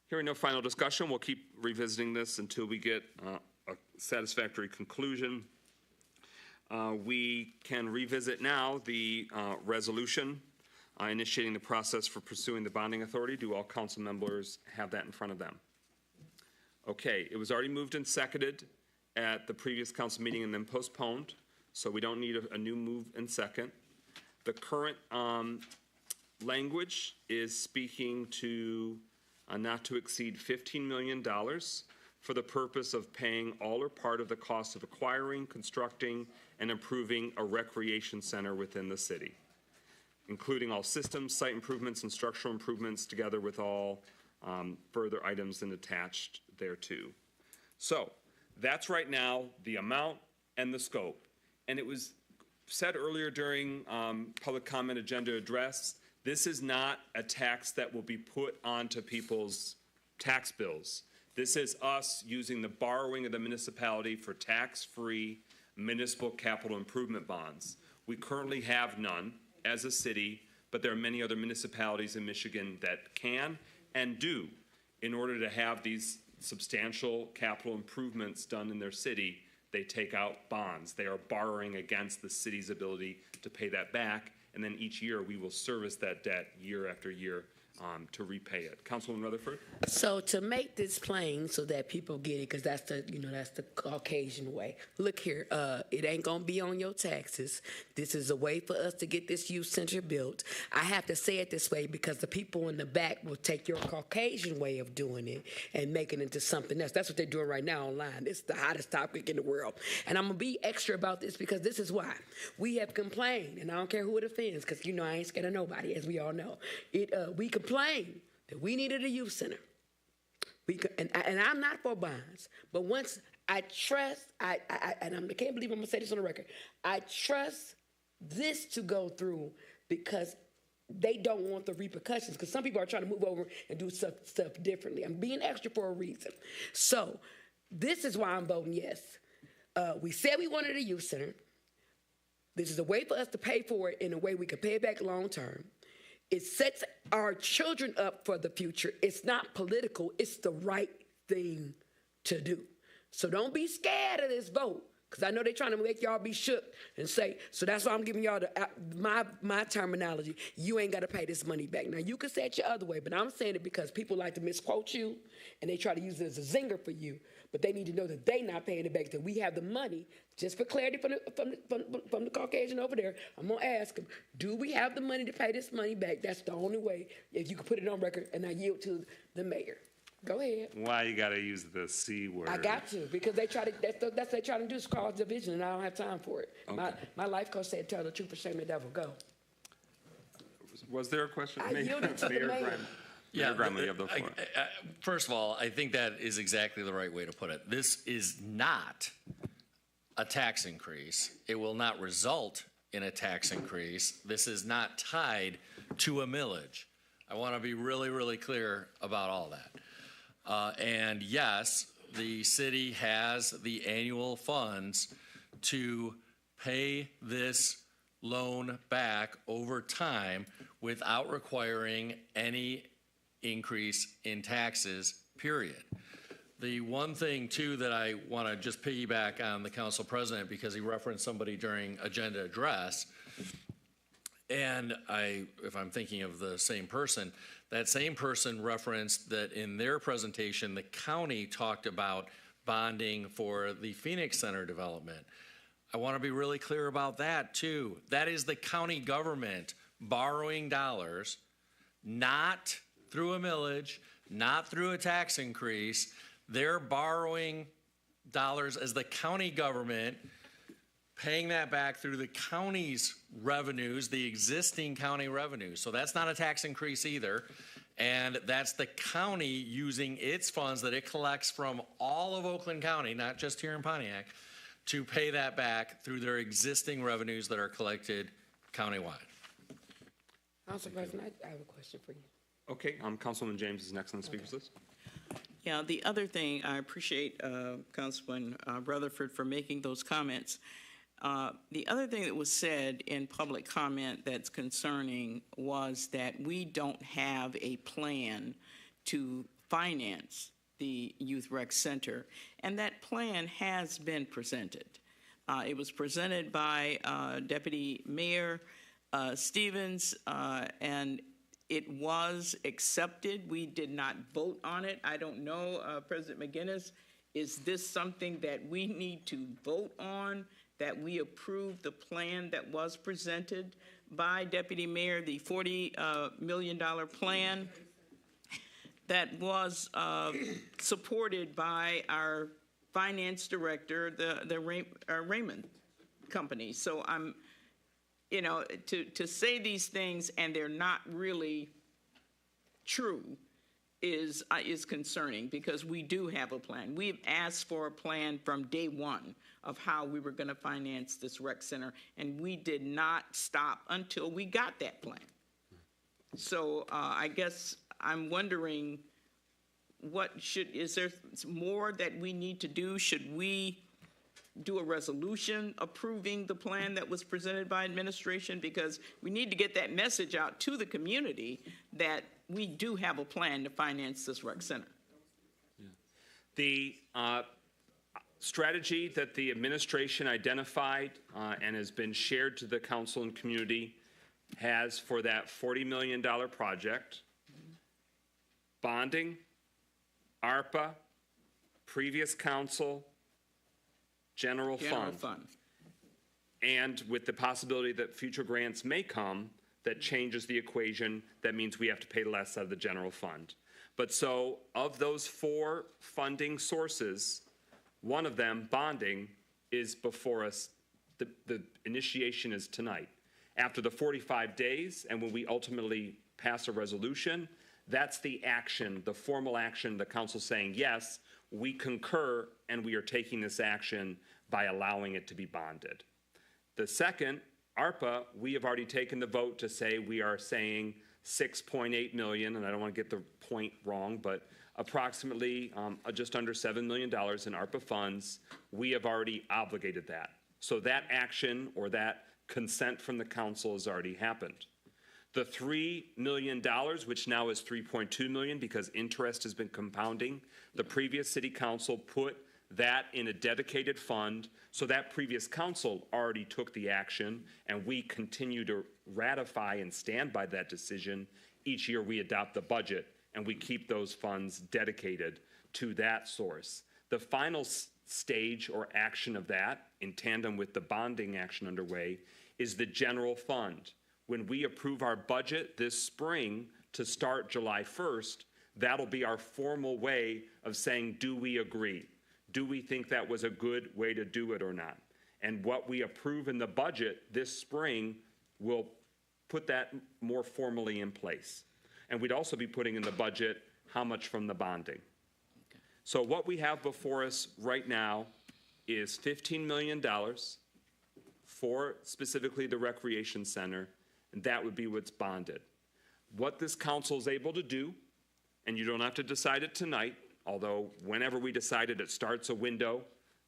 Hearing no final discussion, we'll keep revisiting this until we get a satisfactory conclusion. We can revisit now the resolution initiating the process for pursuing the bonding authority. Do all council members have that in front of them? Okay, it was already moved and seconded at the previous council meeting and then postponed, so we don't need a new move and second. The current language is speaking to not to exceed $15 million for the purpose of paying all or part of the cost of acquiring, constructing, and improving a recreation center within the city, including all systems, site improvements, and structural improvements, together with all further items and attached thereto. So that's right now the amount and the scope. And it was said earlier during public comment agenda address, this is not a tax that will be put onto people's tax bills. This is us using the borrowing of the municipality for tax-free municipal capital improvement bonds. We currently have none as a city, but there are many other municipalities in Michigan that can and do in order to have these substantial capital improvements done in their city. They take out bonds. They are borrowing against the city's ability to pay that back, and then each year we will service that debt year after year to repay it. Councilwoman Rutherford? So to make this plain so that people get it, because that's the Caucasian way. Look here, it ain't gonna be on your taxes. This is a way for us to get this youth center built. I have to say it this way because the people in the back will take your Caucasian way of doing it and make it into something else. That's what they're doing right now online. It's the hottest topic in the world. And I'm gonna be extra about this because this is why. We have complained, and I don't care who it offends, because I ain't scared of nobody, as we all know. We complained that we needed a youth center. And I'm not for bonds, but once I trust, I can't believe I'm gonna say this on the record, I trust this to go through because they don't want the repercussions, because some people are trying to move over and do stuff differently. I'm being extra for a reason. So this is why I'm voting yes. We said we wanted a youth center. This is a way for us to pay for it in a way we can pay it back long term. It sets our children up for the future. It's not political. It's the right thing to do. So don't be scared of this vote, because I know they're trying to make y'all be shook and say, so that's why I'm giving y'all my terminology. You ain't got to pay this money back. Now, you can say it your other way, but I'm saying it because people like to misquote you, and they try to use it as a zinger for you, but they need to know that they're not paying it back, that we have the money. Just for clarity from the Caucasian over there, I'm going to ask him, do we have the money to pay this money back? That's the only way, if you can put it on record, and I yield to the mayor. Go ahead. Why you got to use the C word? I got to, because that's what they try to do, is cause division, and I don't have time for it. Okay. My life coach said, tell the truth or shame the devil. Go. Was there a question? I yielded to the mayor. Yeah, you have the floor. First of all, I think that is exactly the right way to put it. This is not a tax increase. It will not result in a tax increase. This is not tied to a millage. I want to be really, really clear about all that. And yes, the city has the annual funds to pay this loan back over time without requiring any increase in taxes, period. The one thing, too, that I want to just piggyback on the council president, because he referenced somebody during agenda address, and if I'm thinking of the same person, that same person referenced that in their presentation, the county talked about bonding for the Phoenix Center development. I want to be really clear about that, too. That is the county government borrowing dollars, not through a millage, not through a tax increase. They're borrowing dollars as the county government, paying that back through the county's revenues, the existing county revenues. So that's not a tax increase either. And that's the county using its funds that it collects from all of Oakland County, not just here in Pontiac, to pay that back through their existing revenues that are collected countywide. Council President, I have a question for you. Okay, Councilwoman James is next on the speakers list. Yeah, the other thing, I appreciate Councilman Rutherford for making those comments. The other thing that was said in public comment that's concerning was that we don't have a plan to finance the Youth Rec Center, and that plan has been presented. It was presented by Deputy Mayor Stevens, and it was accepted. We did not vote on it. I don't know, President McGinnis, is this something that we need to vote on, that we approve the plan that was presented by Deputy Mayor, the $40 million plan that was supported by our finance director, the Raymond Company. So I'm, you know, to say these things and they're not really true is concerning, because we do have a plan. We've asked for a plan from day one of how we were going to finance this rec center, and we did not stop until we got that plan. So I guess I'm wondering, is there more that we need to do? Should we do a resolution approving the plan that was presented by administration? Because we need to get that message out to the community that we do have a plan to finance this rec center. Yeah. The strategy that the administration identified and has been shared to the council and community has for that $40 million project, bonding, ARPA, previous council, general fund. And with the possibility that future grants may come, that changes the equation. That means we have to pay less out of the general fund. But so of those four funding sources, one of them, bonding, is before us. The initiation is tonight. After the 45 days, and when we ultimately pass a resolution, that's the action, the formal action, the council saying, yes, we concur and we are taking this action by allowing it to be bonded. The second, ARPA, we have already taken the vote to say we are saying 6.8 million, and I don't want to get the point wrong, but approximately just under $7 million in ARPA funds. We have already obligated that. So that action or that consent from the council has already happened. The $3 million, which now is 3.2 million because interest has been compounding, the previous city council put that in a dedicated fund. So that previous council already took the action, and we continue to ratify and stand by that decision. Each year we adopt the budget and we keep those funds dedicated to that source. The final stage or action of that, in tandem with the bonding action underway, is the general fund. When we approve our budget this spring to start July 1st, that'll be our formal way of saying, do we agree? Do we think that was a good way to do it or not? And what we approve in the budget this spring will put that more formally in place. And we'd also be putting in the budget how much from the bonding. Okay. So what we have before us right now is $15 million for specifically the recreation center, and that would be what's bonded. What this council is able to do, and you don't have to decide it tonight, although whenever we decide it, it starts a window,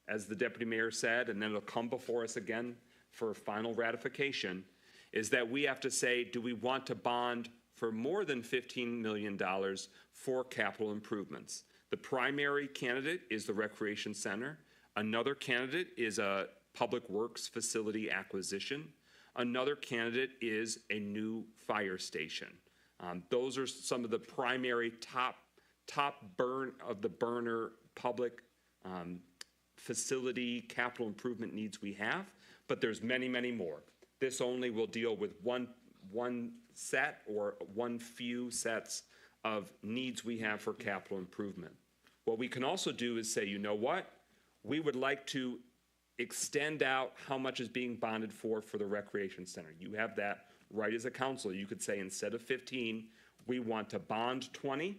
as the deputy mayor said, and then it'll come before us again for final ratification, is that we have to say, do we want to bond for more than $15 million for capital improvements? The primary candidate is the recreation center. Another candidate is a public works facility acquisition. Another candidate is a new fire station. Those are some of the primary top burner public facility capital improvement needs we have, but there's many, many more. This only will deal with one set or one few sets of needs we have for capital improvement. What we can also do is say, you know what? We would like to extend out how much is being bonded for the recreation center. You have that right as a council. You could say instead of 15, we want to bond 20,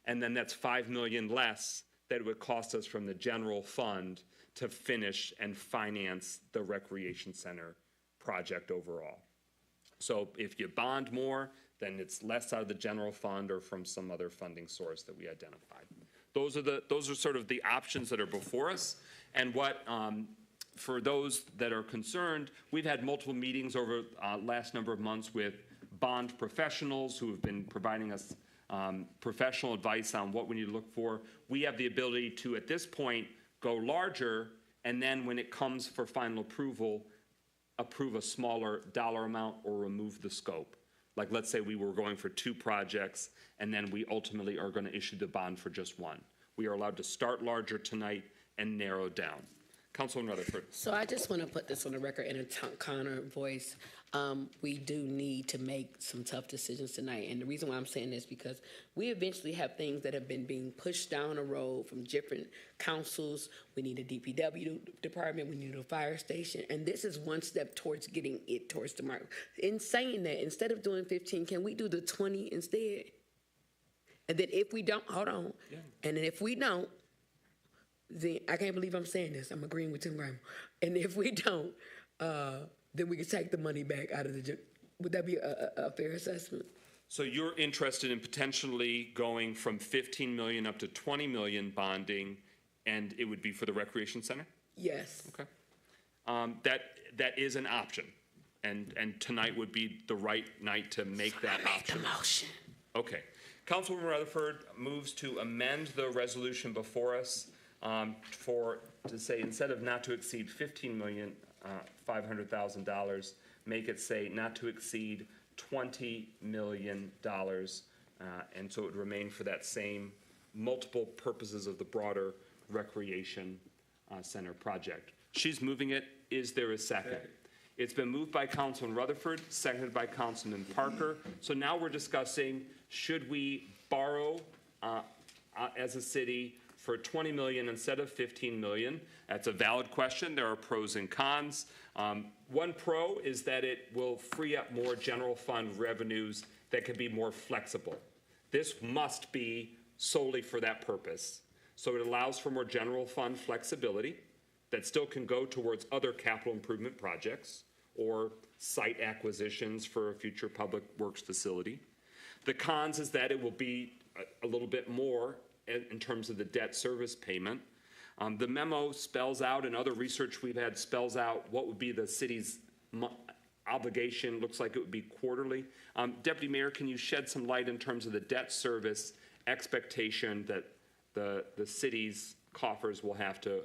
and then that's $5 million less that it would cost us from the general fund to finish and finance the recreation center project overall. So if you bond more, then it's less out of the general fund or from some other funding source that we identified. Those are sort of the options that are before us. And what, for those that are concerned, we've had multiple meetings over last number of months with bond professionals who have been providing us professional advice on what we need to look for. We have the ability to, at this point, go larger, and then when it comes for final approval, approve a smaller dollar amount or remove the scope. Like, let's say we were going for 2 projects, and then we ultimately are going to issue the bond for just 1. We are allowed to start larger tonight and narrow down. Councilman Rutherford. So I just want to put this on the record in a Connor voice. We do need to make some tough decisions tonight. And the reason why I'm saying this because we eventually have things that have been being pushed down the road from different councils. We need a DPW department. We need a fire station. And this is one step towards getting it towards the mark. In saying that, instead of doing 15, can we do the 20 instead? And then if we don't, hold on. Yeah. And then if we don't, then I can't believe I'm saying this. I'm agreeing with Tim Graham. And if we don't, then we can take the money back out of the. Would that be a fair assessment? So you're interested in potentially going from 15 million up to 20 million bonding, and it would be for the recreation center? Yes. Okay. That is an option, and tonight would be the right night to make that option. The motion. Okay. Councilwoman Rutherford moves to amend the resolution before us to say instead of not to exceed $15,500,000, make it say not to exceed $20 million, and so it would remain for that same multiple purposes of the broader recreation center project. She's moving it. Is there a second? It's been moved by Councilman Rutherford, seconded by Councilman Parker. So now we're discussing, should we borrow as a city for 20 million instead of 15 million? That's a valid question. There are pros and cons. One pro is that it will free up more general fund revenues that can be more flexible. This must be solely for that purpose. So it allows for more general fund flexibility that still can go towards other capital improvement projects or site acquisitions for a future public works facility. The cons is that it will be a little bit more in terms of the debt service payment. The memo spells out, and other research we've had spells out what would be the city's obligation. Looks like it would be quarterly. Deputy Mayor, can you shed some light in terms of the debt service expectation that the city's coffers will have to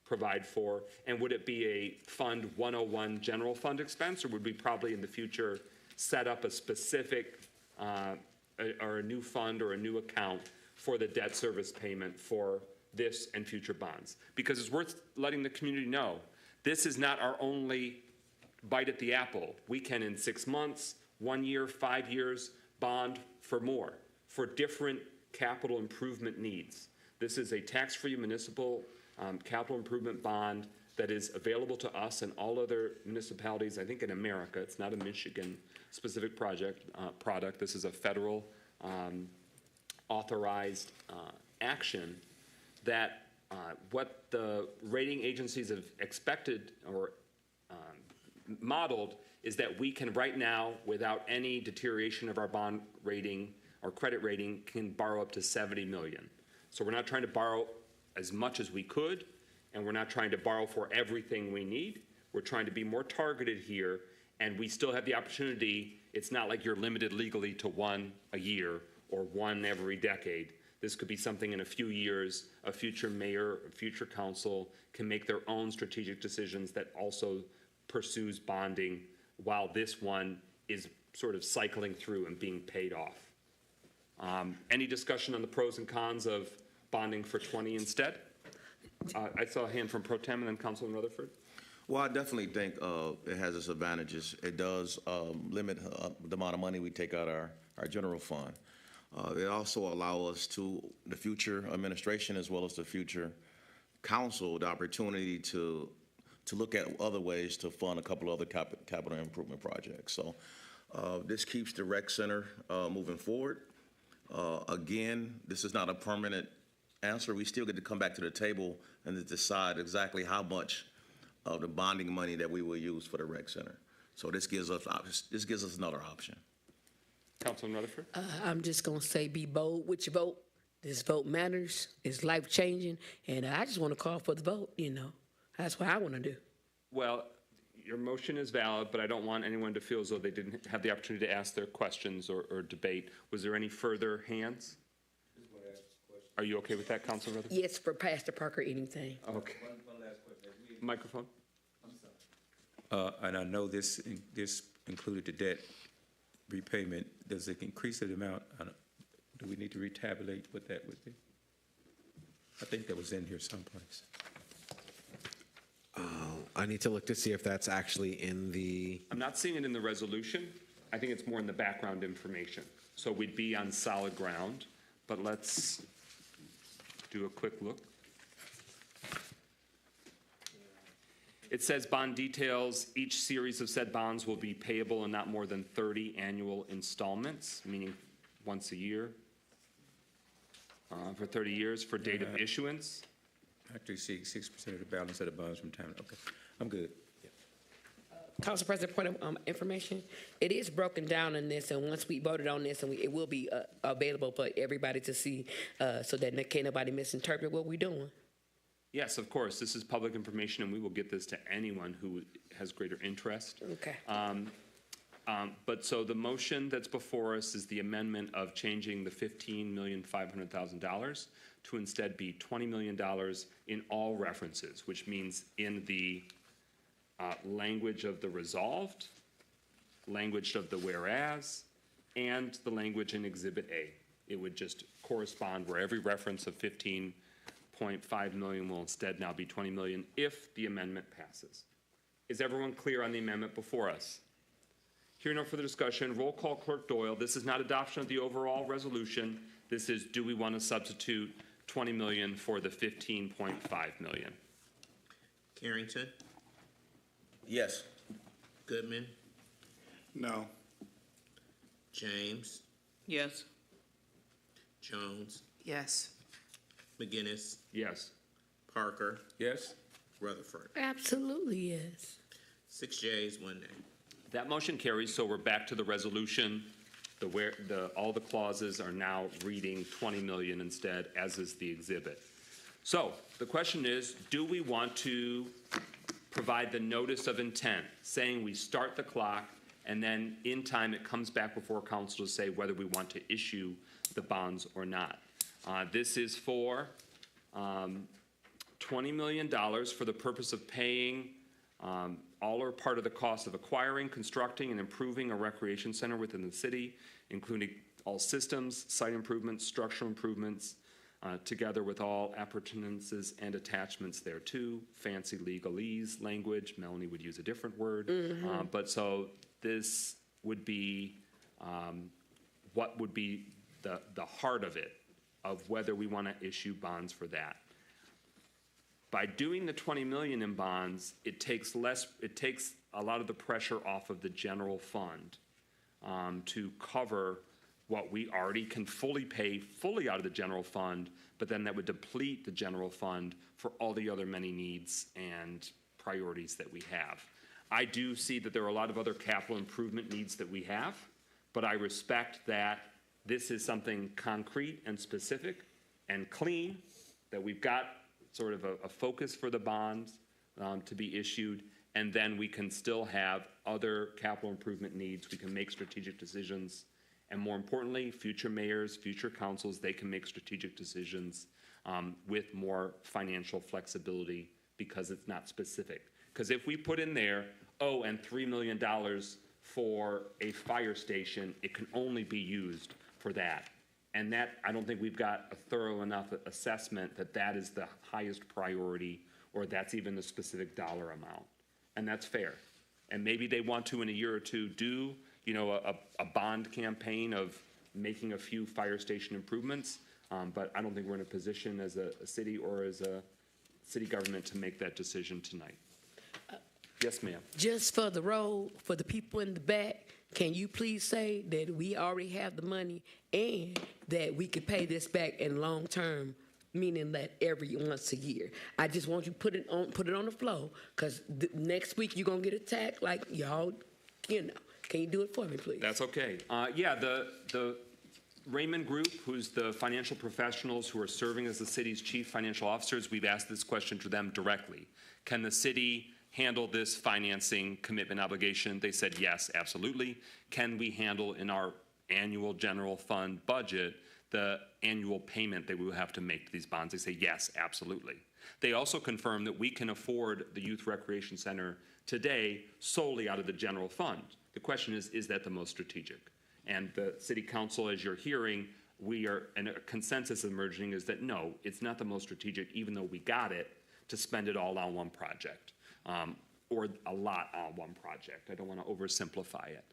provide for? And would it be a Fund 101 general fund expense, or would we probably in the future set up a specific or a new fund or a new account for the debt service payment for this and future bonds? Because it's worth letting the community know, this is not our only bite at the apple. We can, in 6 months, 1 year, 5 years, bond for more, for different capital improvement needs. This is a tax-free municipal capital improvement bond that is available to us and all other municipalities, I think in America. It's not a Michigan-specific product. This is a federal authorized action that what the rating agencies have expected or modeled is that we can right now, without any deterioration of our bond rating or credit rating, can borrow up to 70 million. So we're not trying to borrow as much as we could, and we're not trying to borrow for everything we need. We're trying to be more targeted here, and we still have the opportunity. It's not like you're limited legally to one a year or one every decade. This could be something in a few years. A future mayor, a future council can make their own strategic decisions that also pursues bonding while this one is sort of cycling through and being paid off. Any discussion on the pros and cons of bonding for 20 instead? I saw a hand from Pro Tem and then Councilman Rutherford. Well, I definitely think it has its advantages. It does limit the amount of money we take out our general fund. It also allows us to, the future administration as well as the future council, the opportunity to look at other ways to fund a couple other capital improvement projects. So this keeps the rec center moving forward. Again, this is not a permanent answer, we still get to come back to the table and to decide exactly how much of the bonding money that we will use for the rec center. So this gives us another option. Councilman Rutherford? I'm just gonna say, be bold with your vote. This vote matters. It's life changing, and I just want to call for the vote. That's what I want to do. Well, your motion is valid, but I don't want anyone to feel as though they didn't have the opportunity to ask their questions or debate. Was there any further hands? Are you okay with that, Councilor Rutherford? Yes, for Pastor Parker, anything. Okay. One last question. Microphone. And I know this included the debt repayment. Does it increase the amount? Do we need to retabulate what that would be? I think that was in here someplace. I need to look to see if that's actually in the. I'm not seeing it in the resolution. I think it's more in the background information. So we'd be on solid ground, but let's do a quick look. It says bond details. Each series of said bonds will be payable in not more than 30 annual installments, meaning once a year, for 30 years for date of issuance. Actually, 6% of the balance of the bonds from time. Okay, I'm good. Council President, point of information. It is broken down in this, and once we voted on this, and it will be available for everybody to see, so that can't nobody misinterpret what we're doing. Yes, of course. This is public information, and we will get this to anyone who has greater interest. Okay. But so the motion that's before us is the amendment of changing the $15,500,000 to instead be $20 million in all references, which means in the language of the resolved, language of the whereas, and the language in Exhibit A. It would just correspond where every reference of 15.5 million will instead now be 20 million if the amendment passes. Is everyone clear on the amendment before us? Hearing no further discussion, roll call Clerk Doyle. This is not adoption of the overall resolution. This is, do we want to substitute 20 million for the 15.5 million? Carrington? Yes. Goodman? No. James? Yes. Jones? Yes. McGinnis? Yes. Parker? Yes. Rutherford? Absolutely, yes. 6 yeas, 1 nay. That motion carries, so we're back to the resolution. All the clauses are now reading 20 million instead, as is the exhibit. So the question is, do we want to provide the notice of intent, saying we start the clock, and then in time it comes back before council to say whether we want to issue the bonds or not? This is for $20 million for the purpose of paying all or part of the cost of acquiring, constructing, and improving a recreation center within the city, including all systems, site improvements, structural improvements, together with all appurtenances and attachments thereto. Fancy legalese language. Melanie would use a different word. But so this would be what would be the heart of it, of whether we want to issue bonds for that. By doing the 20 million in bonds, it takes a lot of the pressure off of the general fund to cover what we already can pay fully out of the general fund, but then that would deplete the general fund for all the other many needs and priorities that we have. I do see that there are a lot of other capital improvement needs that we have, but I respect that this is something concrete and specific and clean, that we've got sort of a focus for the bonds to be issued, and then we can still have other capital improvement needs. We can make strategic decisions, and more importantly, future mayors, future councils, they can make strategic decisions with more financial flexibility because it's not specific. Because if we put in there, and $3 million for a fire station, it can only be used for that. And that, I don't think we've got a thorough enough assessment that that is the highest priority, or that's even the specific dollar amount. And that's fair. And maybe they want to, in a year or two, do a bond campaign of making a few fire station improvements. But I don't think we're in a position as a city or as a city government to make that decision tonight. Yes, ma'am. Just for the road, for the people in the back, can you please say that we already have the money and that we could pay this back in long term meaning that every once a year. I just want you to put it on the floor, because next week you're going to get attacked like y'all, you know. Can you do it for me, please? That's okay. Yeah, the Raymond Group, who's the financial professionals who are serving as the city's chief financial officers, we've asked this question to them directly. Can the city handle this financing commitment obligation? They said yes, absolutely. Can we handle in our annual general fund budget the annual payment that we will have to make to these bonds? They say yes, absolutely. They also confirm that we can afford the Youth Recreation Center today solely out of the general fund. The question is that the most strategic? And the city council, as you're hearing, and a consensus emerging is that no, it's not the most strategic, even though we got it to spend it all on one project, or a lot on one project. I don't want to oversimplify it,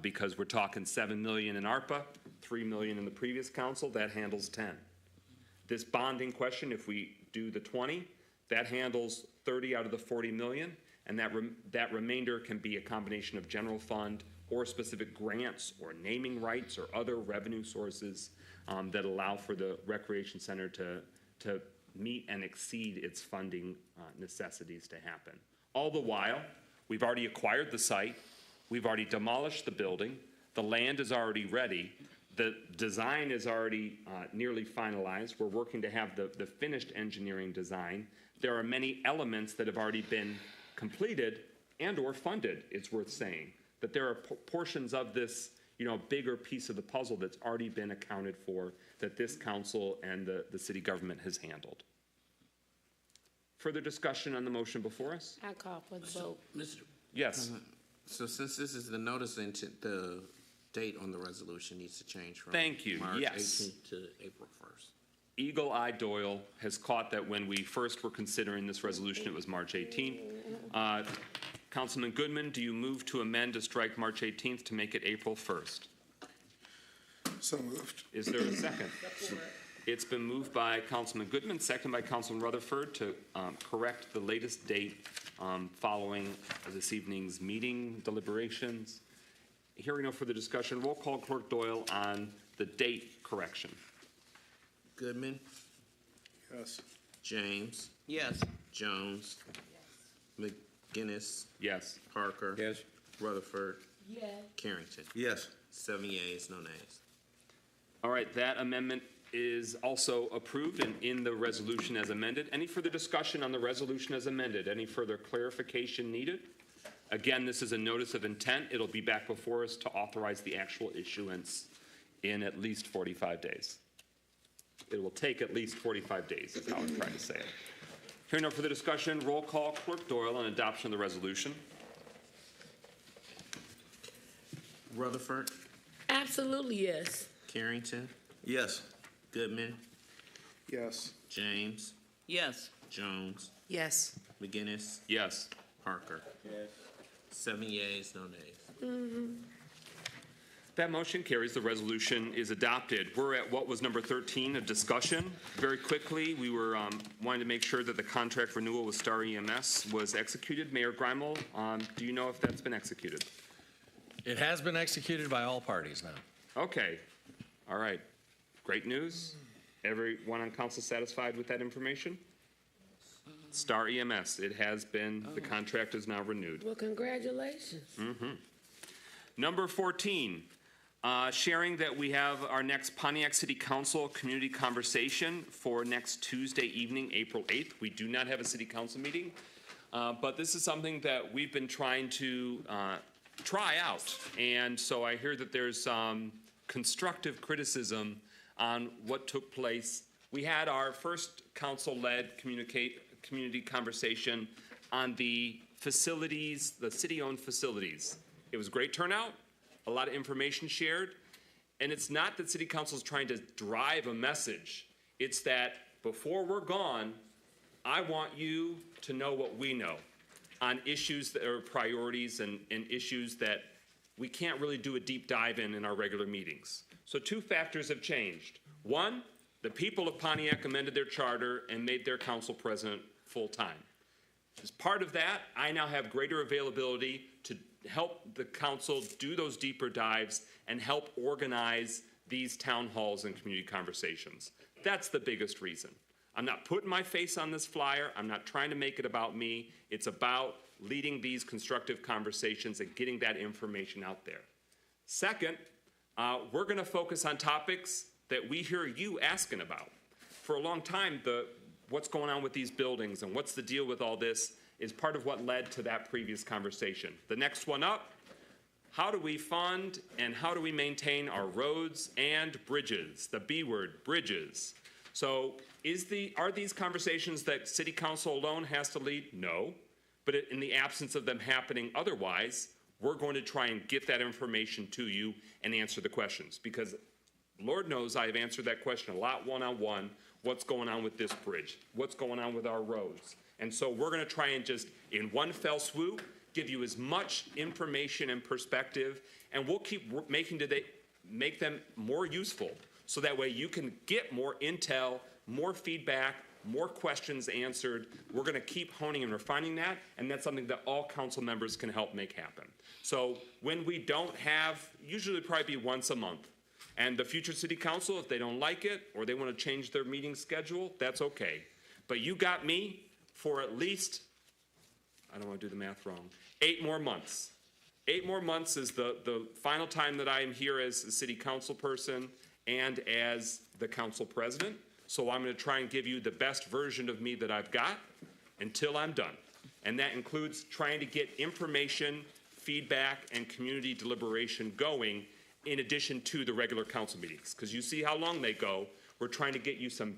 because we're talking $7 million in ARPA, $3 million in the previous council, that handles 10. This bonding question, if we do the 20, that handles 30 out of the 40 million, and that remainder can be a combination of general fund or specific grants or naming rights or other revenue sources that allow for the recreation center to meet and exceed its funding necessities to happen. All the while, we've already acquired the site, we've already demolished the building, the land is already ready, the design is already nearly finalized. We're working to have the finished engineering design. There are many elements that have already been completed and or funded, it's worth saying. That there are portions of this, bigger piece of the puzzle that's already been accounted for, that this council and the city government has handled. Further discussion on the motion before us? I call for the vote. Yes. So since this is the notice, the date on the resolution needs to change from Thank you. March Yes. 18th to April 1st. Eagle Eye Doyle has caught that when we first were considering this resolution, it was March 18th. Councilman Goodman, do you move to amend to strike March 18th to make it April 1st? So moved. Is there a second? It's been moved by Councilman Goodman, second by Councilman Rutherford to correct the latest date following this evening's meeting deliberations. Hearing no further discussion, roll call Clerk Doyle on the date correction. Goodman? Yes. James? Yes. Jones? McGinnis? Yes. Parker? Yes. Rutherford? Yes. Carrington? Yes. 7 yeas, no nays. All right, that amendment is also approved and in the resolution as amended. Any further discussion on the resolution as amended? Any further clarification needed? Again, this is a notice of intent. It'll be back before us to authorize the actual issuance in at least 45 days. It will take at least 45 days, is how I'm trying to say it. Hearing no further discussion, roll call Clerk Doyle on adoption of the resolution. Rutherford? Absolutely, yes. Carrington? Yes. Goodman? Yes. James? Yes. Jones? Yes. McGinnis? Yes. Parker? Yes. 7 yeas, no nays. That motion carries. The resolution is adopted. We're at what was number 13, a discussion. Very quickly, we were wanting to make sure that the contract renewal with Star EMS was executed. Mayor Greimel, do you know if that's been executed? It has been executed by all parties now. Okay. All right. Great news. Everyone on council satisfied with that information? Star EMS, it has been, the contract is now renewed. Well, congratulations. Number 14, sharing that we have our next Pontiac City Council community conversation for next Tuesday evening, April 8th. We do not have a city council meeting, but this is something that we've been trying to try out. And so I hear that there's some constructive criticism on what took place. We had our first council-led community conversation on the facilities, the city-owned facilities. It was a great turnout, a lot of information shared, and it's not that city council is trying to drive a message. It's that before we're gone, I want you to know what we know on issues that are priorities and issues that we can't really do a deep dive in our regular meetings. So 2 factors have changed. One, the people of Pontiac amended their charter and made their council president full-time. As part of that, I now have greater availability to help the council do those deeper dives and help organize these town halls and community conversations. That's the biggest reason. I'm not putting my face on this flyer. I'm not trying to make it about me. It's about leading these constructive conversations and getting that information out there. Second, we're going to focus on topics that we hear you asking about. For a long time, what's going on with these buildings and what's the deal with all this is part of what led to that previous conversation. The next one up, how do we fund and how do we maintain our roads and bridges? The B word, bridges. So are these conversations that City Council alone has to lead? No. But in the absence of them happening otherwise, we're going to try and get that information to you and answer the questions. Because Lord knows I have answered that question a lot one-on-one. What's going on with this bridge? What's going on with our roads? And so we're going to try and just, in one fell swoop, give you as much information and perspective, and we'll keep make them more useful so that way you can get more intel, more feedback, more questions answered. We're going to keep honing and refining that, and that's something that all council members can help make happen. So when we don't have, usually probably be once a month, and the future city council, if they don't like it or they want to change their meeting schedule, that's okay. But you got me for at least, I don't want to do the math wrong, 8 more months. 8 more months is the final time that I am here as a city council person and as the council president. So I'm going to try and give you the best version of me that I've got until I'm done. And that includes trying to get information, feedback, and community deliberation going in addition to the regular council meetings. Because you see how long they go. We're trying to get you some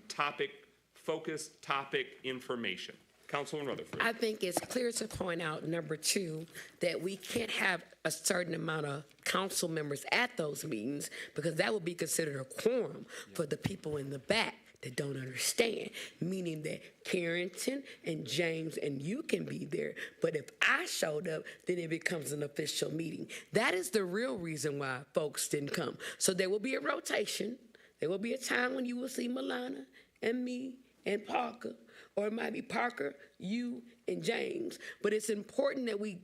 focused topic information. Councilman Rutherford. I think it's clear to point out, number 2, that we can't have a certain amount of council members at those meetings because that would be considered a quorum for the people in the back that don't understand, meaning that Carrington and James and you can be there, but if I showed up, then it becomes an official meeting. That is the real reason why folks didn't come. So there will be a rotation. There will be a time when you will see Milana and me and Parker, or it might be Parker, you, and James. But it's important that we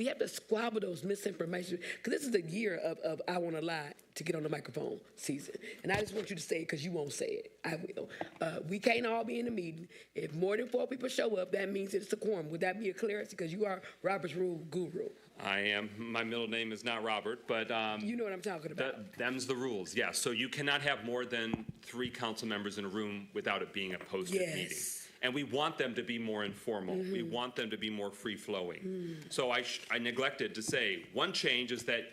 have to squabble those misinformation, because this is the year of I want to lie to get on the microphone season. And I just want you to say it because you won't say it. I will. We can't all be in the meeting. If more than 4 people show up, that means it's a quorum. Would that be a clarity? Because you are Robert's Rule guru. I am. My middle name is not Robert, but you know what I'm talking about. Them's the rules. Yeah. So you cannot have more than 3 council members in a room without it being a posted meeting. And we want them to be more informal. Mm-hmm. We want them to be more free-flowing. Mm. So I neglected to say one change is that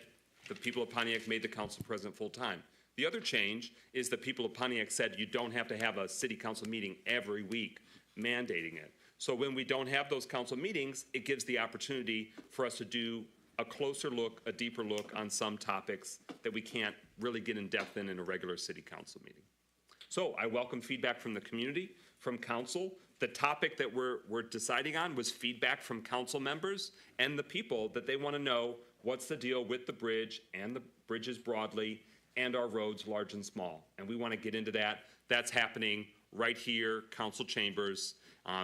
the people of Pontiac made the council president full-time. The other change is the people of Pontiac said you don't have to have a city council meeting every week mandating it. So when we don't have those council meetings, it gives the opportunity for us to do a closer look, a deeper look on some topics that we can't really get in depth in a regular city council meeting. So I welcome feedback from the community, from council. The topic that we're deciding on was feedback from council members and the people that they want to know what's the deal with the bridge and the bridges broadly and our roads large and small. And we want to get into that. That's happening right here, council chambers,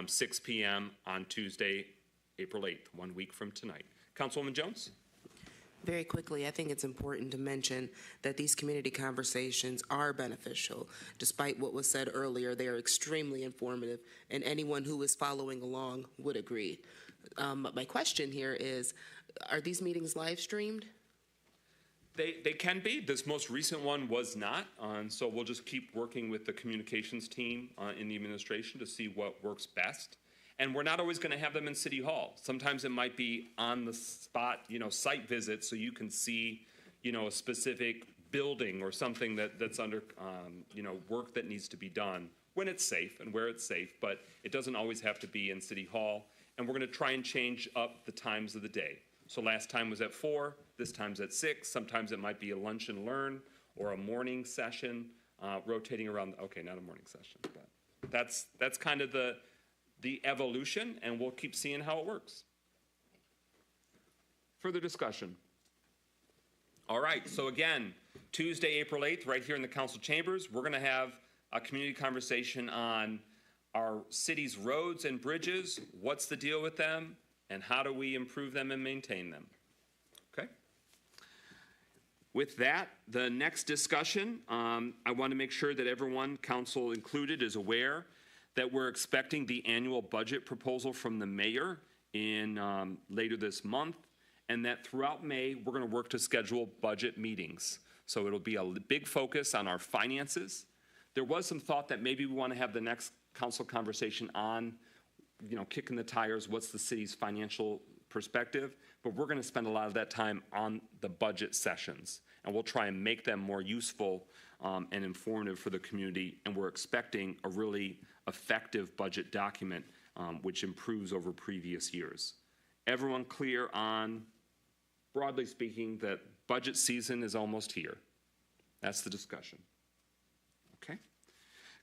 6 p.m. on Tuesday, April 8th, 1 week from tonight. Councilwoman Jones? Very quickly, I think it's important to mention that these community conversations are beneficial. Despite what was said earlier, they are extremely informative, and anyone who is following along would agree. My question here is, are these meetings live streamed? They can be. This most recent one was not, so we'll just keep working with the communications team in the administration to see what works best. And we're not always going to have them in City Hall. Sometimes it might be on the spot, site visits, so you can see, a specific building or something that's under, work that needs to be done when it's safe and where it's safe. But it doesn't always have to be in City Hall. And we're going to try and change up the times of the day. So last time was at 4, this time's at 6. Sometimes it might be a lunch and learn or a morning session, rotating around. Okay, not a morning session, but that's kind of the evolution, and we'll keep seeing how it works. Further discussion? All right, so again, Tuesday, April 8th, right here in the council chambers, we're going to have a community conversation on our city's roads and bridges, what's the deal with them, and how do we improve them and maintain them. Okay? With that, the next discussion, I want to make sure that everyone, council included, is aware that we're expecting the annual budget proposal from the mayor in later this month, and that throughout May, we're going to work to schedule budget meetings. So it'll be a big focus on our finances. There was some thought that maybe we want to have the next council conversation on, kicking the tires, what's the city's financial perspective, but we're going to spend a lot of that time on the budget sessions, and we'll try and make them more useful and informative for the community, and we're expecting a really effective budget document which improves over previous years. Everyone clear on, broadly speaking, that budget season is almost here? That's the discussion. Okay.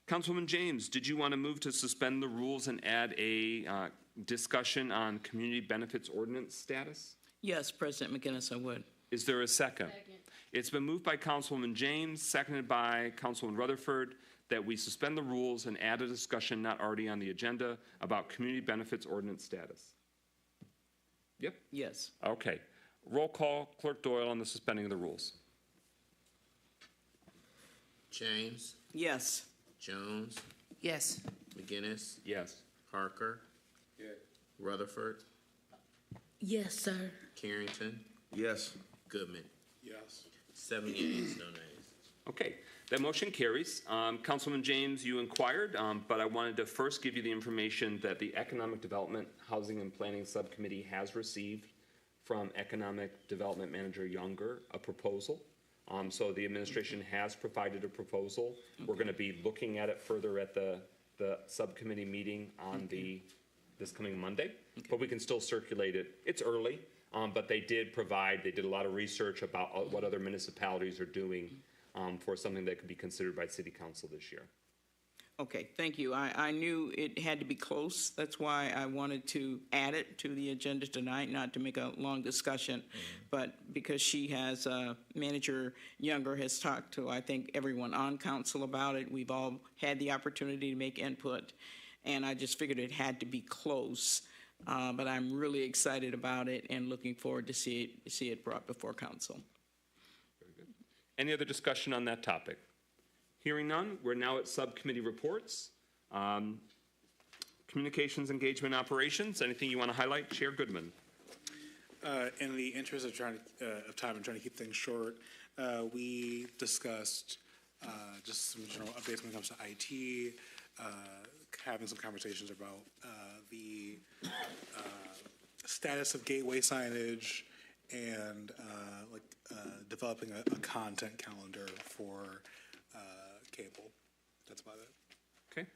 Councilwoman James, did you want to move to suspend the rules and add a discussion on community benefits ordinance status? Yes, President McGinnis, I would. Is there a second? Second. It's been moved by Councilwoman James, seconded by Councilwoman Rutherford, that we suspend the rules and add a discussion not already on the agenda about community benefits ordinance status. Yep? Yes. Okay. Roll call, Clerk Doyle, on the suspending of the rules. James, Yes. Jones, Yes. McGinnis, Yes. Parker, Rutherford, Yes, sir. Carrington, Yes. Goodman. Yes. 7 yeas, no nays. Okay, that motion carries. Councilman James, you inquired, but I wanted to first give you the information that the Economic Development, Housing and Planning Subcommittee has received from Economic Development Manager Younger a proposal. So the administration has provided a proposal. We're going to be looking at it further at the subcommittee meeting on this coming Monday, but we can still circulate it. It's early, but they did a lot of research about what other municipalities are doing for something that could be considered by City Council this year. Okay, thank you. I knew it had to be close. That's why I wanted to add it to the agenda tonight, not to make a long discussion, but because she has, Manager Younger has talked to, I think, everyone on council about it. We've all had the opportunity to make input, and I just figured it had to be close. But I'm really excited about it and looking forward to see it brought before council. Very good. Any other discussion on that topic? Hearing none, we're now at subcommittee reports. Communications, engagement, operations. Anything you want to highlight? Chair Goodman. In the interest of time and trying to keep things short, we discussed just some general updates when it comes to IT, having some conversations about the status of gateway signage, and developing a content calendar for cable. That's about it. Okay.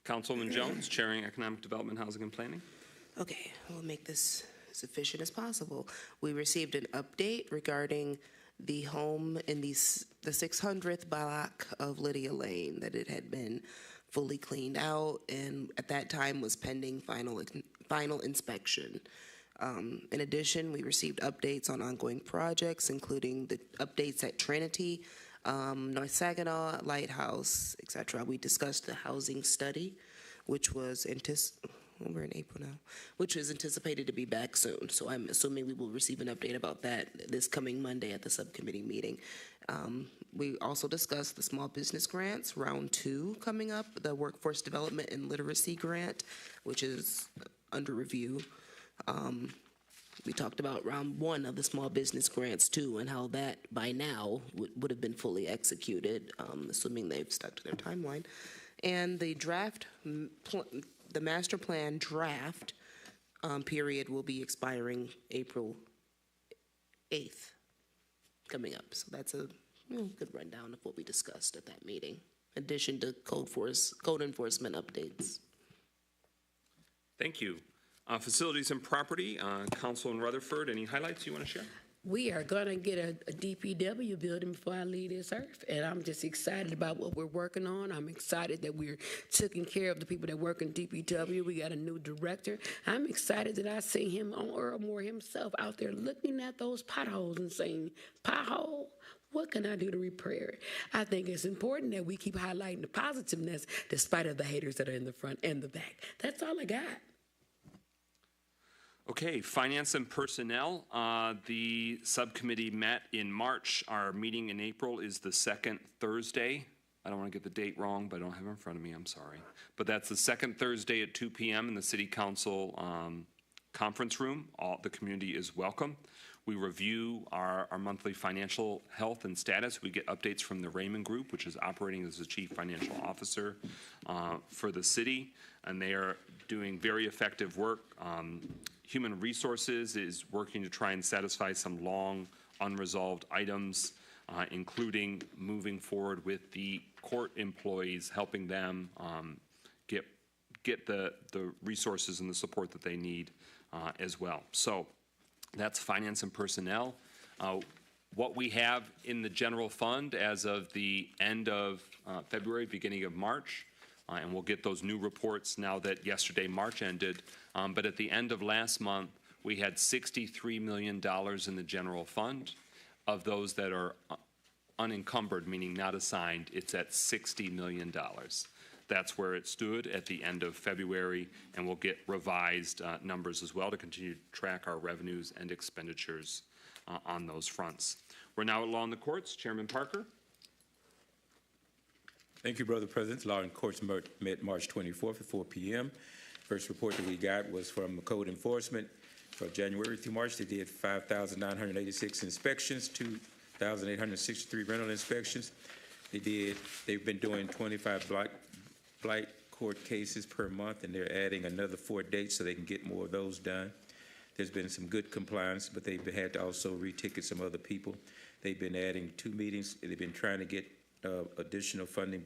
Councilwoman Jones, chairing Economic Development, Housing and Planning. Okay, we'll make this as efficient as possible. We received an update regarding the home in the 600th block of Lydia Lane, that it had been fully cleaned out and at that time was pending final inspection. In addition, we received updates on ongoing projects, including the updates at Trinity, North Saginaw, Lighthouse, etc. We discussed the housing study, which was we're in April now, which is anticipated to be back soon. So I'm assuming we will receive an update about that this coming Monday at the subcommittee meeting. We also discussed the small business grants, round 2 coming up, the workforce development and literacy grant, which is under review. We talked about round 1 of the small business grants too, and how that by now would have been fully executed, assuming they've stuck to their timeline. And the draft, the master plan draft period will be expiring April 8th coming up. So that's a good rundown of what we discussed at that meeting, in addition to code enforcement updates. Thank you. Facilities and property, Councilman Rutherford, any highlights you want to share? We are going to get a DPW building before I leave this earth, and I'm just excited about what we're working on. I'm excited that we're taking care of the people that work in DPW. We got a new director. I'm excited that I see him on Earl Moore himself out there looking at those potholes and saying, pothole, what can I do to repair it? I think it's important that we keep highlighting the positiveness despite of the haters that are in the front and the back. That's all I got. Okay, Finance and Personnel. The subcommittee met in March. Our meeting in April is the second Thursday I don't want to get the date wrong, but I don't have it in front of me, I'm sorry. But that's the second Thursday at 2 p.m. in the City Council conference room. The community is welcome. We review our monthly financial health and status. We get updates from the Raymond Group, which is operating as the chief financial officer for the city, and they are doing very effective work. Human Resources is working to try and satisfy some long unresolved items, including moving forward with the court employees, helping them get the resources and the support that they need as well. So that's finance and personnel. What we have in the general fund as of the end of February, beginning of March, and we'll get those new reports now that yesterday March ended, but at the end of last month, we had $63 million in the general fund. Of those that are unencumbered, meaning not assigned, it's at $60 million. That's where it stood at the end of February, and we'll get revised numbers as well to continue to track our revenues and expenditures on those fronts. We're now at Law in the Courts. Chairman Parker. Thank you, Brother President. Law in Courts met March 24th at 4 p.m. First report that we got was from Code Enforcement. For January through March, they did 5,986 inspections, 2,863 rental inspections. They've been doing 25 blight court cases per month, and they're adding another 4 dates so they can get more of those done. There's been some good compliance, but they've had to also re-ticket some other people. They've been adding 2 meetings. They've been trying to get additional funding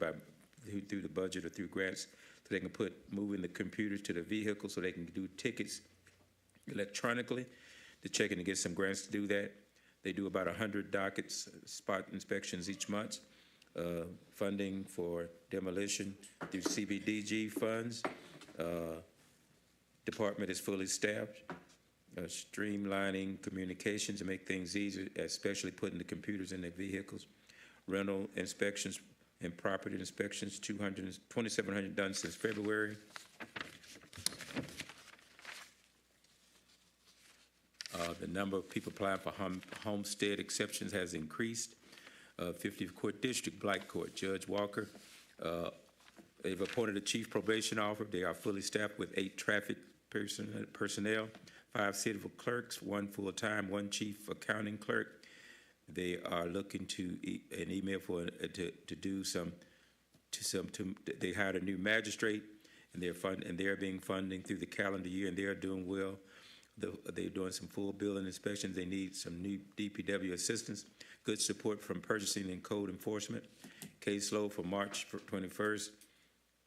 through the budget or through grants so they can moving the computers to the vehicle so they can do tickets electronically. They're checking to get some grants to do that. They do about 100 dockets, spot inspections each month. Funding for demolition through CBDG funds. Department is fully staffed. Streamlining communications to make things easier, especially putting the computers in their vehicles. Rental inspections and property inspections, 2,700 done since February. The number of people applying for homestead exceptions has increased. 50th Court District, Blight Court, Judge Walker. They've appointed a chief probation officer. They are fully staffed with 8 traffic personnel, 5 civil clerks, 1 full-time, 1 chief accounting clerk. They are looking to an email for they hired a new magistrate, and they're being funding through the calendar year, and they are doing well. They're doing some full building inspections. They need some new DPW assistance. Good support from purchasing and code enforcement. Caseload for March 21st,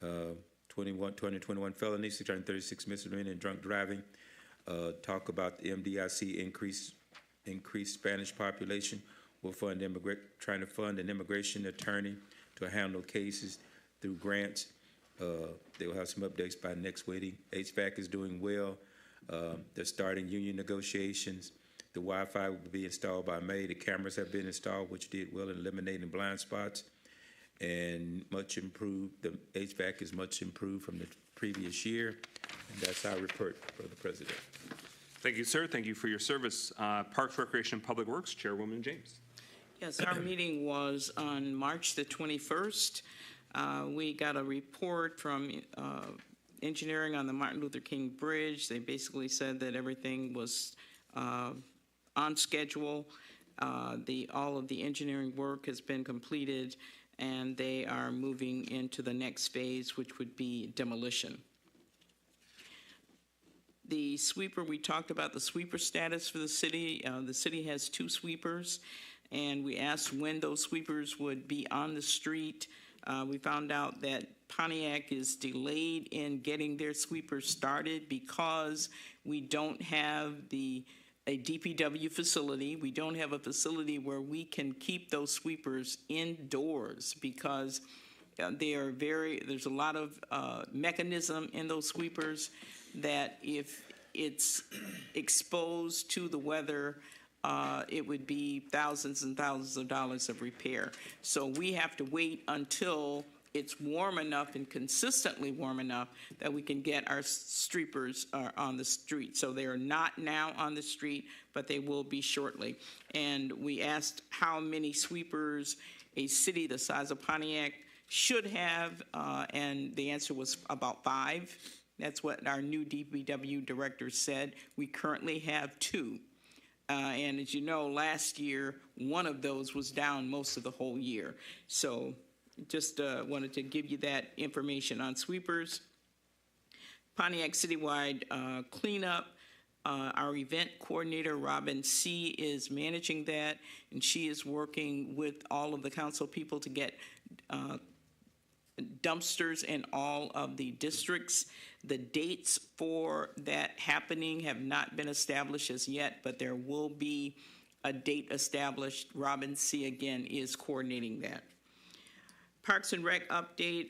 2021 felony, 636 misdemeanor and drunk driving. Talk about the MDIC increased Spanish population. We'll trying to fund an immigration attorney to handle cases through grants. They will have some updates by next meeting. HVAC is doing well. They're starting union negotiations. The Wi-Fi will be installed by May. The cameras have been installed, which did well in eliminating blind spots, and much improved. The HVAC is much improved from the previous year, and that's our report, Brother President. Thank you, sir. Thank you for your service. Parks, Recreation, and Public Works, Chairwoman James. Yes, our meeting was on March the 21st. We got a report from engineering on the Martin Luther King Bridge. They basically said that everything was on schedule. All of the engineering work has been completed, and they are moving into the next phase, which would be demolition. The sweeper, we talked about the sweeper status for the city. The city has 2 sweepers, and we asked when those sweepers would be on the street. We found out that Pontiac is delayed in getting their sweepers started because we don't have a DPW facility. We don't have a facility where we can keep those sweepers indoors because there's a lot of mechanism in those sweepers that if it's exposed to the weather, it would be thousands and thousands of dollars of repair. So we have to wait until it's warm enough and consistently warm enough that we can get our sweepers on the street. So they are not now on the street, but they will be shortly. And we asked how many sweepers a city the size of Pontiac should have, and the answer was about 5. That's what our new DPW director said. We currently have 2. And as you know, last year, one of those was down most of the whole year. So just wanted to give you that information on sweepers. Pontiac Citywide cleanup. Our event coordinator, Robin C., is managing that, and she is working with all of the council people to get dumpsters in all of the districts. The dates for that happening have not been established as yet, but there will be a date established. Robin C. again is coordinating that. Parks and Rec update.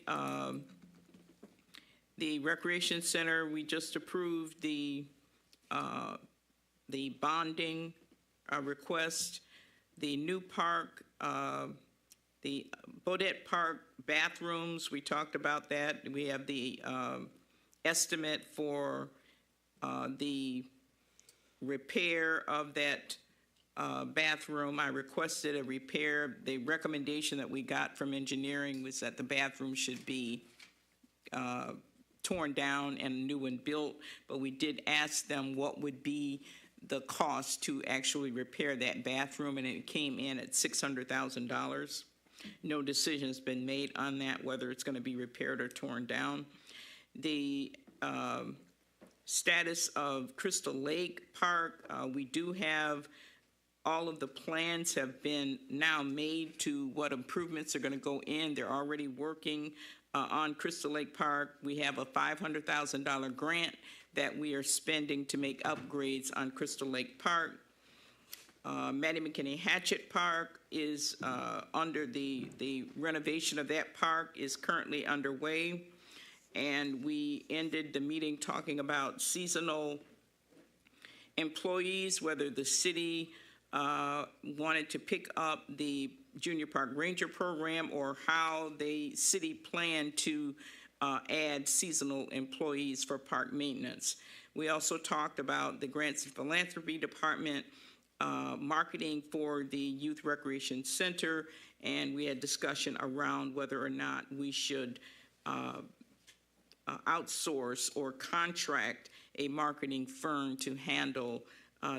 The Recreation Center, we just approved the bonding request. The new park, the Bodette Park bathrooms, we talked about that. We have the estimate for the repair of that bathroom. I requested a repair. The recommendation that we got from engineering was that the bathroom should be torn down and a new one built, but we did ask them what would be the cost to actually repair that bathroom, and it came in at $600,000. No decision has been made on that, whether it's going to be repaired or torn down. The status of Crystal Lake Park, we do have all of the plans have been now made to what improvements are going to go in. They're already working on Crystal Lake Park. We have a $500,000 grant that we are spending to make upgrades on Crystal Lake Park. Maddie McKinney Hatchet Park is under the renovation of that park is currently underway. And we ended the meeting talking about seasonal employees, whether the city wanted to pick up the Junior Park Ranger program or how the city planned to add seasonal employees for park maintenance. We also talked about the Grants and Philanthropy Department, marketing for the Youth Recreation Center, and we had discussion around whether or not we should outsource or contract a marketing firm to handle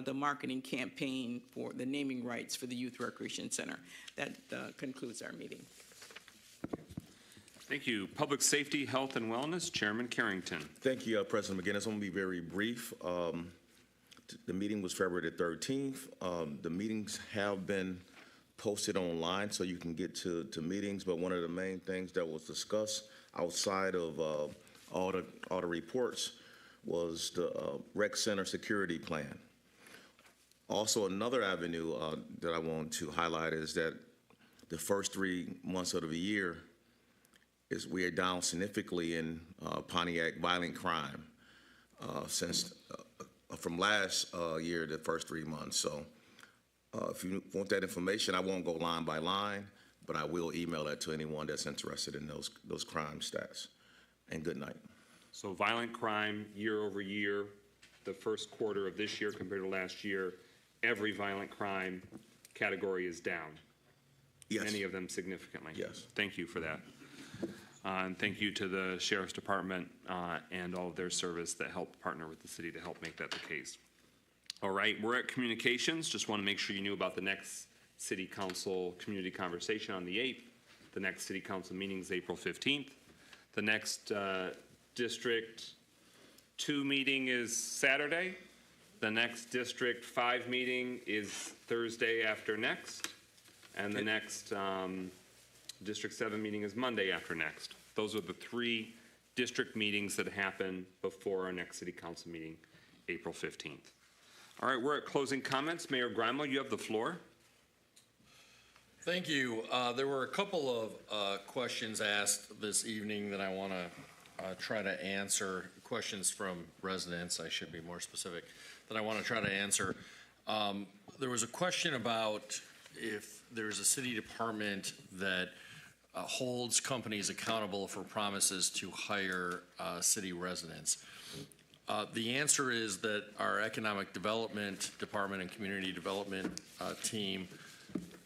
the marketing campaign for the naming rights for the Youth Recreation Center. That concludes our meeting. Thank you. Public Safety, Health, and Wellness, Chairman Carrington. Thank you, President McGinnis. I'm going to be very brief. The meeting was February the 13th. The meetings have been posted online so you can get to meetings, but one of the main things that was discussed outside of all the reports was the rec center security plan. Also, another avenue that I want to highlight is that the first 3 months of the year is we are down significantly in Pontiac violent crime since from last year, the first 3 months. So if you want that information, I won't go line by line, but I will email that to anyone that's interested in those crime stats. And good night. So violent crime year over year, the first quarter of this year compared to last year, every violent crime category is down. Yes. Many of them significantly. Yes. Thank you for that. And thank you to the Sheriff's Department and all of their service that helped partner with the city to help make that the case. All right, we're at communications. Just want to make sure you knew about the next City Council community conversation on the 8th. The next City Council meeting is April 15th. The next District 2 meeting is Saturday. The next District 5 meeting is Thursday after next. And the next District 7 meeting is Monday after next. Those are the 3 district meetings that happen before our next City Council meeting, April 15th. All right, we're at closing comments. Mayor Grimo, you have the floor. Thank you. There were a couple of questions asked this evening that I want to try to answer. Questions from residents, I should be more specific, that I want to try to answer. There was a question about if there's a city department that holds companies accountable for promises to hire city residents. The answer is that our economic development department and community development team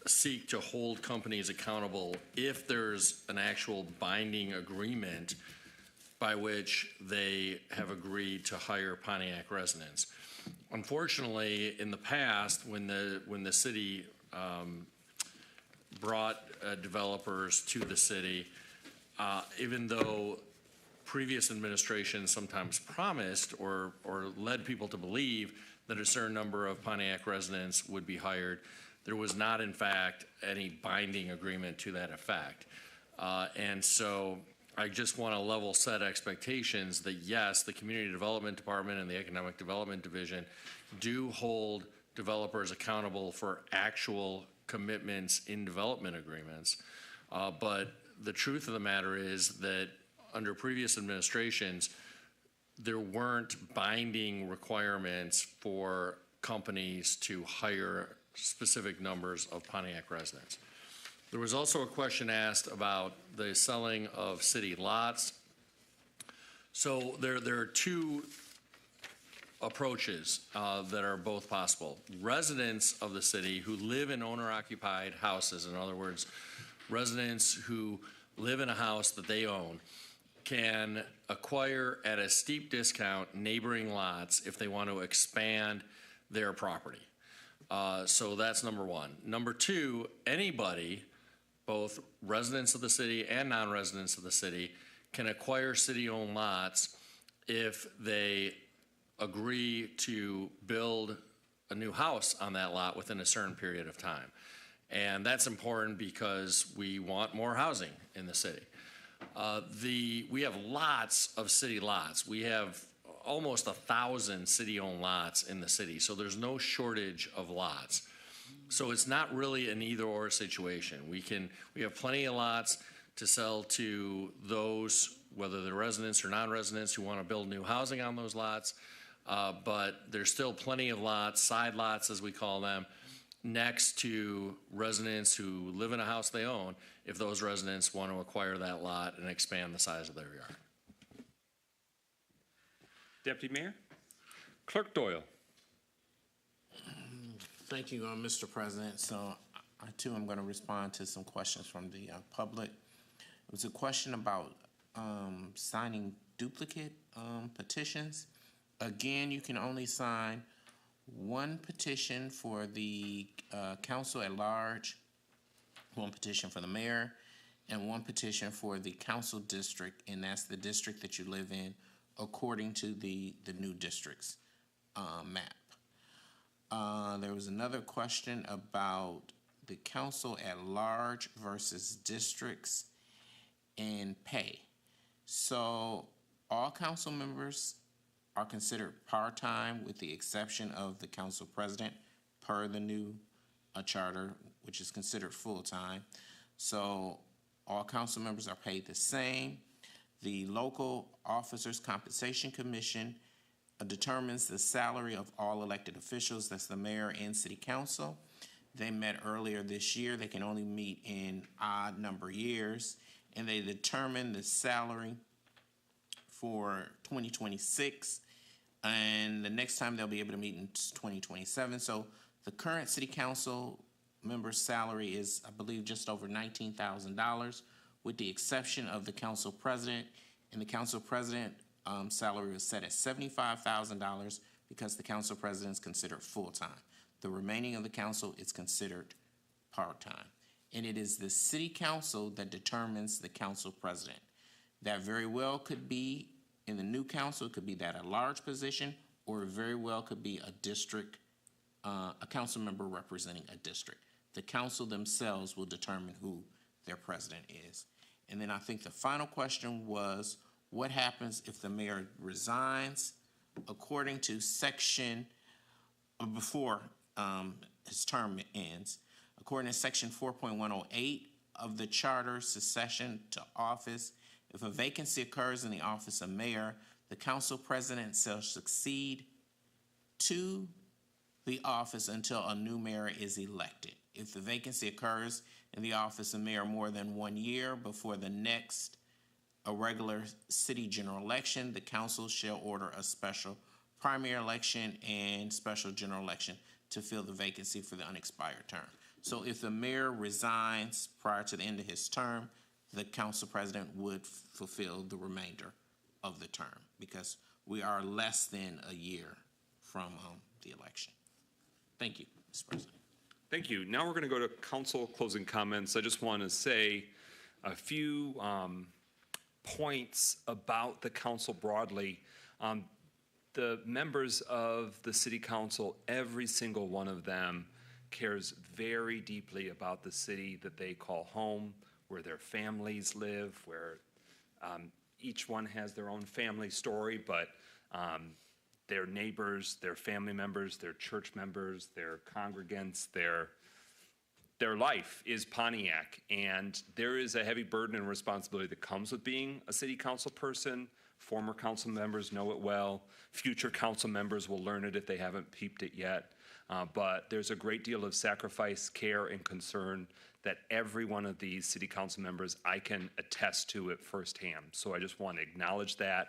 seek to hold companies accountable if there's an actual binding agreement by which they have agreed to hire Pontiac residents. Unfortunately, in the past, when the city brought developers to the city, even though previous administrations sometimes promised or led people to believe that a certain number of Pontiac residents would be hired, there was not, in fact, any binding agreement to that effect. And so I just want to level set expectations that, yes, the Community Development Department and the Economic Development Division do hold developers accountable for actual commitments in development agreements. But the truth of the matter is that under previous administrations, there weren't binding requirements for companies to hire specific numbers of Pontiac residents. There was also a question asked about the selling of city lots. So there are two approaches that are both possible. Residents of the city who live in owner-occupied houses, in other words, residents who live in a house that they own, can acquire at a steep discount neighboring lots if they want to expand their property. So that's number one. Number two, anybody, both residents of the city and non-residents of the city, can acquire city-owned lots if they agree to build a new house on that lot within a certain period of time. And that's important because we want more housing in the city. We have lots of city lots. We have almost 1,000 city-owned lots in the city, so there's no shortage of lots. So it's not really an either-or situation. We have plenty of lots to sell to those, whether they're residents or non-residents, who want to build new housing on those lots. But there's still plenty of lots, side lots as we call them, next to residents who live in a house they own, if those residents want to acquire that lot and expand the size of their yard. Deputy Mayor? Clerk Doyle. Thank you, Mr. President. So I too am going to respond to some questions from the public. It was a question about signing duplicate petitions. Again, you can only sign one petition for the council at large, one petition for the mayor, and one petition for the council district, and that's the district that you live in according to the new districts map. There was another question about the council at large versus districts and pay. So all council members are considered part-time with the exception of the council president per the new charter, which is considered full-time. So all council members are paid the same. The local officers compensation commission determines the salary of all elected officials. That's the mayor and city council. They met earlier this year. They can only meet in odd number years, and they determine the salary for 2026, and the next time they'll be able to meet in 2027. So the current city council member's salary is, I believe, just over $19,000, with the exception of the council president. And the council president salary was set at $75,000 because the council president is considered full-time. The remaining of the council is considered part-time. And it is the city council that determines the council president. That very well could be in the new council, it could be that a large position, or it very well could be a district, a council member representing a district. The council themselves will determine who their president is. And then I think the final question was, what happens if the mayor resigns? According to section, before his term ends, according to section 4.108 of the charter, succession to office, if a vacancy occurs in the office of mayor, the council president shall succeed to the office until a new mayor is elected. If the vacancy occurs in the office of mayor more than 1 year before the next regular city general election, the council shall order a special primary election and special general election to fill the vacancy for the unexpired term. So if the mayor resigns prior to the end of his term, the council president would fulfill the remainder of the term, because we are less than a year from the election. Thank you, Mr. President. Thank you. Now we're going to go to council closing comments. I just want to say a few points about the council broadly. The members of the city council, every single one of them cares very deeply about the city that they call home, where their families live, where each one has their own family story, but their neighbors, their family members, their church members, their congregants, their life is Pontiac. And there is a heavy burden and responsibility that comes with being a city council person. Former council members know it well. Future council members will learn it if they haven't peeped it yet. But there's a great deal of sacrifice, care, and concern that every one of these city council members, I can attest to it firsthand. So I just want to acknowledge that,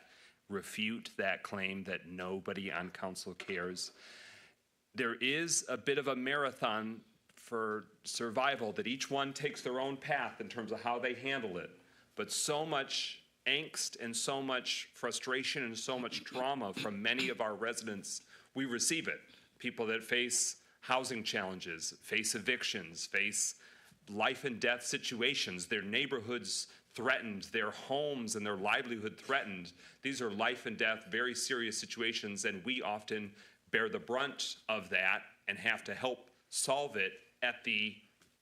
refute that claim that nobody on council cares. There is a bit of a marathon for survival, that each one takes their own path in terms of how they handle it. But so much angst and so much frustration and so much trauma from many of our residents, we receive it. People that face housing challenges, face evictions, face life and death situations, their neighborhoods threatened, their homes and their livelihood threatened. These are life and death, very serious situations, and we often bear the brunt of that and have to help solve it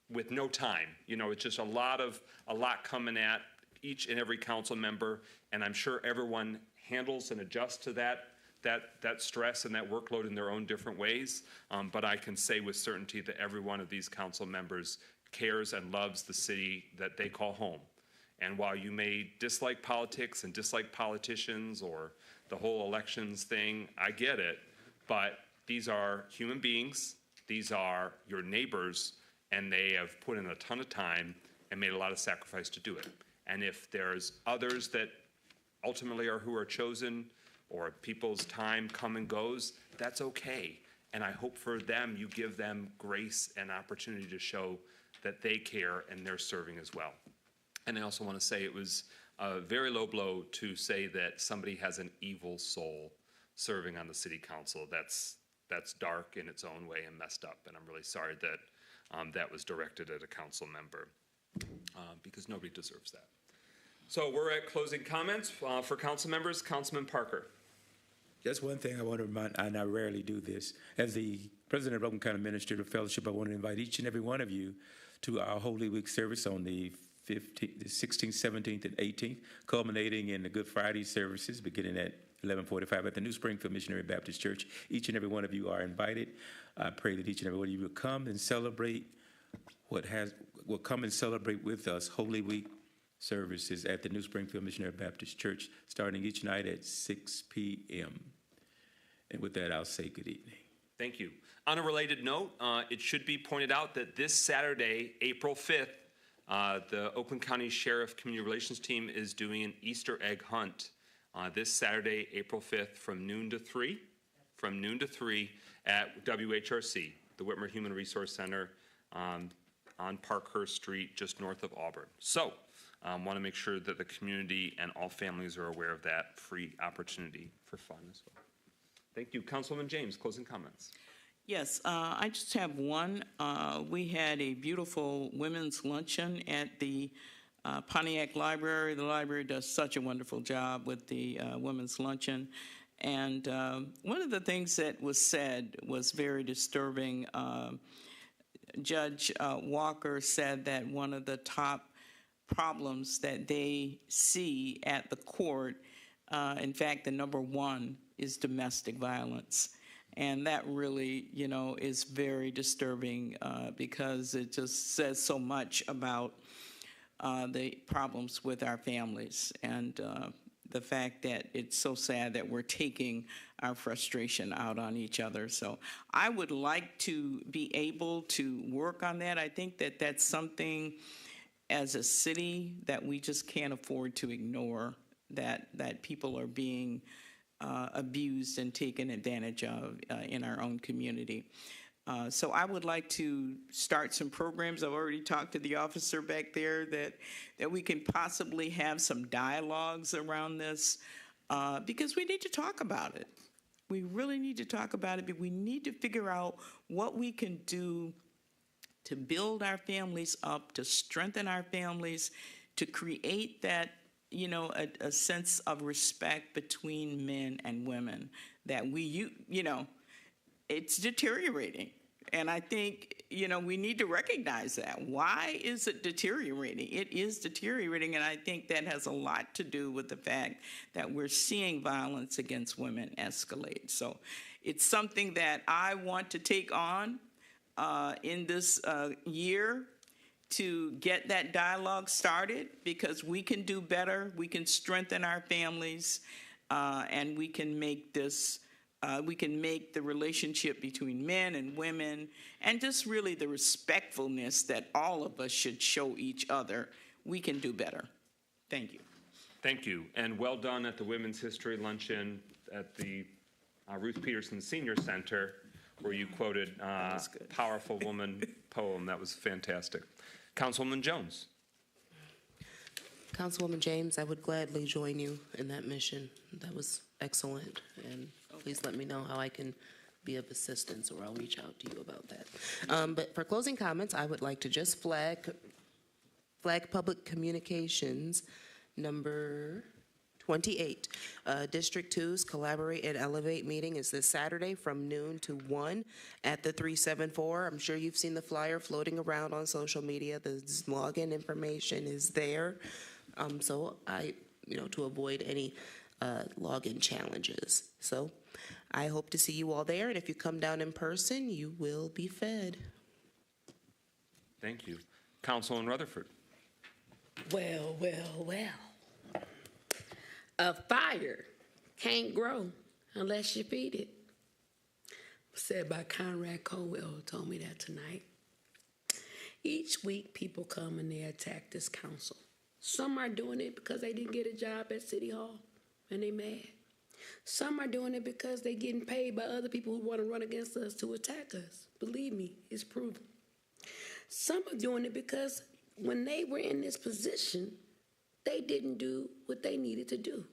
with no time. You know, it's just a lot coming at each and every council member, and I'm sure everyone handles and adjusts to that stress and that workload in their own different ways. But I can say with certainty that every one of these council members cares and loves the city that they call home. And while you may dislike politics and dislike politicians or the whole elections thing, I get it, but these are human beings, these are your neighbors, and they have put in a ton of time and made a lot of sacrifice to do it. And if there's others that ultimately are who are chosen, or people's time come and goes, that's okay. And I hope for them, you give them grace and opportunity to show that they care and they're serving as well. And I also want to say it was a very low blow to say that somebody has an evil soul serving on the city council. That's dark in its own way and messed up. And I'm really sorry that that was directed at a council member, because nobody deserves that. So we're at closing comments for council members. Councilman Parker. Just one thing I want to remind, and I rarely do this. As the president of Oakland County Administrative Fellowship, I want to invite each and every one of you to our Holy Week service on the 16th, 17th, and 18th, culminating in the Good Friday services beginning at 11:45 at the New Springfield Missionary Baptist Church. Each and every one of you are invited. I pray that each and every one of you will come and celebrate will come and celebrate with us Holy Week services at the New Springfield Missionary Baptist Church, starting each night at 6 p.m. And with that, I'll say good evening. Thank you. On a related note, it should be pointed out that this Saturday, April 5th, the Oakland County Sheriff Community Relations Team is doing an Easter egg hunt this Saturday, April 5th, from noon to 3 at WHRC, the Whitmer Human Resource Center on Parkhurst Street, just north of Auburn. So, want to make sure that the community and all families are aware of that free opportunity for fun as well. Thank you. Councilwoman James, closing comments. Yes, I just have one. We had a beautiful women's luncheon at the Pontiac Library. The library does such a wonderful job with the women's luncheon. And one of the things that was said was very disturbing. Judge Walker said that one of the top problems that they see at the court, in fact, the number one is domestic violence. And that really, you know, is very disturbing because it just says so much about the problems with our families and the fact that it's so sad that we're taking our frustration out on each other. So I would like to be able to work on that. I think that that's something as a city that we just can't afford to ignore, that people are being abused and taken advantage of in our own community. So I would like to start some programs. I've already talked to the officer back there that we can possibly have some dialogues around this because we need to talk about it. We really need to talk about it, but we need to figure out what we can do to build our families up, to strengthen our families, to create that, a sense of respect between men and women that it's deteriorating. And I think, we need to recognize that. Why is it deteriorating? It is deteriorating, and I think that has a lot to do with the fact that we're seeing violence against women escalate. So it's something that I want to take on in this year to get that dialogue started, because we can do better, we can strengthen our families, and we can make this we can make the relationship between men and women and just really the respectfulness that all of us should show each other, we can do better. Thank you. Thank you, and well done at the Women's History Luncheon at the Ruth Peterson Senior Center, where you quoted Powerful Woman poem. That was fantastic. Councilwoman Jones. Councilwoman James, I would gladly join you in that mission. That was excellent, and please let me know how I can be of assistance, or I'll reach out to you about that. But for closing comments, I would like to just flag public communications number 28. District 2's Collaborate and Elevate meeting is this Saturday from noon to 1 at the 374. I'm sure you've seen the flyer floating around on social media. The login information is there. So to avoid any login challenges. So I hope to see you all there, and if you come down in person, you will be fed. Thank you. Councilman Rutherford. Well. A fire can't grow unless you feed it. Said by Conrad Colwell, told me that tonight. Each week, people come and they attack this council. Some are doing it because they didn't get a job at City Hall and they mad. Some are doing it because they're getting paid by other people who want to run against us to attack us. Believe me, it's proven. Some are doing it because when they were in this position, they didn't do what they needed to do.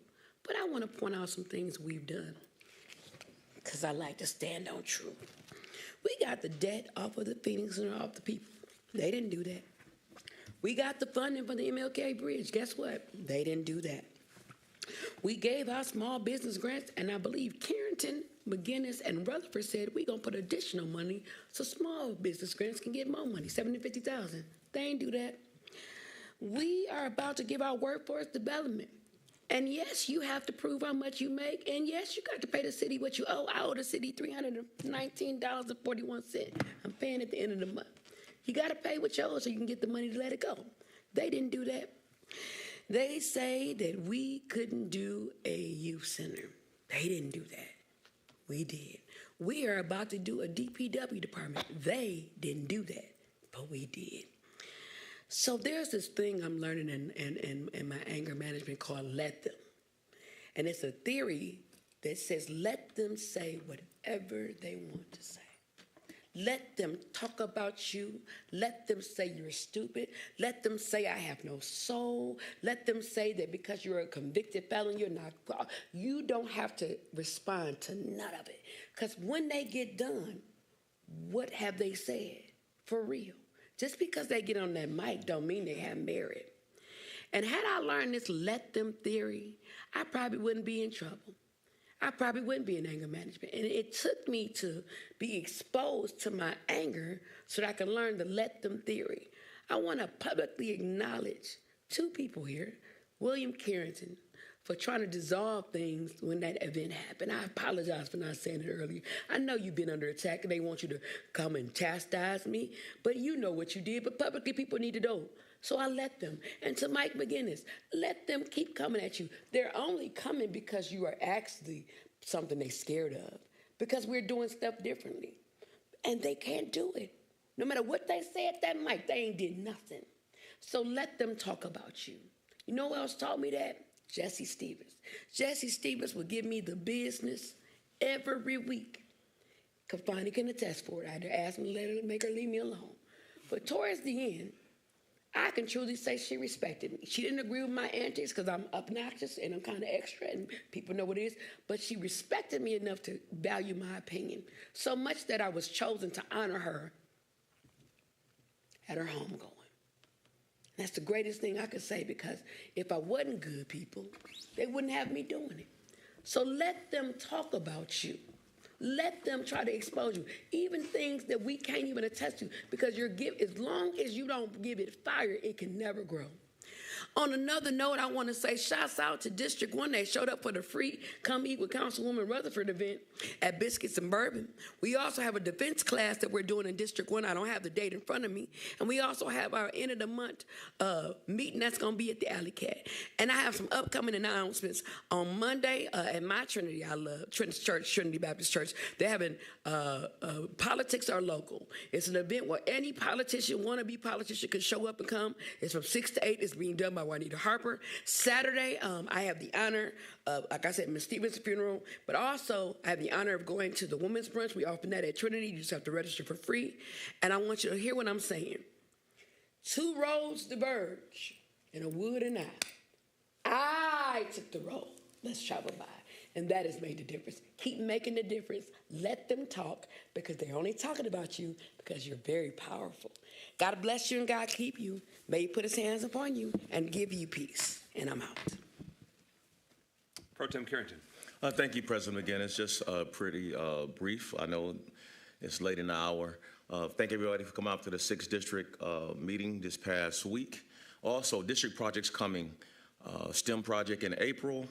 But I want to point out some things we've done, because I like to stand on truth. We got the debt off of the Phoenix and off the people. They didn't do that. We got the funding for the MLK Bridge. Guess what? They didn't do that. We gave our small business grants, and I believe Carrington, McGinnis, and Rutherford said we're going to put additional money so small business grants can get more money, $750,000. They ain't do that. We are about to give our workforce development. And yes, you have to prove how much you make. And yes, you got to pay the city what you owe. I owe the city $319.41. I'm paying at the end of the month. You got to pay what you owe so you can get the money to let it go. They didn't do that. They say that we couldn't do a youth center. They didn't do that. We did. We are about to do a DPW department. They didn't do that, but we did. So there's this thing I'm learning in my anger management called let them. And it's a theory that says let them say whatever they want to say. Let them talk about you. Let them say you're stupid. Let them say I have no soul. Let them say that because you're a convicted felon, you're not. You don't have to respond to none of it. Because when they get done, what have they said? For real. Just because they get on that mic don't mean they have merit. And had I learned this let them theory, I probably wouldn't be in trouble. I probably wouldn't be in anger management. And it took me to be exposed to my anger so that I can learn the let them theory. I want to publicly acknowledge two people here, William Carrington, for trying to dissolve things when that event happened. I apologize for not saying it earlier. I know you've been under attack and they want you to come and chastise me, but you know what you did. But publicly, people need to know. So I let them. And to Mike McGinnis, let them keep coming at you. They're only coming because you are actually something they're scared of, because we're doing stuff differently. And they can't do it. No matter what they say at that mic, they ain't did nothing. So let them talk about you. You know who else taught me that? Jesse Stevens. Jesse Stevens would give me the business every week. Kafani can attest for it. I had to ask him to make her leave me alone. But towards the end, I can truly say she respected me. She didn't agree with my antics because I'm obnoxious and I'm kind of extra and people know what it is, but she respected me enough to value my opinion. So much that I was chosen to honor her at her homegoing. That's the greatest thing I could say, because if I wasn't good, people, they wouldn't have me doing it. So let them talk about you. Let them try to expose you, even things that we can't even attest to, because as long as you don't give it fire, it can never grow. On another note, I want to say shouts out to District 1. They showed up for the free Come Eat with Councilwoman Rutherford event at Biscuits and Bourbon. We also have a defense class that we're doing in District 1. I don't have the date in front of me. And we also have our end of the month meeting that's going to be at the Alley Cat. And I have some upcoming announcements. On Monday at my Trinity, I love Trinity Baptist Church. They're having Politics Are Local. It's an event where any politician, wannabe politician, can show up and come. It's from 6 to 8. It's being done by Juanita Harper. Saturday, I have the honor of, like I said, Ms. Stevens' funeral, but also I have the honor of going to the women's brunch. We offer that at Trinity. You just have to register for free. And I want you to hear what I'm saying. Two roads diverge in a wood and I took the road less traveled by. And that has made the difference. Keep making the difference. Let them talk, because they're only talking about you because you're very powerful. God bless you and God keep you. May he put his hands upon you and give you peace. And I'm out. Pro Tem Carrington. Thank you, President. Again, it's just pretty brief. I know it's late in the hour. Thank everybody for coming out to the 6th District meeting this past week. Also, district projects coming. STEM project in April.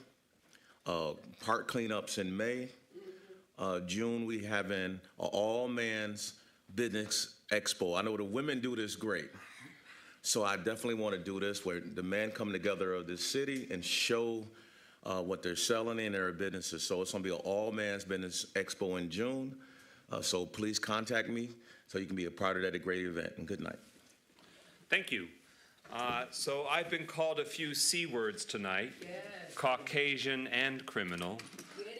Park cleanups in May. June, we having an all-mans business expo. I know the women do this great. So I definitely want to do this where the men come together of this city and show what they're selling in their businesses. So it's going to be an all-mans business expo in June. So please contact me so you can be a part of that great event. And good night. Thank you. So I've been called a few C words tonight, yes. Caucasian and criminal.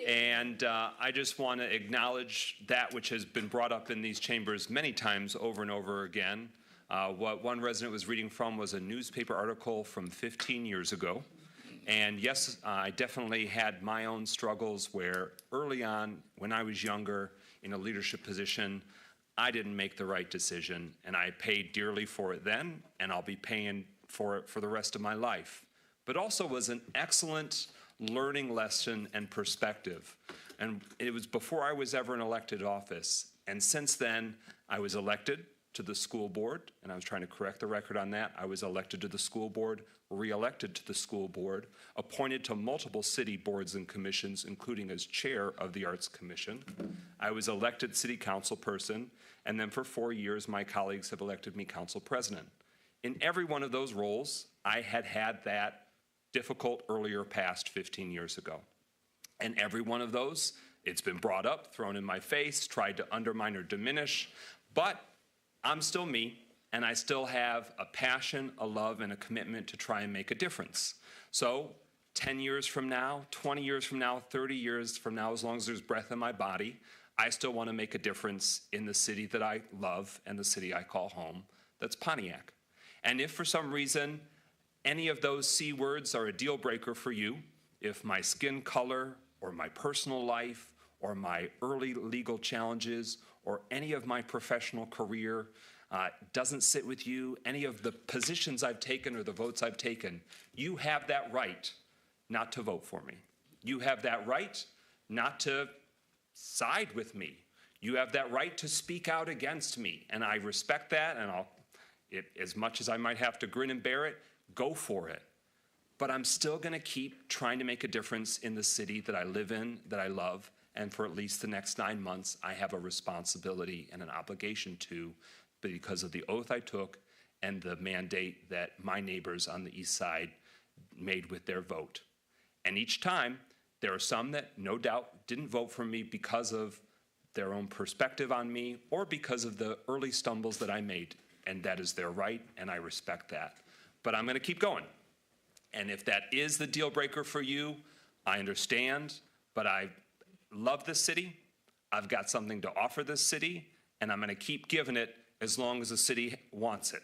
And I just want to acknowledge that which has been brought up in these chambers many times over and over again. What one resident was reading from was a newspaper article from 15 years ago. And yes, I definitely had my own struggles where early on, when I was younger in a leadership position, I didn't make the right decision, and I paid dearly for it then, and I'll be paying for it for the rest of my life. But also was an excellent learning lesson and perspective. And it was before I was ever in elected office. And since then, I was elected to the school board, and I was trying to correct the record on that. I was elected to the school board, re-elected to the school board, appointed to multiple city boards and commissions, including as chair of the Arts Commission. I was elected city council person, and then for 4 years, my colleagues have elected me council president. In every one of those roles, I had had that difficult earlier past 15 years ago. And every one of those, it's been brought up, thrown in my face, tried to undermine or diminish, but I'm still me, and I still have a passion, a love, and a commitment to try and make a difference. So 10 years from now, 20 years from now, 30 years from now, as long as there's breath in my body, I still want to make a difference in the city that I love and the city I call home, that's Pontiac. And if for some reason any of those C words are a deal breaker for you, if my skin color or my personal life or my early legal challenges or any of my professional career doesn't sit with you, any of the positions I've taken or the votes I've taken, you have that right not to vote for me. You have that right not to side with me. You have that right to speak out against me, and I respect that, and as much as I might have to grin and bear it, go for it. But I'm still going to keep trying to make a difference in the city that I live in, that I love, and for at least the next 9 months, I have a responsibility and an obligation to, because of the oath I took and the mandate that my neighbors on the east side made with their vote. And each time, there are some that no doubt didn't vote for me because of their own perspective on me or because of the early stumbles that I made. And that is their right, and I respect that. But I'm going to keep going. And if that is the deal breaker for you, I understand, but I love this city. I've got something to offer this city, and I'm going to keep giving it as long as the city wants it.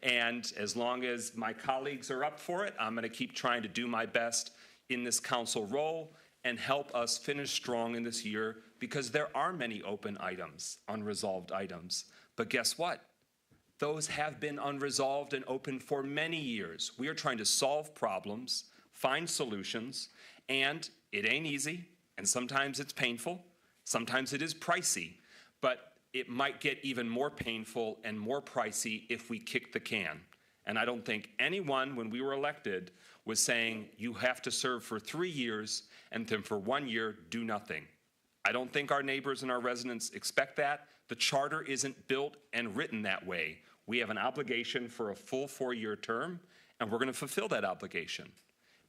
And as long as my colleagues are up for it, I'm going to keep trying to do my best in this council role and help us finish strong in this year, because there are many open items, unresolved items. But guess what? Those have been unresolved and open for many years. We are trying to solve problems, find solutions, and it ain't easy, and sometimes it's painful, sometimes it is pricey, but it might get even more painful and more pricey if we kick the can. And I don't think anyone, when we were elected, was saying you have to serve for 3 years and then for 1 year do nothing. I don't think our neighbors and our residents expect that. The charter isn't built and written that way. We have an obligation for a full 4-year term, and we're going to fulfill that obligation.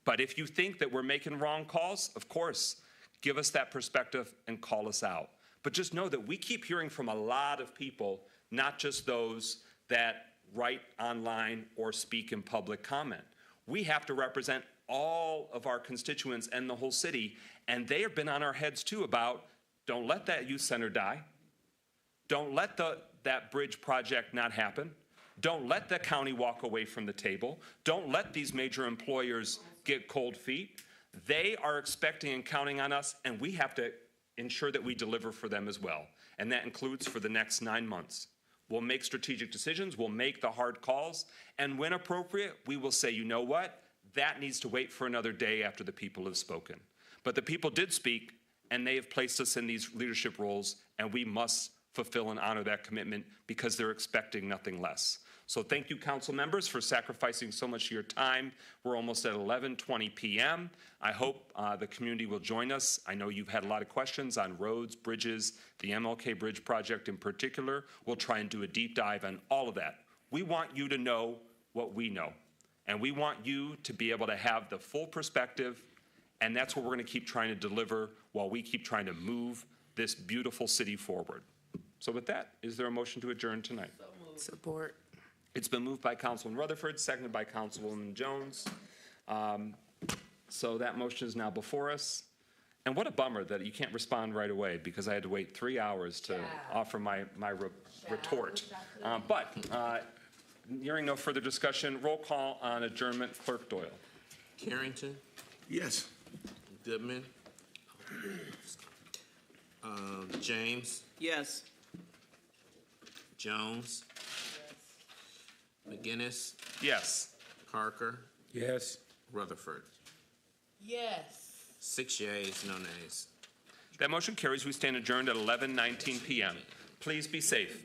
But if you think that we're making wrong calls, of course, give us that perspective and call us out. But just know that we keep hearing from a lot of people, not just those that write online or speak in public comment. We have to represent all of our constituents and the whole city, and they have been on our heads too about, don't let that youth center die. Don't let that bridge project not happen. Don't let the county walk away from the table. Don't let these major employers get cold feet. They are expecting and counting on us, and we have to ensure that we deliver for them as well. And that includes for the next 9 months. We'll make strategic decisions, we'll make the hard calls, and when appropriate, we will say, you know what? That needs to wait for another day after the people have spoken. But the people did speak, and they have placed us in these leadership roles, and we must fulfill and honor that commitment because they're expecting nothing less. So thank you, council members, for sacrificing so much of your time. We're almost at 11:20 p.m. I hope the community will join us. I know you've had a lot of questions on roads, bridges, the MLK Bridge project in particular. We'll try and do a deep dive on all of that. We want you to know what we know, and we want you to be able to have the full perspective, and that's what we're going to keep trying to deliver while we keep trying to move this beautiful city forward. So with that, is there a motion to adjourn tonight? Support. It's been moved by Councilman Rutherford, seconded by Councilwoman Jones. So that motion is now before us. And what a bummer that you can't respond right away, because I had to wait 3 hours to offer my retort. But hearing no further discussion, roll call on adjournment. Clerk Doyle. Carrington, Yes. Goodman, James, Yes. Jones, McGinnis, Yes. Parker, Yes. Rutherford. Yes. 6 yeas, no nays. That motion carries. We stand adjourned at 11:19 p.m. Please be safe.